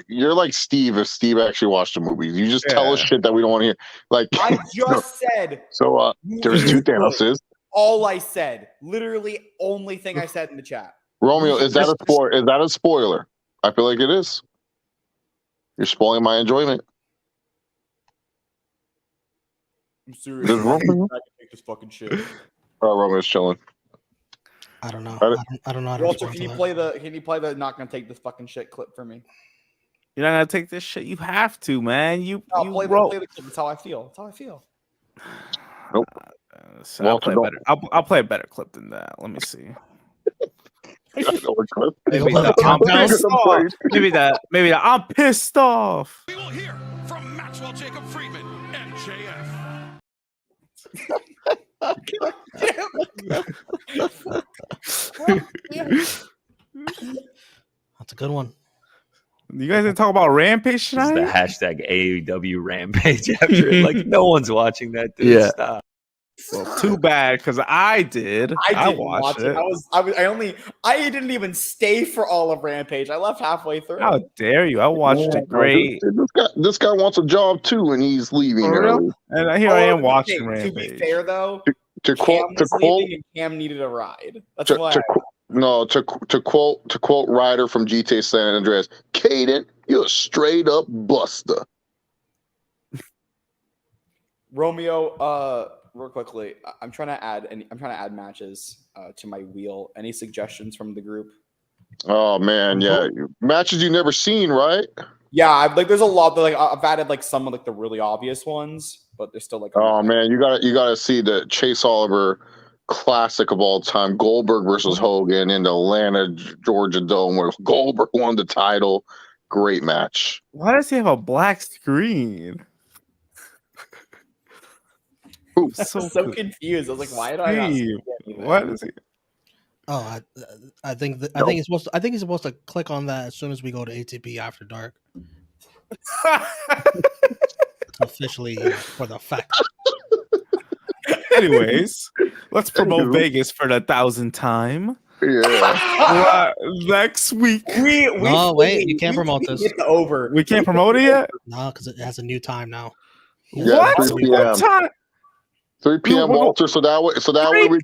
you're like Steve if Steve actually watched the movies. You just tell us shit that we don't want to hear. Like I just said. So there's 2 Thanoses. All I said, literally, only thing I said in the chat. Romeo, is that a spoiler? I feel like it is. You're spoiling my enjoyment. I'm serious. I can take this fucking shit. Romeo's chilling. I don't know. I don't know. Walter, can you play the not gonna take this fucking shit clip for me? You're not gonna take this shit. You have to, man. Play the clip. That's how I feel. That's how I feel. Nope. So I'll play better. I'll play a better clip than that. Let me see. Maybe that. I'm pissed off. We will hear from Maxwell Jacob Friedman, MJF. That's a good one. You guys didn't talk about Rampage tonight? The hashtag AEW Rampage after it. Like, no one's watching that, dude. Yeah. Stop. Well, too bad, because I did. I didn't watched watch it. I didn't even stay for all of Rampage. I left halfway through. How dare you? I watched it great. This guy wants a job too, and he's leaving early. And here I am watching Rampage. To be fair, though, to quote, and Cam needed a ride. That's why. To quote Ryder from GTA San Andreas, Caden, you're a straight up buster. Romeo, real quickly, I'm trying to add matches to my wheel. Any suggestions from the group? Oh man, yeah, matches you've never seen, right? Yeah, there's a lot. I've added some of the really obvious ones, but there's still Oh man, you gotta see the Chase Oliver classic of all time, Goldberg versus Hogan in the Atlanta, Georgia Dome, where Goldberg won the title. Great match. Why does he have a black screen? I'm so confused. I was like, why do I not see anything? What is he? Oh, I think he's supposed to click on that as soon as we go to ATP After Dark. Officially for the fact. Anyways, let's promote Vegas for the 1,000th time. Yeah. Next week. Wait, you can't promote this. Over. We can't promote it yet? No, because it has a new time now. Yeah, what? 3 p.m. What time? 3 p.m. Walter, so that way we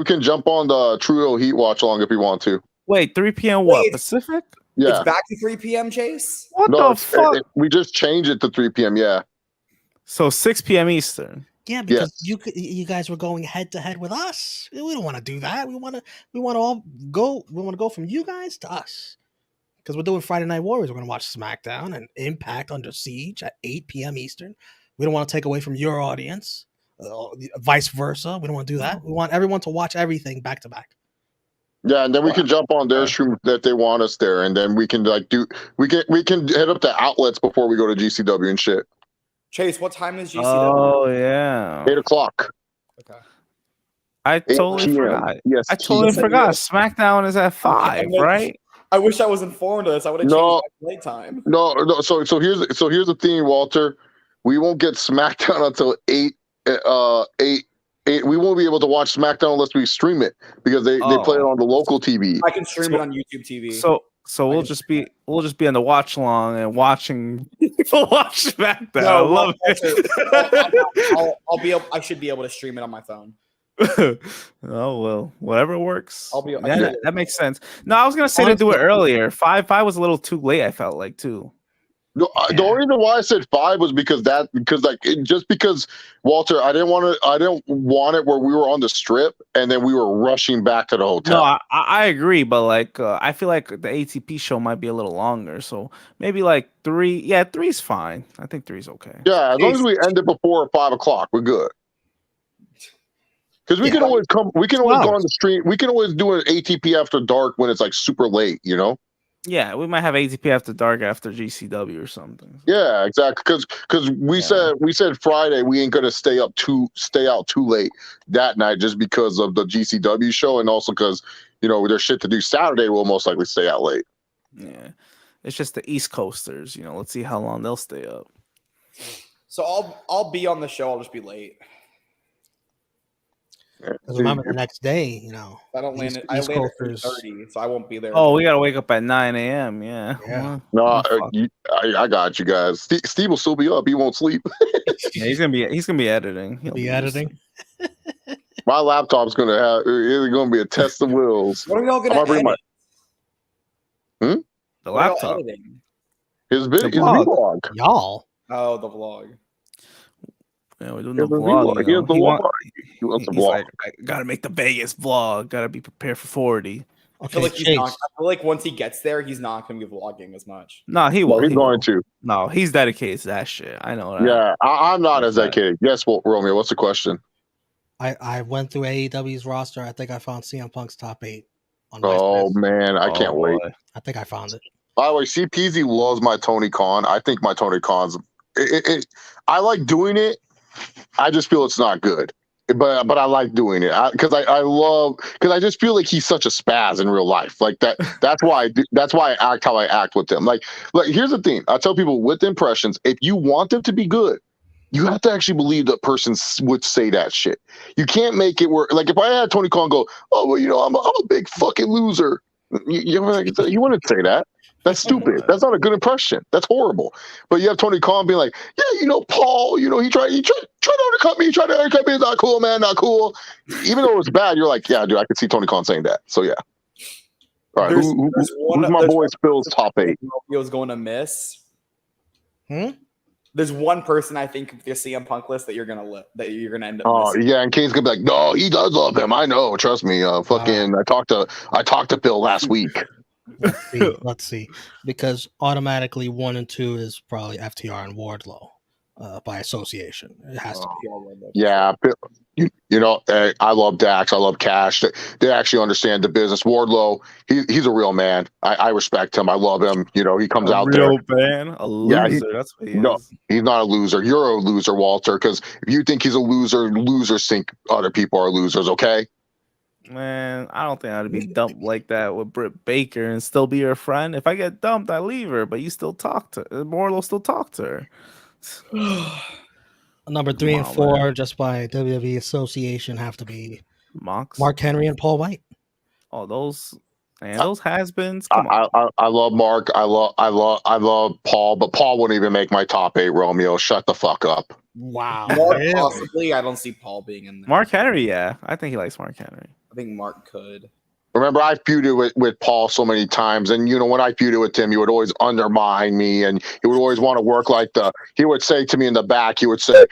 can jump on the Trudeau Heat watch along if we want to. Wait, 3 p.m. what? Wait, Pacific? Yeah. It's back to 3 p.m. Chase. What the fuck? We just changed it to 3 p.m. Yeah. So 6 p.m. Eastern. Yeah, because you guys were going head to head with us. We don't want to do that. We want to all go. We want to go from you guys to us because we're doing Friday Night Warriors. We're going to watch SmackDown and Impact Under Siege at 8 p.m. Eastern. We don't want to take away from your audience. Vice versa. We don't want to do that. We want everyone to watch everything back to back. Yeah, and then we can jump on their stream that they want us there, and then we can we can head up to outlets before we go to GCW and shit. Chase, what time is GCW? Oh yeah, 8:00. Okay. I totally forgot. Yes, I totally forgot. SmackDown is at 5, right? I wish I was informed of this. I would have changed my playtime. No. So here's the thing, Walter. We won't get SmackDown until 8. We won't be able to watch SmackDown unless we stream it because they play it on the local TV. I can stream it on YouTube TV. So we'll just be on the watch along and watching people watch SmackDown. I love it. I should be able to stream it on my phone. Oh well, whatever works. That makes sense. No, I was gonna say to do it earlier. 5 was a little too late. I felt like too. No, the only reason why I said 5 was because Walter, I didn't want it where we were on the strip and then we were rushing back to the hotel. No, I agree, but like I feel like the ATP show might be a little longer, so maybe like 3. Yeah, 3's fine. I think 3's okay. Yeah, as long as we end it before 5 o'clock, we're good. Because we can always come. We can always go on the stream. We can always do an ATP after dark when it's like super late. You know. Yeah, we might have ATP after dark after GCW or something. Yeah, exactly. Because we said Friday we ain't gonna stay out too late that night just because of the GCW show and also because there's shit to do Saturday. We'll most likely stay out late. Yeah, it's just the East Coasters. Let's see how long they'll stay up. So I'll be on the show. I'll just be late. Because remember the next day, I don't land. I land at 3:30, so I won't be there. Oh, we gotta wake up at 9 a.m. Yeah. No, I got you guys. Steve will still be up. He won't sleep. Yeah, he's gonna be editing. He'll be editing. My laptop's gonna be a test of wills. What are y'all gonna edit? The laptop. His vlog. Y'all. Oh, the vlog. Yeah, we're doing the vlog. He's like, I gotta make the Vegas vlog. Gotta be prepared for 40. I feel like once he gets there, he's not gonna be vlogging as much. No, he will. He's going to. No, he's dedicated to that shit. I know that. Yeah, I'm not as dedicated. Yes, Romeo. What's the question? I went through AEW's roster. I think I found CM Punk's top 8. Oh man, I can't wait. I think I found it. By the way, CPZ loves my Tony Khan. I think my Tony Khan's. I like doing it. I just feel it's not good, but I like doing it because I just feel like he's such a spaz in real life. Like that. That's why I act how I act with him. Like here's the thing. I tell people with impressions, if you want them to be good, you have to actually believe that person would say that shit. You can't make it work. Like if I had Tony Khan go, oh well, I'm a big fucking loser. You wouldn't say that. That's stupid. That's not a good impression. That's horrible. But you have Tony Khan being like, yeah, Paul, he tried to undercut me. He tried to undercut me. It's not cool, man. Not cool. Even though it was bad, you're like, yeah, dude, I could see Tony Khan saying that. So yeah. All right. Who's my boy Spill's top 8? Romeo going to miss. There's one person I think with your CM Punk list that you're gonna end up missing. Yeah, and Kane's gonna be like, no, he does love him. I know. Trust me. I talked to Bill last week. Let's see. Because automatically 1 and 2 is probably FTR and Wardlow by association. It has to be. Yeah. I love Dax. I love Cash. They actually understand the business. Wardlow, he's a real man. I respect him. I love him. He comes out there. Real man, a loser. That's what he is. No, he's not a loser. You're a loser, Walter. Because if you think he's a loser, losers think other people are losers. Okay. Man, I don't think I'd be dumped like that with Britt Baker and still be your friend. If I get dumped, I leave her, but you still talk to her. Morlo still talk to her. Number 3 and 4, just by WWE association, have to be Mark Henry and Paul White. Oh, those has-beens. Come on. I love Mark. I love Paul, but Paul wouldn't even make my top 8. Romeo, shut the fuck up. Wow. Possibly, I don't see Paul being in there. Mark Henry, yeah, I think he likes Mark Henry. I think Mark could. Remember, I feuded with Paul so many times, and when I feuded with him, he would always undermine me, and he would always want to work like he would say to me in the back, he would say,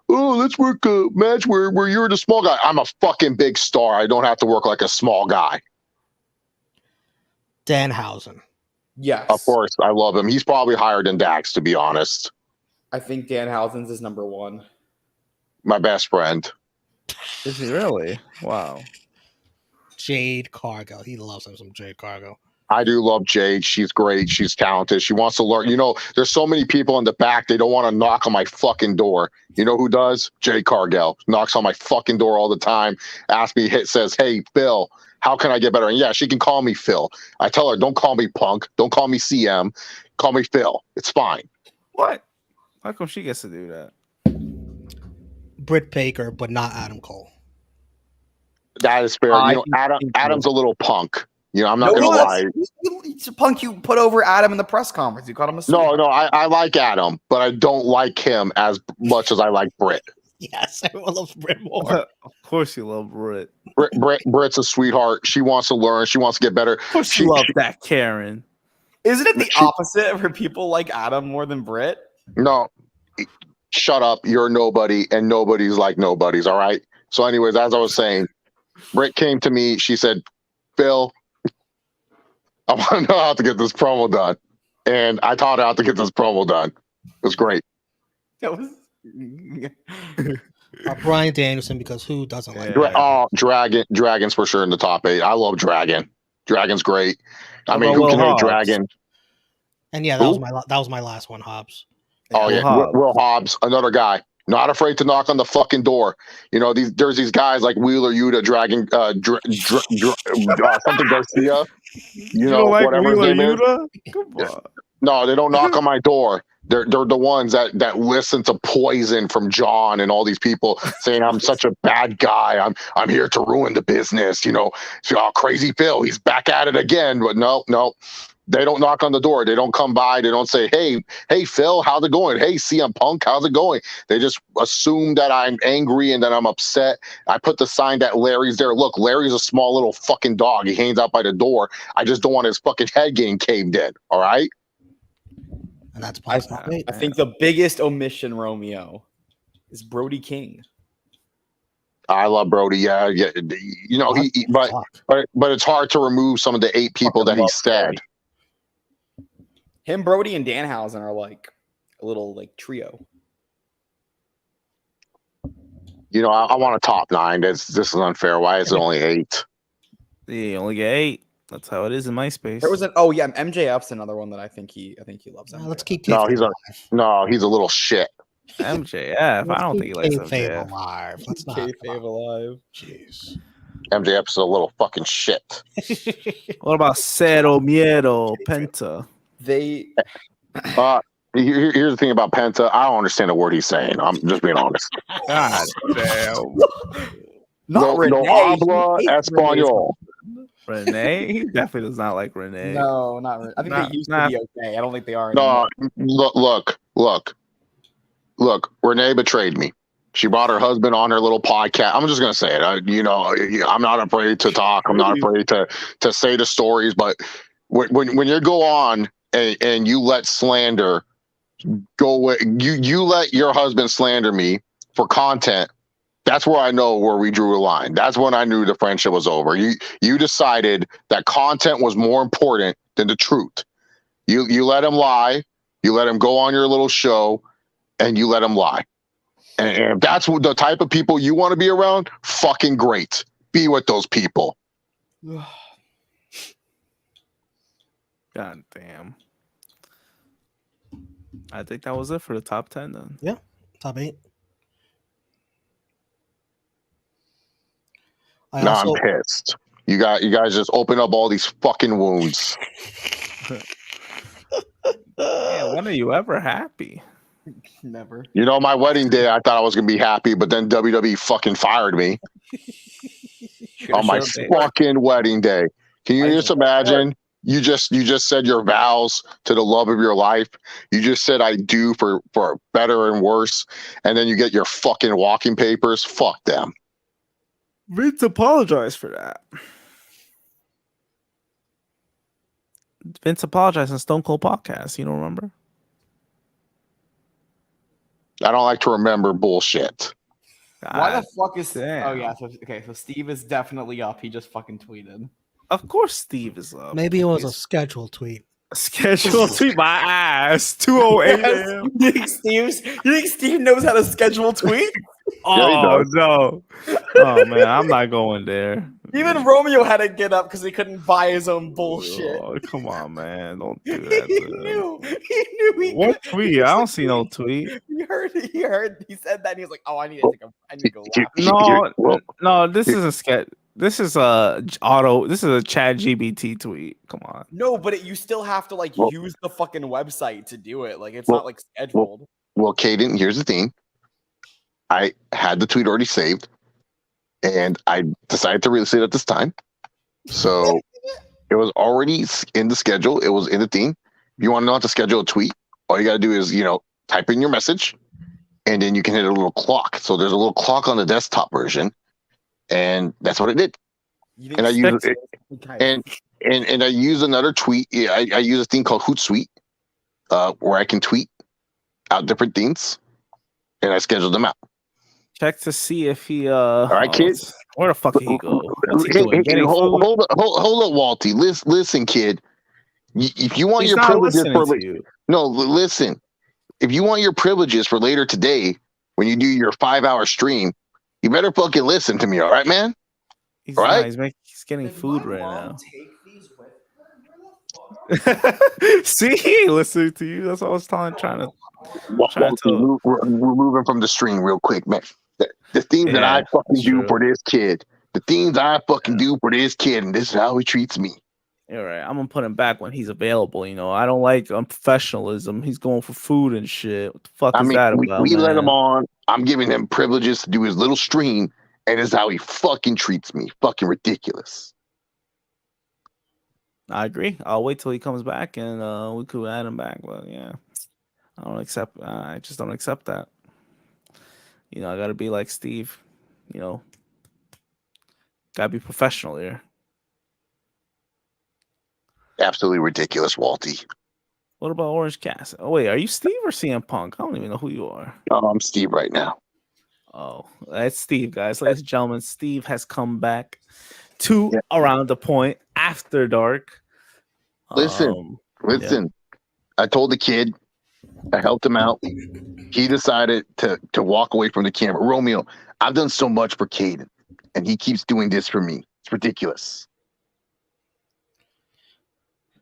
"Oh, let's work a match where you're the small guy." I'm a fucking big star. I don't have to work like a small guy. Danhausen. Yes. Of course, I love him. He's probably higher than Dax, to be honest. I think Danhausen's is number 1. My best friend. Is he really? Wow. Jade Cargill. He loves him some Jade Cargill. I do love Jade. She's great. She's talented. She wants to learn. There's so many people in the back. They don't want to knock on my fucking door. You know who does? Jade Cargill knocks on my fucking door all the time. Asks me, says, "Hey, Phil, how can I get better?" And yeah, she can call me Phil. I tell her, "Don't call me Punk. Don't call me CM. Call me Phil. It's fine." What? How come she gets to do that? Britt Baker, but not Adam Cole. That is fair. Adam's a little punk. I'm not No, going to lie. It's a Punk you put over Adam in the press conference. You called him a sweetheart. No, I like Adam, but I don't like him as much as I like Britt. Yes, everyone loves Britt more. Of course you love Britt. Britt's a sweetheart. She wants to learn. She wants to get better. Of course she loves that Karen. Isn't it the opposite where people like Adam more than Britt? No. Shut up. You're a nobody, and nobody's like nobodies, all right? So anyways, as I was saying, Britt came to me. She said, "Phil, I want to know how to get this promo done." And I taught her how to get this promo done. It was great. That was... Brian Danielson, because who doesn't like Dragon's for sure in the top 8. I love Dragon. Dragon's great. I mean, who can hate Dragon? And yeah, that was my last one, Hobbs. Oh yeah, Will Hobbs, another guy, not afraid to knock on the fucking door. There's these guys like Wheeler Yuta, Dragon, something Garcia. Whatever his name is. Come on. No, they don't knock on my door. They're the ones that listen to Poison from John and all these people saying I'm such a bad guy. I'm here to ruin the business. Crazy Phil, he's back at it again. But no. They don't knock on the door. They don't come by. They don't say, hey, Phil, how's it going? Hey, CM Punk, how's it going? They just assume that I'm angry and that I'm upset. I put the sign that Larry's there. Look, Larry's a small little fucking dog. He hangs out by the door. I just don't want his fucking head getting caved in. All right? And that's I think the biggest omission, Romeo, is Brody King. I love Brody. Yeah. But it's hard to remove some of the 8 people that he said. Him, Brody, and Danhausen are like a little trio. I want a top 9. This is unfair. Why is it only 8? You only get 8. That's how it is in MySpace. There was MJF's another one that I think he loves. Let's keep he's a little shit. MJF. I don't think he likes MJF. Alive. Let's not kayfabe alive. Jeez. MJF's a little fucking shit. What about Cero Miedo Penta? Here's the thing about Penta. I don't understand a word he's saying. I'm just being honest. God damn. Not Renee. No habla español. Renee? He definitely does not like Renee. No, not Renee. I think they used to be okay. I don't think they are anymore. No, look. Renee betrayed me. She brought her husband on her little podcast. I'm just gonna say it. I'm not afraid to talk. I'm not afraid to say the stories. But when you go on and you let slander go away, you let your husband slander me for content. That's where I know where we drew a line. That's when I knew the friendship was over. You decided that content was more important than the truth. You let him lie. You let him go on your little show, and you let him lie. And if that's the type of people you want to be around, fucking great. Be with those people. God damn. I think that was it for the top 10 then. Yeah, top 8. I'm pissed. You guys just open up all these fucking wounds. Man, when are you ever happy? Never. My wedding day, I thought I was gonna be happy, but then WWE fucking fired me on my fucking wedding day. Can you just imagine? You just said your vows to the love of your life. You just said I do for better and worse, and then you get your fucking walking papers. Fuck them. Vince apologized for that. Vince apologized on Stone Cold podcast. You don't remember? I don't like to remember bullshit. Why the God fuck is? damn. Oh yeah. So, okay, so Steve is definitely up. He just fucking tweeted. Of course, Steve is up. Maybe it was a scheduled tweet. Schedule tweet my ass. 2:08 a.m. You think Steve knows how to schedule tweets? Oh no! Oh man, I'm not going there. Even Romeo had to get up because he couldn't buy his own bullshit. Oh, come on, man! Don't do that. He knew. He What tweet? I don't see no tweet. He heard. He said that. And he was like, "Oh, I need to go laugh." No. This isn't sketch. This is a auto. This is a Chat GBT tweet. Come on. No, but you still have to use the fucking website to do it. Like it's not like scheduled. Well, Caden, here's the thing. I had the tweet already saved, and I decided to release it at this time. So it was already in the schedule. It was in the thing. If you want to know how to schedule a tweet, all you got to do is, type in your message, and then you can hit a little clock. So there's a little clock on the desktop version, and that's what it did. And I use it, and I use another tweet. Yeah, I use a thing called Hootsuite, where I can tweet out different things, and I schedule them out. Check to see if he. All right, kids. Where the fuck did he go? What's he doing? Hey, hold up, Walty. Listen, kid. If you want He's your not privileges listening for to you. no, listen. If you want your privileges for later today, when you do your 5-hour stream, you better fucking listen to me. All right, man. He's all right. He's getting food right now. See, he ain't listening to you. That's what I was trying to. We're moving from the stream real quick, man. The things that I fucking do for this kid, and this is how he treats me. You're right. I'm gonna put him back when he's available. I don't like unprofessionalism. He's going for food and shit. What the fuck is that about? We let him on. I'm giving him privileges to do his little stream, and this is how he fucking treats me. Fucking ridiculous. I agree. I'll wait till he comes back and we could add him back. But yeah, I just don't accept that. I gotta be like Steve. Gotta be professional here. Absolutely ridiculous, Walty. What about Orange Cassidy? Oh wait, are you Steve or CM Punk? I don't even know who you are. Oh, I'm Steve right now. Oh, that's Steve, guys. Ladies and gentlemen, Steve has come back to Around the Point After Dark. Listen. I told the kid, I helped him out. He decided to walk away from the camera. Romeo, I've done so much for Caden, and he keeps doing this for me. It's ridiculous.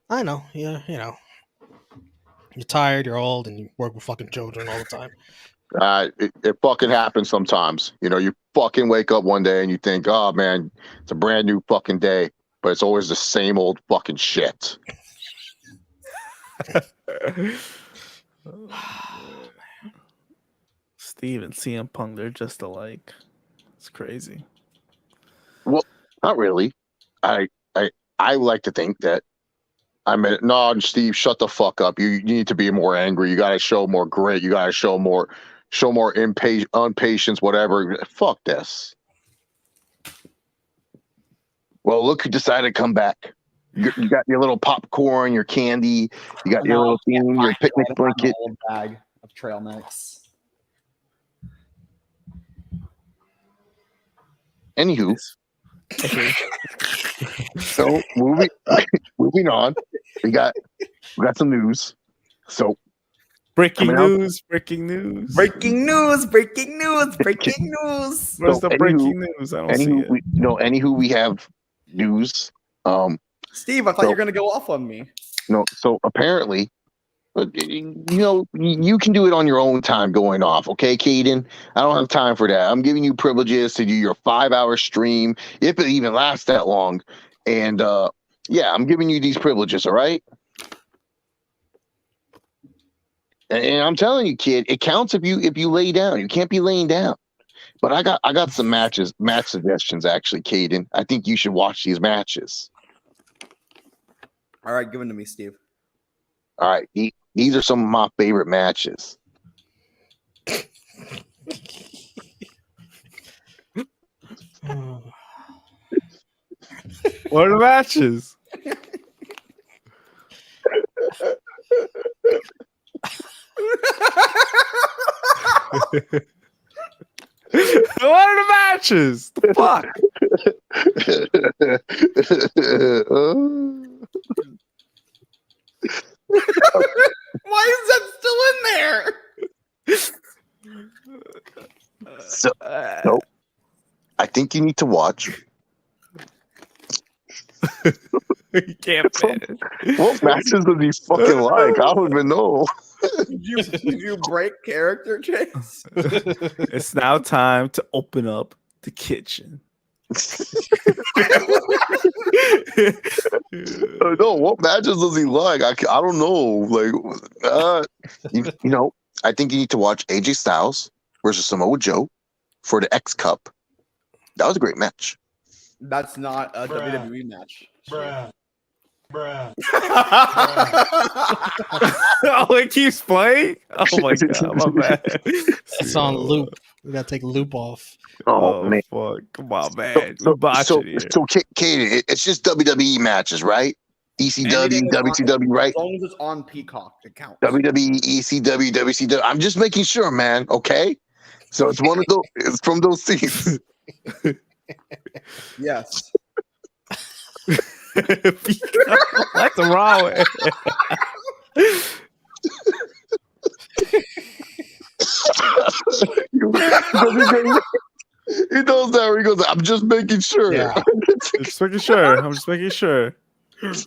I know. Yeah, you're tired, you're old, and you work with fucking children all the time. It fucking happens sometimes. You fucking wake up one day and you think, oh man, it's a brand new fucking day, but it's always the same old fucking shit. Steve and CM Punk, they're just alike. It's crazy. Well, not really. I like to think that no, Steve, shut the fuck up. You need to be more angry. You got to show more grit. You got to show more impatience, whatever. Fuck this. Well, look who decided to come back. You got your little popcorn, your candy. You got your little thing, your picnic blanket. Old bag of trail mix. Anywho. So moving on. We got some news. So breaking news. Where's the breaking news? I don't see it. Anywho, we have news. Steve, I thought you were gonna go off on me. No, so apparently, you can do it on your own time going off, okay, Caden? I don't have time for that. I'm giving you privileges to do your 5-hour stream, if it even lasts that long. And I'm giving you these privileges, all right? And I'm telling you, kid, it counts if you lay down. You can't be laying down. But I got some match suggestions, actually, Caden. I think you should watch these matches. All right, give them to me, Steve. All right, these are some of my favorite matches. What are the matches? What are the matches? The fuck? Why is that still in there? So, nope. I think you need to watch. You can't finish. What matches does he fucking like? I don't even know. Did you break character, Chase? It's now time to open up the kitchen. No, what matches does he like? I don't know. Like, you know, I think you need to watch AJ Styles versus Samoa Joe for the X Cup. That was a great match. That's not a WWE match. Bruh. Oh, it keeps playing? Oh my god, my bad. It's on loop. We gotta take loop off. Oh, man. Fuck. Come on, man. We botching here. So Katie, it's just WWE matches, right? ECW, WCW, right? As long as it's on Peacock, it counts. WWE, ECW, WCW. I'm just making sure, man. Okay, so it's one of those. It's from those scenes. Yes. What's wrong with He knows that. He goes, I'm just making sure. Yeah. Just making sure. I'm just making sure. Okay.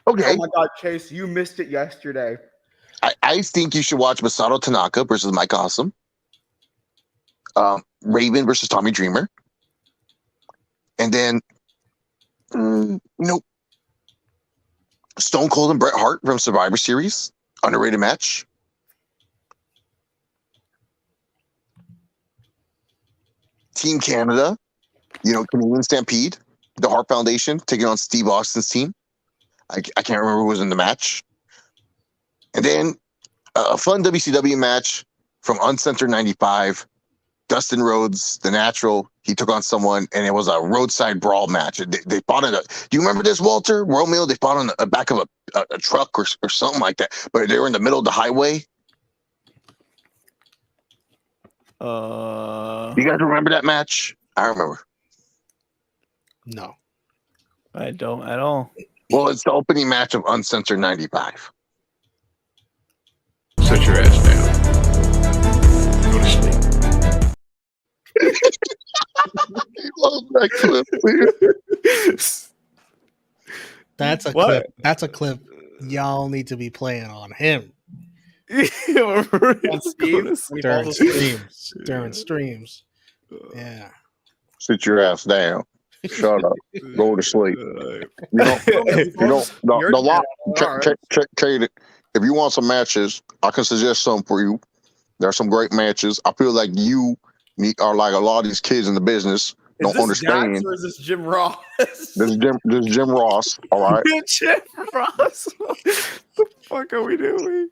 Oh my God, Chase, you missed it yesterday. I think you should watch Masato Tanaka versus Mike Awesome. Raven versus Tommy Dreamer. And then, Stone Cold and Bret Hart from Survivor Series. Underrated match. Team Canada. Canadian Stampede. The Hart Foundation taking on Steve Austin's team. I can't remember who was in the match. And then a fun WCW match from Uncensored 95. Dustin Rhodes, the Natural, he took on someone, and it was a roadside brawl match. They fought in do you remember this, Walter? Romeo, they fought on the back of a truck or something like that, but they were in the middle of the highway. You guys remember that match? I remember. No. I don't at all. Well, it's the opening match of Uncensored 95. Sit your ass down. Go to sleep. Love that clip. That's a clip. That's a clip y'all need to be playing on him. On Steve, During streams. Yeah. Sit your ass down. Shut up. Go to sleep. Kate, if you want some matches, I can suggest some for you. There are some great matches. I feel like you are like a lot of these kids in the business don't understand. Dax or is this Jim Ross? This is Jim Ross. All right. Jim Ross. What the fuck are we doing?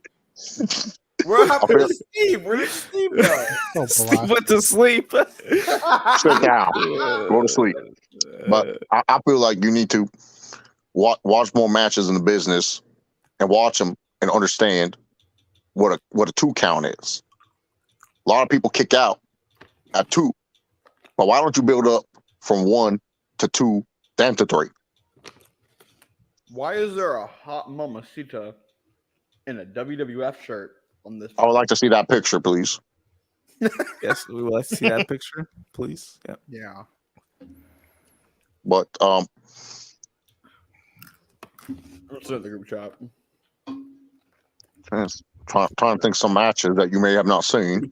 What happened to Steve? Where did Steve go? Steve went to sleep. Sit down. Go to sleep. But I feel like you need to watch more matches in the business and watch them and understand what a 2 count is. A lot of people kick out at 2. But why don't you build up from 1 to 2, then to 3? Why is there a hot mamacita in a WWF shirt on this? I would like to see that picture, please. Yes, we would like to see that picture, please. Yeah. Yeah. But Let's in the group chat. Trying to think some matches that you may have not seen.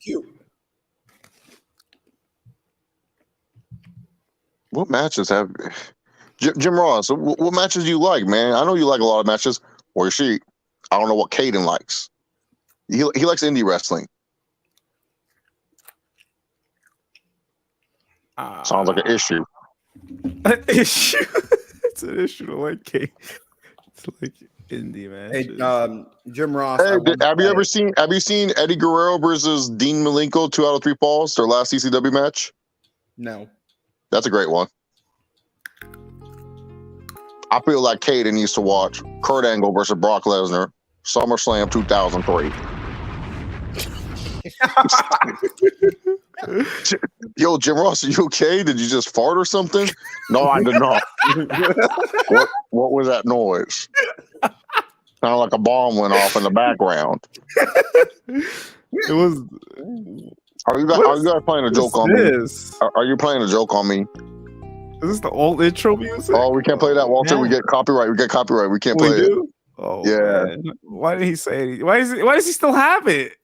What matches have Jim Ross? What matches do you like, man? I know you like a lot of matches. Or she? I don't know what Caden likes. He likes indie wrestling. Sounds like an issue. An issue. It's an issue to like Kate. It's like indie matches. Hey, Jim Ross. Hey, have you seen Eddie Guerrero versus Dean Malenko 2 out of 3 falls, their last ECW match? No. That's a great one. I feel like Kaden needs to watch Kurt Angle versus Brock Lesnar, SummerSlam 2003. Yo, Jim Ross, are you okay? Did you just fart or something? No, I did not. What was that noise? Sounded like a bomb went off in the background. It was. Are you guys playing a joke on me? Are you playing a joke on me? Is this the old intro music? Oh, we can't play that, Walter. Yeah. We get copyright. We can't play it. Oh, yeah. Man. Why did he say it? Why does he still have it?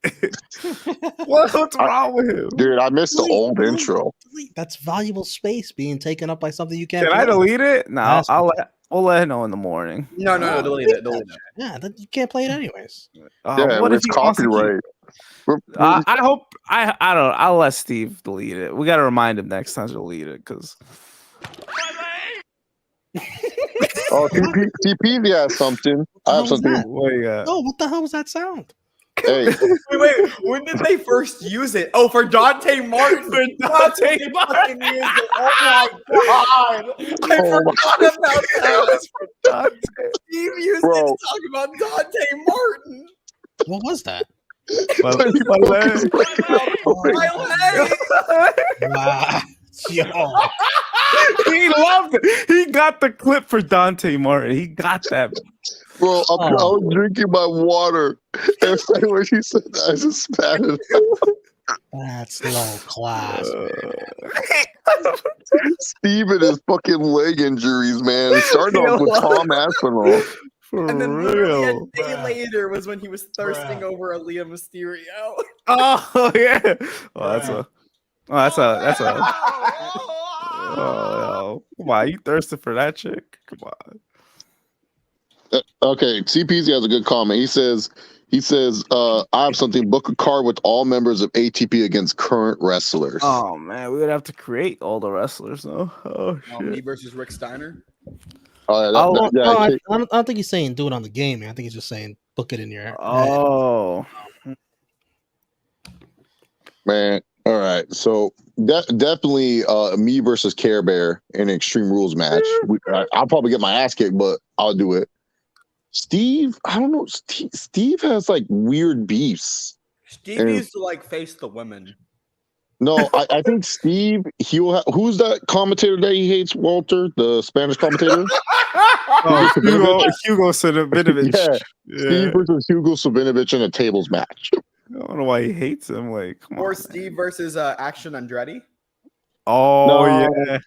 What's wrong with him? Dude, I missed the old intro. That's valuable space being taken up by something you can't. Can I delete it? No, we'll let him know in the morning. No, delete it. Yeah, you can't play it anyways. Yeah, what if it's he wants to keep- copyright. I hope I don't know. I'll let Steve delete it. We got to remind him next time to delete it because. Oh, TP has something. I have something. Oh, what the hell was that sound? Hey, wait. When did they first use it? Oh, for Dante Martin. For Dante Martin. Oh my god! I forgot about that. Steve used it to talk about Dante Martin. What was that? My leg. Wow. Yo. He loved it. He got the clip for Dante Martin. He got that. Bro, I was drinking my water. And when he said that, I just spat it out. That's low class, Steve and his fucking leg injuries, man. Starting off with Tom Aspinall. And then literally a day later was when he was thirsting over a Liam Mysterio. Oh yeah. That's a. Oh, come on, you thirsted for that chick? Come on. Okay, CPZ has a good comment. He says, I have something. Book a card with all members of ATP against current wrestlers. Oh man, we would have to create all the wrestlers though. Oh shit. Me versus Rick Steiner. Oh, I don't think he's saying do it on the game, man. I think he's just saying book it in your head. Oh. Man. All right. So definitely me versus Care Bear in an Extreme Rules match. I'll probably get my ass kicked, but I'll do it. Steve, I don't know. Steve has like weird beefs. Steve used to like face the women. No, I think Steve, who's that commentator that he hates, Walter? The Spanish commentator? Hugo Savinovich. Yeah. Steve versus Hugo Savinovich in a tables match. I don't know why he hates him. Like, come or on, Steve versus Action Andretti. Oh yeah.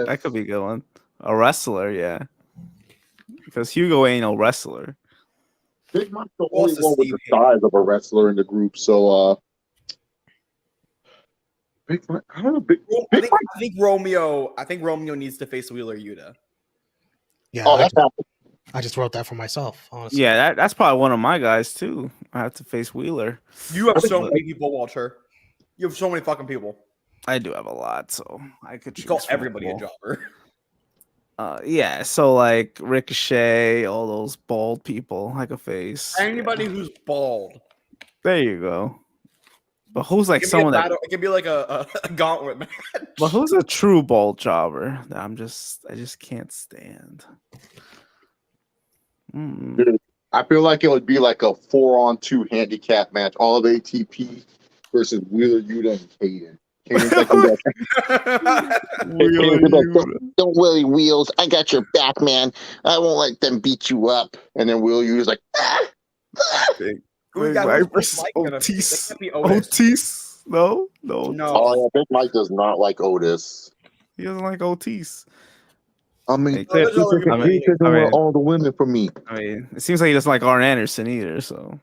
That could be a good one. A wrestler, yeah. Because Hugo ain't no wrestler. Big Mike's the only one with the size of a wrestler in the group. So, Big Mike, I don't know. I think Romeo needs to face Wheeler Yuta. Yeah, I just wrote that for myself, honestly. Yeah, that's probably one of my guys too. I have to face Wheeler. You have so many people, Walter. You have so many fucking people. I do have a lot, so I could call everybody a jobber. Yeah, so like Ricochet, all those bald people I could face. Anybody who's bald. There you go. But who's like someone that it could be like a gauntlet match. But who's a true bald jobber that I just can't stand? Dude, I feel like it would be like a 4-on-2 handicap match. All of ATP versus Wheeler Yuta and Caden. Don't worry, Wheels. I got your back, man. I won't let them beat you up. And then Wheeler Yuta's like, Otis? No. Oh, yeah, Big Mike does not like Otis. He doesn't like Otis. I mean, he taking all the women from me. I mean, it seems like he doesn't like Arn Anderson either. So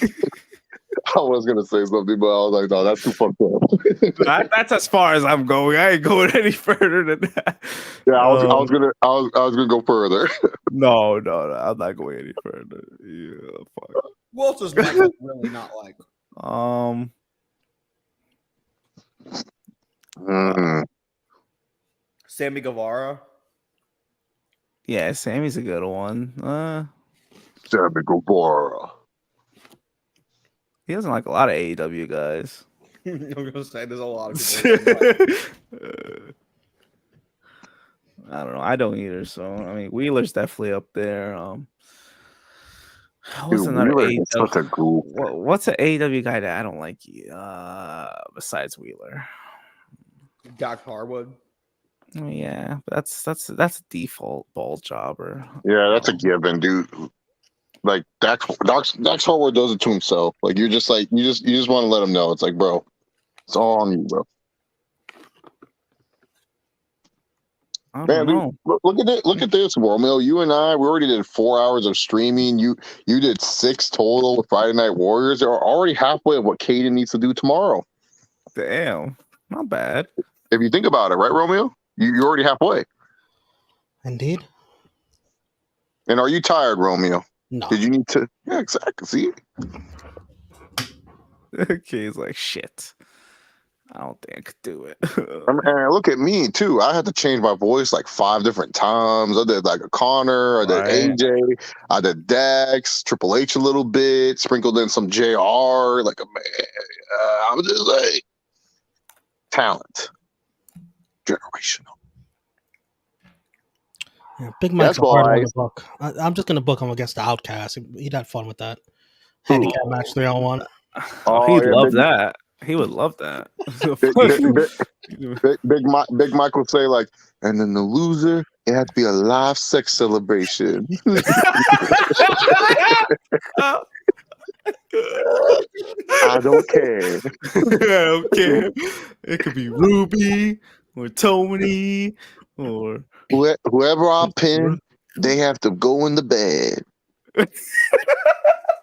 I was gonna say something, but I was like, no, that's too fucked up. That's as far as I'm going. I ain't going any further than that. Yeah, I was gonna go further. No, I'm not going any further. Yeah, fuck. Who else does Michael really not like? Sammy Guevara. Yeah, Sammy's a good one. Sammy Guevara. He doesn't like a lot of AEW guys. I'm gonna say there's a lot of people. I don't know. I don't either. So I mean, Wheeler's definitely up there. What's Dude, another Wheeler is AEW? such a goof. What's an AEW guy that I don't like? Besides Wheeler. Doc Harwood. Oh, yeah, but that's a default ball jobber. Yeah, that's a given, dude. Like Dax Harwood does it to himself. Like you're just like you just want to let him know. It's like, bro, it's all on you, bro. I don't Man, dude, know. look at this, Romeo. You and I, we already did 4 hours of streaming. You did 6 total with Friday Night Warriors. They're already halfway of what Caden needs to do tomorrow. Damn, not bad. If you think about it, right, Romeo? You're already halfway. Indeed. And are you tired, Romeo? No. Did you need to? Yeah, exactly. See? Okay, he's like, shit. I don't think I could do it. And look at me too. I had to change my voice like 5 different times. I did like a Connor, I did AJ, I did Dax, Triple H a little bit, sprinkled in some JR. Like a man, I'm just like talent, generational. Yeah, Big Mike's That's a hard why one to book. I'm just gonna book him against the Outcast. He'd had fun with that. Handicap match 3-on-1. Oh, he'd yeah, love that. He would love that. Big Mike would say like, and then the loser, it had to be a live sex celebration. I don't care. I don't care. It could be Ruby or Tony or whoever I pin, they have to go in the bed.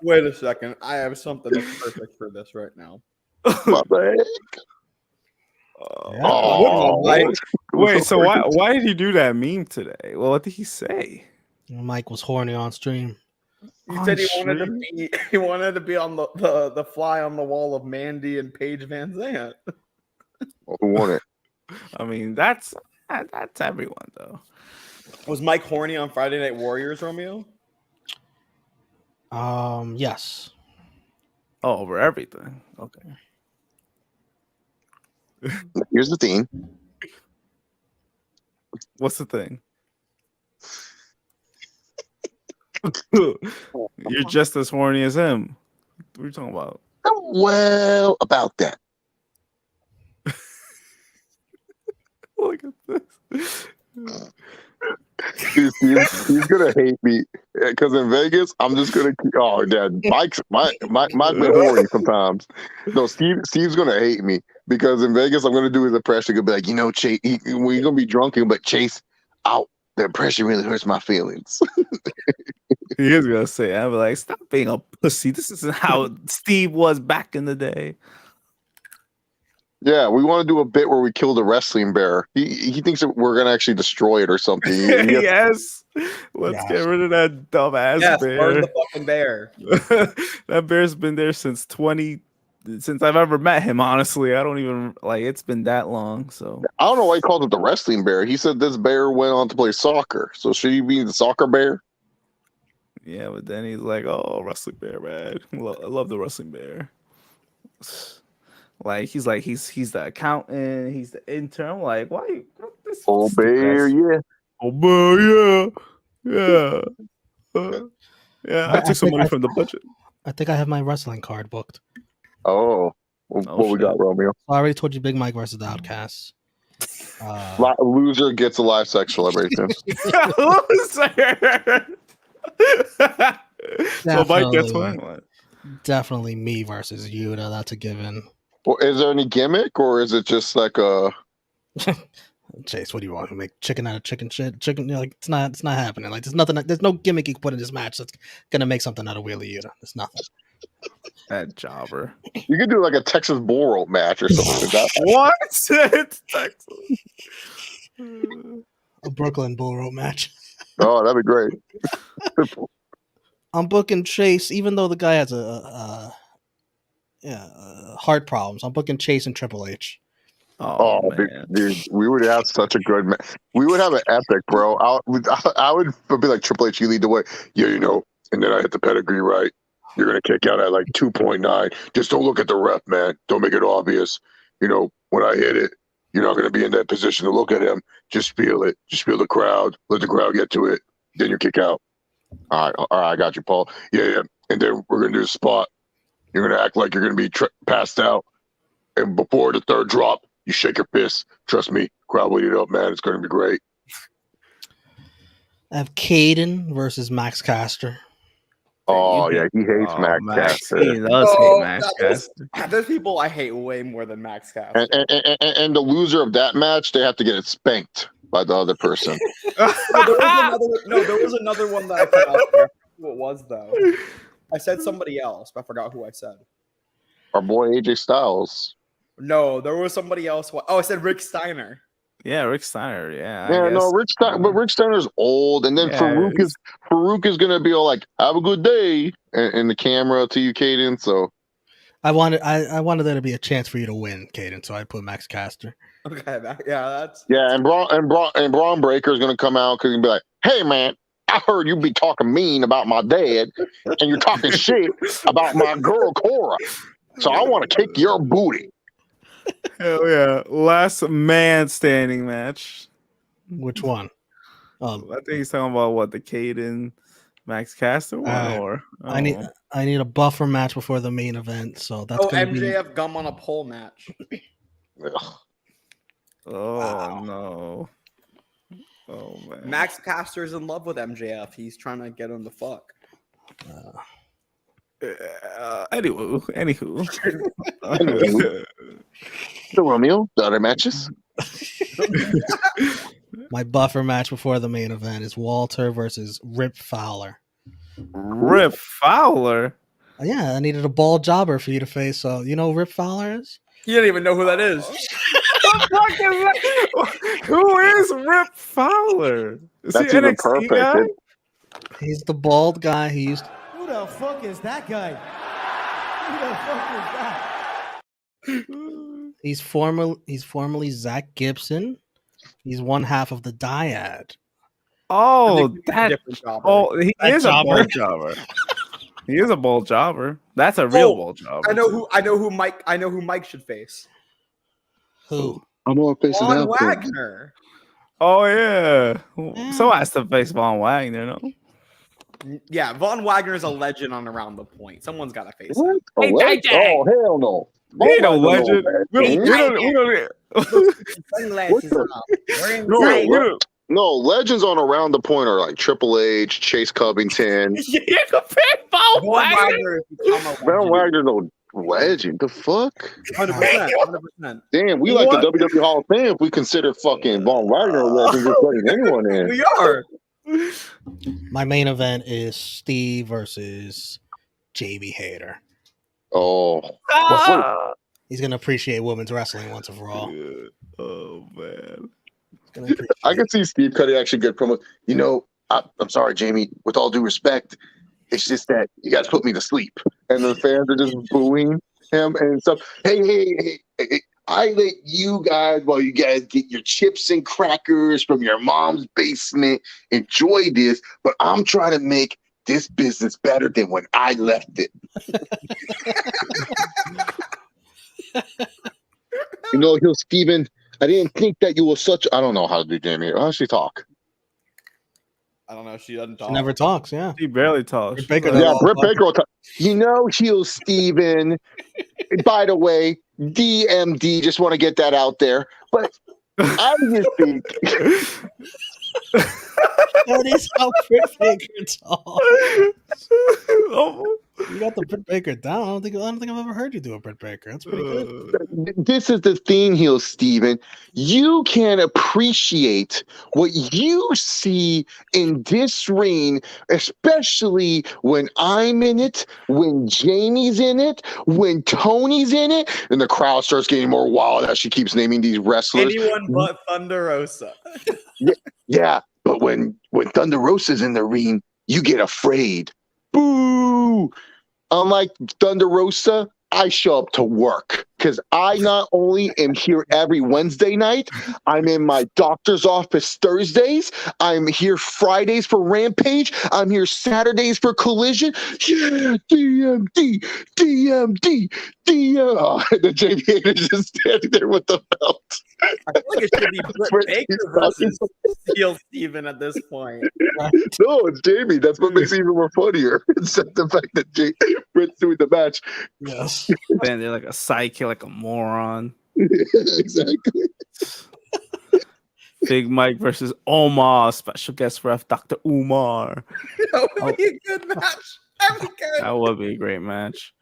Wait a second. I have something that's perfect for this right now. My bag. Wait, so why did he do that meme today? Well, what did he say? Mike was horny on stream. He said he wanted to be on the fly on the wall of Mandy and Paige Van Zandt. Who won it? I mean, that's everyone though. Was Mike horny on Friday Night Warriors, Romeo? Yes. Oh, over everything. Okay. Here's the thing. What's the thing? You're just as horny as him. What are you talking about? Well, about that. Look at this. Dude, he's gonna hate me because in Vegas, I'm just gonna. Oh, Dad, Mike's been horny sometimes. No, Steve's gonna hate me because in Vegas, I'm gonna do his impression. Gonna be like, Chase, we're gonna be drunk, but Chase, out. The impression really hurts my feelings. He is gonna say, I'm like, stop being a pussy. This isn't how Steve was back in the day. Yeah, we want to do a bit where we kill the wrestling bear. He thinks that we're gonna actually destroy it or something. Yes, let's get rid of that dumbass bear. Burn the fucking bear. That bear's been there since I've ever met him. Honestly, I don't even it's been that long. So I don't know why he called it the wrestling bear. He said this bear went on to play soccer. So should he be the soccer bear? Yeah, but then he's like, "Oh, wrestling bear, man. I love the wrestling bear." He's the accountant, he's the intern. I'm like, why? This bear, yeah. Oh bear, yeah. Yeah, I took some money from the budget. I think I have my wrestling card booked. Oh, what we got, Romeo? I already told you, Big Mike versus the Outcasts. Loser gets a live sex celebration. Loser. So Mike gets one. Definitely me versus Yuta. That's a given. Well, is there any gimmick, or is it just like a Chase? What do you want to make chicken out of chicken shit? Chicken, it's not happening. Like there's nothing. There's no gimmick you can put in this match that's gonna make something out of Wheeler Yuta. There's nothing. That jobber. You could do like a Texas bull rope match or something. What? It's Texas. A Brooklyn bull rope match. Oh, that'd be great. I'm booking Chase, even though the guy has heart problems. I'm booking Chase and Triple H. Oh man. Dude, we would have such a good match. We would have an epic, bro. I would be like, Triple H, you lead the way. Yeah, and then I hit the pedigree right. You're going to kick out at like 2.9. Just don't look at the ref, man. Don't make it obvious. When I hit it, You're not going to be in that position to look at him. Just feel it. Just feel the crowd. Let the crowd get to it. Then you kick out. All right, I got you, Paul. Yeah. And then we're going to do a spot. You're going to act like you're going to be passed out. And before the third drop, you shake your fist. Trust me, crowd will eat it up, man. It's going to be great. I have Caden versus Max Caster. Oh, yeah, he hates Max Caster. He does hate Max Caster. There's people I hate way more than Max Caster. And the loser of that match, they have to get it spanked by the other person. There was another one that I put out there. Who it was, though? I said somebody else, but I forgot who I said. Our boy AJ Styles. No, there was somebody else. Oh, I said Rick Steiner. Yeah, Rick Steiner. Yeah. Yeah, no, but Rick Steiner's old, and then Farouk is gonna be all like, "Have a good day," in the camera to you, Caden. So I wanted there to be a chance for you to win, Caden. So I put Max Caster. Okay, that's and Braun Breaker is gonna come out because he'll be like, "Hey, man, I heard you be talking mean about my dad, and you're talking shit about my girl Cora. So I want to kick your booty." Hell yeah. Last man standing match. Which one? I think he's talking about what, the Caden Max Caster one, or I need a buffer match before the main event. So that's MJF gum on a pole match. No. Oh man. Max Caster's in love with MJF. He's trying to get him to fuck. Anywho. The Romeo, the other matches. My buffer match before the main event is Walter versus Rip Fowler. Rip Fowler? Yeah, I needed a ball jobber for you to face. So you know who Rip Fowler is? You don't even know who that is. Who is Rip Fowler? Is That's he even NXT perfect. guy? He's the bald guy. Who the fuck is that guy? Who the fuck is that? He's formerly Zach Gibson. He's one half of the Dyad. Oh, he That is jobber. a ball jobber. He is a ball jobber. That's a real ball jobber. I know who Mike should face. Who? I'm gonna face Von Wagner. Oh yeah. So has to face Von Wagner, no? Yeah, Von Wagner is a legend on Around the Point. Someone's got to face What? him. Oh, hell no. He ain't no legend. No, legends on Around the Point are like Triple H, Chase Covington. You compare Von Wagner. Von Wagner's no legend. The fuck? 100%. Damn, we like the WWE Hall of Fame if we consider fucking Von Wagner a legend just letting anyone in. We are. My main event is Steve versus Jamie Hayter. Oh. He's gonna appreciate women's wrestling once and for all. Oh man. I can see Steve Cuddy actually good promo. You know, I'm sorry, Jamie. With all due respect, it's just that you guys put me to sleep, and the fans are just booing him and stuff. Hey, I let you guys, while you guys get your chips and crackers from your mom's basement, enjoy this. But I'm trying to make this business better than when I left it. You know, Steven, I didn't think that you were such. I don't know how to do Jamie. How does she talk? I don't know. She doesn't talk. She never talks. Yeah, She barely talks. Britt Baker Britt Baker will talk. You know, Steven. By the way, DMD. Just want to get that out there. But I just think that is how Britt Baker talks. You got the Britt Baker down. I don't think I've ever heard you do a Britt Baker. That's pretty good. this is the thing here, Steven. You can appreciate what you see in this ring, especially when I'm in it, when Jamie's in it, when Tony's in it, and the crowd starts getting more wild as she keeps naming these wrestlers. Anyone but Thunder Rosa. Yeah, but when Thunder Rosa's in the ring, you get afraid. Boo! Unlike Thunder Rosa, I show up to work because I not only am here every Wednesday night, I'm in my doctor's office Thursdays. I'm here Fridays for Rampage. I'm here Saturdays for Collision. Yeah, DMD. The JV is just standing there with the belt. I feel like it should be Britt Baker versus Steel Steven at this point. No, it's Jamie. That's what makes it even more funnier. It's the fact that Britt's doing the match. Yes. Then they're like a sidekick, like a moron. Exactly. Big Mike versus Omar, special guest ref Dr. Umar. That would be a good match. That would be a great match.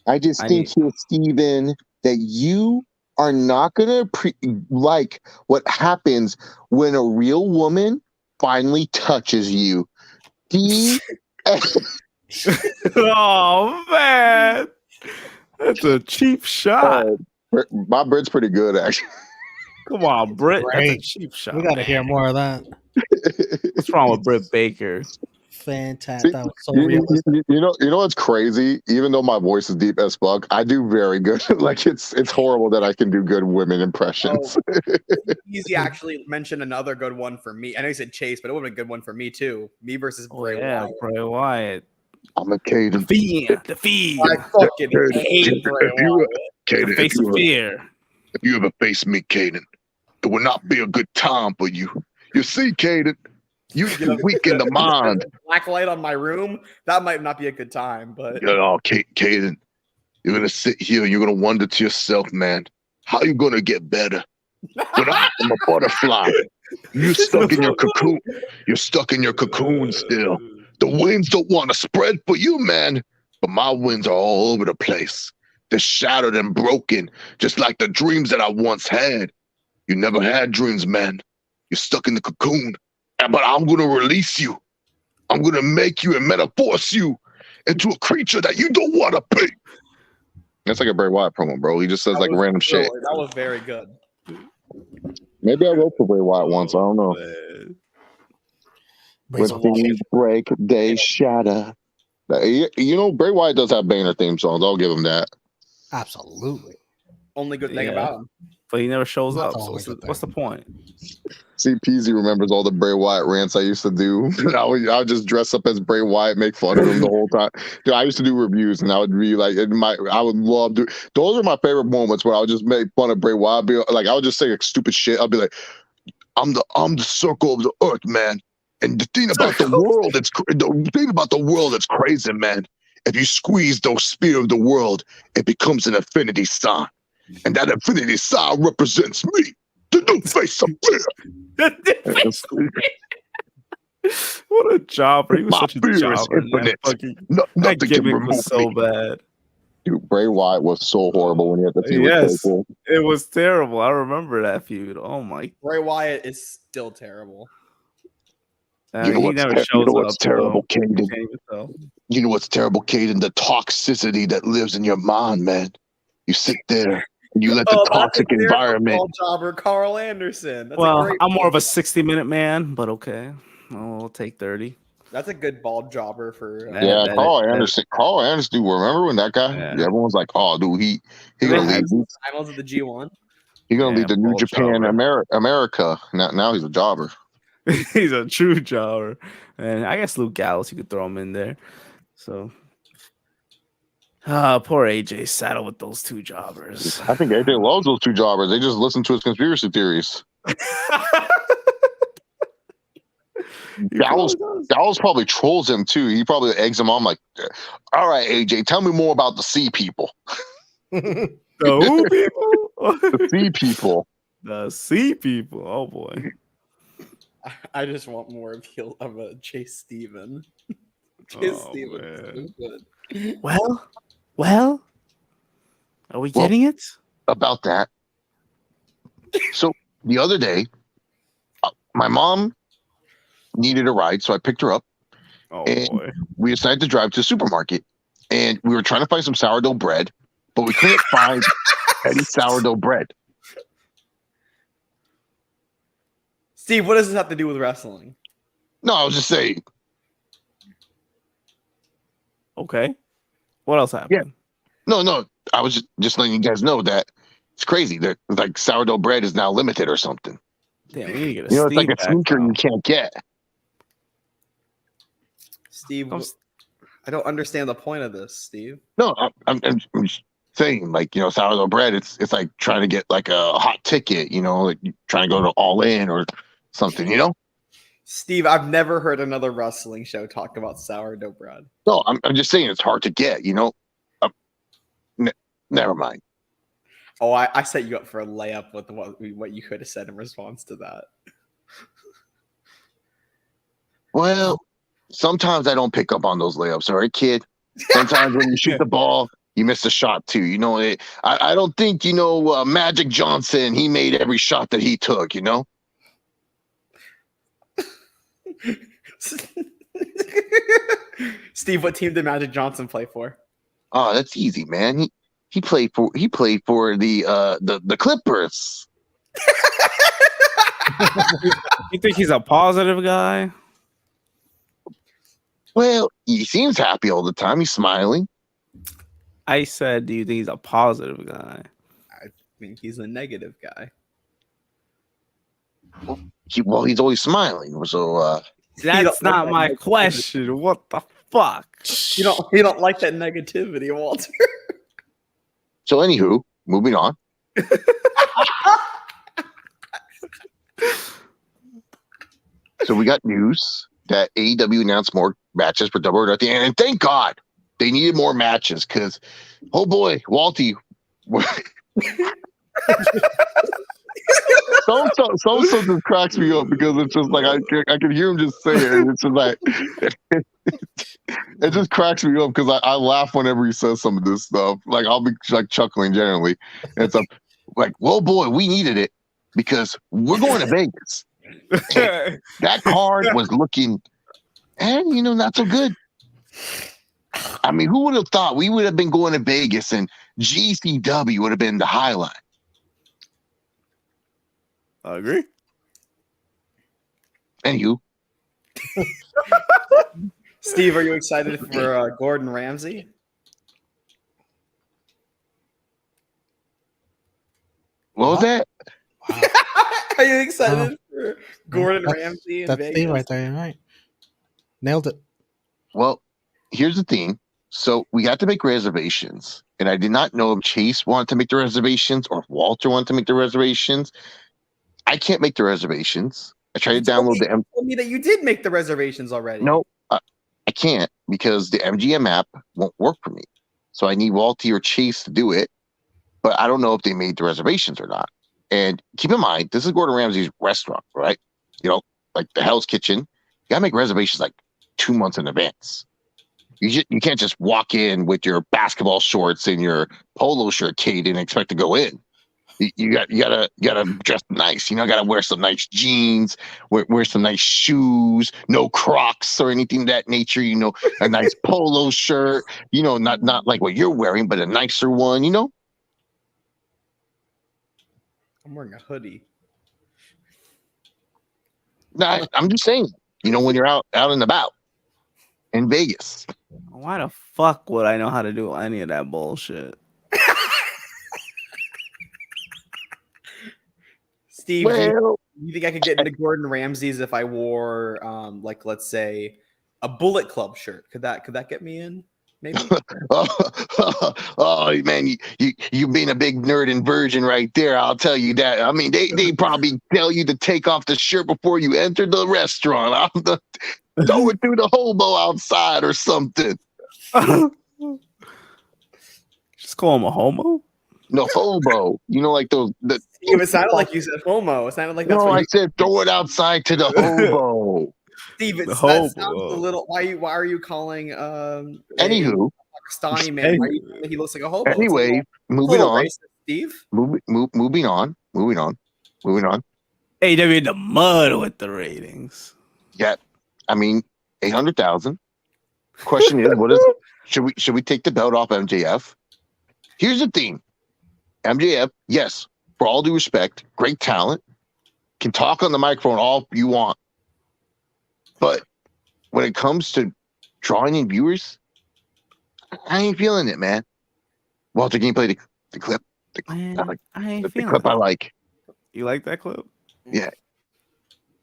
I just think here, Steven, that you are not gonna like what happens when a real woman finally touches you. Oh man, that's a cheap shot. My Brit's pretty good, actually. Come on, Britt. That's a Great. cheap shot. We got to hear more of that. What's wrong with Britt Baker? Fantastic. That was so You realistic. know what's crazy? Even though my voice is deep as fuck, I do very good. Like it's horrible that I can do good women impressions. Easy actually mentioned another good one for me. I know he said Chase, but it would have been a good one for me too. Me versus Bray Wyatt. Bray Wyatt. I'm a Caden. The feed. I fucking hate Bray Wyatt. Caden, Face of fear. If you ever face me, Caden, it will not be a good time for you. You see, Caden, you're weak in the mind. Black light on my room, that might not be a good time, but Caden, you're gonna sit here and you're gonna wonder to yourself, man, how you gonna get better? But I'm a butterfly. You're stuck in your cocoon. You're stuck in your cocoon still. The winds don't want to spread for you, man. But my winds are all over the place. They're shattered and broken, just like the dreams that I once had. You never had dreams, man. You're stuck in the cocoon. But I'm going to release you. I'm going to make you and metamorphose you into a creature that you don't want to be. That's like a Bray Wyatt promo, bro. He just says like random shit. That was very good. Maybe I wrote for Bray Wyatt once. I don't know. When things break, they shatter. You know, Bray Wyatt does have banger theme songs. I'll give him that. Absolutely. Only good thing about him. But he never shows That's up. all So good what's the point? See, Peasy remembers all the Bray Wyatt rants I used to do. I would just dress up as Bray Wyatt, make fun of him the whole time. Dude, I used to do reviews, and I would be like, I would love to. Those are my favorite moments where I would just make fun of Bray Wyatt. I would just say like, stupid shit. I'd be like, I'm the circle of the earth, man. And the thing about the world that's crazy, man. If you squeeze those spear of the world, it becomes an infinity sign. And that infinity sign represents me, the new face of fear. What a jobber. He was My such a fear is jobber. infinite. That Nothing can gimmick remove was so me. bad. Dude, Bray Wyatt was so horrible when he had the feud with Yes, Claypool. it was terrible. I remember that feud. Oh my. Bray Wyatt is still terrible. You know he what's never ter- shows you know what's up. terrible, so Caden? can't even tell. You know what's terrible, Caden? The toxicity that lives in your mind, man. You sit there and you let the toxic environment. Ball jobber Carl Anderson. That's a Well, great I'm more of a 60-minute man, but okay. I'll take 30. That's a good ball jobber for. Yeah, Carl Anderson. Carl Anderson, dude, remember when that guy? Yeah. Everyone's like, "Oh, dude, he gonna lead. Finals of the G1. He gonna lead the New ball Japan jobber. America." Now he's a jobber. He's a true jobber. And I guess Luke Gallows, you could throw him in there. So, poor AJ saddled with those two jobbers. I think AJ loves those two jobbers. They just listen to his conspiracy theories. Gallows probably trolls him too. He probably eggs him on like, "All right, AJ, tell me more about the sea people." The who people? The sea people. The sea people. Oh boy. I just want more of a Chase Steven. Chase Steven is so good. Well, are we getting it? About that. So the other day, my mom needed a ride, so I picked her up. Oh and boy. We decided to drive to the supermarket, and we were trying to find some sourdough bread, but we couldn't find any sourdough bread. Steve, what does this have to do with wrestling? No, I was just saying. Okay. What else happened? Yeah. No. I was just letting you guys know that it's crazy that like sourdough bread is now limited or something. Damn, we need to get a It's like Steve a back sneaker now. you can't get. Steve, I don't understand the point of this, Steve. No, I'm same. Like, sourdough bread, it's like trying to get like a hot ticket, like trying to go to All In or something, Steve, I've never heard another wrestling show talk about sourdough bread. No, I'm just saying it's hard to get, never mind. Oh, I set you up for a layup with what you could have said in response to that. Well, sometimes I don't pick up on those layups, all right, kid? Sometimes when you shoot the ball, you miss a shot too. I don't think, Magic Johnson, he made every shot that he took, Steve, what team did Magic Johnson play for? Oh, that's easy, man. He played for the Clippers. You think he's a positive guy? Well, he seems happy all the time. He's smiling. I said, do you think he's a positive guy? I think he's a negative guy. Well, he's always smiling. So that's not my question. What the fuck? You don't like that negativity, Walter. So, anywho, moving on. So we got news that AEW announced more matches for Double or Nothing, and thank God they needed more matches because, oh boy, Walty. Some stuff just cracks me up because it's just like I can hear him just say it. And it's just like it just cracks me up because I laugh whenever he says some of this stuff. Like I'll be like chuckling generally. And it's like, well, boy, we needed it because we're going to Vegas. And that card was looking, not so good. I mean, who would have thought we would have been going to Vegas and GCW would have been the highlight? I agree. Anywho. Steve, are you excited for Gordon Ramsay? What was that? Wow. Are you excited for Gordon Ramsay in That's Vegas? Steve right there. You're right. Nailed it. Well, here's the thing. So we had to make reservations, and I did not know if Chase wanted to make the reservations or if Walter wanted to make the reservations. I can't make the reservations. I tried to download the You told me that you did make the reservations already. No, I can't because the MGM app won't work for me. So I need Walty or Chase to do it, but I don't know if they made the reservations or not. And keep in mind, this is Gordon Ramsay's restaurant, right? Like the Hell's Kitchen. You gotta make reservations like 2 months in advance. You can't just walk in with your basketball shorts and your polo shirt, Kate, and expect to go in. You gotta dress nice. Gotta wear some nice jeans, wear some nice shoes, no Crocs or anything of that nature. A nice polo shirt. Not like what you're wearing, but a nicer one. I'm wearing a hoodie. No, I'm just saying. When you're out and about in Vegas. Why the fuck would I know how to do any of that bullshit? Steve, do you think I could get into Gordon Ramsay's if I wore, let's say, a Bullet Club shirt? Could that get me in? Maybe. Oh man, you being a big nerd and virgin right there. I'll tell you that. I mean, they probably tell you to take off the shirt before you enter the restaurant. Throw it through the hobo outside or something. Just call him a homo. No, hobo. Like those. It sounded like you said homo. It sounded like that's I said throw it outside to the hobo. Steve, that sounds a little. Why are you calling? Anywho, Pakistani man. Why he looks like a hobo? Anyway, moving on. Racist, Steve. Moving on. AEW in the mud with the ratings. Yeah, I mean 800,000. Question is, what is? Should we take the belt off MJF? Here's the thing. MJF, yes, for all due respect, great talent, can talk on the microphone all you want. But when it comes to drawing in viewers, I ain't feeling it, man. Walter, can you play the clip? I ain't the clip I like. You like that clip? Yeah.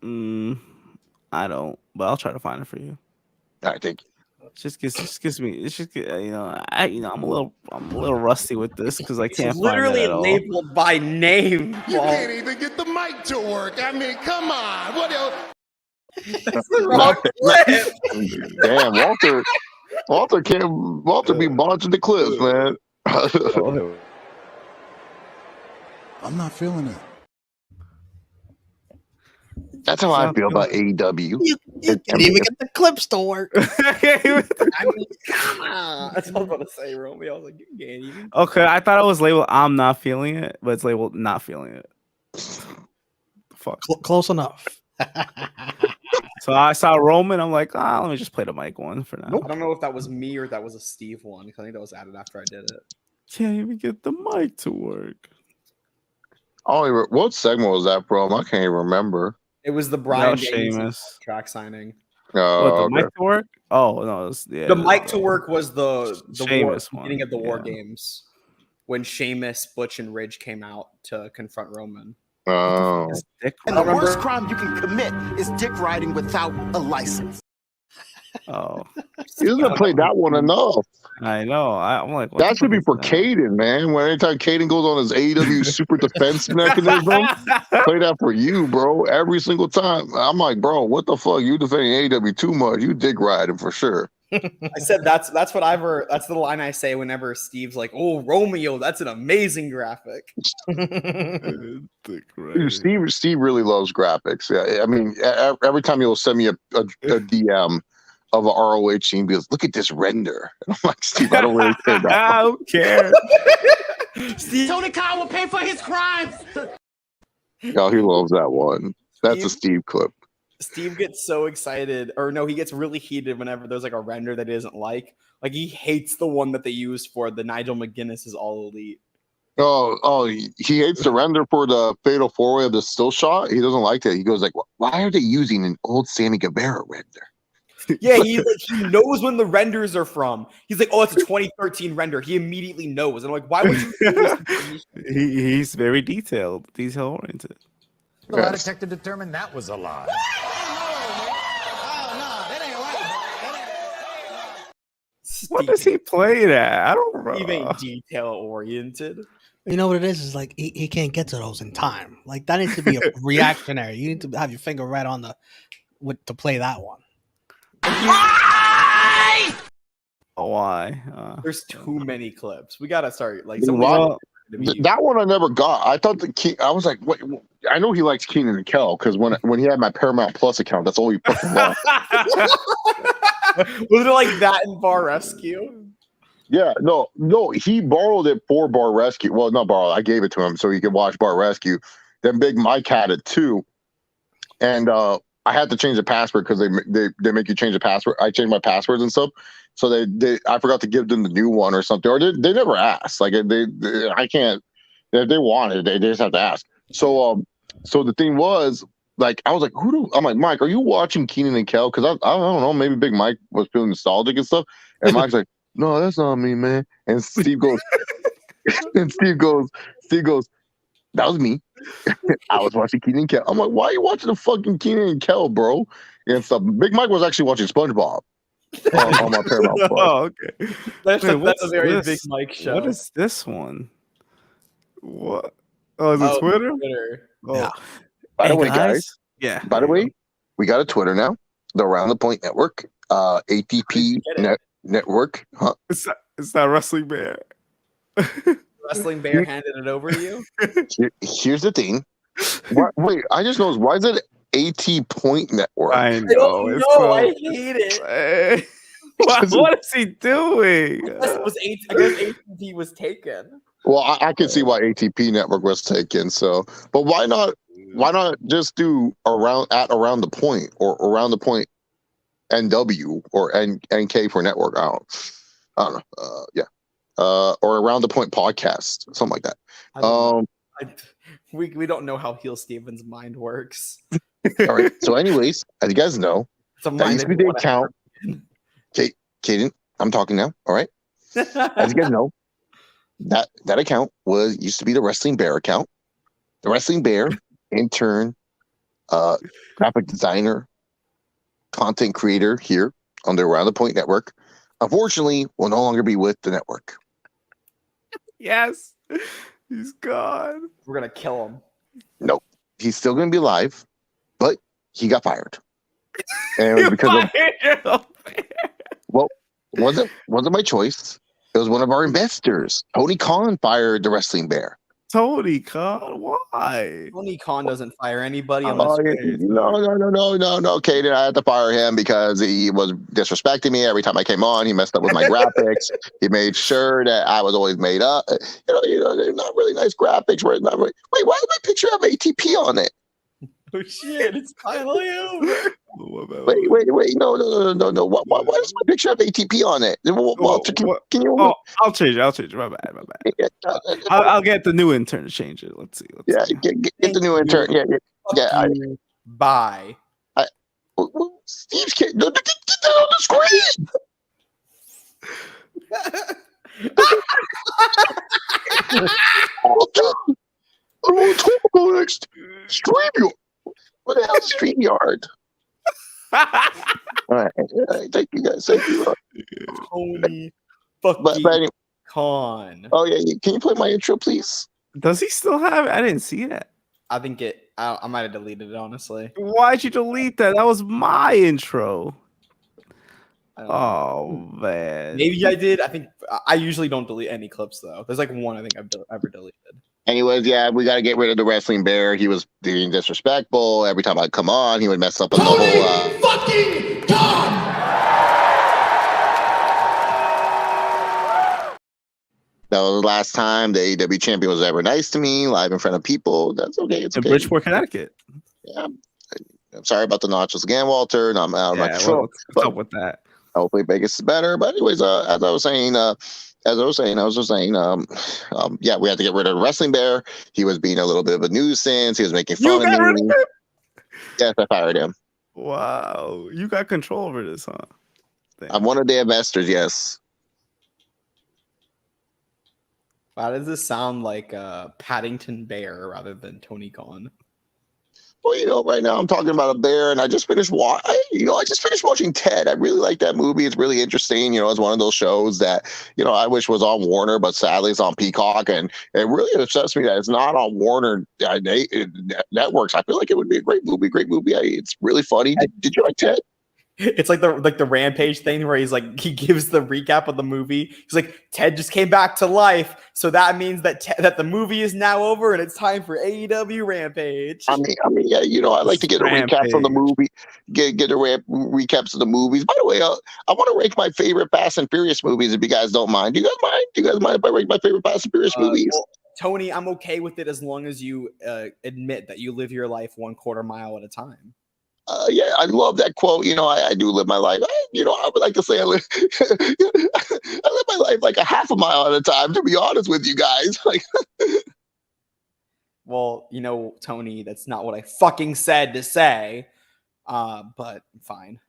I don't, but I'll try to find it for you. All right, thank you. Just gives me. It's just I'm a little rusty with this because I can't It's find it literally at all. labeled by name. You Paul. can't even get the mic to work. I mean, come on. What else? That's the wrong clip. Damn, Walter be botching the clips, man. I'm not feeling it. That's how I feel about AEW. You can't even get the clips to work. I mean, come on. That's what I was about to say, Romeo. I was like, you can't even. Okay, I thought it was labeled "I'm not feeling it," but it's labeled "not feeling it." Fuck. Close enough. So I saw Roman. I'm like, let me just play the mic one for now. I don't know if that was me or if that was a Steve one. Because I think that was added after I did it. Can't even get the mic to work. What segment was that from? I can't even remember. It was the Brian Sheamus track signing. What, the mic to work? Oh no, the mic to work was the Sheamus beginning of the War yeah. Games when Sheamus, Butch, and Ridge came out to confront Roman. Oh. And the worst crime you can commit is dick riding without a license. Oh, he doesn't play that one enough. I know. I'm like, what that should be for Caden, man. When anytime Caden goes on his AEW super defense mechanism, play that for you, bro. Every single time. I'm like, bro, what the fuck? You defending AEW too much. You dick riding for sure. I said that's what I've heard. That's the line I say whenever Steve's like, "Oh, Romeo, that's an amazing graphic." Dude, Steve really loves graphics. Yeah, I mean, every time he'll send me a DM of a ROH scene, because look at this render. And I'm like, Steve, I don't really care about that. I don't care. Steve Tony Khan will pay for his crimes. Oh, he loves that one. That's a Steve clip. Steve gets so excited, or no, he gets really heated whenever there's like a render that he doesn't like. Like he hates the one that they used for the Nigel McGuinness is All Elite. Oh, he hates the render for the Fatal 4-Way of the still shot. He doesn't like that. He goes like, why are they using an old Sammy Guevara render? Yeah, he knows when the renders are from. He's like, oh, it's a 2013 render. He immediately knows. And I'm like, why would you do this? He's very detail oriented. The lie detector determined that was a lie. What does he play at? I don't know. Steve ain't detail oriented. You know what it is like he can't get to those in time. Like that needs to be a reactionary. You need to have your finger right on to play that one. Why? There's too many clips. We gotta start like that one I never got. I thought I was like, wait, I know he likes Keenan and Kel because when he had my Paramount Plus account, that's all he fucking loved. Was it like that in Bar Rescue? Yeah, no, he borrowed it for Bar Rescue. Well, not borrowed. I gave it to him so he could watch Bar Rescue. Then Big Mike had it too, and I had to change the password because they make you change the password. I changed my passwords and stuff, so I forgot to give them the new one or something, or they never asked. Like I can't. If they wanted, they just have to ask. So the thing was, like, I was like, I'm like, Mike, are you watching Keenan and Kel? Because I don't know, maybe Big Mike was feeling nostalgic and stuff, and Mike's like, no, that's not me, man. And Steve goes, Steve goes, that was me. I was watching Keenan and Kel. I'm like, why are you watching the fucking Keenan and Kel, bro? And stuff. Big Mike was actually watching SpongeBob on my Paramount Plus. Oh, okay. That's a very Big Mike show. What is this one? What? Oh, is it Twitter? Oh. Yeah. By the way, guys. Yeah. By the way, we got a Twitter now. The Around the Point Network, ATP Network. Huh? It's not Wrestling Bear. Wrestling Bear handed it over to you. Here's the thing. Wait, I just noticed. Why is it AT Point Network? I know. I hate it. What is he doing? I guess AT&T was taken. Well, I can see why ATP Network was taken. So, but why not just do around the point or around the point NW or NK for network? I don't know. Yeah. Or around the point podcast, something like that. We don't know how Heel Steven's mind works. All right. So, anyways, as you guys know, that used to be the account. Kaden, I'm talking now. All right. As you guys know, that account used to be the Wrestling Bear account. The Wrestling Bear, intern, graphic designer, content creator here on the Around the Point Network. unfortunately, will no longer be with the network. Yes, he's gone. We're gonna kill him. Nope, he's still going to be alive, but he got fired. And it was because of well, wasn't my choice. It was one of our investors. Tony Khan fired the Wrestling Bear. Tony Khan, why? Tony Khan doesn't fire anybody No. unless Okay, then I had to fire him because he was disrespecting me every time I came on. He messed up with my graphics. He made sure that I was always made up. They're not really nice graphics. Where it's not really, wait, why did my picture have ATP on it? Oh shit! It's finally over. Wait! No! Why does my picture have ATP on it? Walter, can you? Oh, I'll change it. My bad. I'll get the new intern to change it. Let's see. Get the new intern. Yeah. Bye. Steve's kid. Get that on the screen. I want to talk about next StreamYard. What the hell is StreamYard? All right. Thank you guys. Thank you. Tony fucking Khan. Oh yeah, can you play my intro, please? Does he still have it? I didn't see that. I think I might have deleted it, honestly. Why'd you delete that? That was my intro. Oh man. Maybe I did. I think I usually don't delete any clips though. There's like one I think I've ever deleted. Anyways, yeah, we got to get rid of the Wrestling Bear. He was being disrespectful. Every time I come on, he would mess up on the whole. Fucking God! That was the last time the AEW champion was ever nice to me, live in front of people. That's okay. It's okay. In Bridgeport, Connecticut. Yeah. I'm sorry about the nachos again, Walter. And I'm out of my control. What's up with that? Hopefully Vegas is better. But anyways, as I was saying, yeah, we had to get rid of the Wrestling Bear. He was being a little bit of a nuisance. He was making fun of me. Yes, I fired him. Wow. You got control over this, huh? Damn. I'm one of the investors, yes. Why does this sound like Paddington Bear rather than Tony Khan? Well, right now I'm talking about a bear, and I just finished watching Ted. I really like that movie. It's really interesting. It's one of those shows that I wish was on Warner, but sadly it's on Peacock, and it really upsets me that it's not on Warner networks. I feel like it would be a great movie. It's really funny. Did you like Ted? It's like the Rampage thing where he gives the recap of the movie. He's like, Ted just came back to life, so that means that the movie is now over and it's time for AEW Rampage. I mean, yeah, I like to get a recap from the movie, get a recaps of the movies. By the way, I want to rank my favorite Fast and Furious movies if you guys don't mind. Do you guys mind if I rank my favorite Fast and Furious movies? Well, Tony, I'm okay with it as long as you admit that you live your life 1/4 mile at a time. Yeah, I love that quote. I do live my life. I would like to say I live my life like a half a mile at a time, to be honest with you guys. Well, Tony, that's not what I fucking said to say. But fine.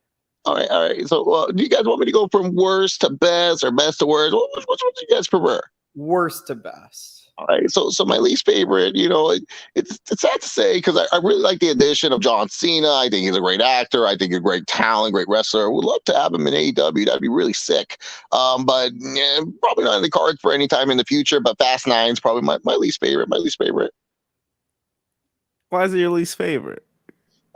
All right. So, do you guys want me to go from worst to best or best to worst? What do you guys prefer? Worst to best. All right, so my least favorite, it's sad to say because I really like the addition of John Cena. I think he's a great actor. I think he's a great talent, great wrestler. Would love to have him in AEW. That'd be really sick. But probably not in the cards for any time in the future. But Fast 9 is probably my least favorite. Why is it your least favorite?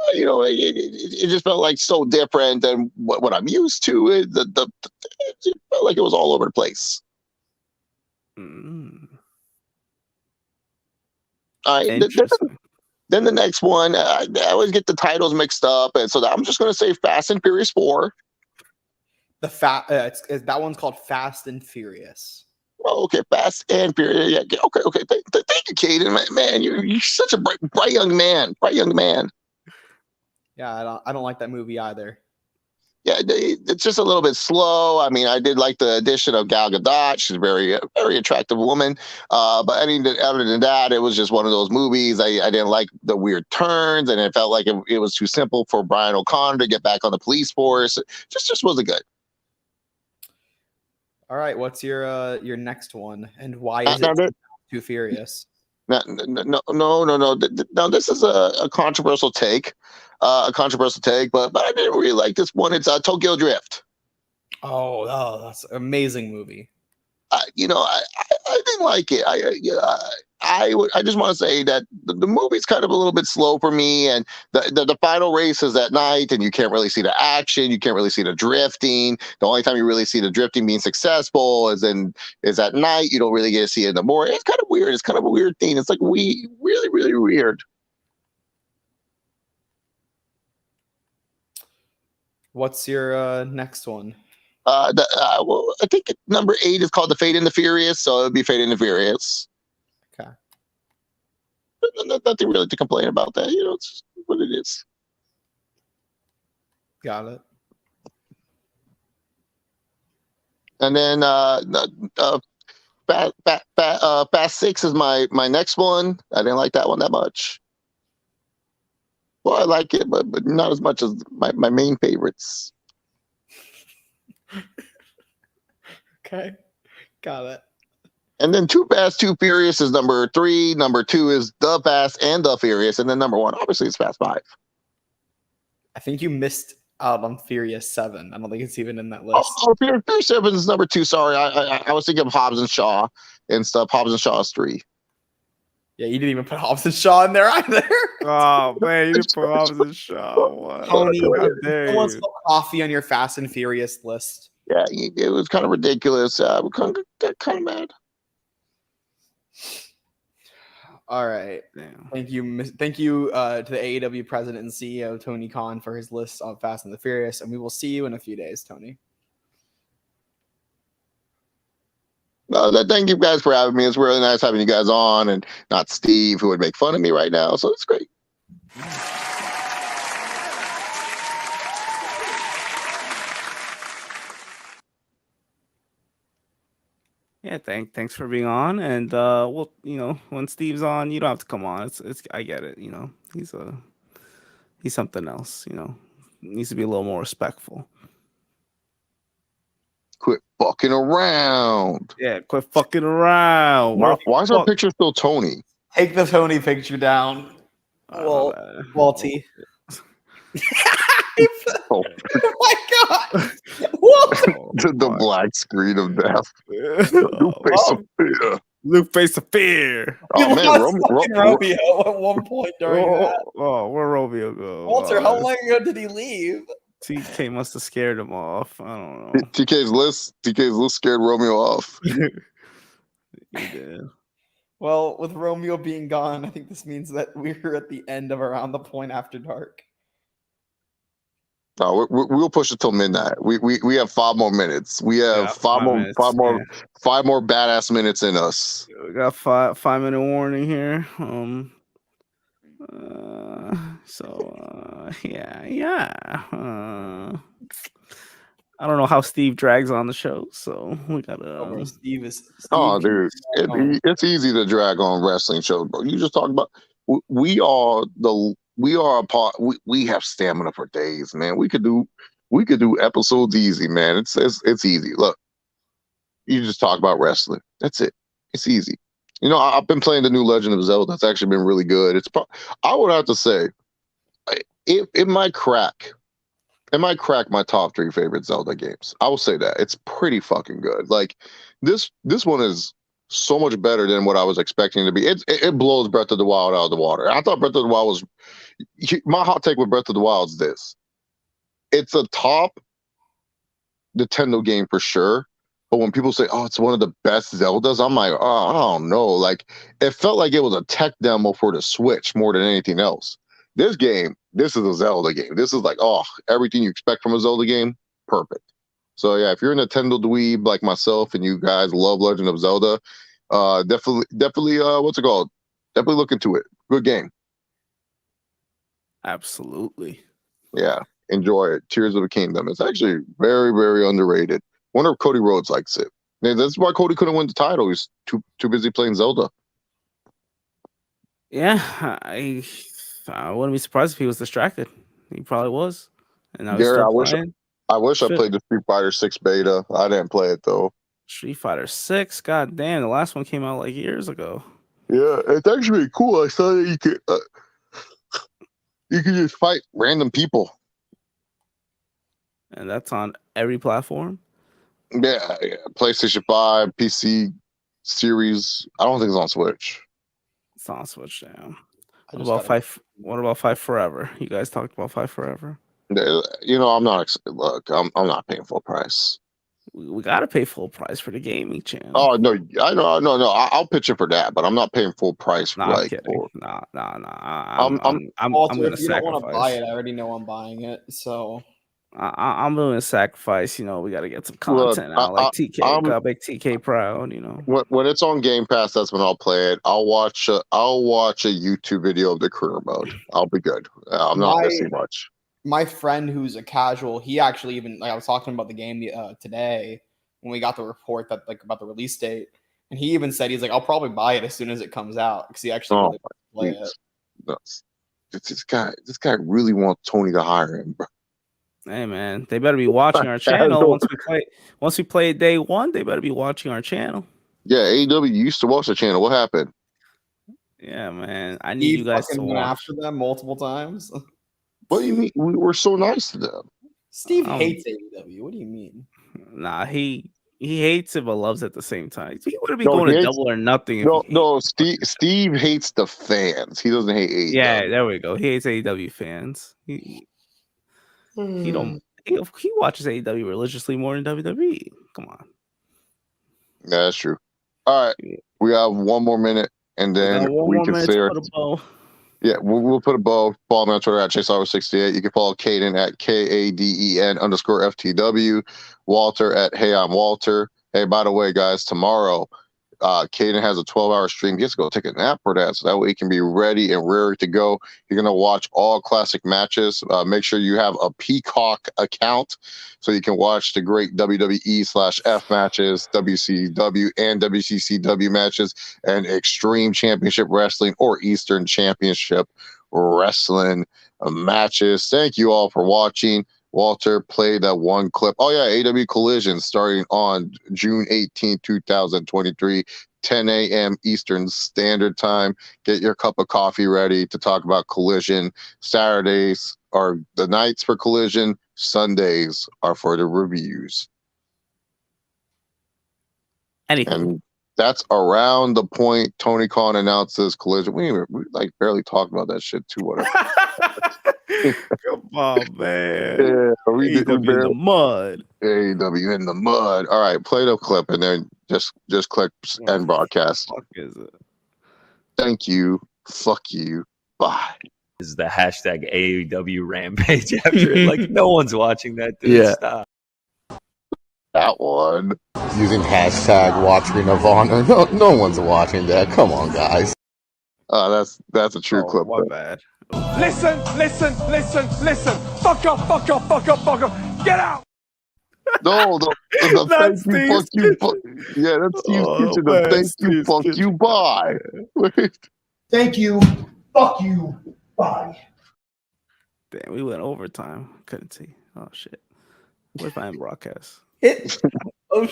It just felt like so different than what I'm used to. It felt like it was all over the place. All right, then the next one, I always get the titles mixed up, and so I'm just going to say Fast and Furious 4. That one's called Fast and Furious. Oh, okay, Fast and Furious. Yeah, okay. Thank you, Caden. Man, you're such a bright young man. Yeah, I don't like that movie either. Yeah, it's just a little bit slow. I mean, I did like the addition of Gal Gadot. She's a very, very attractive woman. But other than that, it was just one of those movies. I didn't like the weird turns, and it felt like it was too simple for Brian O'Connor to get back on the police force. Just wasn't good. All right, what's your next one, and why is it too furious? No. Now this is a controversial take. But I didn't really like this one. It's Tokyo Drift. Oh, that's an amazing movie. I didn't like it. I just want to say that the movie's kind of a little bit slow for me, and the final race is at night, and you can't really see the action, you can't really see the drifting. The only time you really see the drifting being successful is at night. You don't really get to see it in the morning. It's kind of weird. It's kind of a weird thing. It's like really weird. What's your next one? Well, I think number 8 is called The Fate and the Furious, so it would be Fate and the Furious. Okay. Nothing really to complain about that. It's just what it is. Got it. And then Fast 6 is my next one. I didn't like that one that much. Well, I like it, but not as much as my main favorites. Okay. Got it. And then Too Fast, Too Furious is number 3. Number 2 is The Fast and The Furious. And then number 1, obviously, is Fast 5. I think you missed out on Furious 7. I don't think it's even in that list. Furious 7 is number 2. Sorry, I was thinking of Hobbs and Shaw and stuff. Hobbs and Shaw is 3. Yeah, you didn't even put Hobbs and Shaw in there either. Oh man, you didn't put Hobbs and Shaw. What? Tony, How dare no one's you? put coffee on your Fast and Furious list. Yeah, it was kind of ridiculous. We kind of mad. All right. Damn. Thank you to the AEW president and CEO Tony Khan for his list on Fast and the Furious, and we will see you in a few days, Tony. No, thank you guys for having me. It's really nice having you guys on, and not Steve, who would make fun of me right now. So it's great. Yeah, thanks for being on, and well, when Steve's on, you don't have to come on. It's I get it. He's something else. Needs to be a little more respectful. Quit fucking around. Yeah, quit fucking around. Why is our picture still Tony? Take the Tony picture down. Well, Walty. Oh my god! Walter! the black screen of death. New face of fear. New face of fear. Oh man, Romeo at one point during that. Oh, where Romeo go? Walter, how long ago did he leave? TK must have scared him off. I don't know. TK's list scared Romeo off. He did. Well, with Romeo being gone, I think this means that we're at the end of Around the Point After Dark. No, we'll push it till midnight. We have 5 more minutes. We have 5 more badass minutes in us. We got 5-minute warning here. I don't know how Steve drags on the show, so we gotta. Steve is. Dude, it's easy to drag on wrestling shows, bro. You just talk about we are a part. We have stamina for days, man. We could do episodes easy, man. It's easy. Look, you just talk about wrestling. That's it. It's easy. I've been playing the new Legend of Zelda. It's actually been really good. I would have to say, it might crack my top 3 favorite Zelda games. I will say that it's pretty fucking good. Like this one is so much better than what I was expecting to be. It blows Breath of the Wild out of the water. I thought Breath of the Wild was. My hot take with Breath of the Wild is this: it's a top Nintendo game for sure. But when people say, "Oh, it's one of the best Zeldas," I'm like, "Oh, I don't know." Like it felt like it was a tech demo for the Switch more than anything else. This is a Zelda game. This is like, everything you expect from a Zelda game, perfect. So yeah, if you're a Nintendo dweeb like myself and you guys love Legend of Zelda, definitely, what's it called? Definitely look into it. Good game. Absolutely. Yeah, enjoy it. Tears of the Kingdom. It's actually very, very underrated. Wonder if Cody Rhodes likes it. Yeah, that's why Cody couldn't win the title. He's too busy playing Zelda. Yeah, I wouldn't be surprised if he was distracted. He probably was. And now he's Gary, still playing. I wish I played the Street Fighter 6 beta. I didn't play it though. Street Fighter 6. God damn, the last one came out like years ago. Yeah, it's actually cool. I saw that you could just fight random people. And that's on every platform. Yeah, PlayStation 5, PC series. I don't think it's on Switch. It's on Switch now. I What just about gotta- Five? What about Five Forever? You guys talked about Five Forever. You know, I'm not. Look, I'm not paying full price. We gotta pay full price for the gaming channel. Oh no, I know, no. I'll pitch in for that, but I'm not paying full price. No, I'm kidding. Nah. I'm Walter, gonna if you don't want to buy sacrifice. it, I already know I'm buying it. So I'm willing to sacrifice. You know, we got to get some Look, content out. Like TK, gotta make TK proud. You know, when it's on Game Pass, that's when I'll play it. I'll watch a YouTube video of the career mode. I'll be good. I'm not missing much. my friend who's a casual, he actually even like I was talking about the game today when we got the report that like about the release date, and he even said he's like, I'll probably buy it as soon as it comes out because he actually really wants to play it. This guy really wants Tony to hire him, bro. hey man, they better be watching our channel once we play day one. They better be watching our channel. Yeah, AEW used to watch the channel. What happened? Yeah, man, I need you guys to went watch. after them multiple times. What do you mean? We were so nice to them. Steve hates AEW. What do you mean? Nah, he hates it but loves it at the same time. He would be going to Double or Nothing. No, Steve hates the fans. He doesn't hate AEW. Yeah, there we go. He hates AEW fans. He watches AEW religiously more than WWE. Come on. Yeah, that's true. All right, we have 1 more minute, and then we can say our. Yeah, we'll put a bow. Follow me on Twitter at ChaseOver68. You can follow Caden at KADEN_FTW. Walter at Hey I'm Walter. Hey, by the way, guys, tomorrow, Caden has a 12-hour stream. He has to go take a nap for that, so that way he can be ready and ready to go. You're going to watch all classic matches. Make sure you have a Peacock account so you can watch the great WWE/F matches, WCW and WCCW matches, and Extreme Championship Wrestling or Eastern Championship Wrestling matches. Thank you all for watching. Walter, play that one clip. Oh, yeah, AEW Collision starting on June 18, 2023, 10 a.m. Eastern Standard Time. Get your cup of coffee ready to talk about Collision. Saturdays are the nights for Collision. Sundays are for the reviews. And that's around the point Tony Khan announces Collision. We like barely talked about that shit too. Whatever. Come on, man. Yeah, AEW in the mud. AEW in the mud. All right, play the clip and then just click end broadcast. What the fuck is it? Thank you. Fuck you. Bye. This is the hashtag AEW Rampage after it. Like, no one's watching that, dude. Yeah. Stop. That one. Using hashtag Watch Ring of Honor. No one's watching that. Come on, guys. That's a true clip. My bad. Listen. Fuck up. Get out. No, the thank you, fuck you, fuck. Yeah, that's Steve's kitchen. The thank you, fuck you, bye. Thank you, fuck you, bye. Damn, we went overtime. Couldn't see. Oh shit. Where's my end broadcast?